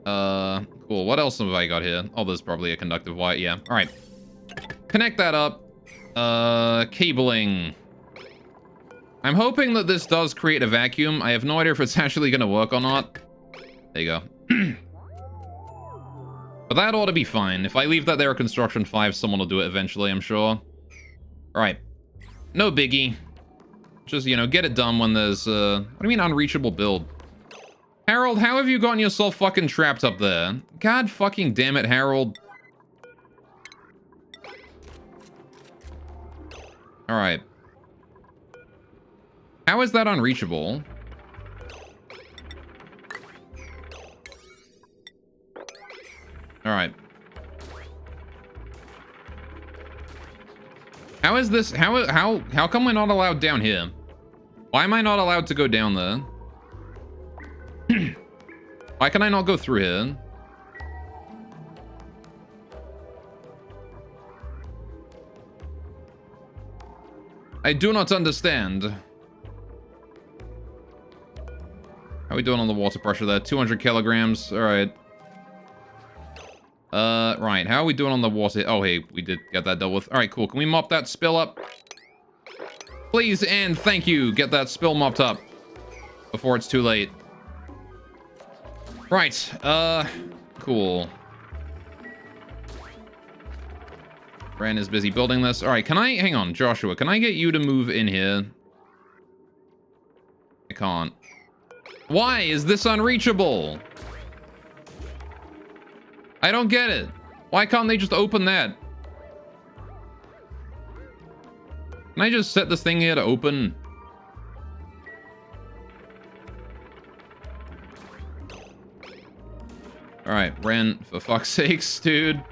Cool. What else have I got here? Oh, there's probably a conductive wire. Yeah. Alright. Connect that up. Cabling. I'm hoping that this does create a vacuum. I have no idea if it's actually going to work or not. There you go. But that ought to be fine. If I leave that there at Construction 5, someone will do it eventually, I'm sure. Alright. No biggie. Just, you know, get it done when there's, what do you mean unreachable build? Harold, how have you gotten yourself fucking trapped up there? God fucking damn it, Harold. Alright. How is that unreachable? Alright. How is this? How come we're not allowed down here? Why am I not allowed to go down there? Why can I not go through here? I do not understand. How are we doing on the water pressure there? 200 kilograms. All right. Right. How are we doing on the water? Oh, hey, we did get that dealt with. All right, cool. Can we mop that spill up? Please and thank you. Get that spill mopped up before it's too late. Right. Cool. Ren is busy building this. All right, can I... Hang on, Joshua. Can I get you to move in here? I can't. Why is this unreachable? I don't get it. Why can't they just open that? Can I just set this thing here to open? Alright, Ren, for fuck's sakes, dude.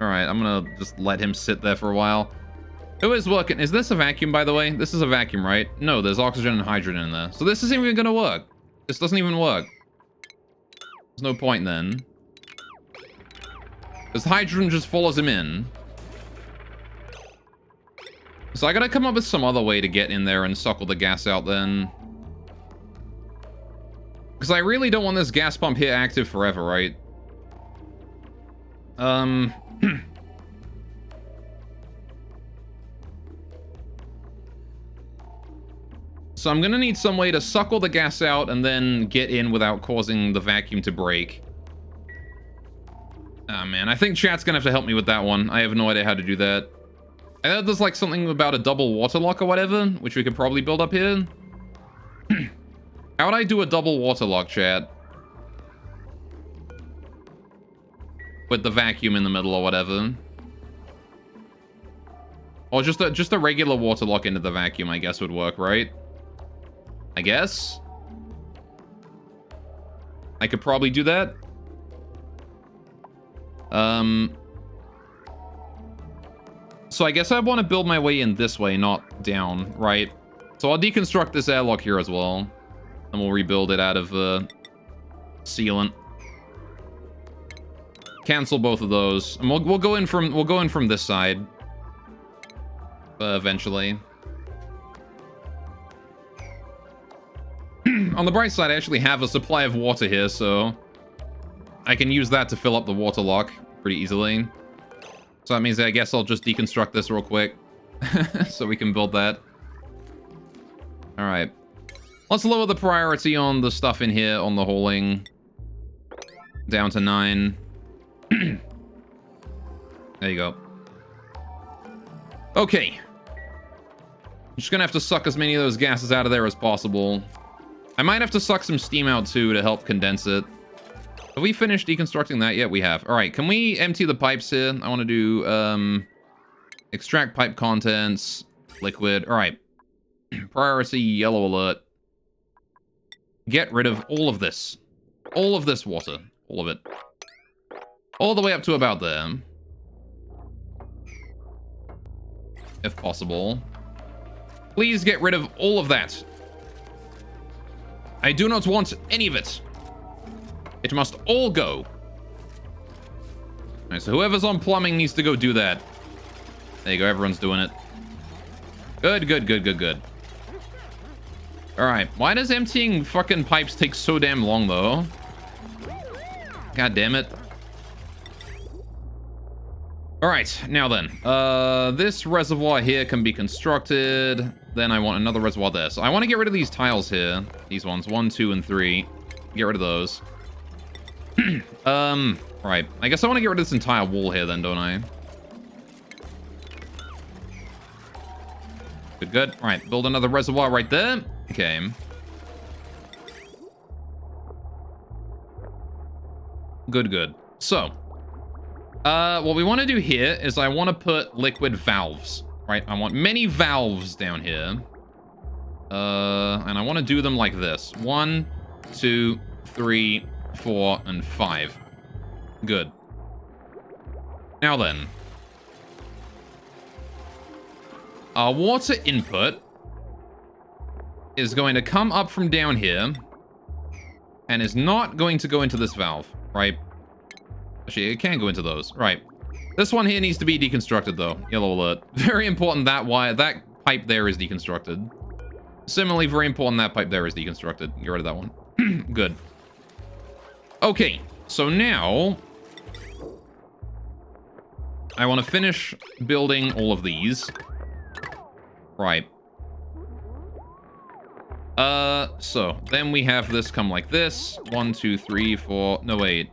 Alright, I'm gonna just let him sit there for a while. Who is working? Is this a vacuum, by the way? This is a vacuum, right? No, there's oxygen and hydrogen in there. So this isn't even gonna work. This doesn't even work. There's no point then. Because hydrogen just follows him in. So I gotta come up with some other way to get in there and suckle the gas out then. Because I really don't want this gas pump here active forever, right? So I'm gonna need some way to suckle the gas out and then get in without causing the vacuum to break. Ah, man, I think chat's gonna have to help me with that one. I have no idea how to do that. I heard there's like something about a double water lock or whatever, which we could probably build up here. How would I do a double water lock, chat? With the vacuum in the middle or whatever. Or just a regular water lock into the vacuum, I guess, would work, right? I guess? I could probably do that. So I guess I want to build my way in this way, not down, right? So I'll deconstruct this airlock here as well. And we'll rebuild it out of sealant. Cancel both of those. And we'll go in from this side. Eventually. On the bright side, I actually have a supply of water here, so I can use that to fill up the water lock pretty easily. So that means I guess I'll just deconstruct this real quick so we can build that. All right. Let's lower the priority on the stuff in here on the hauling down to 9. There you go. Okay. I'm just gonna have to suck as many of those gases out of there as possible. I might have to suck some steam out too to help condense it. Have we finished deconstructing that yet? We have. All right, can we empty the pipes here? I want to do extract pipe contents, liquid. All right. Priority yellow alert. Get rid of all of this. All of this water. All of it. All the way up to about there. If possible. Please get rid of all of that. I do not want any of it. It must all go. Alright, so whoever's on plumbing needs to go do that. There you go, everyone's doing it. Good, good, good, good, good. Alright, why does emptying fucking pipes take so damn long, though? God damn it. Alright, now then. This reservoir here can be constructed. Then I want another reservoir there. So I want to get rid of these tiles here. These ones, 1, 2, and 3. Get rid of those. Right. I guess I want to get rid of this entire wall here then, don't I? Good, good. All right, build another reservoir right there. Okay. Good, good. So, what we want to do here is I want to put liquid valves, right? I want many valves down here. And I want to do them like this. 1, 2, 3, 4, and 5. Good. Now then. our water input is going to come up from down here and is not going to go into this valve, right? Actually, it can go into those, right? This one here needs to be deconstructed, though. Yellow alert. Very important that wire, that pipe there is deconstructed. Similarly, very important that pipe there is deconstructed. Get rid of that one. Good. Okay, so now I want to finish building all of these. Right. So then we have this come like this. 1, 2, 3, 4. No, wait.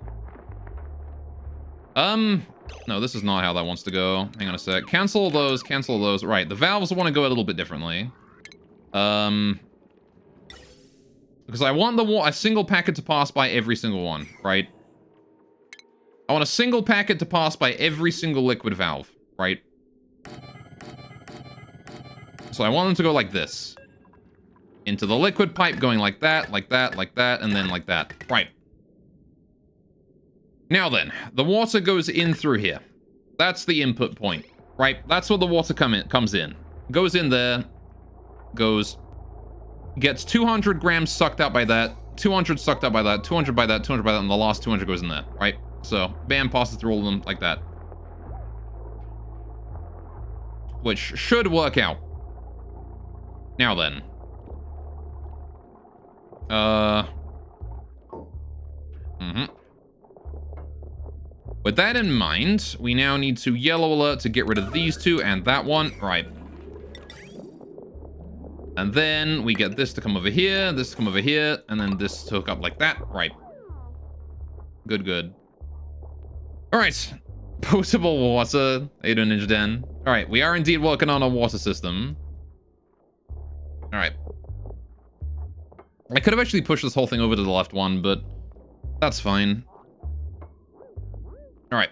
No, this is not how that wants to go. Hang on a sec. Cancel those, cancel those. Right, the valves want to go a little bit differently. Because I want a single packet to pass by every single one, right? I want a single packet to pass by every single liquid valve, right? So I want them to go like this. Into the liquid pipe, going like that, and then like that. Right. Now then, the water goes in through here. That's the input point, right? That's where the water comes in. Goes in there, goes, gets 200 grams sucked out by that, 200 sucked out by that, 200 by that, 200 by that, and the last 200 goes in there, right? So, bam, passes through all of them like that. Which should work out. Now then. With that in mind, we now need to yellow alert to get rid of these two and that one. Right. And then we get this to come over here, this to come over here, and then this to hook up like that. Right. Good, good. Alright. Potable water. How you doing, Ninja Den? Alright, we are indeed working on a water system. Alright. I could have actually pushed this whole thing over to the left one, but that's fine. Alright.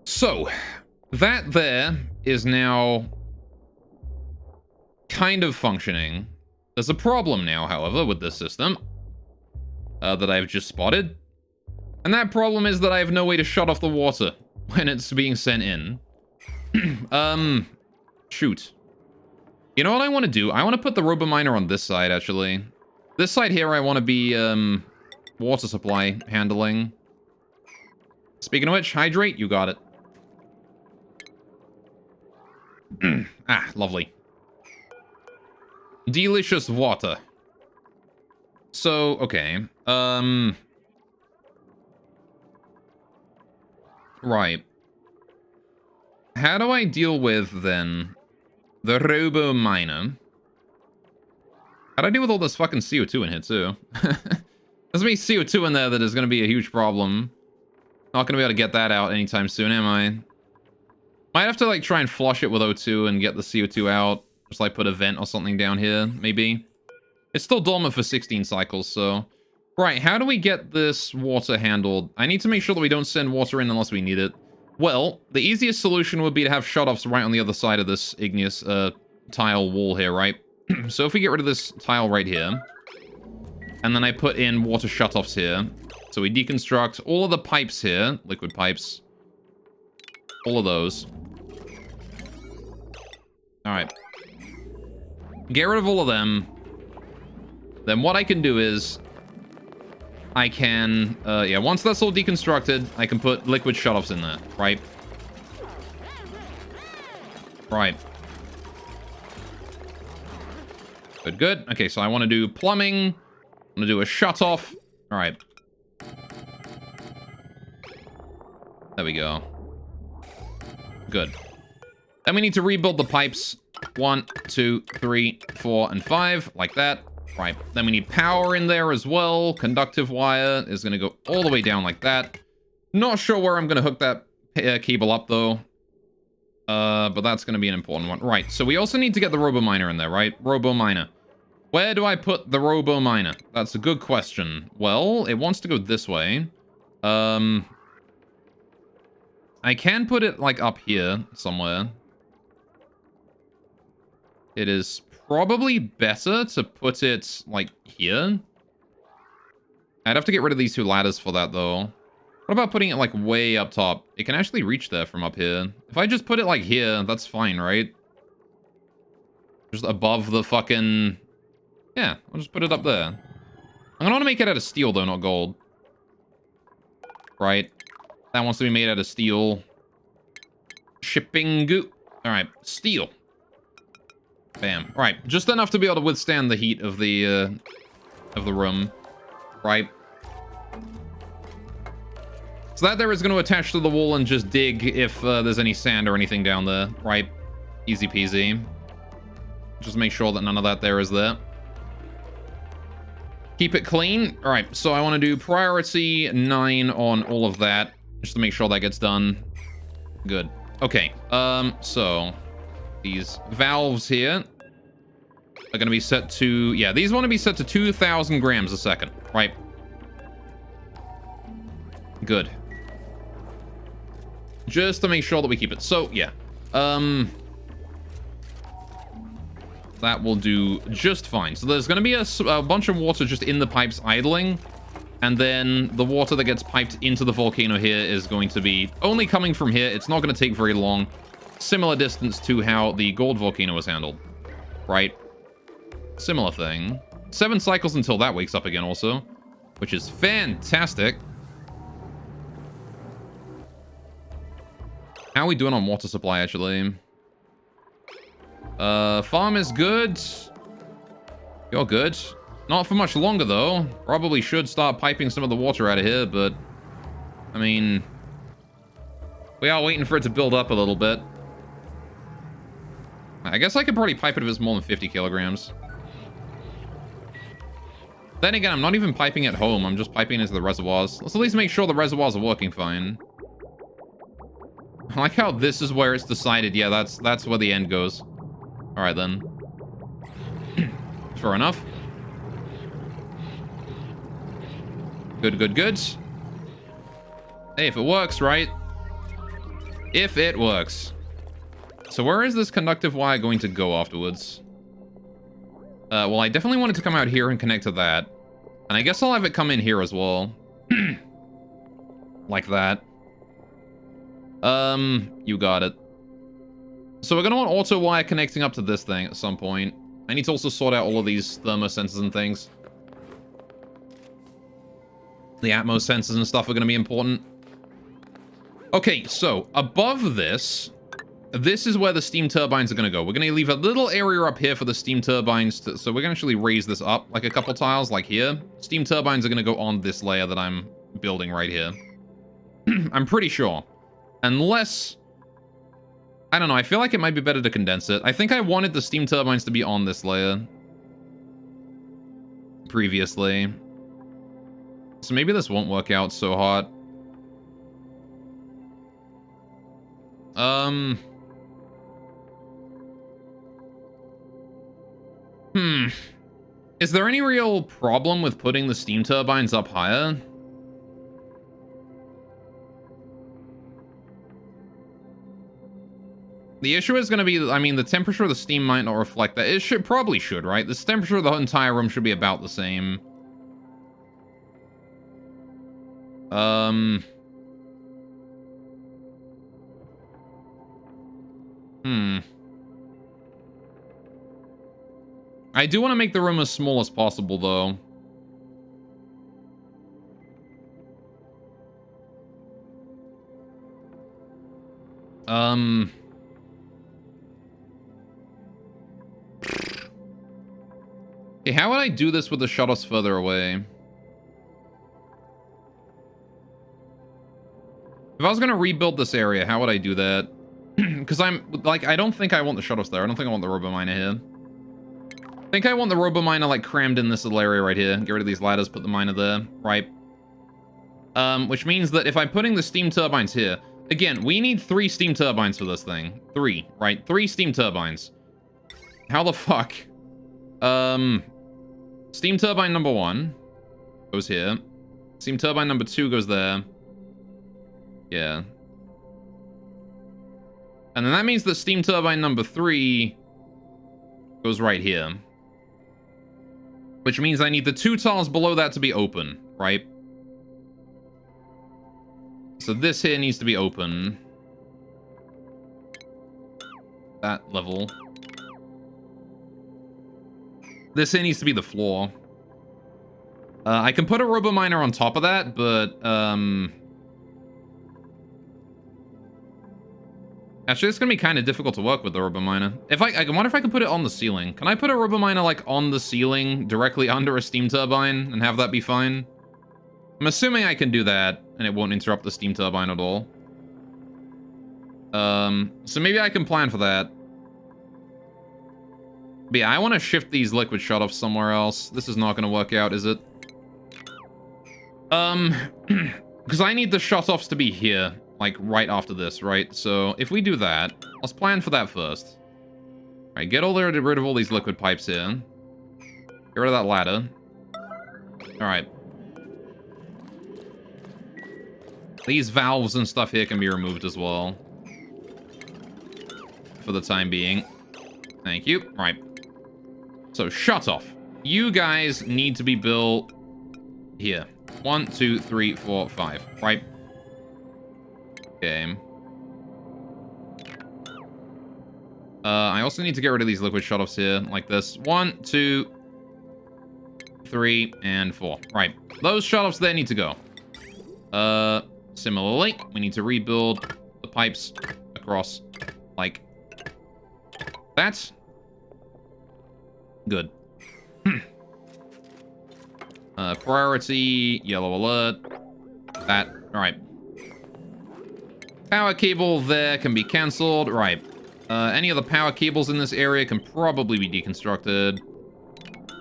So, that there is now kind of functioning. There's a problem now, however, with this system that I've just spotted. And that problem is that I have no way to shut off the water when it's being sent in. Shoot. You know what I want to do? I want to put the RoboMiner on this side, actually. This side here, I want to be, water supply handling. Speaking of which, hydrate, you got it. Ah, lovely. Delicious water. So, okay. Right. How do I deal with, then, the RoboMiner? How do I deal with all this fucking CO2 in here, too? There's gonna be CO2 in there that is gonna be a huge problem. Not gonna be able to get that out anytime soon, am I? Might have to, like, try and flush it with O2 and get the CO2 out. Just, like, put a vent or something down here, maybe. It's still dormant for 16 cycles, so... Right, how do we get this water handled? I need to make sure that we don't send water in unless we need it. Well, the easiest solution would be to have shutoffs right on the other side of this igneous tile wall here, right? So if we get rid of this tile right here, and then I put in water shutoffs here, so we deconstruct all of the pipes here, liquid pipes, all of those. Alright. Get rid of all of them. Then what I can do is, I can, yeah, once that's all deconstructed, I can put liquid shutoffs in there, right? Right. Good, good. Okay, so I want to do plumbing. I want to do a shutoff. All right. There we go. Good. Then we need to rebuild the pipes. 1, 2, 3, 4, and 5, like that. Right, then we need power in there as well. Conductive wire is going to go all the way down like that. Not sure where I'm going to hook that cable up, though. But that's going to be an important one. Right, so we also need to get the RoboMiner in there, right? RoboMiner. Where do I put the RoboMiner? That's a good question. Well, it wants to go this way. I can put it, like, up here somewhere. It is probably better to put it, like, here. I'd have to get rid of these two ladders for that, though. What about putting it, like, way up top? It can actually reach there from up here. If I just put it, like, here, that's fine, right? Just above the fucking... Yeah, I'll just put it up there. I'm gonna want to make it out of steel, though, not gold. Right. That wants to be made out of steel. Shipping goo. Alright, steel. Bam. Alright, just enough to be able to withstand the heat of the room. Right. So that there is going to attach to the wall and just dig if there's any sand or anything down there. Right. Easy peasy. Just make sure that none of that there is there. Keep it clean. All right, so I want to do priority 9 on all of that, just to make sure that gets done. Good. Okay, so these valves here are going to be set to, yeah, these want to be set to 2,000 grams a second, right? Good. Just to make sure that we keep it. So, yeah. That will do just fine. So there's going to be a bunch of water just in the pipes idling. And then the water that gets piped into the volcano here is going to be only coming from here. It's not going to take very long. Similar distance to how the gold volcano was handled. Right? Similar thing. 7 cycles until that wakes up again also. Which is fantastic. How are we doing on water supply, actually? Farm is good. You're good. Not for much longer, though. Probably should start piping some of the water out of here, but... I mean... we are waiting for it to build up a little bit. I guess I could probably pipe it if it's more than 50 kilograms. Then again, I'm not even piping at home. I'm just piping into the reservoirs. Let's at least make sure the reservoirs are working fine. I like how this is where it's decided. Yeah, that's where the end goes. Alright, then. Fair enough. Good, good, good. Hey, if it works, right? If it works. So where is this conductive wire going to go afterwards? Well, I definitely wanted to come out here and connect to that. And I guess I'll have it come in here as well. Like that. You got it. So we're gonna want auto wire connecting up to this thing at some point. I need to also sort out all of these thermosensors and things. The atmos sensors and stuff are gonna be important. Okay, so above this, this is where the steam turbines are gonna go. We're gonna leave a little area up here for the steam turbines to, so we're gonna actually raise this up like a couple tiles, like here. Steam turbines are gonna go on this layer that I'm building right here. I'm pretty sure. Unless... I don't know, I feel like it might be better to condense it. I think I wanted the steam turbines to be on this layer. Previously. So maybe this won't work out so hot. Is there any real problem with putting the steam turbines up higher? The issue is going to be, I mean, the temperature of the steam might not reflect that. It probably should, right? The temperature of the entire room should be about the same. I do want to make the room as small as possible, though. Okay, how would I do this with the shuttles further away? If I was going to rebuild this area, how would I do that? Because I'm, like, I don't think I want the shuttles there. I don't think I want the robo-miner here. I think I want the robo-miner, like, crammed in this little area right here. Get rid of these ladders, put the miner there. Right. Which means that if I'm putting the steam turbines here... Again, we need 3 steam turbines for this thing. 3, right? 3 steam turbines. How the fuck? Steam turbine number 1 goes here. Steam turbine number 2 goes there. Yeah. And then that means that steam turbine number 3 goes right here. Which means I need the 2 tiles below that to be open, right? So this here needs to be open. That level. This here needs to be the floor. I can put a robo miner on top of that, but actually, it's gonna be kind of difficult to work with the robo miner. If I wonder if I can put it on the ceiling. Can I put a robo miner like on the ceiling directly under a steam turbine and have that be fine? I'm assuming I can do that and it won't interrupt the steam turbine at all. So maybe I can plan for that. But yeah, I want to shift these liquid shutoffs somewhere else. This is not going to work out, is it? Because I need the shutoffs to be here, like right after this, right? So if we do that, let's plan for that first. All right, get rid of all these liquid pipes here. Get rid of that ladder. All right. These valves and stuff here can be removed as well. For the time being. Thank you. All right. So, shut off. You guys need to be built here. 1, 2, 3, 4, 5. Right? Okay. I also need to get rid of these liquid shutoffs here, like this. 1, 2, 3, and 4. Right. Those shutoffs there need to go. Similarly, we need to rebuild the pipes across, like that. Good. Priority, yellow alert. That. Alright. Power cable there can be cancelled. Right. Any of the power cables in this area can probably be deconstructed.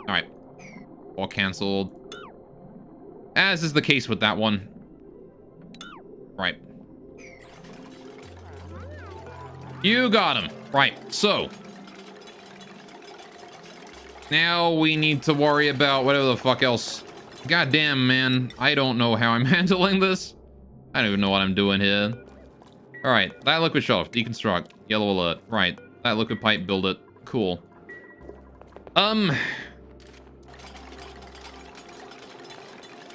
Alright. Or cancelled. As is the case with that one. Right. You got him. Right. So. Now we need to worry about whatever the fuck else. Goddamn, man. I don't know how I'm handling this. I don't even know what I'm doing here. Alright. That liquid shelf. Deconstruct. Yellow alert. Right. That liquid pipe. Build it. Cool.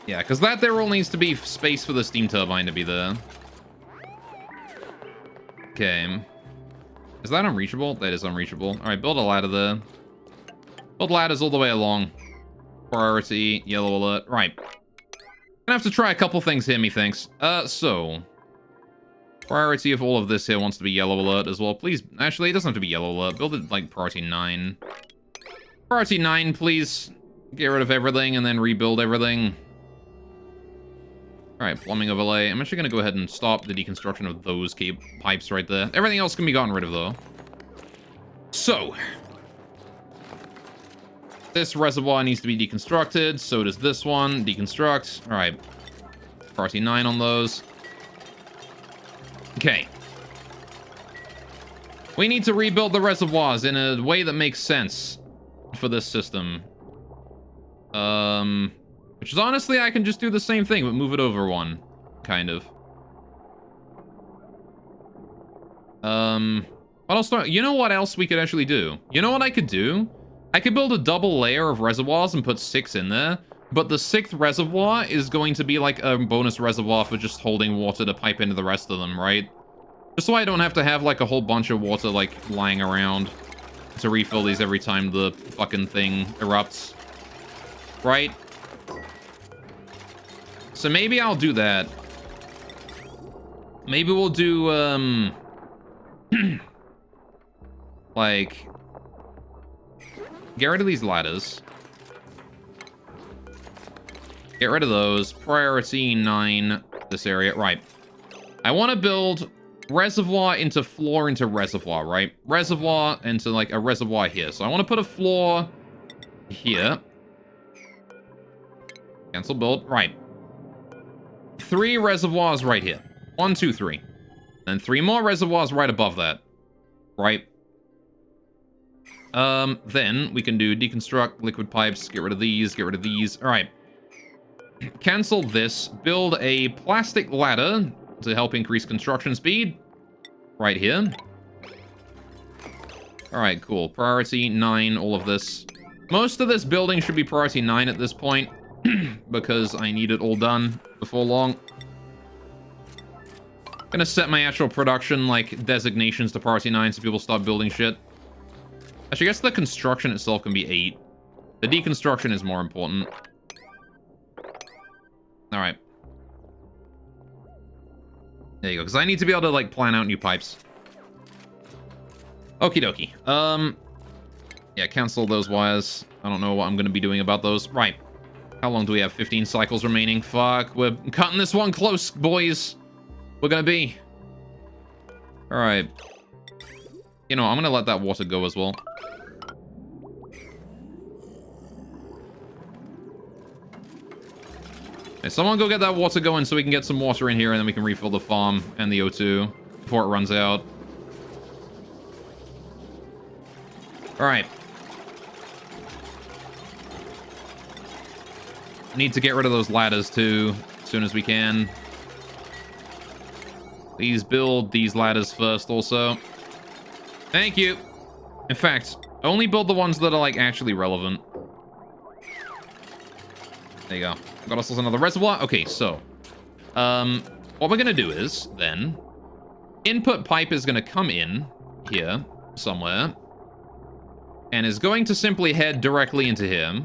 Yeah, because that there all needs to be space for the steam turbine to be there. Okay. Is that unreachable? That is unreachable. Alright, build a ladder there. Build ladders all the way along. Priority, yellow alert. Right. Gonna have to try a couple things here, methinks. So. Priority of all of this here wants to be yellow alert as well. Please, actually, it doesn't have to be yellow alert. Build it like priority 9. Priority 9, please. Get rid of everything and then rebuild everything. Alright, plumbing overlay. I'm actually gonna go ahead and stop the deconstruction of those pipes right there. Everything else can be gotten rid of, though. So. This reservoir needs to be deconstructed. So does this one. Deconstruct. Alright. Priority 9 on those. Okay. We need to rebuild the reservoirs in a way that makes sense for this system. Which is honestly, I can just do the same thing, but move it over one. Kind of. What else? You know what else we could actually do? You know what I could do? I could build a double layer of reservoirs and put 6 in there, but the 6th reservoir is going to be like a bonus reservoir for just holding water to pipe into the rest of them, right? Just so I don't have to have like a whole bunch of water like lying around to refill these every time the fucking thing erupts. Right? So maybe I'll do that. Maybe we'll do, like, get rid of these ladders. Get rid of those. Priority 9, this area. Right. I want to build reservoir into floor into reservoir, right? Reservoir into, like, a reservoir here. So I want to put a floor here. Cancel build. Right. 3 reservoirs right here. 1, 2, 3. And 3 more reservoirs right above that. Right. Then we can do deconstruct liquid pipes, get rid of these, get rid of these. All right. Cancel this. Build a plastic ladder to help increase construction speed. Right here. All right, cool. Priority 9, all of this. Most of this building should be priority 9 at this point because I need it all done before long. Gonna set my actual production, like, designations to priority 9 so people start building shit. Actually, I guess the construction itself can be 8. The deconstruction is more important. Alright. There you go, because I need to be able to, like, plan out new pipes. Okie dokie. Yeah, cancel those wires. I don't know what I'm gonna be doing about those. Right. How long do we have? 15 cycles remaining. Fuck, we're cutting this one close, boys. We're gonna be. Alright. You know, I'm gonna let that water go as well. Okay, someone go get that water going so we can get some water in here and then we can refill the farm and the O2 before it runs out. Alright. Need to get rid of those ladders too, as soon as we can. Please build these ladders first also. Thank you. In fact, only build the ones that are, like, actually relevant. There you go. Got ourselves another reservoir. Okay, so what we're gonna do is then input pipe is gonna come in here somewhere and is going to simply head directly into here.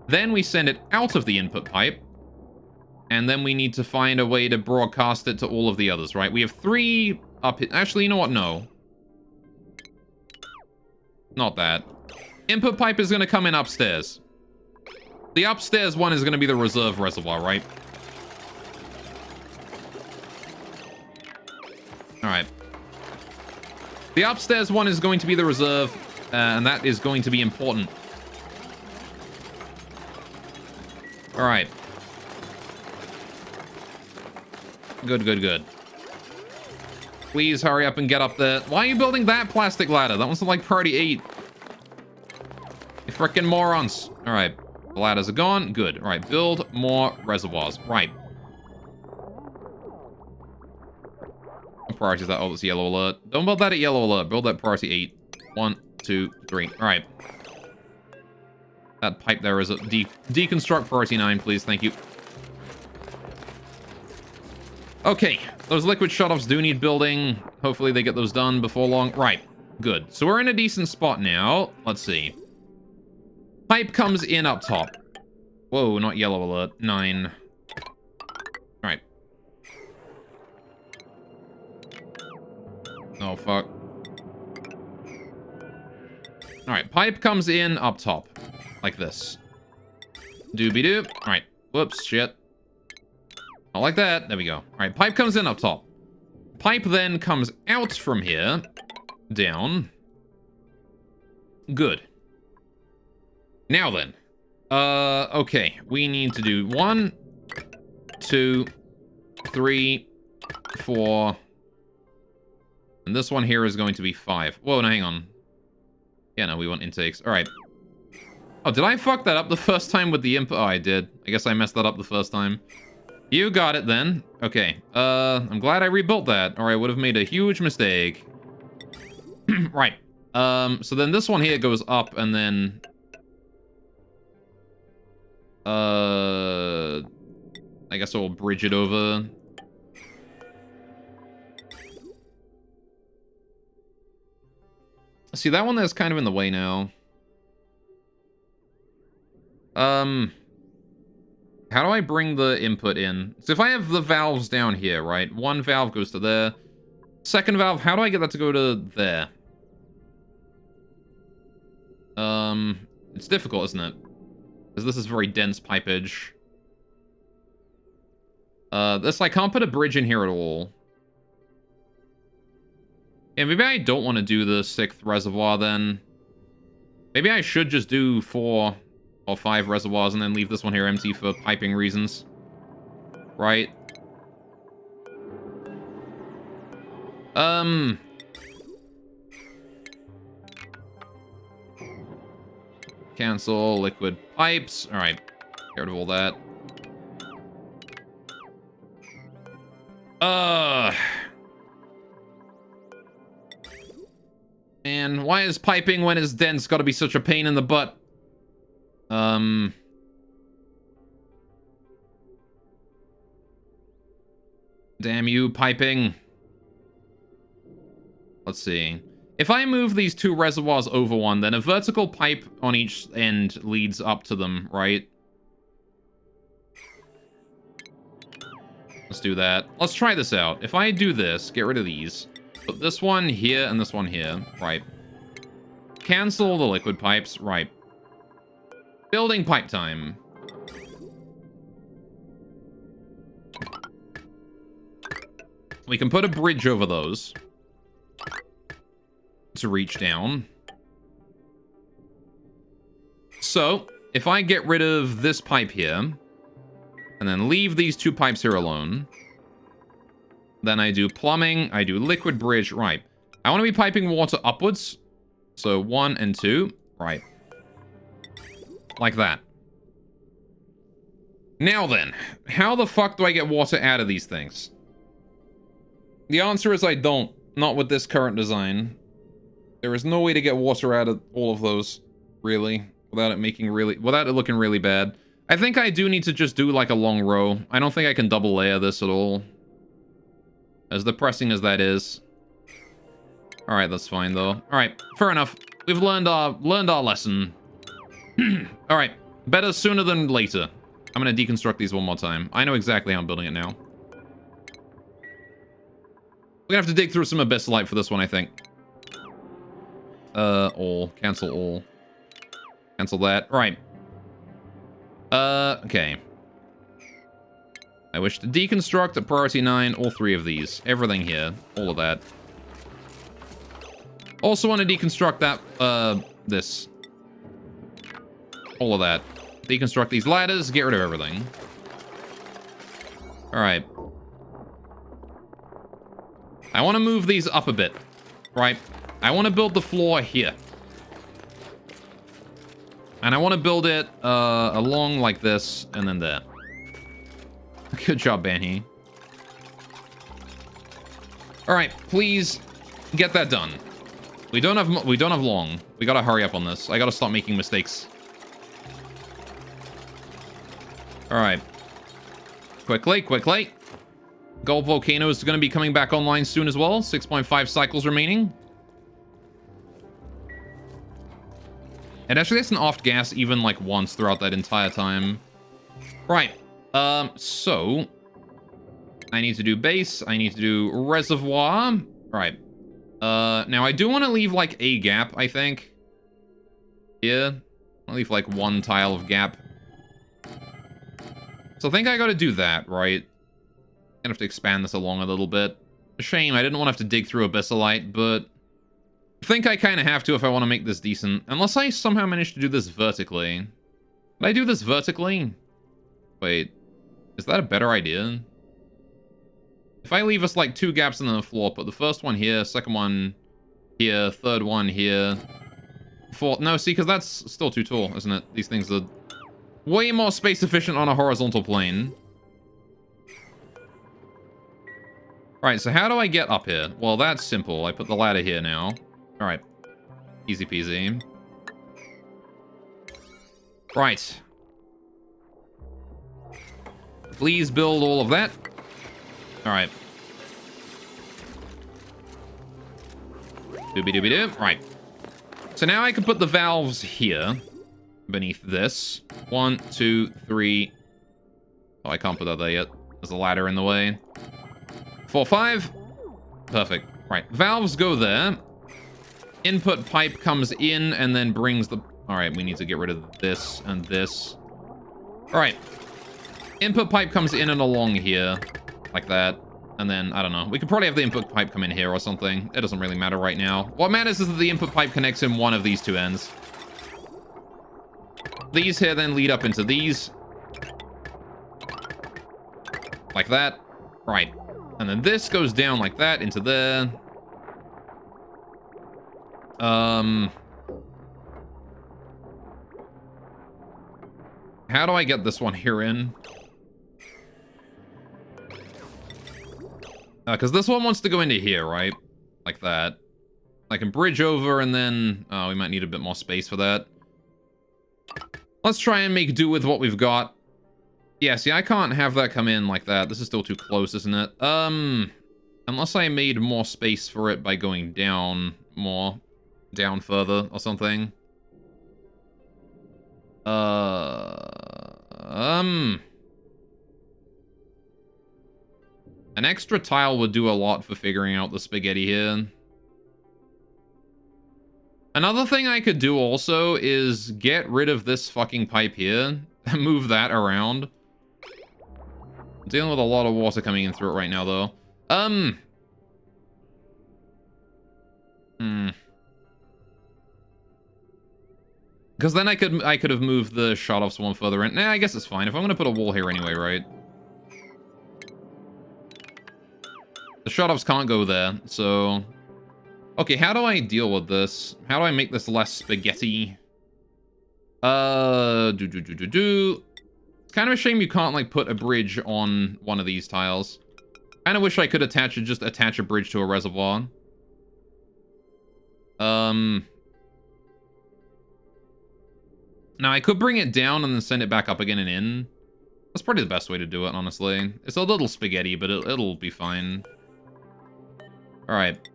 Then we send it out of the input pipe, and then we need to find a way to broadcast it to all of the others, right? We have 3 up here. Actually, you know what? No. Not that. Input pipe is going to come in upstairs. The upstairs one is going to be the reserve reservoir, right? Alright. The upstairs one is going to be the reserve, and that is going to be important. Alright. Good, good, good. Please hurry up and get up there. Why are you building that plastic ladder? That one's like priority 8. You frickin' morons. Alright. The ladders are gone. Good. Alright, build more reservoirs. Right. What priority is that? Oh, that's yellow alert. Don't build that at yellow alert. Build that priority 8. 1, 2, 3. Alright. That pipe there is a deconstruct priority 9, please. Thank you. Okay. Those liquid shutoffs do need building. Hopefully they get those done before long. Right. Good. So we're in a decent spot now. Let's see. Pipe comes in up top. Whoa, not yellow alert. 9. Alright. Oh, fuck. Alright, pipe comes in up top. Like this. Doobie-doo. Alright. Whoops, shit. Not like that. There we go. Alright, pipe comes in up top. Pipe then comes out from here. Down. Good. Now then. Okay. We need to do 1, 2, 3, 4. And this one here is going to be 5. Whoa, no, hang on. Yeah, no, we want intakes. Alright. Oh, did I fuck that up the first time with the input? Oh, I did. I guess I messed that up the first time. You got it then. Okay. I'm glad I rebuilt that, or I would have made a huge mistake. Right. So then this one here goes up, and then... I guess I'll bridge it over. See, that one that's kind of in the way now. How do I bring the input in? So if I have the valves down here, right? One valve goes to there. Second valve, how do I get that to go to there? It's difficult, isn't it? Because this is very dense pipage. I can't put a bridge in here at all. Yeah, maybe I don't want to do the 6th reservoir then. Maybe I should just do 4 or 5 reservoirs and then leave this one here empty for piping reasons. Right? Cancel liquid pipes. Alright. Get rid of all that. Man, why is piping when it's dense gotta be such a pain in the butt? Damn. Damn you, piping. Let's see. If I move these two reservoirs over one, then a vertical pipe on each end leads up to them, right? Let's do that. Let's try this out. If I do this, get rid of these. Put this one here and this one here. Right. Cancel the liquid pipes. Right. Building pipe time. We can put a bridge over those to reach down. So, if I get rid of this pipe here, and then leave these two pipes here alone, then I do plumbing, I do liquid bridge, right. I want to be piping water upwards. So 1 and 2, right. Like that. Now then, how the fuck do I get water out of these things? The answer is I don't. Not with this current design. There is no way to get water out of all of those, really, without it looking really bad. I think I do need to just do like a long row. I don't think I can double layer this at all. As depressing as that is. Alright, that's fine though. Alright, fair enough. We've learned our lesson. Alright, better sooner than later. I'm gonna deconstruct these one more time. I know exactly how I'm building it now. We're gonna have to dig through some abyssalite for this one, I think. All. Cancel all. Cancel that. Right. Okay. I wish to deconstruct at priority 9 all 3 of these. Everything here. All of that. Also want to deconstruct that, this. All of that. Deconstruct these ladders, get rid of everything. Alright. I want to move these up a bit. Right? I want to build the floor here. And I want to build it, along like this, and then there. Good job, Banhi. Alright, please get that done. We don't have long. We gotta hurry up on this. I gotta stop making mistakes. Alright. Quickly, quickly. Gold Volcano is gonna be coming back online soon as well. 6.5 cycles remaining. It actually hasn't offed gas even like once throughout that entire time. Right. So I need to do base. I need to do reservoir. Right. Now I do want to leave like a gap, I think. Here. I'll leave like one tile of gap. So I think I gotta do that, right? Gonna have to expand this along a little bit. A shame, I didn't want to have to dig through abyssalite, but I think I kind of have to if I want to make this decent. Unless I somehow manage to do this vertically. Did I do this vertically? Wait, is that a better idea? If I leave us like 2 gaps in the floor, put the first one here, second one here, third one here, fourth... No, see, because that's still too tall, isn't it? These things are way more space efficient on a horizontal plane. Right, so how do I get up here? Well, that's simple. I put the ladder here now. Alright. Easy peasy. Right. Please build all of that. Alright. Doobie-doobie-doo. Right. So now I can put the valves here. Beneath this. 1, 2, 3. Oh, I can't put that there yet. There's a ladder in the way. 4, 5. Perfect. Right. Valves go there. Input pipe comes in and then brings the... Alright, we need to get rid of this and this. Alright. Input pipe comes in and along here. Like that. And then, I don't know. We could probably have the input pipe come in here or something. It doesn't really matter right now. What matters is that the input pipe connects in one of these 2 ends. These here then lead up into these. Like that. Right. And then this goes down like that into there. How do I get this one here in? Because this one wants to go into here, right? Like that. I can bridge over and then... Oh, we might need a bit more space for that. Let's try and make do with what we've got. Yeah, see, I can't have that come in like that. This is still too close, isn't it? Unless I made more space for it by going down more. Down further or something. An extra tile would do a lot for figuring out the spaghetti here. Another thing I could do also is get rid of this fucking pipe here and move that around. I'm dealing with a lot of water coming in through it right now, though. Because then I could have moved the shut-offs one further in. Nah, I guess it's fine. If I'm gonna put a wall here anyway, right? The shut-offs can't go there, so... Okay, how do I deal with this? How do I make this less spaghetti? It's kind of a shame you can't, like, put a bridge on one of these tiles. Kind of wish I could just attach a bridge to a reservoir. Now, I could bring it down and then send it back up again and in. That's probably the best way to do it, honestly. It's a little spaghetti, but it'll be fine. Alright.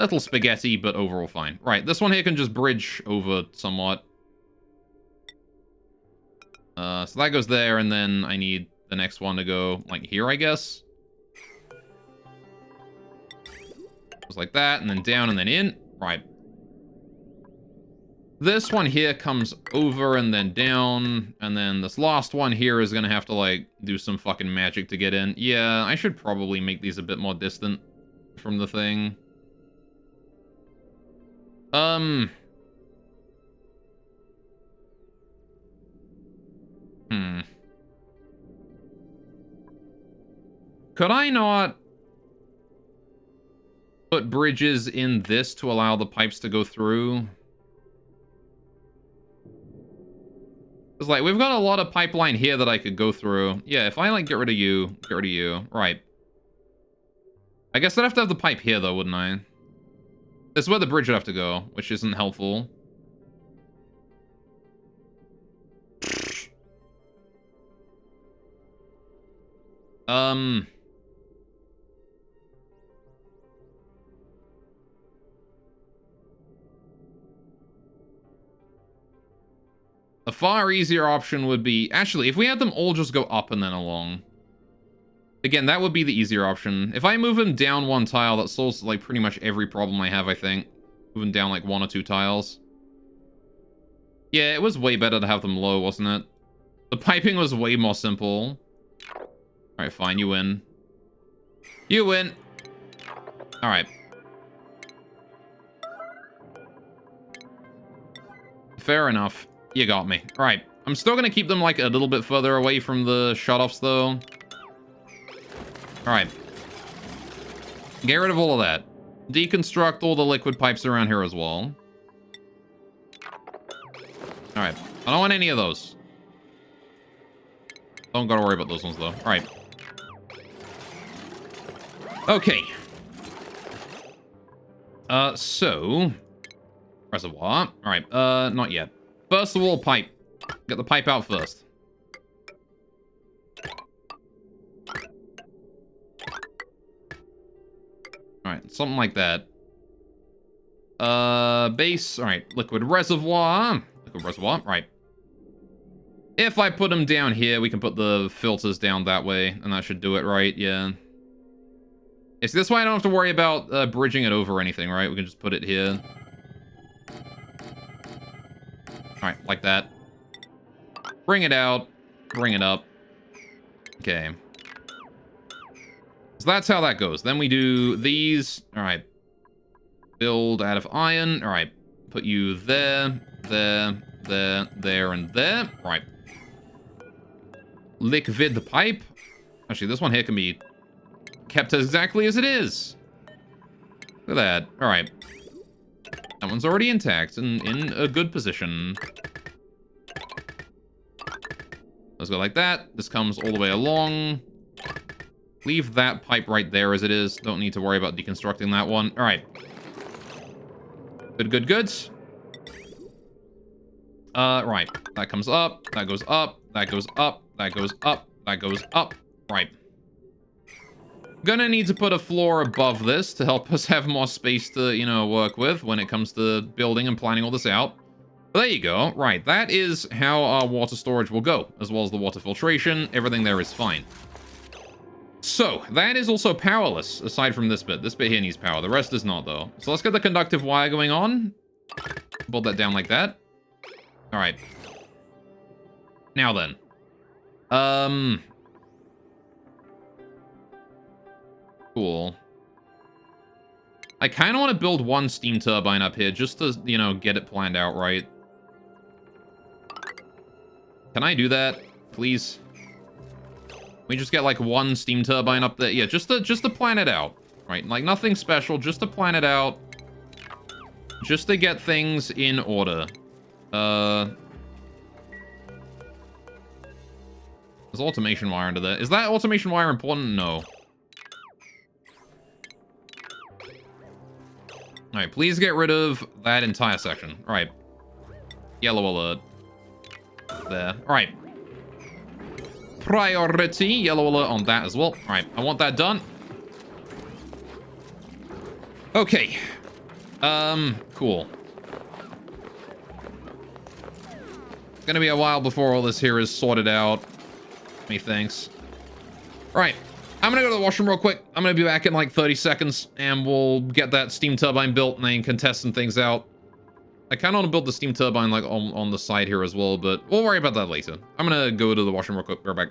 Little spaghetti, but overall fine. Right, this one here can just bridge over somewhat. So that goes there, and then I need the next one to go, like, here, I guess. Goes like that, and then down, and then in. Right. This one here comes over and then down, and then this last one here is gonna have to, like, do some fucking magic to get in. Yeah, I should probably make these a bit more distant from the thing. Could I not put bridges in this to allow the pipes to go through? It's like, we've got a lot of pipeline here that I could go through. Yeah, if I, like, get rid of you. Right. I guess I'd have to have the pipe here, though, wouldn't I? This is where the bridge would have to go, which isn't helpful. A far easier option would be... Actually, if we had them all just go up and then along. Again, that would be the easier option. If I move them down one tile, that solves, like, pretty much every problem I have, I think. Moving down, like, 1 or 2 tiles. Yeah, it was way better to have them low, wasn't it? The piping was way more simple. Alright, fine, you win. You win! Alright. Fair enough. You got me. Right. I'm still gonna keep them, like, a little bit further away from the shut-offs, though. Alright. Get rid of all of that. Deconstruct all the liquid pipes around here as well. Alright. I don't want any of those. Don't gotta worry about those ones, though. Alright. Okay. So... Reservoir. Alright, not yet. First of all, pipe. Get the pipe out first. Alright, something like that. Base. Alright, liquid reservoir. Liquid reservoir, right. If I put them down here, we can put the filters down that way, and that should do it, right? Yeah. Yeah, see, this way I don't have to worry about bridging it over or anything, right? We can just put it here. Alright, like that. Bring it out. Bring it up. Okay. So that's how that goes. Then we do these. Alright. Build out of iron. Alright. Put you there, there, there, and there. Right. Liquid the pipe. Actually, this one here can be kept exactly as it is. Look at that. Alright. That one's already intact and in a good position. Let's go like that. This comes all the way along. Leave that pipe right there as it is. Don't need to worry about deconstructing that one. All right. Good, good, good. Right. That comes up. That goes up. That goes up. That goes up. That goes up. Right. Gonna need to put a floor above this to help us have more space to, you know, work with when it comes to building and planning all this out. But there you go. Right, that is how our water storage will go, as well as the water filtration. Everything there is fine. So, that is also powerless, aside from this bit. This bit here needs power. The rest is not, though. So let's get the conductive wire going on. Build that down like that. All right. Now then. Cool. I kind of want to build one steam turbine up here just to, you know, get it planned out right. Can I do that, please? We just get like one steam turbine up there. Yeah, just to plan it out, right? Like nothing special, just to plan it out. Just to get things in order. There's automation wire under there. Is that automation wire important? No. Alright, please get rid of that entire section. Alright. Yellow alert. There. Alright. Priority. Yellow alert on that as well. Alright, I want that done. Okay. Cool. It's gonna be a while before all this here is sorted out. Methinks. Alright. I'm gonna go to the washroom real quick. I'm gonna be back in like 30 seconds, and we'll get that steam turbine built, and then can test some things out. I kind of want to build the steam turbine like on the side here as well, but we'll worry about that later. I'm gonna go to the washroom real quick. Be right back.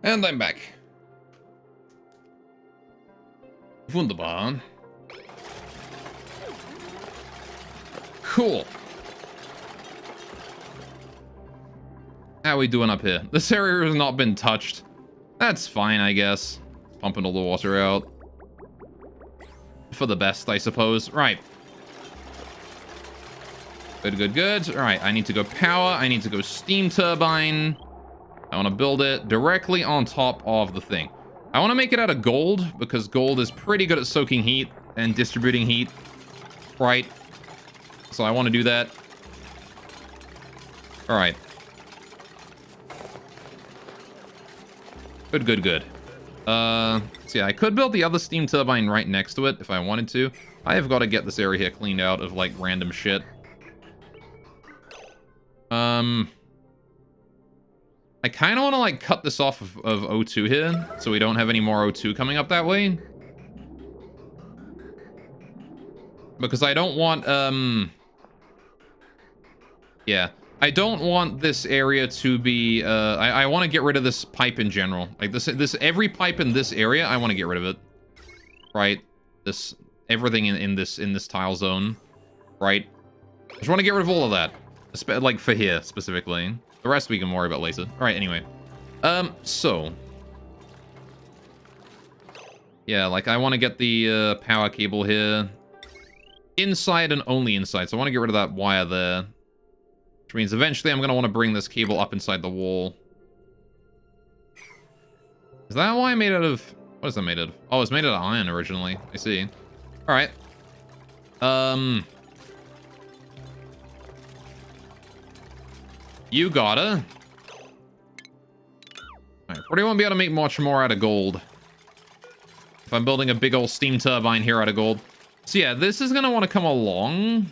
And I'm back. Wunderbar. Cool. How are we doing up here? This area has not been touched. That's fine, I guess. Pumping all the water out. For the best, I suppose. Right. Good, good, good. All right, I need to go power. I need to go steam turbine. I want to build it directly on top of the thing. I want to make it out of gold, because gold is pretty good at soaking heat and distributing heat. Right. So I want to do that. All right. Good, good, good. So yeah, I could build the other steam turbine right next to it if I wanted to. I have got to get this area here cleaned out of, like, random shit. I kind of want to, like, cut this off of O2 here, so we don't have any more O2 coming up that way. Because I don't want, yeah. I don't want this area to be, I want to get rid of this pipe in general. Like, every pipe in this area, I want to get rid of it. Right? Everything in this tile zone. Right? I just want to get rid of all of that. Like, for here, specifically. The rest we can worry about later. Alright, anyway. So. Yeah, like, I want to get the, power cable here. Inside and only inside. So I want to get rid of that wire there. Which means eventually I'm going to want to bring this cable up inside the wall. Is that why I made out of... What is that made out of? Oh, it's made out of iron originally. I see. Alright. You gotta. Alright, probably won't be able to make much more out of gold. If I'm building a big old steam turbine here out of gold. So yeah, this is gonna want to come along.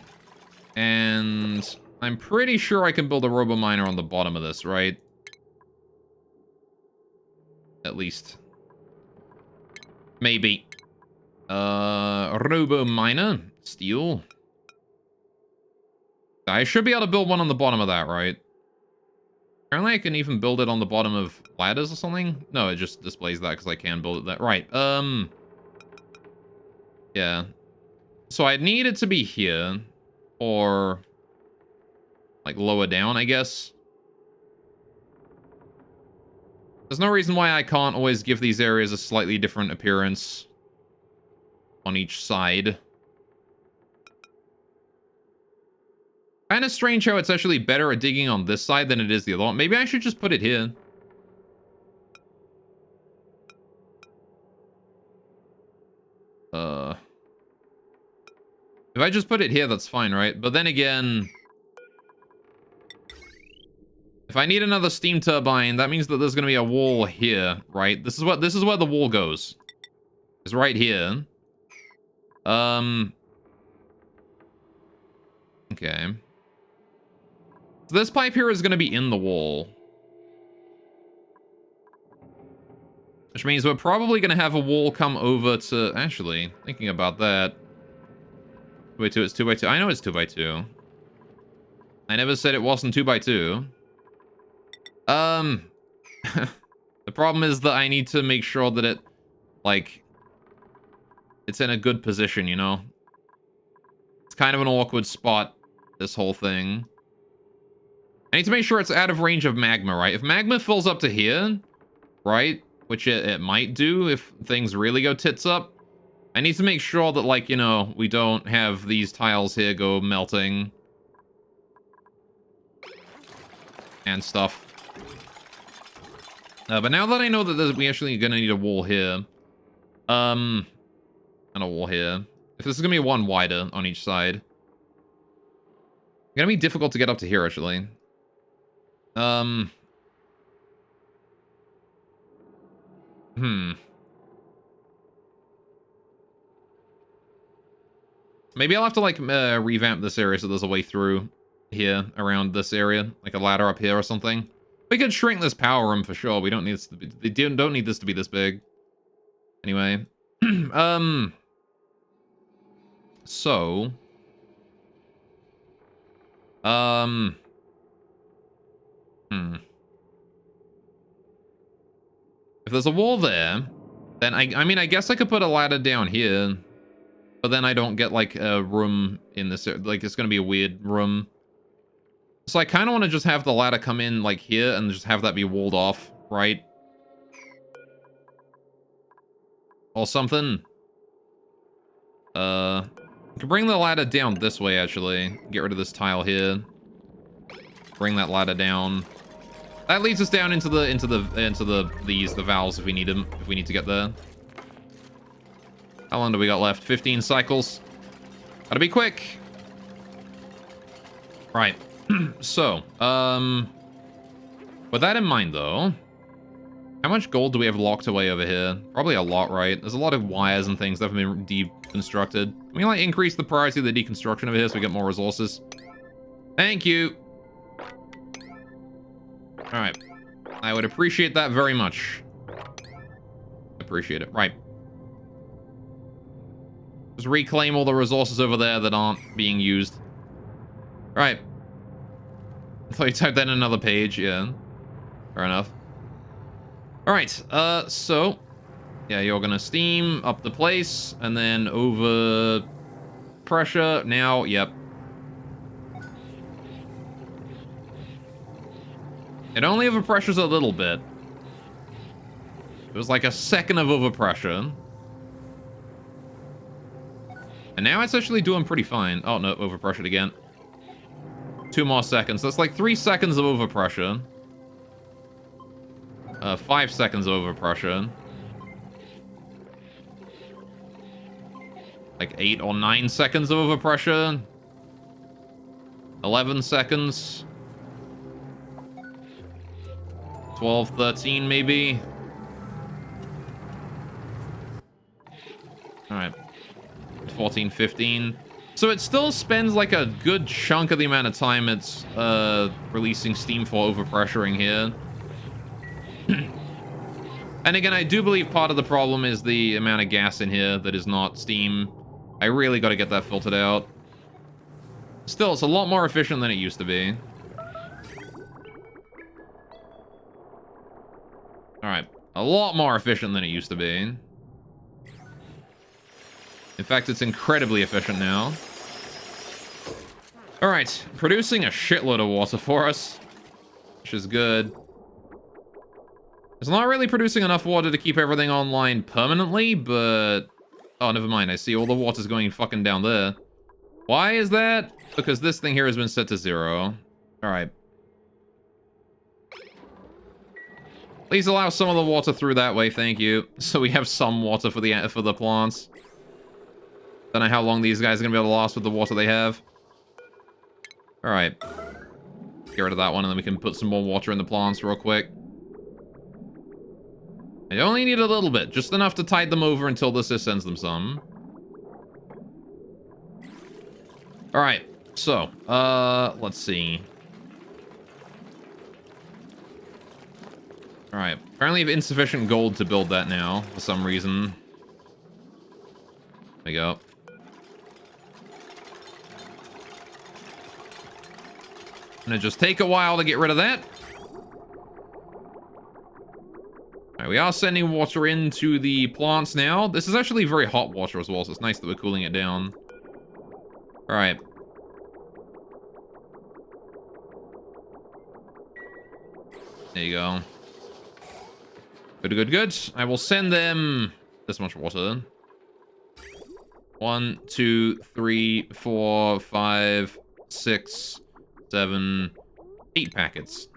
And I'm pretty sure I can build a robo miner on the bottom of this, right? At least. Maybe. Robo miner. Steel. I should be able to build one on the bottom of that, right? Apparently I can even build it on the bottom of ladders or something. No, it just displays that because I can build it that. Right, yeah. So I need it to be here. Or... like, lower down, I guess. There's no reason why I can't always give these areas a slightly different appearance on each side. Kind of strange how it's actually better at digging on this side than it is the other one. Maybe I should just put it here. If I just put it here, that's fine, right? But then again... if I need another steam turbine, that means that there's going to be a wall here, right? This is where the wall goes. It's right here. Okay. So this pipe here is going to be in the wall. Which means we're probably going to have a wall come over to... actually, thinking about that. 2x2, it's 2x2. I know it's 2x2. I never said it wasn't 2x2. The problem is that I need to make sure that it, like, it's in a good position, you know? It's kind of an awkward spot, this whole thing. I need to make sure it's out of range of magma, right? If magma fills up to here, right? Which it might do if things really go tits up. I need to make sure that, like, you know, we don't have these tiles here go melting. And stuff. But now that I know that we actually gonna need a wall here. And a wall here. If this is gonna be one wider on each side. It's gonna be difficult to get up to here, actually. Maybe I'll have to, like, revamp this area so there's a way through here, around this area. Like a ladder up here or something. We could shrink this power room for sure. We don't need this to be... they don't need this to be this big. Anyway. So... if there's a wall there, then I mean, I guess I could put a ladder down here. But then I don't get, like, a room in this... like, it's gonna be a weird room. So I kind of want to just have the ladder come in, like, here, and just have that be walled off, right? Or something. I can bring the ladder down this way, actually. Get rid of this tile here. Bring that ladder down. That leads us down into the valves if we need them, if we need to get there. How long do we got left? 15 cycles. Gotta be quick. Right. So, with that in mind, though, how much gold do we have locked away over here? Probably a lot, right? There's a lot of wires and things that have been deconstructed. Can we, like, increase the priority of the deconstruction over here so we get more resources? Thank you. Alright. I would appreciate that very much. Appreciate it. Right. Just reclaim all the resources over there that aren't being used. Right. I thought you typed that in another page, yeah. Fair enough. Alright, so... yeah, you're gonna steam up the place, and then over... pressure, now, yep. It only overpressures a little bit. It was like a second of overpressure. And now it's actually doing pretty fine. Oh, no, overpressured again. 2 more seconds. That's like 3 seconds of overpressure. 5 seconds of overpressure. Like 8 or 9 seconds of overpressure. 11 seconds. 12, 13 maybe. Alright. 14, 15. So it still spends like a good chunk of the amount of time it's releasing steam for overpressuring here. And again, I do believe part of the problem is the amount of gas in here that is not steam. I really got to get that filtered out. Still, it's a lot more efficient than it used to be. Alright, a lot more efficient than it used to be. In fact, it's incredibly efficient now. Alright, producing a shitload of water for us, which is good. It's not really producing enough water to keep everything online permanently, but... Oh, never mind. I see all the water's going fucking down there. Why is that? Because this thing here has been set to 0. Alright. Please allow some of the water through that way, thank you. So we have some water for the plants. Don't know how long these guys are gonna be able to last with the water they have. Alright. Get rid of that one, and then we can put some more water in the plants real quick. I only need a little bit, just enough to tide them over until this sends them some. Alright, so, let's see. Alright, apparently I have insufficient gold to build that now, for some reason. There we go. Gonna just take a while to get rid of that. Alright, we are sending water into the plants now. This is actually very hot water as well, so it's nice that we're cooling it down. Alright. There you go. Good, good, good. I will send them this much water. 1, 2, 3, 4, 5, 6, 7, 8 packets.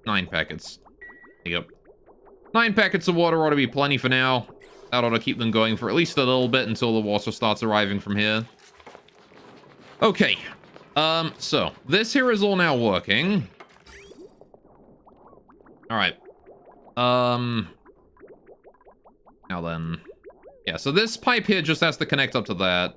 9 packets. There you go. 9 packets of water ought to be plenty for now. That ought to keep them going for at least a little bit until the water starts arriving from here. Okay. So, this here is all now working. Alright. Now then. Yeah, so this pipe here just has to connect up to that.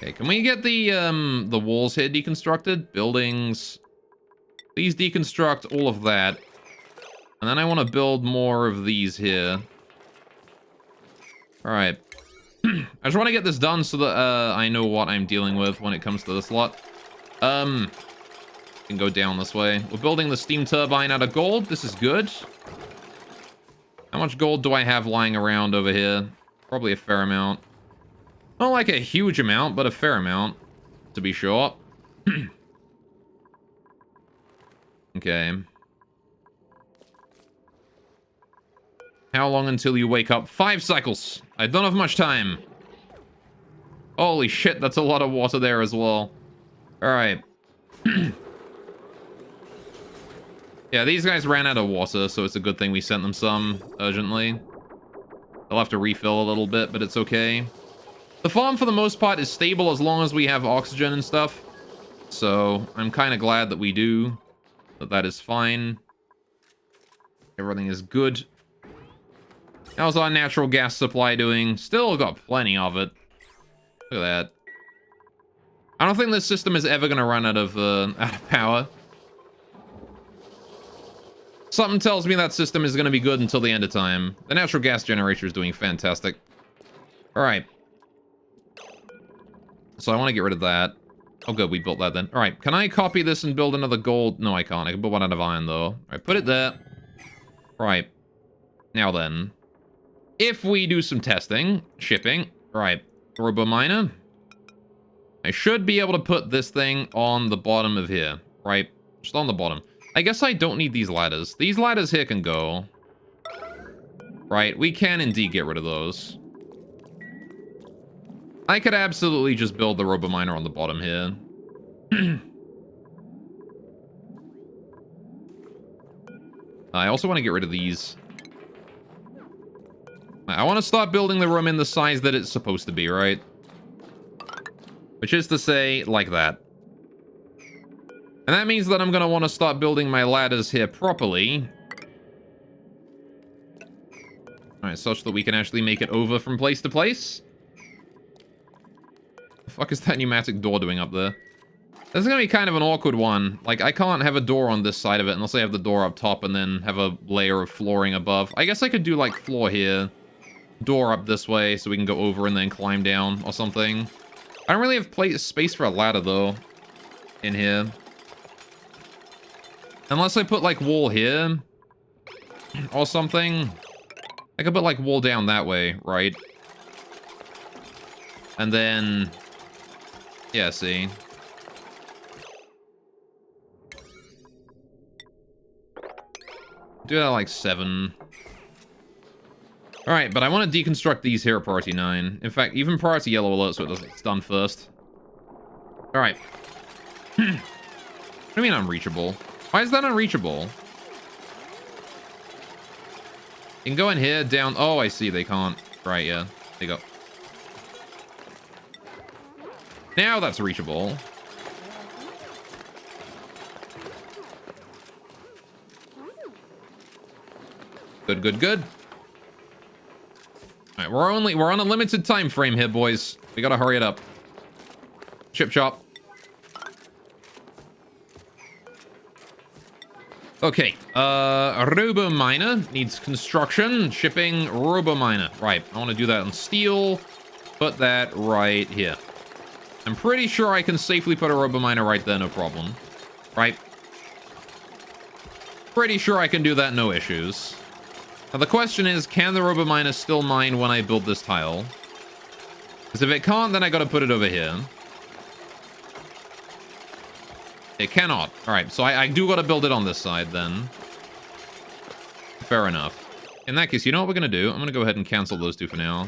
Okay, can we get the walls here deconstructed? Buildings. Please deconstruct all of that. And then I want to build more of these here. Alright. I just want to get this done so that I know what I'm dealing with when it comes to this lot. Can go down this way. We're building the steam turbine out of gold. This is good. How much gold do I have lying around over here? Probably a fair amount. Not like a huge amount, but a fair amount, to be sure. Okay. How long until you wake up? 5 cycles. I don't have much time. Holy shit, that's a lot of water there as well. Alright. Yeah, these guys ran out of water, so it's a good thing we sent them some urgently. They'll have to refill a little bit, but it's okay. The farm, for the most part, is stable as long as we have oxygen and stuff. So, I'm kind of glad that we do. That is fine. Everything is good. How's our natural gas supply doing? Still got plenty of it. Look at that. I don't think this system is ever going to run out of power. Something tells me that system is going to be good until the end of time. The natural gas generator is doing fantastic. Alright. So I want to get rid of that. Oh good, we built that then. Alright, can I copy this and build another gold? No, I can't. I can build one out of iron though. Alright, put it there. Right. Now then. If we do some testing, shipping. Right, Robo Miner. I should be able to put this thing on the bottom of here. Right, just on the bottom. I guess I don't need these ladders. These ladders here can go. Right, we can indeed get rid of those. I could absolutely just build the Robo Miner on the bottom here. I also want to get rid of these. I want to start building the room in the size that it's supposed to be, right? Which is to say, like that. And that means that I'm going to want to start building my ladders here properly. Alright, such that we can actually make it over from place to place. The fuck is that pneumatic door doing up there? This is gonna be kind of an awkward one. Like, I can't have a door on this side of it unless I have the door up top and then have a layer of flooring above. I guess I could do, like, floor here. Door up this way so we can go over and then climb down or something. I don't really have space for a ladder, though, in here. Unless I put, like, wall here or something. I could put, like, wall down that way, right? And then... yeah, see? Do that like 7. Alright, but I want to deconstruct these here at priority 9. In fact, even priority yellow alert so it doesn't get done first. Alright. What do you mean unreachable? Why is that unreachable? You can go in here, down... oh, I see, they can't. Right, yeah. They go. Now that's reachable. Good, good, good. Alright, we're on a limited time frame here, boys. We gotta hurry it up. Chip chop. Okay, Robo Miner needs construction, shipping, Robo Miner. Right, I want to do that on steel. Put that right here. I'm pretty sure I can safely put a Robo Miner right there, no problem. Right? Pretty sure I can do that, no issues. Now the question is, can the Robo Miner still mine when I build this tile? Because if it can't, then I gotta put it over here. It cannot. Alright, so I do gotta build it on this side, then. Fair enough. In that case, you know what we're gonna do? I'm gonna go ahead and cancel those two for now.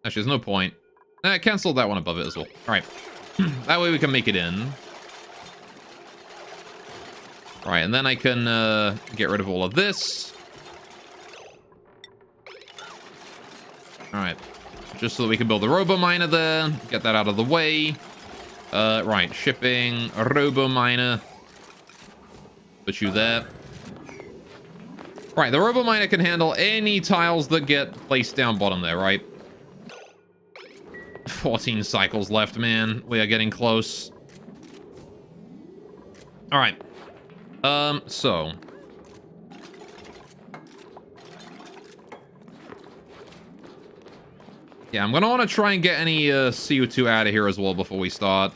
Actually, there's no point. Cancel that one above it as well. Alright. That way we can make it in. Alright, and then I can get rid of all of this. Alright. Just so that we can build a Robo Miner there. Get that out of the way. Right, shipping, a Robo Miner. Put you there. Right, the Robo Miner can handle any tiles that get placed down bottom there, right? 14 cycles left, man. We are getting close. Alright. So. Yeah, I'm gonna want to try and get any CO2 out of here as well before we start.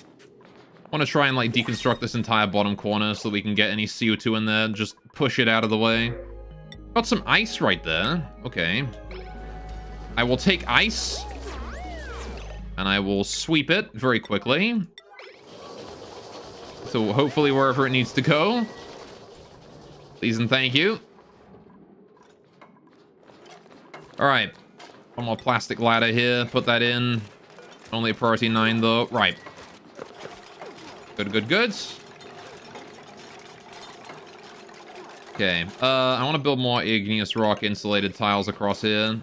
I want to try and, like, deconstruct this entire bottom corner so that we can get any CO2 in there. Just push it out of the way. Got some ice right there. Okay. I will take ice. And I will sweep it very quickly. So hopefully wherever it needs to go. Please and thank you. Alright. One more plastic ladder here. Put that in. Only a priority 9 though. Right. Good, good, good. Okay. I want to build more igneous rock insulated tiles across here.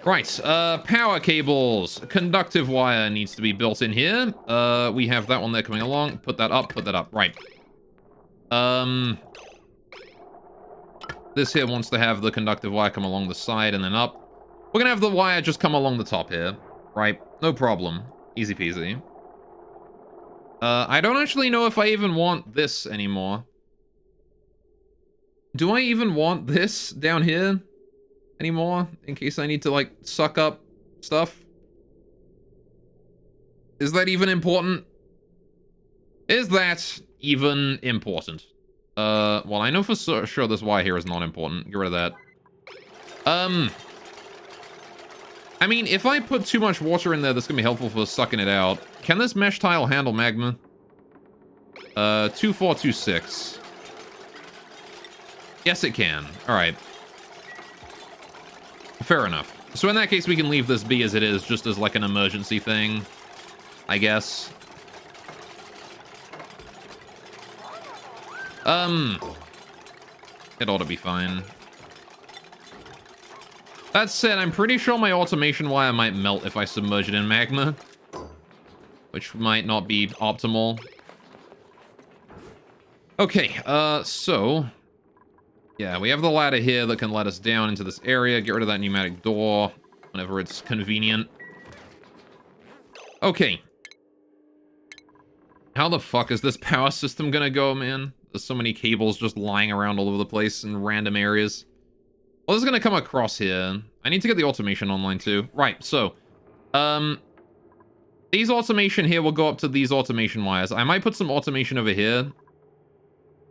Right, power cables. Conductive wire needs to be built in here. We have that one there coming along. Put that up, right. This here wants to have the conductive wire come along the side and then up. We're gonna have the wire just come along the top here. Right, no problem. Easy peasy. I don't actually know if I even want this anymore. Do I even want this down here anymore? In case I need to, like, suck up stuff? Is that even important? Is that even important? Well, I know for sure this wire here is not important. Get rid of that. I mean, if I put too much water in there, that's gonna be helpful for sucking it out. Can this mesh tile handle magma? 2426. Yes, it can. Alright. Fair enough. So in that case, we can leave this be as it is, just as like an emergency thing, I guess. It ought to be fine. That said, I'm pretty sure my automation wire might melt if I submerge it in magma, which might not be optimal. Okay, so Yeah, we have the ladder here that can let us down into this area. Get rid of that pneumatic door whenever it's convenient. Okay. How the fuck is this power system gonna go, man? There's so many cables just lying around all over the place in random areas. Well, this is gonna come across here. I need to get the automation online too. Right, so, these automation here will go up to these automation wires. I might put some automation over here.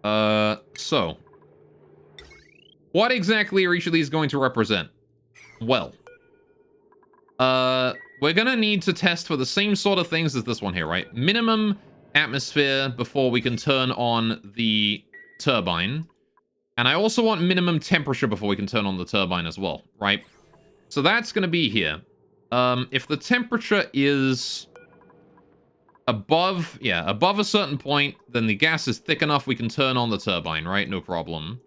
So. What exactly are each of these going to represent? Well. We're gonna need to test for the same sort of things as this one here, right? Minimum atmosphere before we can turn on the turbine. And I also want minimum temperature before we can turn on the turbine as well, right? So that's gonna be here. If the temperature is above a certain point, then the gas is thick enough we can turn on the turbine, right? No problem.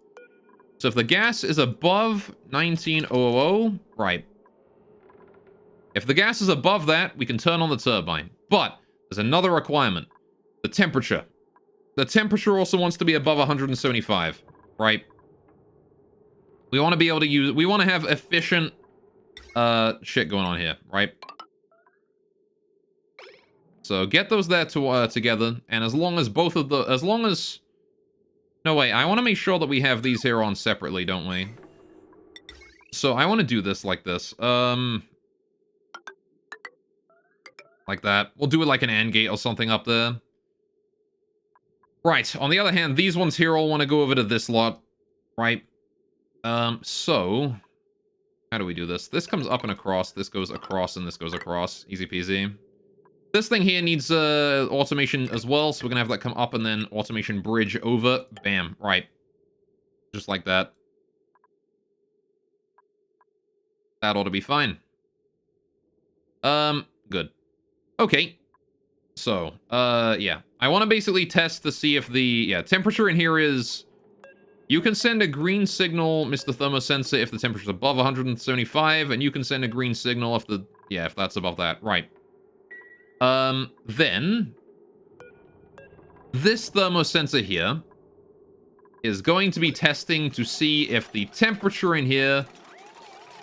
So if the gas is above 19,000, right. If the gas is above that, we can turn on the turbine. But there's another requirement. The temperature. The temperature also wants to be above 175, right? We want to be able to use... We want to have efficient shit going on here, right? So get those there to together, and as long as both of the... As long as... No, wait, I want to make sure that we have these here on separately, don't we? So I want to do this like this. Like that. We'll do it like an AND gate or something up there. Right, on the other hand, these ones here all want to go over to this lot, right? So... How do we do this? This comes up and across, this goes across, and this goes across. Easy peasy. This thing here needs automation as well, so we're gonna have that come up and then automation bridge over. Bam, right. Just like that. That ought to be fine. Good. Okay. So, yeah. I want to basically test to see if the, temperature in here is... You can send a green signal, Mr. Thermosensor, if the temperature's above 175, and you can send a green signal if the... Yeah, if that's above that. Right. Then... This thermosensor here is going to be testing to see if the temperature in here...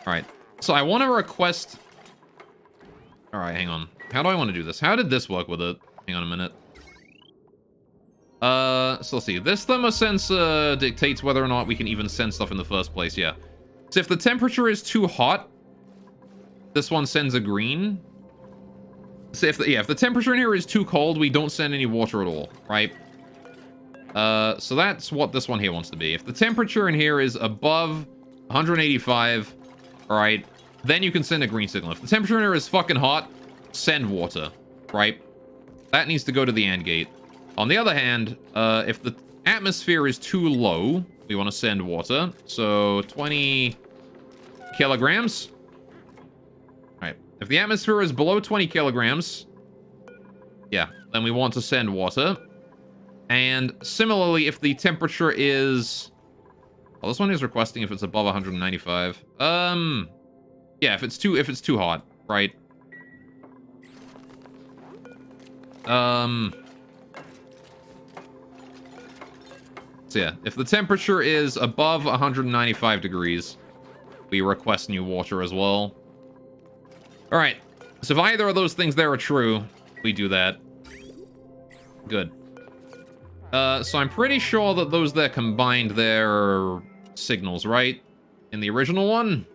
Alright. So I want to request... Alright, hang on. How do I want to do this? How did this work with it? Hang on a minute. So let's see. This thermosensor dictates whether or not we can even send stuff in the first place, yeah. So if the temperature is too hot, this one sends a green. So if the temperature in here is too cold, we don't send any water at all, right? So that's what this one here wants to be. If the temperature in here is above 185, alright, then you can send a green signal. If the temperature in here is fucking hot, send water, right? That needs to go to the AND gate. On the other hand, if the atmosphere is too low, we want to send water. So 20 kilograms. Alright. If the atmosphere is below 20 kilograms, yeah, then we want to send water. And similarly, if the temperature is... Well, this one is requesting if it's above 195. Yeah, if it's too hot, right? So yeah, if the temperature is above 195 degrees, we request new water as well. Alright, so if either of those things there are true, we do that. Good. So I'm pretty sure that those there combined their signals, right? In the original one?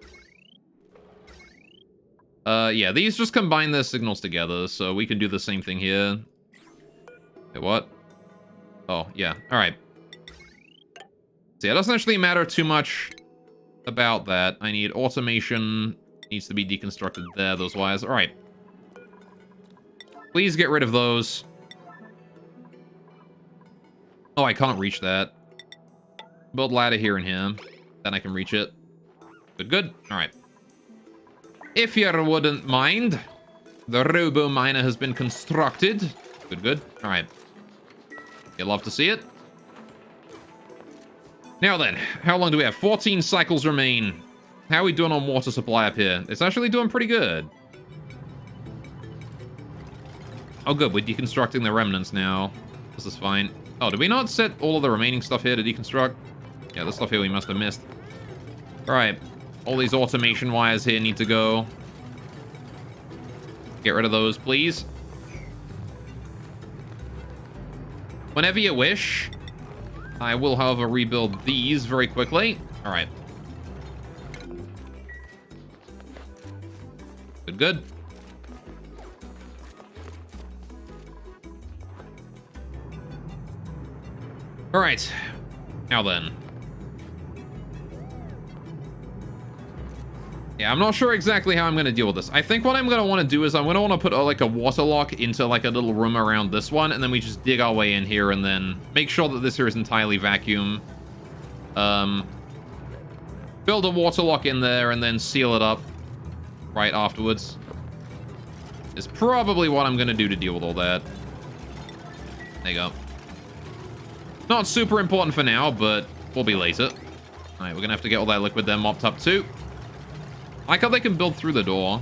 Yeah, these just combine their signals together, so we can do the same thing here. Wait, what? Oh, yeah, alright. So yeah, it doesn't actually matter too much about that. I need automation. Needs to be deconstructed there, those wires. Alright. Please get rid of those. Oh, I can't reach that. Build ladder here and here. Then I can reach it. Good, good. Alright. If you wouldn't mind, the robo miner has been constructed. Good, good. Alright. You'd love to see it. Now then, how long do we have? 14 cycles remain. How are we doing on water supply up here? It's actually doing pretty good. Oh good, we're deconstructing the remnants now. This is fine. Oh, did we not set all of the remaining stuff here to deconstruct? Yeah, this stuff here we must have missed. Alright. All these automation wires here need to go. Get rid of those, please. Whenever you wish. I will, however, rebuild these very quickly. Alright. Good, good. Alright. Now then. Yeah, I'm not sure exactly how I'm going to deal with this. I think what I'm going to want to do is I'm going to want to put like a water lock into like a little room around this one, and then we just dig our way in here and then make sure that this here is entirely vacuum. Build a water lock in there and then seal it up right afterwards. Is probably what I'm going to do to deal with all that. There you go. Not super important for now, but will be later. All right, we're going to have to get all that liquid there mopped up too. I like how they can build through the door.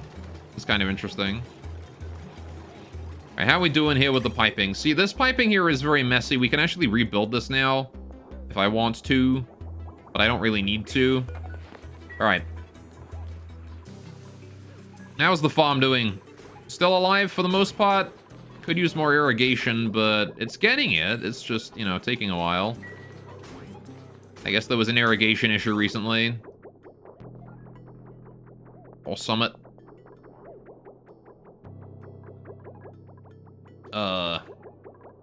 It's kind of interesting. All right, how are we doing here with the piping? See, this piping here is very messy. We can actually rebuild this now if I want to, but I don't really need to. All right. How's the farm doing? Still alive for the most part? Could use more irrigation, but it's getting it. It's just, you know, taking a while. I guess there was an irrigation issue recently. Or summit.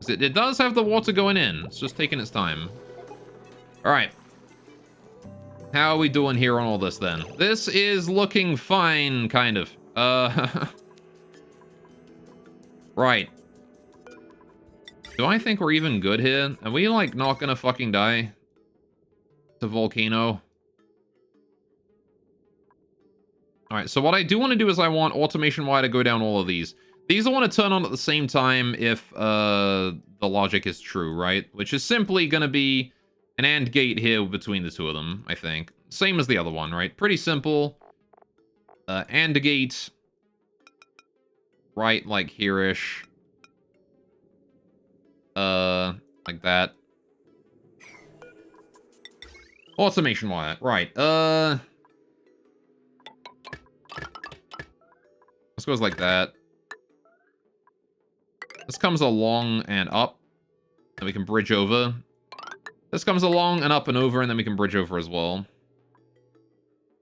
It does have the water going in. It's just taking its time. Alright. How are we doing here on all this then? This is looking fine, kind of. Right. Do I think we're even good here? Are we, like, not gonna fucking die? The volcano. Alright, so what I do want to do is I want automation wire to go down all of these. These I want to turn on at the same time if the logic is true, right? Which is simply going to be an AND gate here between the two of them, I think. Same as the other one, right? Pretty simple. AND gate. Right, like here-ish. Like that. Automation wire, right. This goes like that. This comes along and up. And we can bridge over. This comes along and up and over, and then we can bridge over as well.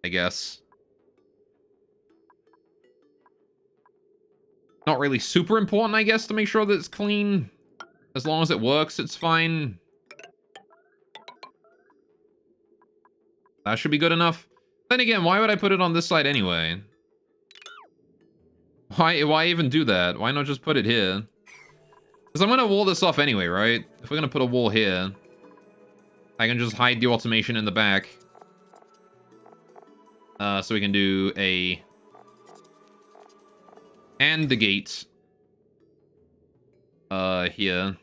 I guess. Not really super important, I guess, to make sure that it's clean. As long as it works, it's fine. That should be good enough. Then again, why would I put it on this side anyway? Why even do that? Why not just put it here? Because I'm going to wall this off anyway, right? If we're going to put a wall here, I can just hide the automation in the back. So we can do a... and the gate. Here.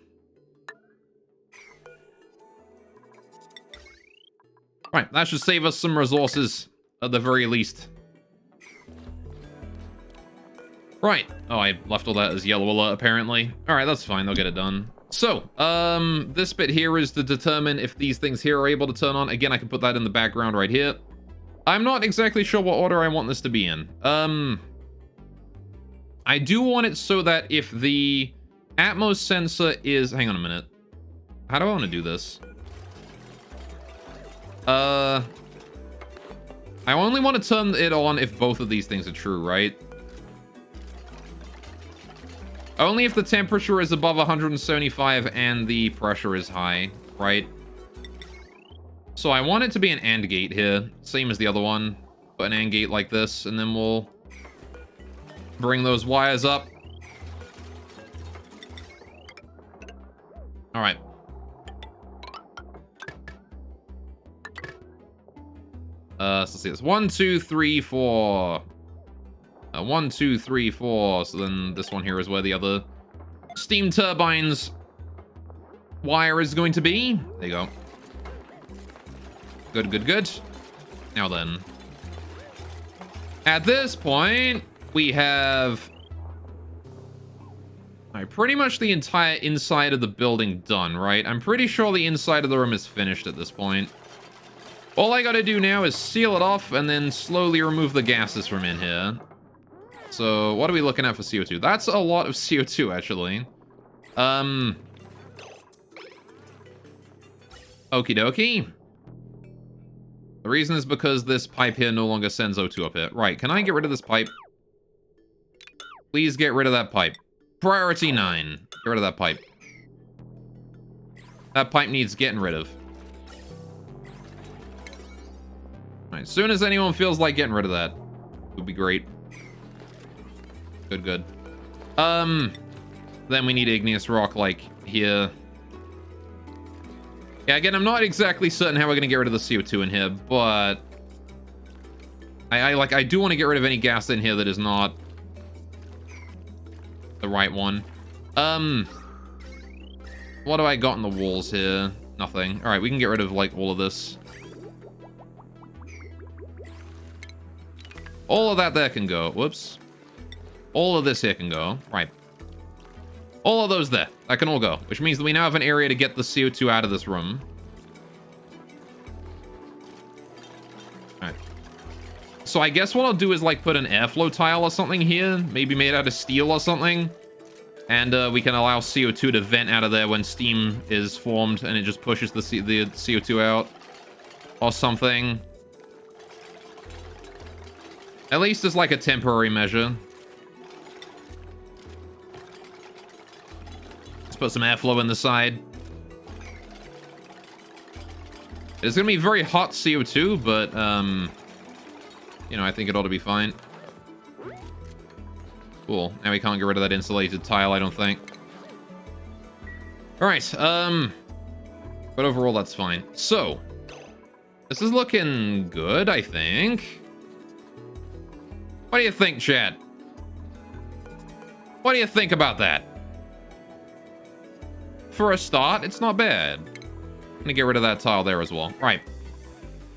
Right, that should save us some resources, at the very least. Right. Oh, I left all that as yellow alert, apparently. Alright, that's fine. They'll get it done. So, this bit here is to determine if these things here are able to turn on. Again, I can put that in the background right here. I'm not exactly sure what order I want this to be in. I do want it so that if the Atmos sensor is... Hang on a minute. How do I want to do this? I only want to turn it on if both of these things are true, right? Only if the temperature is above 175 and the pressure is high, right? So I want it to be an AND gate here, same as the other one. Put an AND gate like this, and then we'll bring those wires up. All right. So let's see, it's 1, 2, 3, 4. 1, 2, 3, 4. So then this one here is where the other steam turbines wire is going to be. There you go. Good, good, good. Now then. At this point, we have... Alright, pretty much the entire inside of the building done, right? I'm pretty sure the inside of the room is finished at this point. All I gotta do now is seal it off and then slowly remove the gases from in here. So, what are we looking at for CO2? That's a lot of CO2, actually. Okie dokie. The reason is because this pipe here no longer sends O2 up here. Right, can I get rid of this pipe? Please get rid of that pipe. Priority 9. Get rid of that pipe. That pipe needs getting rid of. Alright, as soon as anyone feels like getting rid of that, it would be great. Good, good. Then we need igneous rock, like, here. Yeah, again, I'm not exactly certain how we're gonna get rid of the CO2 in here, but... I do want to get rid of any gas in here that is not the right one. What do I got in the walls here? Nothing. Alright, we can get rid of, like, all of this. All of that there can go. Whoops. All of this here can go. Right. All of those there. That can all go. Which means that we now have an area to get the CO2 out of this room. Alright. So I guess what I'll do is, like, put an airflow tile or something here. Maybe made out of steel or something. And we can allow CO2 to vent out of there when steam is formed. And it just pushes the CO2 out. Or something. At least as, like, a temporary measure. Put some airflow in the side. It's gonna be very hot CO2, but you know, I think it ought to be fine. Cool. Now we can't get rid of that insulated tile, I don't think. Alright, but overall that's fine. So this is looking good, I think. What do you think, chat? What do you think about that? For a start, it's not bad. I'm gonna get rid of that tile there as well. Right.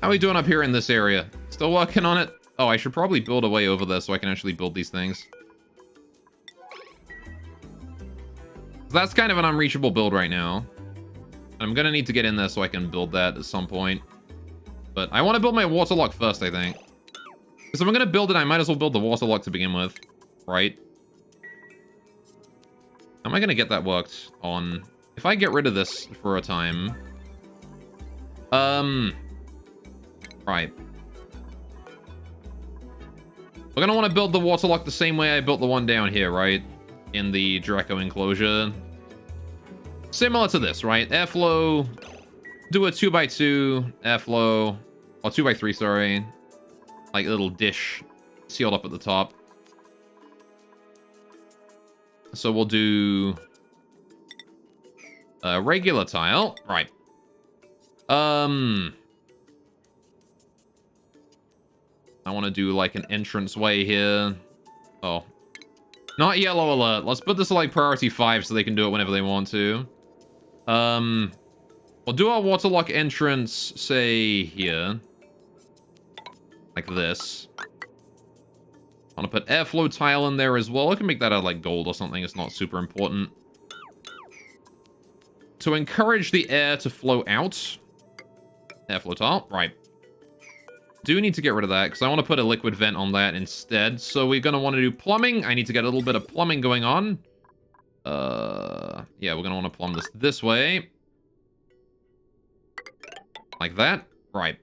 How are we doing up here in this area? Still working on it? Oh, I should probably build a way over there so I can actually build these things. That's kind of an unreachable build right now. I'm gonna need to get in there so I can build that at some point. But I want to build my water lock first, I think. Because if I'm gonna build it, I might as well build the water lock to begin with. Right? How am I gonna get that worked on... If I get rid of this for a time... Right. We're gonna want to build the water lock the same way I built the one down here, right? In the Draco enclosure. Similar to this, right? Airflow... Do a 2x2 airflow... Or 2x3, sorry. Like a little dish sealed up at the top. So we'll do... a regular tile. Right. I want to do, like, an entrance way here. Oh. Not yellow alert. Let's put this at, like, priority 5 so they can do it whenever they want to. We'll do our water lock entrance, say, here. Like this. I want to put airflow tile in there as well. I can make that out of, like, gold or something. It's not super important. To encourage the air to flow out. Airflow tile. Right. Do need to get rid of that, because I want to put a liquid vent on that instead. So we're going to want to do plumbing. I need to get a little bit of plumbing going on. Yeah, we're going to want to plumb this way. Like that. Right.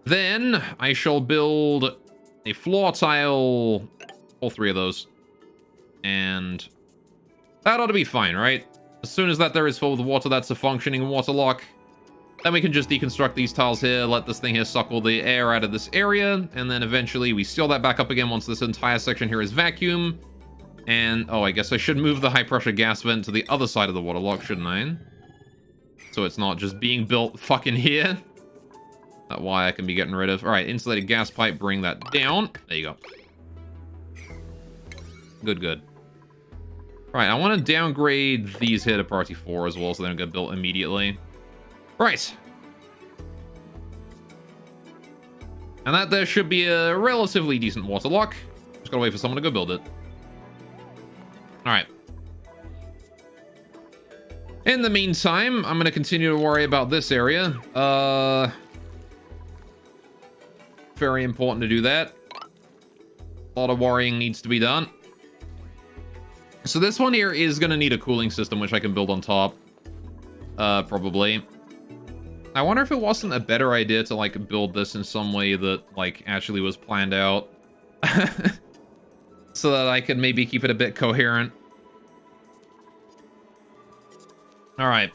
Then I shall build a floor tile. All 3 of those. And that ought to be fine, right? As soon as that there is filled with water, that's a functioning water lock. Then we can just deconstruct these tiles here, let this thing here suck all the air out of this area, and then eventually we seal that back up again once this entire section here is vacuum. And, oh, I guess I should move the high-pressure gas vent to the other side of the water lock, shouldn't I? So it's not just being built fucking here. That wire I can be getting rid of. All right, insulated gas pipe, bring that down. There you go. Good, good. All right, I want to downgrade these here to priority 4 as well, so they don't get built immediately. Right. And that there should be a relatively decent water lock. Just gotta wait for someone to go build it. Alright. In the meantime, I'm going to continue to worry about this area. Very important to do that. A lot of worrying needs to be done. So this one here is going to need a cooling system, which I can build on top. Probably. I wonder if it wasn't a better idea to, like, build this in some way that, like, actually was planned out. So that I could maybe keep it a bit coherent. Alright.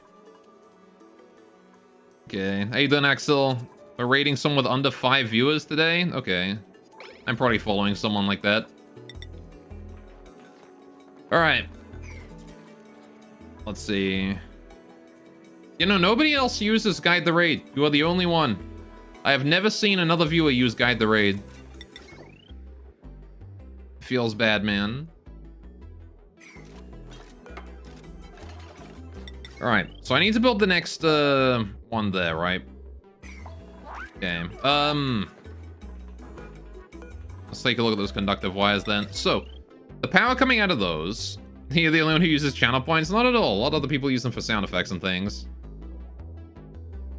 Okay. How you doing, Axel? We're rating someone with under 5 viewers today? Okay. I'm probably following someone like that. Alright. Let's see. You know, nobody else uses Guide the Raid. You are the only one. I have never seen another viewer use Guide the Raid. Feels bad, man. Alright, so I need to build the next one there, right? Okay. Let's take a look at those conductive wires then. So, the power coming out of those, you're the only one who uses channel points? Not at all. A lot of other people use them for sound effects and things.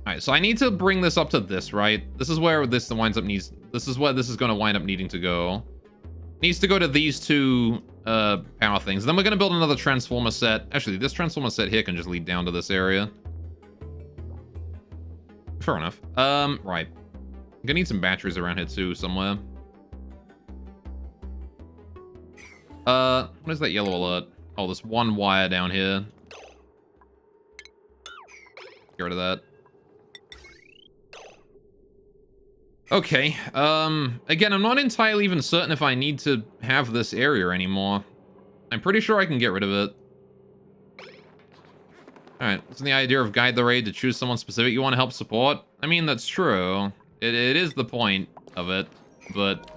Alright, so I need to bring this up to this, right? This is where this winds up needs... This is where this is going to wind up needing to go. Needs to go to these two power things. Then we're going to build another transformer set. Actually, this transformer set here can just lead down to this area. Fair enough. Right. I'm gonna need some batteries around here too, somewhere. What is that yellow alert? Oh, this one wire down here. Get rid of that. Okay, again, I'm not entirely even certain if I need to have this area anymore. I'm pretty sure I can get rid of it. Alright, isn't the idea of Guide the Raid to choose someone specific you want to help support? I mean, that's true. It is the point of it, but...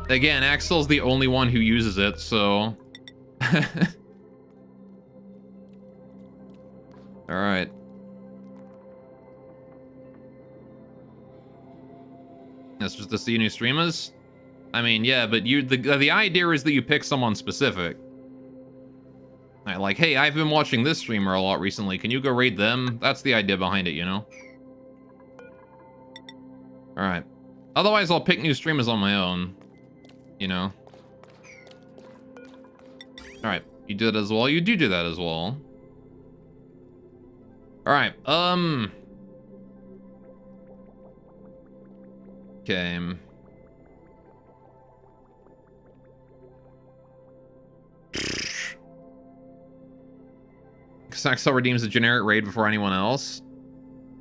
Again, Axel's the only one who uses it, so... Alright. That's just to see new streamers? I mean, yeah, but the idea is that you pick someone specific. Right, like, hey, I've been watching this streamer a lot recently. Can you go raid them? That's the idea behind it, you know? Alright. Otherwise, I'll pick new streamers on my own. You know? Alright, you do that as well? You do that as well. Alright, okay. Saxel redeems a generic raid before anyone else?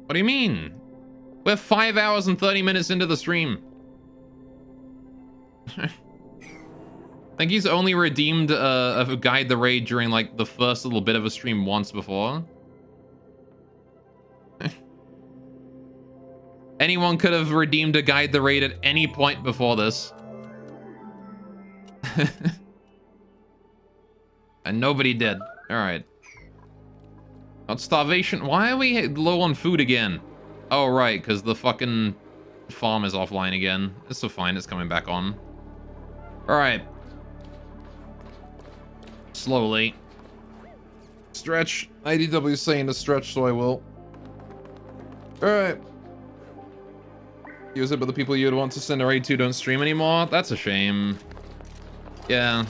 What do you mean? We're 5 hours and 30 minutes into the stream. I think he's only redeemed a Guide the Raid during, like, the first little bit of a stream once before. Anyone could have redeemed a Guide the Raid at any point before this. And nobody did. Alright. Not starvation. Why are we low on food again? Oh, right, because the fucking farm is offline again. It's so fine, it's coming back on. Alright. Slowly. Stretch. IDW is saying to stretch, so I will. Alright. Use it, but the people you'd want to send a raid to don't stream anymore? That's a shame. Yeah.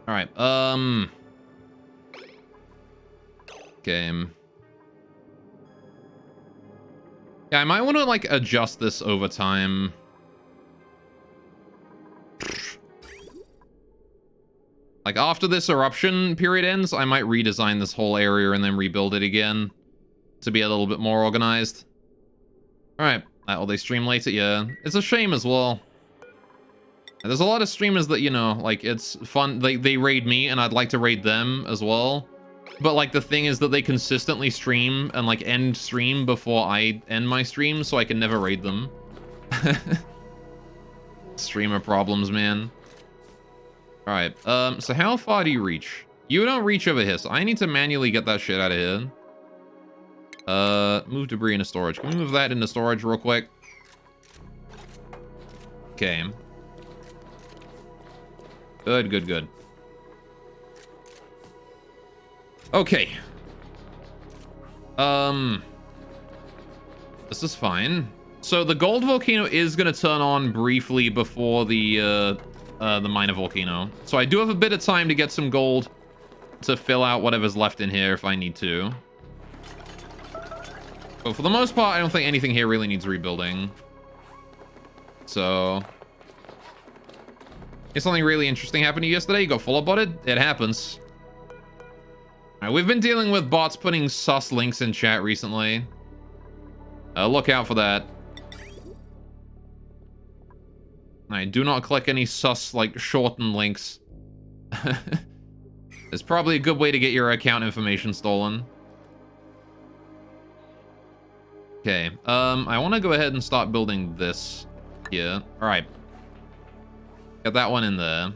Alright, Game. Yeah, I might want to, like, adjust this over time. Like, after this eruption period ends, I might redesign this whole area and then rebuild it again to be a little bit more organized. Alright. Will they stream later? Yeah. It's a shame as well. There's a lot of streamers that, you know, like, it's fun. They raid me, and I'd like to raid them as well. But, like, the thing is that they consistently stream and, like, end stream before I end my stream, so I can never raid them. Streamer problems, man. Alright, so how far do you reach? You don't reach over here, so I need to manually get that shit out of here. Move debris into storage. Can we move that into storage real quick? Okay. Good, good, good. Okay. This is fine. So the gold volcano is going to turn on briefly before the minor volcano. So I do have a bit of time to get some gold to fill out whatever's left in here if I need to. But for the most part, I don't think anything here really needs rebuilding. So... if something really interesting happened to you yesterday, you got full botted? It happens. Alright, we've been dealing with bots putting sus links in chat recently. Look out for that. Alright, do not click any sus, like, shortened links. It's probably a good way to get your account information stolen. Okay, I want to go ahead and start building this here. Alright. Get that one in there.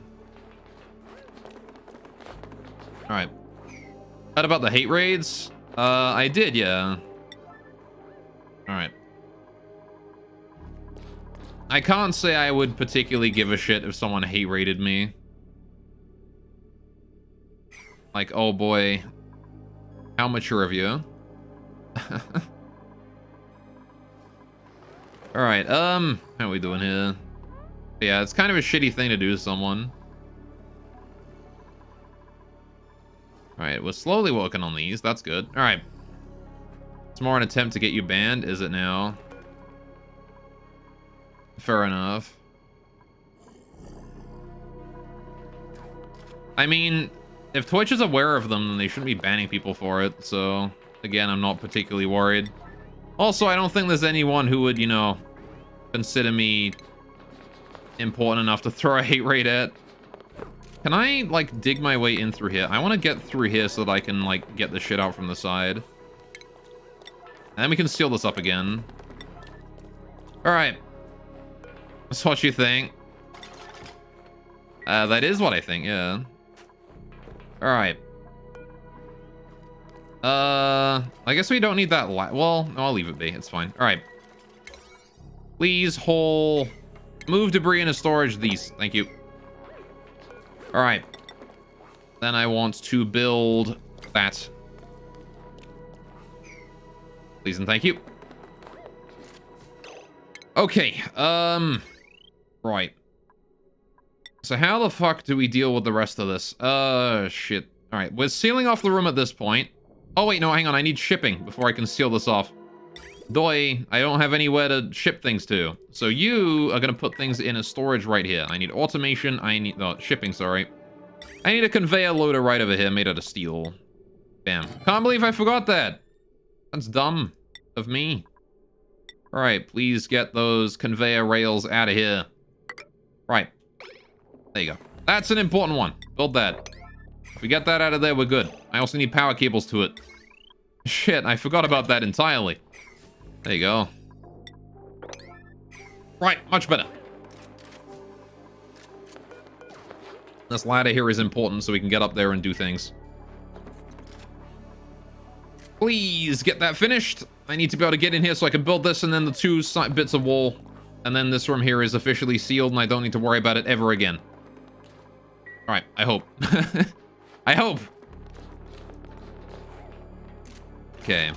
Alright. Heard about the hate raids? I did, yeah. Alright. I can't say I would particularly give a shit if someone hate raided me. Like, oh boy. How mature of you. Alright, how are we doing here? Yeah, it's kind of a shitty thing to do to someone. Alright, we're slowly working on these. That's good. Alright. It's more an attempt to get you banned, is it now? Fair enough. I mean, if Twitch is aware of them, then they shouldn't be banning people for it. So, again, I'm not particularly worried. Also, I don't think there's anyone who would, you know, consider me important enough to throw a hate raid at. Can I, like, dig my way in through here? I want to get through here so that I can, like, get the shit out from the side. And then we can seal this up again. Alright. That's what you think. That is what I think, yeah. Alright. I guess we don't need that well, no, I'll leave it be. It's fine. Alright. Please, hole... move debris into storage. These. Thank you. Alright. Then I want to build that. Please and thank you. Okay. Right. So how the fuck do we deal with the rest of this? Shit. Alright, we're sealing off the room at this point. Oh, wait, no, hang on. I need shipping before I can seal this off. Doi, I don't have anywhere to ship things to. So you are going to put things in a storage right here. I need automation. I need... no, shipping, sorry. I need a conveyor loader right over here made out of steel. Bam. Can't believe I forgot that. That's dumb of me. Alright, please get those conveyor rails out of here. Right. There you go. That's an important one. Build that. If we get that out of there, we're good. I also need power cables to it. Shit, I forgot about that entirely. There you go. Right, much better. This ladder here is important so we can get up there and do things. Please get that finished. I need to be able to get in here so I can build this and then the two bits of wall. And then this room here is officially sealed and I don't need to worry about it ever again. Alright, I hope. I hope. Okay.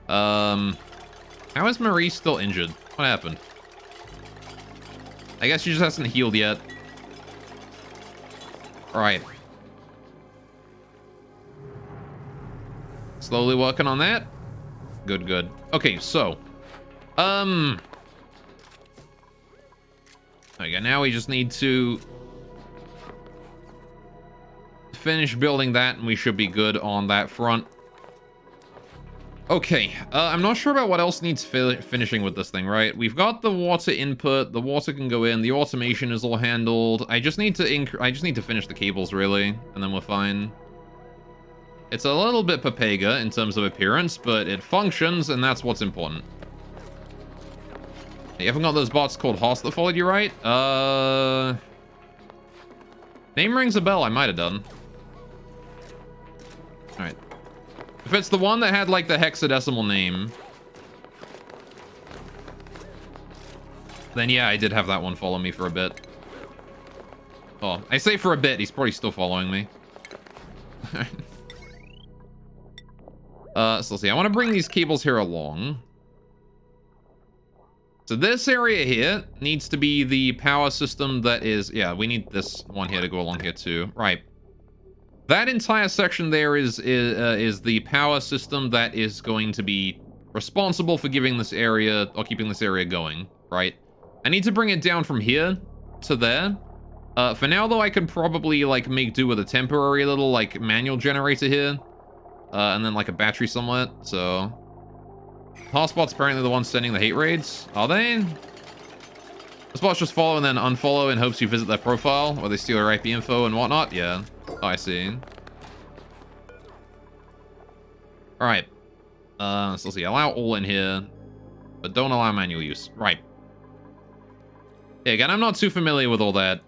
How is Marie still injured? What happened? I guess she just hasn't healed yet. Alright. Slowly working on that. Good, good. Okay, so. Okay, now we just need to finish building that and we should be good on that front. Okay, I'm not sure about what else needs finishing with this thing, right? We've got the water input, the water can go in, the automation is all handled. I just need to finish the cables, really, and then we're fine. It's a little bit Papega in terms of appearance, but it functions, and that's what's important. You haven't got those bots called Hoss that followed you, right? Name rings a bell, I might have done. Alright. If it's the one that had, like, the hexadecimal name, then yeah, I did have that one follow me for a bit. Oh, I say for a bit, he's probably still following me. So let's see. I want to bring these cables here along. So this area here needs to be the power system that is... Yeah, we need this one here to go along here too. Right. That entire section there is the power system that is going to be responsible for giving this area, or keeping this area going, right? I need to bring it down from here to there. For now, though, I could probably, like, make do with a temporary little, like, manual generator here. And then, like, a battery somewhere, so... Hotspot's apparently the one sending the hate raids. Are they? Hotspot's just follow and then unfollow in hopes you visit their profile, where they steal your IP info and whatnot? Yeah. Oh, I see. Alright. So let's see. Allow all in here, but don't allow manual use. Right. Yeah, again, I'm not too familiar with all that.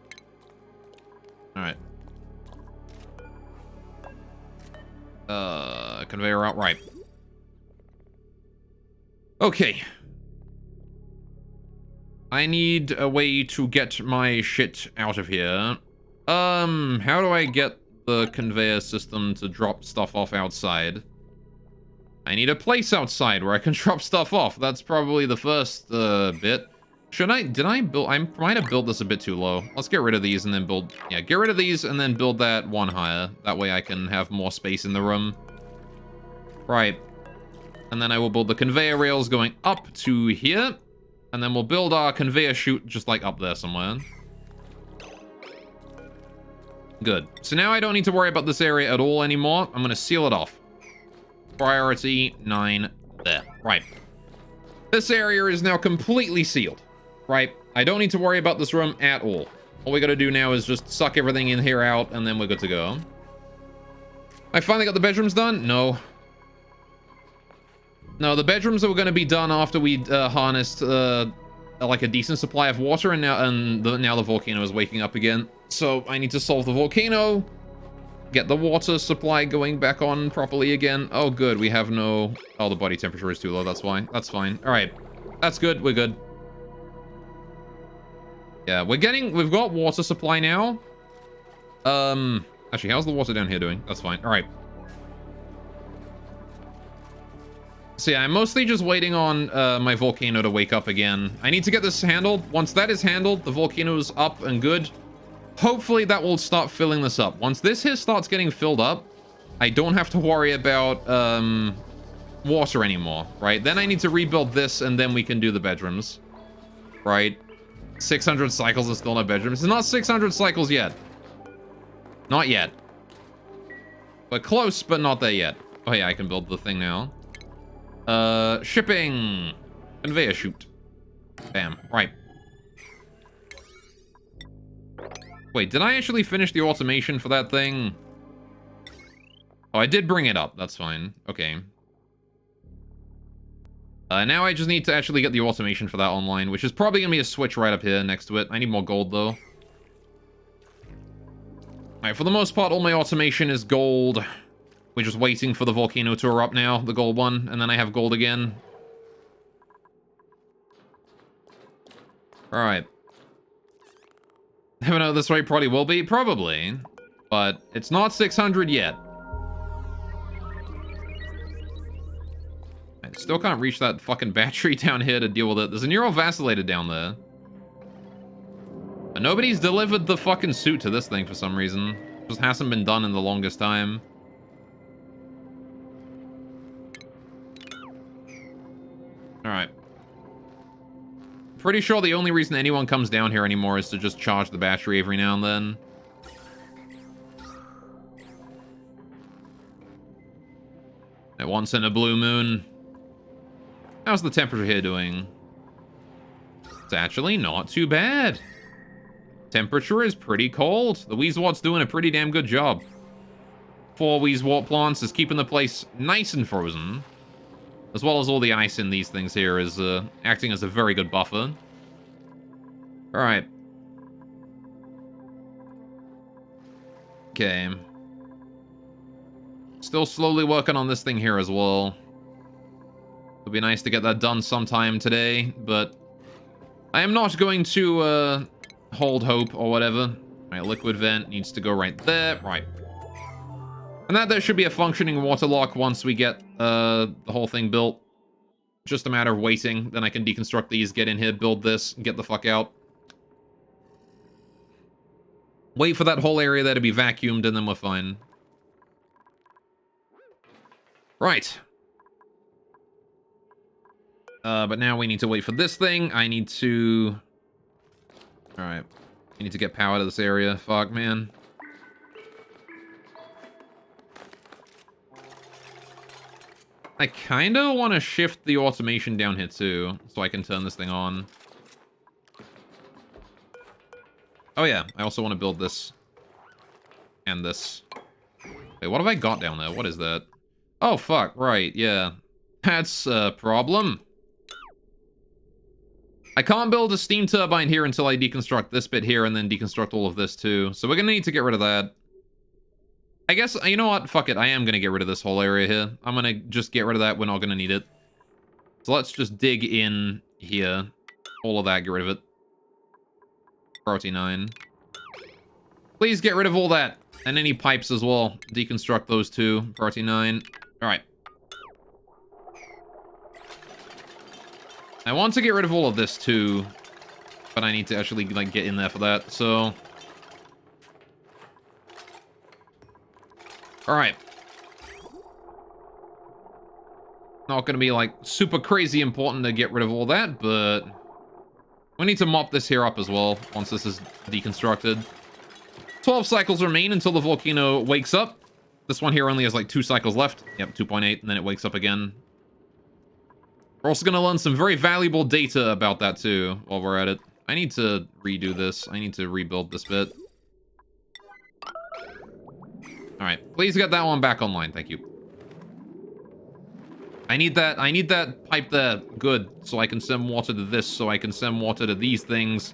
Alright. Conveyor out. Right. Okay. I need a way to get my shit out of here. How do I get the conveyor system to drop stuff off outside? I need a place outside where I can drop stuff off. That's probably the first, bit. Did I build, I might have built this a bit too low. Let's get rid of these and then build, yeah, get rid of these and then build that one higher. That way I can have more space in the room. Right. And then I will build the conveyor rails going up to here. And then we'll build our conveyor chute just like up there somewhere. Good. So now I don't need to worry about this area at all anymore. I'm going to seal it off. Priority 9 there. Right. This area is now completely sealed. Right. I don't need to worry about this room at all. All we got to do now is just suck everything in here out and then we're good to go. I finally got the bedrooms done? No. No, the bedrooms are going to be done after we harnessed like a decent supply of water, and now the volcano is waking up again. So I need to solve the volcano, get the water supply going back on properly again. Oh, good. We have no... Oh, the body temperature is too low. That's fine. That's fine. All right. That's good. We're good. Yeah, we've got water supply now. Actually, how's the water down here doing? That's fine. All right. So yeah, I'm mostly just waiting on my volcano to wake up again. I need to get this handled. Once that is handled, the volcano's up and good. Hopefully that will start filling this up. Once this here starts getting filled up, I don't have to worry about water anymore, right? Then I need to rebuild this and then we can do the bedrooms, right? 600 cycles is still no bedrooms. It's not 600 cycles yet. Not yet. But close, but not there yet. Oh yeah, I can build the thing now. Shipping. Conveyor chute. Bam. Right. Wait, did I actually finish the automation for that thing? Oh, I did bring it up. That's fine. Okay. Now I just need to actually get the automation for that online, which is probably gonna be a switch right up here next to it. I need more gold, though. Alright, for the most part, all my automation is gold. We're just waiting for the volcano to erupt now, the gold one, and then I have gold again. Alright. Never know this rate probably will be. Probably. But it's not 600 yet. I still can't reach that fucking battery down here to deal with it. There's a neural vacillator down there. But nobody's delivered the fucking suit to this thing for some reason. It just hasn't been done in the longest time. Alright. Pretty sure the only reason anyone comes down here anymore is to just charge the battery every now and then. At once in a blue moon. How's the temperature here doing? It's actually not too bad. Temperature is pretty cold. The Weezwart's doing a pretty damn good job. 4 Weezwart plants is keeping the place nice and frozen. As well as all the ice in these things here is acting as a very good buffer. Alright. Okay. Still slowly working on this thing here as well. It'll be nice to get that done sometime today, but I am not going to hold hope or whatever. Alright, liquid vent needs to go right there. Right. And that there should be a functioning water lock once we get the whole thing built. Just a matter of waiting. Then I can deconstruct these, get in here, build this, get the fuck out. Wait for that whole area there to be vacuumed, and then we're fine. Right. But now we need to wait for this thing. I need to... Alright. We need to get power to this area. Fuck, man. I kind of want to shift the automation down here, too, so I can turn this thing on. Oh, yeah. I also want to build this. And this. Wait, what have I got down there? What is that? Oh, fuck. Right, yeah. That's a problem. I can't build a steam turbine here until I deconstruct this bit here and then deconstruct all of this too. So we're gonna need to get rid of that. I guess, you know what? Fuck it. I am gonna get rid of this whole area here. I'm gonna just get rid of that. We're not gonna need it. So let's just dig in here. All of that, get rid of it. Priority 9. Please get rid of all that. And any pipes as well. Deconstruct those two. Priority 9. Alright. I want to get rid of all of this too, but I need to actually like get in there for that. So, all right. Not gonna be like super crazy important to get rid of all that, but we need to mop this here up as well once this is deconstructed. 12 cycles remain until the volcano wakes up. This one here only has like 2 cycles left. Yep, 2.8, and then it wakes up again. We're also going to learn some very valuable data about that, too, while we're at it. I need to redo this. I need to rebuild this bit. Alright, please get that one back online, thank you. I need that pipe there, good, so I can send water to this, so I can send water to these things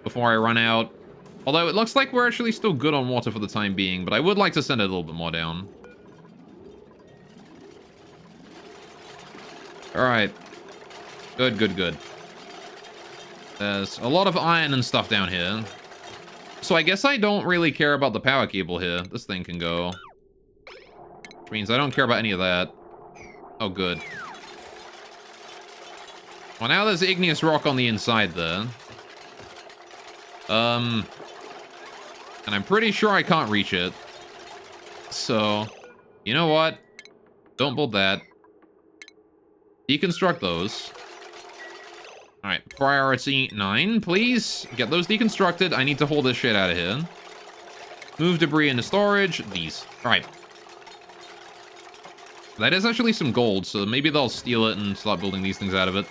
before I run out. Although, it looks like we're actually still good on water for the time being, but I would like to send it a little bit more down. Alright. Good, good, good. There's a lot of iron and stuff down here. So I guess I don't really care about the power cable here. This thing can go. Which means I don't care about any of that. Oh, good. Well, now there's igneous rock on the inside there. And I'm pretty sure I can't reach it. So, you know what? Don't build that. Deconstruct those. Alright, priority 9, please. Get those deconstructed. I need to hold this shit out of here. Move debris into storage. These. Alright. That is actually some gold, so maybe they'll steal it and start building these things out of it.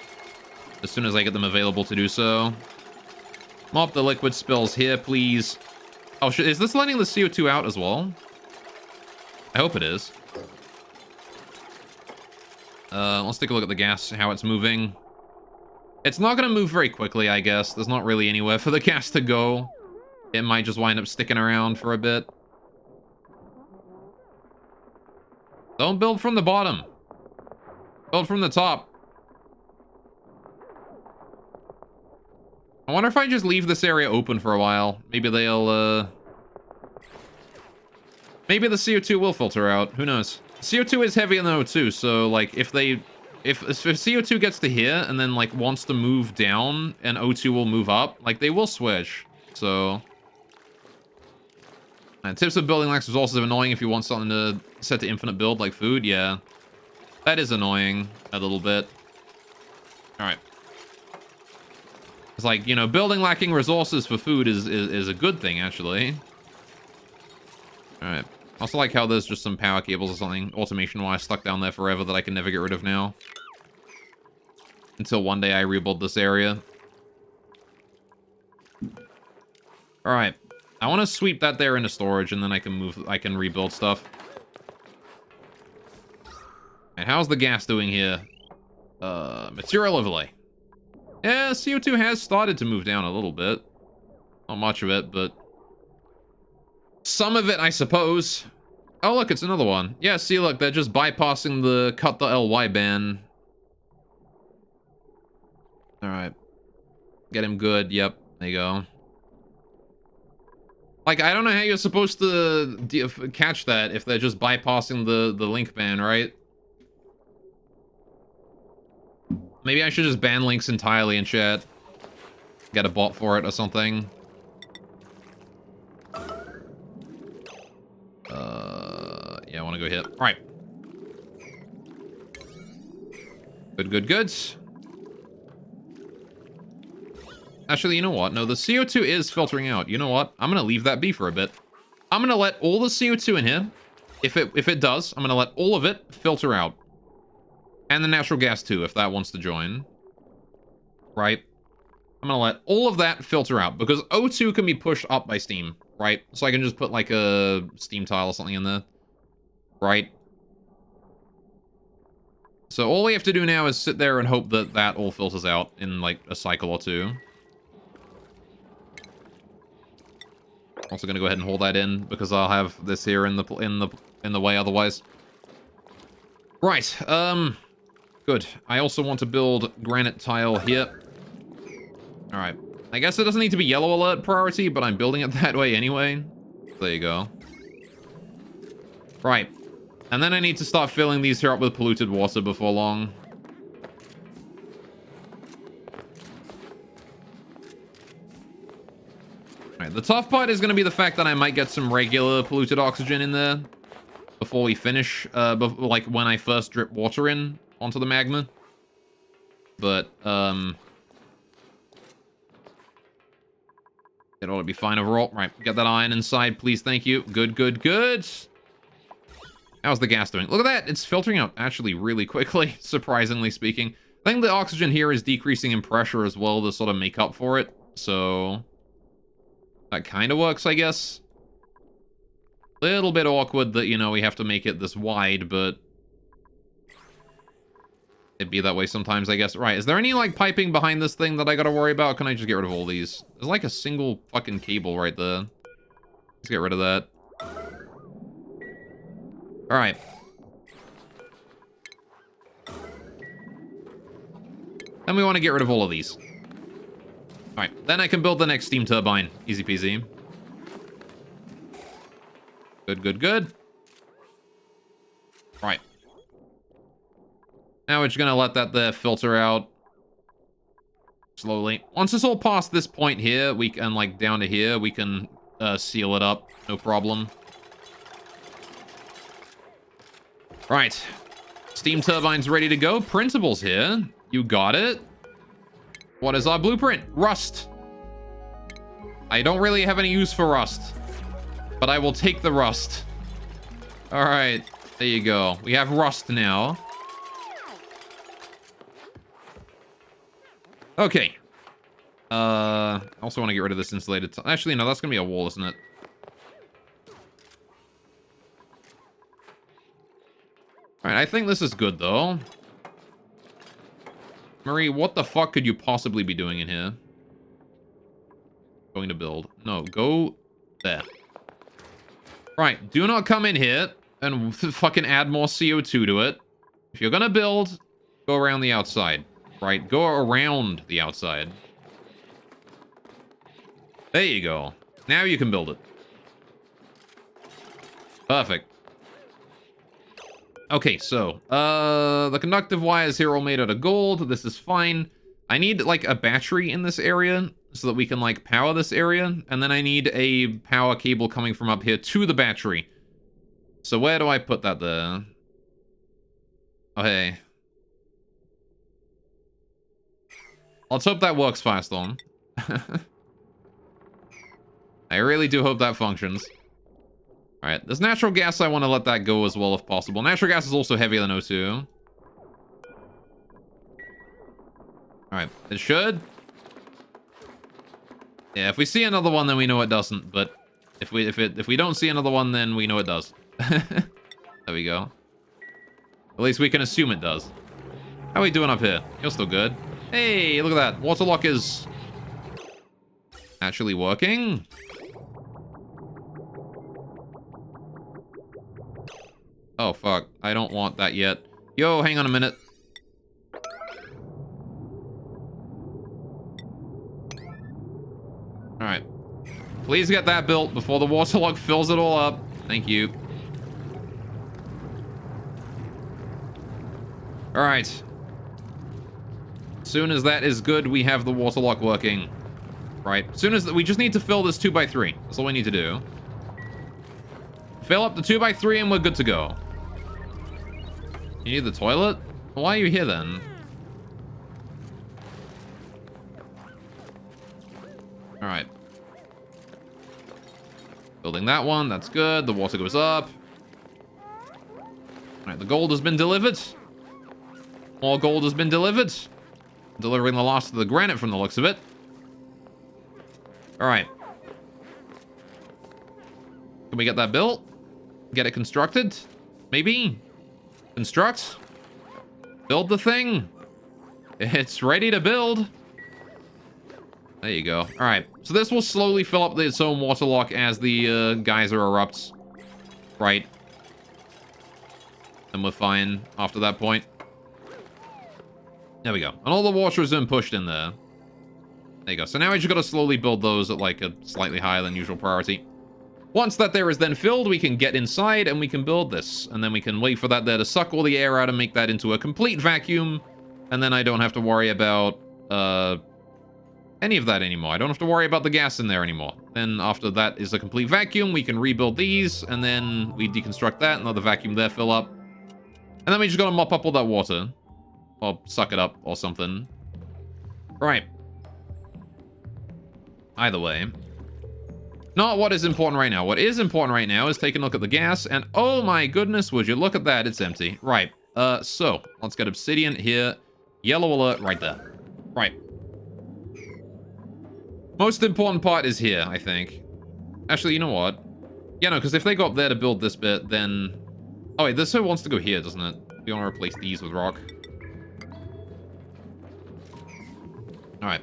As soon as I get them available to do so. Mop the liquid spills here, please. Oh, shit. Is this letting the CO2 out as well? I hope it is. Let's take a look at the gas, how it's moving. It's not going to move very quickly, I guess. There's not really anywhere for the gas to go. It might just wind up sticking around for a bit. Don't build from the bottom. Build from the top. I wonder if I just leave this area open for a while. Maybe they'll, maybe the CO2 will filter out. Who knows? CO2 is heavier than O2, so, like, if CO2 gets to here and then, like, wants to move down and O2 will move up, like, they will switch. So... tips of building lax resources are annoying if you want something to set to infinite build, like food, yeah. That is annoying, a little bit. Alright. It's like, you know, building lacking resources for food is a good thing, actually. Alright. Also like how there's just some power cables or something, automation-wise, stuck down there forever that I can never get rid of now. Until one day I rebuild this area. Alright. I want to sweep that there into storage, and then I can rebuild stuff. And how's the gas doing here? Material overlay. Yeah, CO2 has started to move down a little bit. Not much of it, but... some of it, I suppose. Oh, look, it's another one. Yeah, see, look, they're just bypassing the cut the LY ban. Alright. Get him good, yep. There you go. Like, I don't know how you're supposed to catch that if they're just bypassing the link ban, right? Maybe I should just ban links entirely in chat. Get a bot for it or something. Yeah, I want to go here. All right. Good, good, good. Actually, you know what? No, the CO2 is filtering out. You know what? I'm going to leave that be for a bit. I'm going to let all the CO2 in here. If it does, I'm going to let all of it filter out. And the natural gas too, if that wants to join. Right? I'm going to let all of that filter out. Because O2 can be pushed up by steam. Right? So I can just put like a steam tile or something in there. Right? So all we have to do now is sit there and hope that that all filters out in like a cycle or two. Also gonna go ahead and hold that in because I'll have this here in the way otherwise. Right, good. I also want to build granite tile here. All right. I guess it doesn't need to be yellow alert priority, but I'm building it that way anyway. There you go. Right. And then I need to start filling these here up with polluted water before long. Alright, the tough part is going to be the fact that I might get some regular polluted oxygen in there before we finish, like when I first drip water in onto the magma. But, it ought to be fine overall. Right, get that iron inside, please, thank you. Good, good, good. How's the gas doing? Look at that, it's filtering out actually really quickly, surprisingly speaking. I think the oxygen here is decreasing in pressure as well to sort of make up for it, so that kind of works, I guess. Little bit awkward that, you know, we have to make it this wide, but it'd be that way sometimes, I guess. Right, is there any, like, piping behind this thing that I gotta worry about? Can I just get rid of all these? There's, like, a single fucking cable right there. Let's get rid of that. Alright. Then we want to get rid of all of these. Alright, then I can build the next steam turbine. Easy peasy. Good, good, good. Right. Now we're just gonna let that there filter out slowly. Once it's all past this point here, we can, like, down to here, we can seal it up. No problem. Right. Steam turbine's ready to go. Printables here. You got it. What is our blueprint? Rust. I don't really have any use for rust, but I will take the rust. All right. There you go. We have rust now. Okay. I also want to get rid of this insulated... Actually, no, that's going to be a wall, isn't it? Alright, I think this is good, though. Marie, what the fuck could you possibly be doing in here? Going to build. No, go there. Right, do not come in here and fucking add more CO2 to it. If you're gonna build, go around the outside. Right, go around the outside. There you go. Now you can build it. Perfect. Okay, so, the conductive wires here are all made out of gold. This is fine. I need, like, a battery in this area so that we can, like, power this area. And then I need a power cable coming from up here to the battery. So where do I put that there? Oh, hey. Let's hope that works fast on. I really do hope that functions. Alright, there's natural gas. I want to let that go as well if possible. Natural gas is also heavier than O2. Alright, it should. Yeah, if we see another one, then we know it doesn't. But if we don't see another one, then we know it does. There we go. At least we can assume it does. How are we doing up here? You're still good. Hey, look at that. Waterlock is actually working. Oh, fuck. I don't want that yet. Yo, hang on a minute. Alright. Please get that built before the waterlock fills it all up. Thank you. All right. As soon as that is good, we have the waterlock working. Right. As soon as we just need to fill this 2x3. That's all we need to do. Fill up the 2x3 and we're good to go. You need the toilet? Why are you here then? All right. Building that one. That's good. The water goes up. All right. The gold has been delivered. More gold has been delivered. Delivering the last of the granite from the looks of it. All right. Can we get that built? Get it constructed? Maybe? Construct? Build the thing. It's ready to build. There you go. All right. So this will slowly fill up its own waterlock as the geyser erupts. Right. And we're fine after that point. There we go. And all the water has been pushed in there. There you go. So now we just got to slowly build those at like a slightly higher than usual priority. Once that there is then filled, we can get inside and we can build this. And then we can wait for that there to suck all the air out and make that into a complete vacuum. And then I don't have to worry about any of that anymore. I don't have to worry about the gas in there anymore. Then after that is a complete vacuum, we can rebuild these. And then we deconstruct that and let the vacuum there fill up. And then we just got to mop up all that water. Or suck it up or something. Right. Either way. Not what is important right now. What is important right now is taking a look at the gas. And oh my goodness, would you look at that? It's empty. Right. So let's get obsidian here. Yellow alert right there. Right. Most important part is here, I think. Actually, you know what? Yeah, no, because if they go up there to build this bit, then... Oh, wait, this wants to go here, doesn't it? We want to replace these with rock. Alright.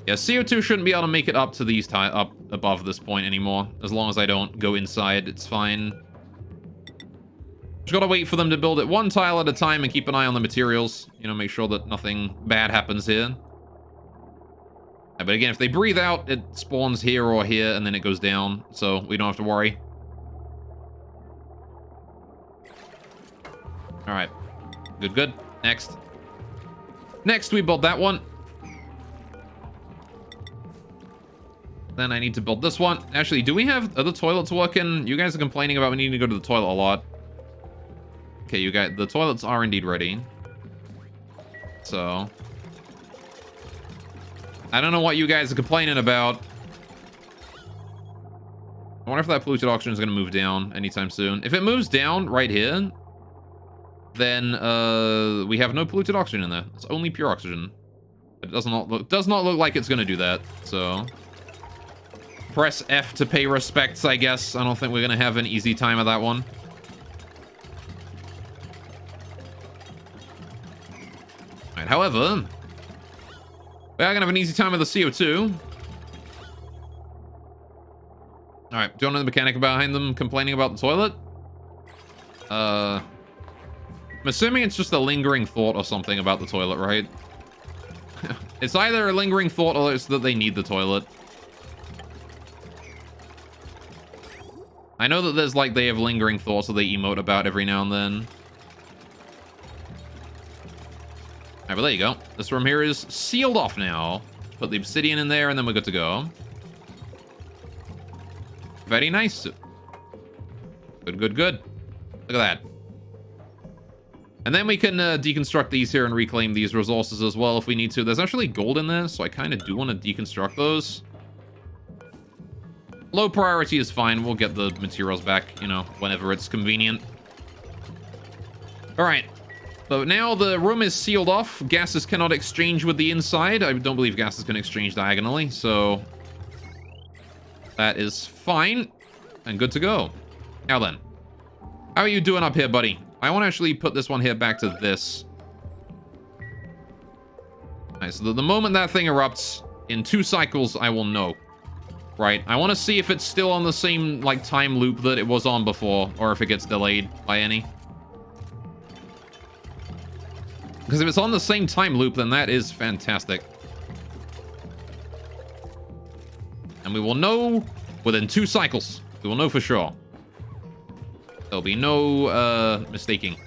Yeah, CO2 shouldn't be able to make it up to these up above this point anymore. As long as I don't go inside, it's fine. Just gotta wait for them to build it one tile at a time and keep an eye on the materials. You know, make sure that nothing bad happens here. Yeah, but again, if they breathe out, it spawns here or here, and then it goes down. So we don't have to worry. Alright. Good, good. Next. Next, we build that one. Then I need to build this one. Actually, do we have other toilets working? You guys are complaining about me needing to go to the toilet a lot. Okay, you guys, the toilets are indeed ready. So... I don't know what you guys are complaining about. I wonder if that polluted oxygen is going to move down anytime soon. If it moves down right here, then we have no polluted oxygen in there. It's only pure oxygen. It does not look like it's going to do that, so... Press F to pay respects, I guess. I don't think we're going to have an easy time of that one. Alright, however... we are going to have an easy time with the CO2. Alright, do you want to know the mechanic behind them complaining about the toilet? I'm assuming it's just a lingering thought or something about the toilet, right? It's either a lingering thought or it's that they need the toilet. I know that there's like, they have lingering thoughts that they emote about every now and then. Alright, but there you go. This room here is sealed off now. Put the obsidian in there and then we're good to go. Very nice. Good, good, good. Look at that. And then we can deconstruct these here and reclaim these resources as well if we need to. There's actually gold in there, so I kind of do want to deconstruct those. Low priority is fine. We'll get the materials back, you know, whenever it's convenient. All right. So now the room is sealed off. Gases cannot exchange with the inside. I don't believe gases can exchange diagonally, so that is fine and good to go. Now then, how are you doing up here, buddy? I want to actually put this one here back to this. All right, so the moment that thing erupts, in 2 cycles, I will know. Right, I want to see if it's still on the same, like, time loop that it was on before, or if it gets delayed by any. Because if it's on the same time loop, then that is fantastic. And And we will know within 2 cycles. We will know for sure. There'll be no mistaking.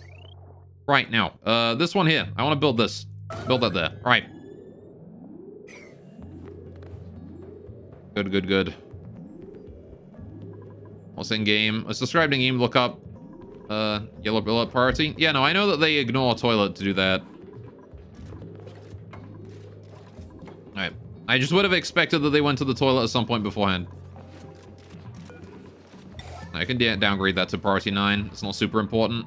Right, now, this one here. I want to build this. Build that there. Right. Good, good, good. What's in game? It's described in game. Look up yellow bullet priority. Yeah, no, I know that they ignore toilet to do that. Alright. I just would have expected that they went to the toilet at some point beforehand. I can downgrade that to priority 9. It's not super important.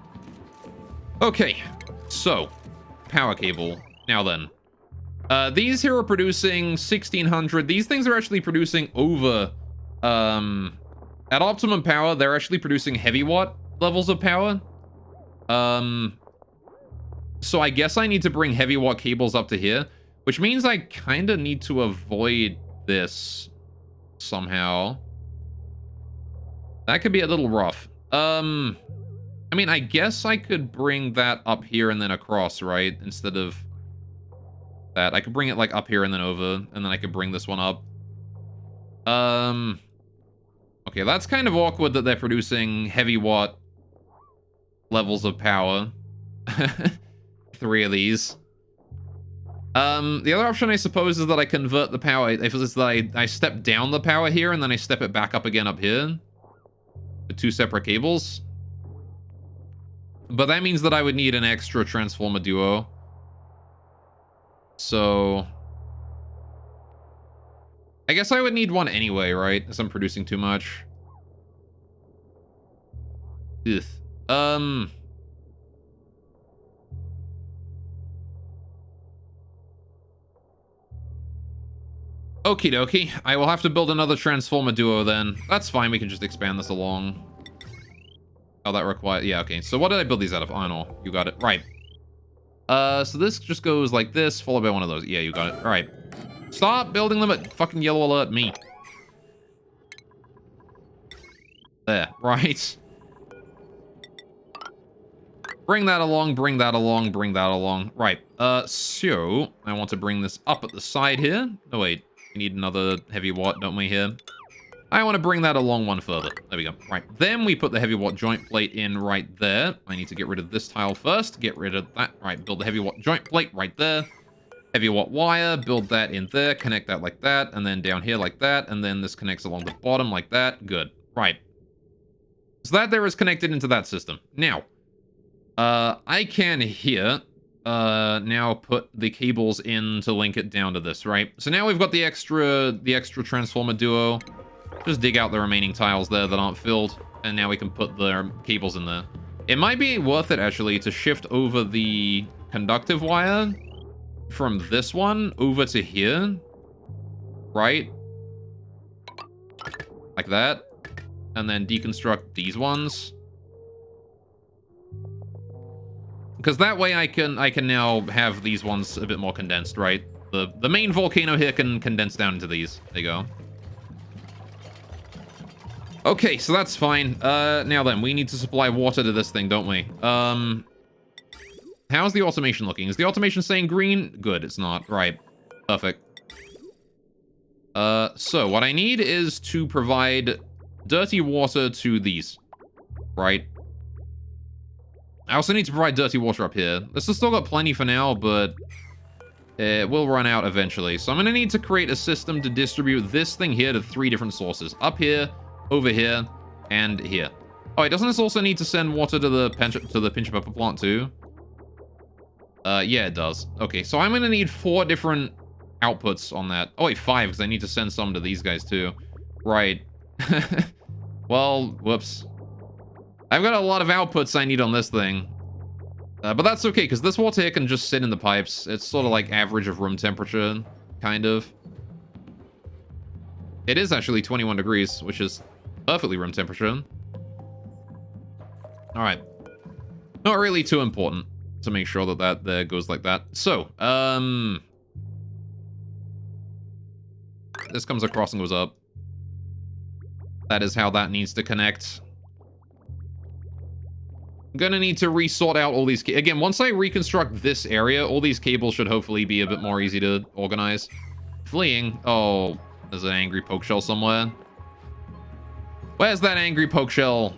Okay. So, power cable. Now then. These here are producing 1600. These things are actually producing over... at optimum power, they're actually producing heavy watt levels of power. So I guess I need to bring heavy watt cables up to here, which means I kind of need to avoid this somehow. That could be a little rough. I mean, I guess I could bring that up here and then across, right? Instead of that. I could bring it like up here and then over, and then I could bring this one up. Okay, that's kind of awkward that they're producing heavy watt levels of power. 3 of these. The other option, I suppose, is that I convert the power. If it's that I step down the power here, and then I step it back up again up here. With 2 separate cables. But that means that I would need an extra transformer duo. So... I guess I would need one anyway, right? As I'm producing too much. Ugh. Okie dokie. I will have to build another transformer duo then. That's fine, we can just expand this along. Oh, that requires... Yeah, okay. So what did I build these out of? Iron ore. You got it. Right. So this just goes like this, followed by one of those. Yeah, you got it. All right. Stop building them at fucking yellow alert me. There, right. Bring that along, bring that along, bring that along. Right, so I want to bring this up at the side here. Oh, wait, we need another heavy watt, don't we, here? I want to bring that along one further. There we go. Right, then we put the heavy watt joint plate in right there. I need to get rid of this tile first, get rid of that. Right, build the heavy watt joint plate right there. Heavy watt wire, build that in there, connect that like that, and then down here like that, and then this connects along the bottom like that. Good. Right. So that there is connected into that system. Now, I can here now put the cables in to link it down to this, right? So now we've got the extra transformer duo. Just dig out the remaining tiles there that aren't filled, and now we can put the cables in there. It might be worth it, actually, to shift over the conductive wire from this one over to here, right? Like that. And then deconstruct these ones. Because that way I can now have these ones a bit more condensed, right? The main volcano here can condense down into these. There you go. Okay, so that's fine. Now then, we need to supply water to this thing, don't we? How's the automation looking? Is the automation saying green? Good, it's not. Right. Perfect. So what I need is to provide dirty water to these. Right? I also need to provide dirty water up here. This has still got plenty for now, but it will run out eventually. So I'm gonna need to create a system to distribute this thing here to 3 different sources. Up here, over here, and here. Oh, wait, doesn't this also need to send water to the pinch pepper plant too? Yeah, it does. Okay, so I'm gonna need 4 different outputs on that. Oh, wait, 5, because I need to send some to these guys too. Right. Well, whoops. I've got a lot of outputs I need on this thing. But that's okay, because this water here can just sit in the pipes. It's sort of like average of room temperature, kind of. It is actually 21 degrees, which is perfectly room temperature. Alright. Not really too important to make sure that that there goes like that. So, this comes across and goes up. That is how that needs to connect. I'm gonna need to resort out all these... Again, once I reconstruct this area, all these cables should hopefully be a bit more easy to organize. Fleeing? Oh, There's an angry poke shell somewhere. Where's that angry poke shell?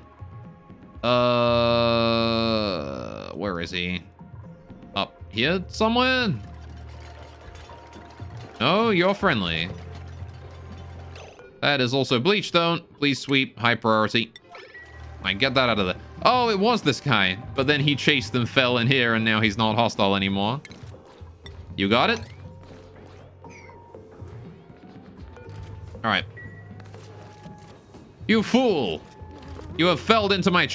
Where is he? Up here somewhere? Oh, you're friendly. That is also Bleachstone. Please sweep. High priority. I get that out of there. Oh, it was this guy. But then he chased and fell in here, and now he's not hostile anymore. You got it? Alright. You fool! You have fallen into my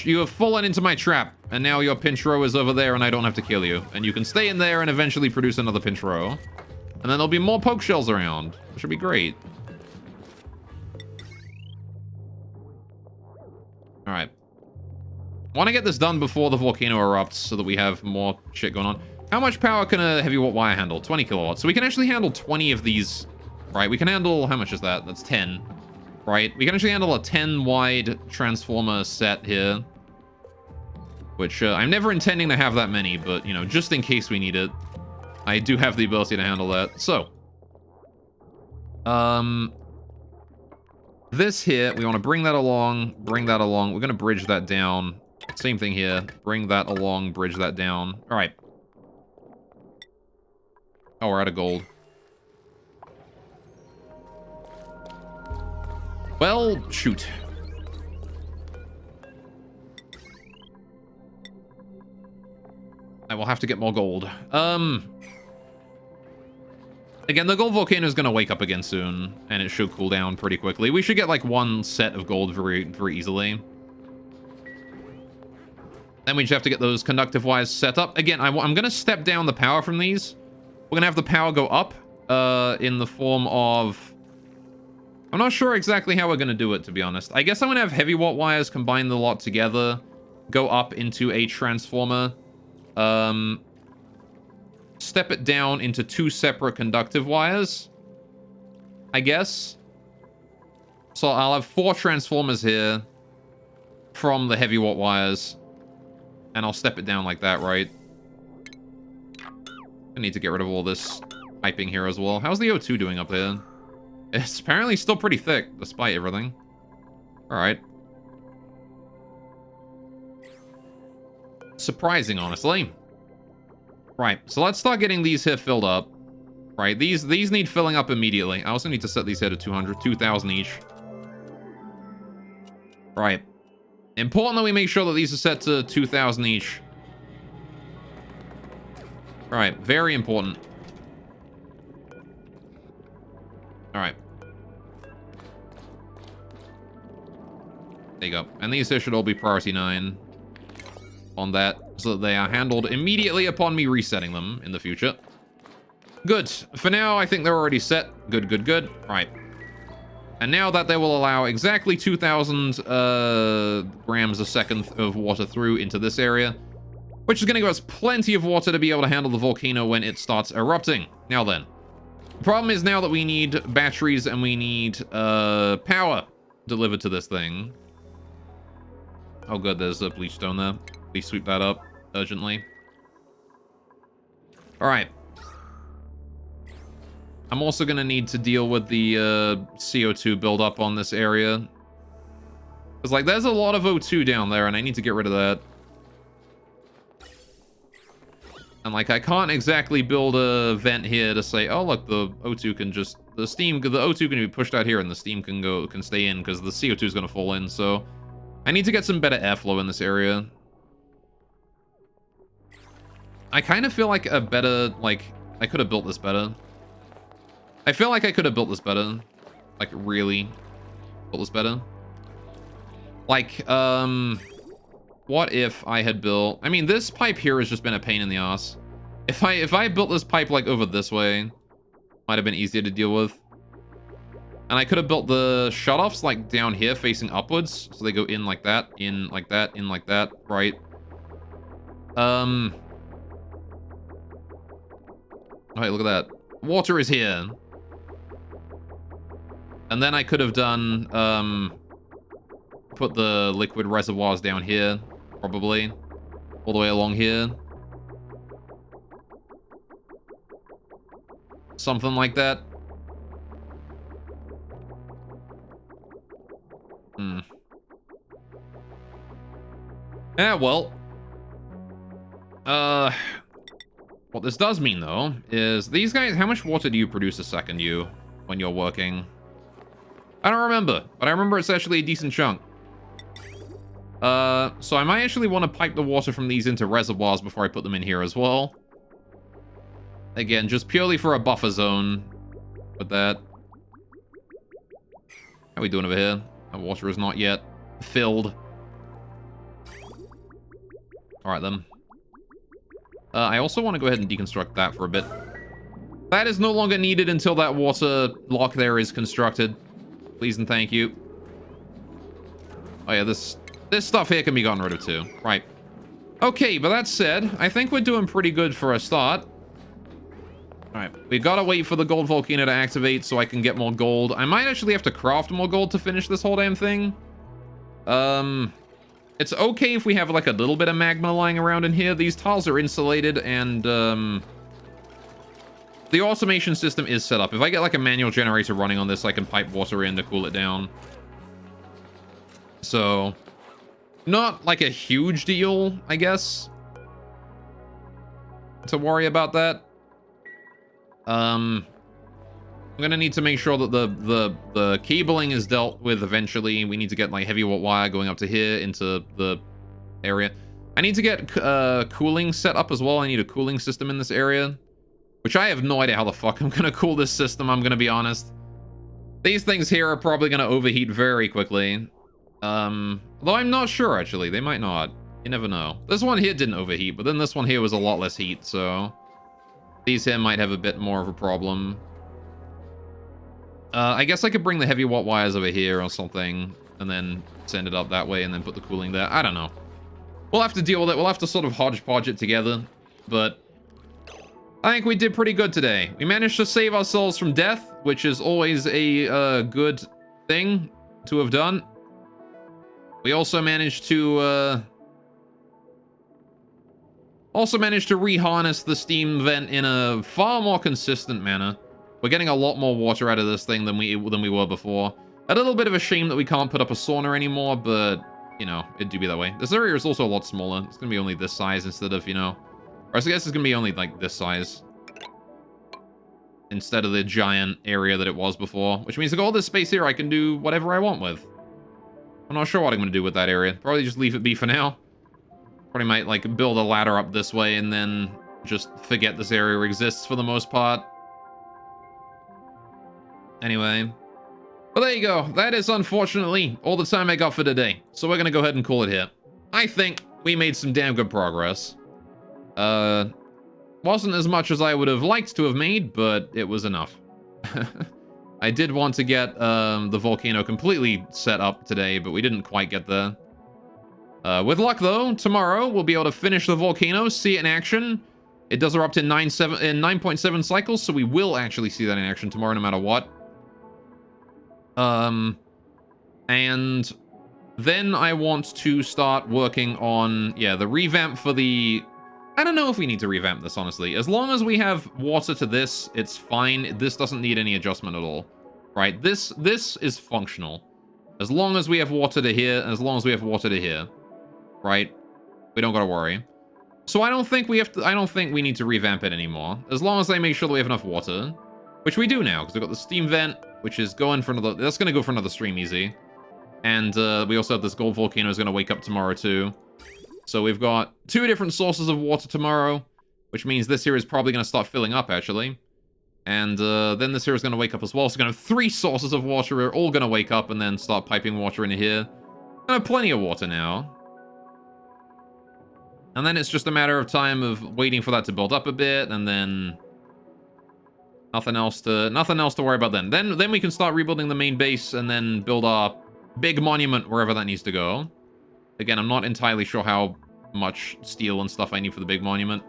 trap, and now your pinch row is over there, and I don't have to kill you. And you can stay in there and eventually produce another pinch row. And then there'll be more poke shells around, which should be great. Alright. Want to get this done before the volcano erupts so that we have more shit going on. How much power can a heavy watt wire handle? 20 kilowatts. So we can actually handle 20 of these, right? We can handle, how much is that? That's 10, right? We can actually handle a 10 wide transformer set here. Which, I'm never intending to have that many, but, you know, just in case we need it, I do have the ability to handle that. So, this here, we want to bring that along, We're going to bridge that down. Same thing here. Bring that along, bridge that down. All right. Oh, we're out of gold. Well, shoot. I will have to get more gold. Again, the gold volcano is going to wake up again soon, and it should cool down pretty quickly. We should get like one set of gold very, very easily. Then we just have to get those conductive wires set up. Again, I'm going to step down the power from these. We're going to have the power go up in the form of... I'm not sure exactly how we're going to do it, to be honest. I guess I'm going to have heavy watt wires, combine the lot together, go up into a transformer. Step it down into 2 separate conductive wires, I guess. So I'll have 4 transformers here from the heavy watt wires, and I'll step it down like that, right? I need to get rid of all this piping here as well. How's the O2 doing up there? It's apparently still pretty thick, despite everything. Alright. Surprising, honestly. Right, so let's start getting these here filled up. Right, these need filling up immediately. I also need to set these here to 2,000 each. Right. Important that we make sure that these are set to 2,000 each. Right, very important. Alright. There you go. And these here should all be priority 9 on that, so that they are handled immediately upon me resetting them in the future. Good. For now, I think they're already set. Good, good, good. Right. And now that they will allow exactly 2,000 grams a second of water through into this area, which is going to give us plenty of water to be able to handle the volcano when it starts erupting. Now then, the problem is now that we need batteries and we need power delivered to this thing. Oh good, there's a bleachstone there. Please sweep that up urgently. Alright. I'm also going to need to deal with the CO2 buildup on this area. Because, like, there's a lot of O2 down there, and I need to get rid of that. And, like, I can't exactly build a vent here to say, oh, look, the O2 can just... The O2 can be pushed out here, and the steam can stay in, because the CO2 is going to fall in, so... I need to get some better airflow in this area. I kind of feel like a better, like, I could have built this better. I feel like I could have built this better. Like, really built this better. Like, what if I had built... I mean, this pipe here has just been a pain in the ass. If I built this pipe, like, over this way, might have been easier to deal with. And I could have built the shutoffs, like, down here, facing upwards. So they go in like that, in like that, in like that, right? Alright, look at that. Water is here. And then I could have done, put the liquid reservoirs down here, probably. All the way along here. Something like that. Yeah, well. What this does mean, though, is these guys... How much water do you produce a second, when you're working? I don't remember, but I remember it's actually a decent chunk. So I might actually want to pipe the water from these into reservoirs before I put them in here as well. Again, just purely for a buffer zone with that. How are we doing over here? The water is not yet filled. Alright then. I also want to go ahead and deconstruct that for a bit. That is no longer needed until that water lock there is constructed. Please and thank you. Oh yeah, this stuff here can be gotten rid of too. Right. Okay, but that said, I think we're doing pretty good for a start. Alright, we gotta wait for the gold volcano to activate so I can get more gold. I might actually have to craft more gold to finish this whole damn thing. It's okay if we have like a little bit of magma lying around in here. These tiles are insulated and the automation system is set up. If I get like a manual generator running on this, I can pipe water in to cool it down. So, not like a huge deal, I guess, to worry about that. I'm gonna need to make sure that the cabling is dealt with eventually. We need to get like heavy wire going up to here into the area. I need to get cooling set up as well. I need a cooling system in this area, which I have no idea how the fuck I'm gonna cool this system, I'm gonna be honest. These things here are probably gonna overheat very quickly. Though I'm not sure, actually. They might not. You never know. This one here didn't overheat, but then this one here was a lot less heat, so... These here might have a bit more of a problem. I guess I could bring the heavy watt wires over here or something, and then send it up that way, and then put the cooling there. I don't know. We'll have to deal with it. We'll have to sort of hodgepodge it together, but... I think we did pretty good today. We managed to save ourselves from death, which is always a good thing to have done. We also managed to re-harness the steam vent in a far more consistent manner. We're getting a lot more water out of this thing than we were before. A little bit of a shame that we can't put up a sauna anymore, but, you know, it do be that way. This area is also a lot smaller. It's going to be only this size instead of, you know... Or I guess it's going to be only, like, this size. Instead of the giant area that it was before. Which means, like, all this space here I can do whatever I want with. I'm not sure what I'm going to do with that area. Probably just leave it be for now. Probably might, like, build a ladder up this way and then just forget this area exists for the most part. Anyway. But there you go. That is, unfortunately, all the time I got for today. So we're going to go ahead and call it here. I think we made some damn good progress. Wasn't as much as I would have liked to have made, but it was enough. I did want to get the volcano completely set up today, but we didn't quite get there. With luck, though, tomorrow we'll be able to finish the volcano, see it in action. It does erupt in 9.7 cycles, so we will actually see that in action tomorrow, no matter what. And then I want to start working on, yeah, the revamp for the... I don't know if we need to revamp this, honestly. As long as we have water to this, it's fine. This doesn't need any adjustment at all. Right? This is functional. As long as we have water to here, and as long as we have water to here. Right? We don't gotta worry. So I don't think we have to... I don't think we need to revamp it anymore. As long as I make sure that we have enough water. Which we do now, because we've got the steam vent, which is going for another... That's gonna go for another stream easy. And we also have this gold volcano is gonna wake up tomorrow, too. So we've got 2 different sources of water tomorrow, which means this here is probably going to start filling up, actually. And then this here is going to wake up as well. So we're going to have 3 sources of water. We're all going to wake up and then start piping water into here. I have plenty of water now. And then it's just a matter of time of waiting for that to build up a bit, and then nothing else to worry about then. Then we can start rebuilding the main base and then build our big monument wherever that needs to go. Again, I'm not entirely sure how much steel and stuff I need for the big monument.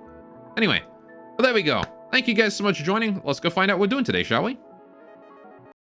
Anyway, but there we go. Thank you guys so much for joining. Let's go find out what we're doing today, shall we?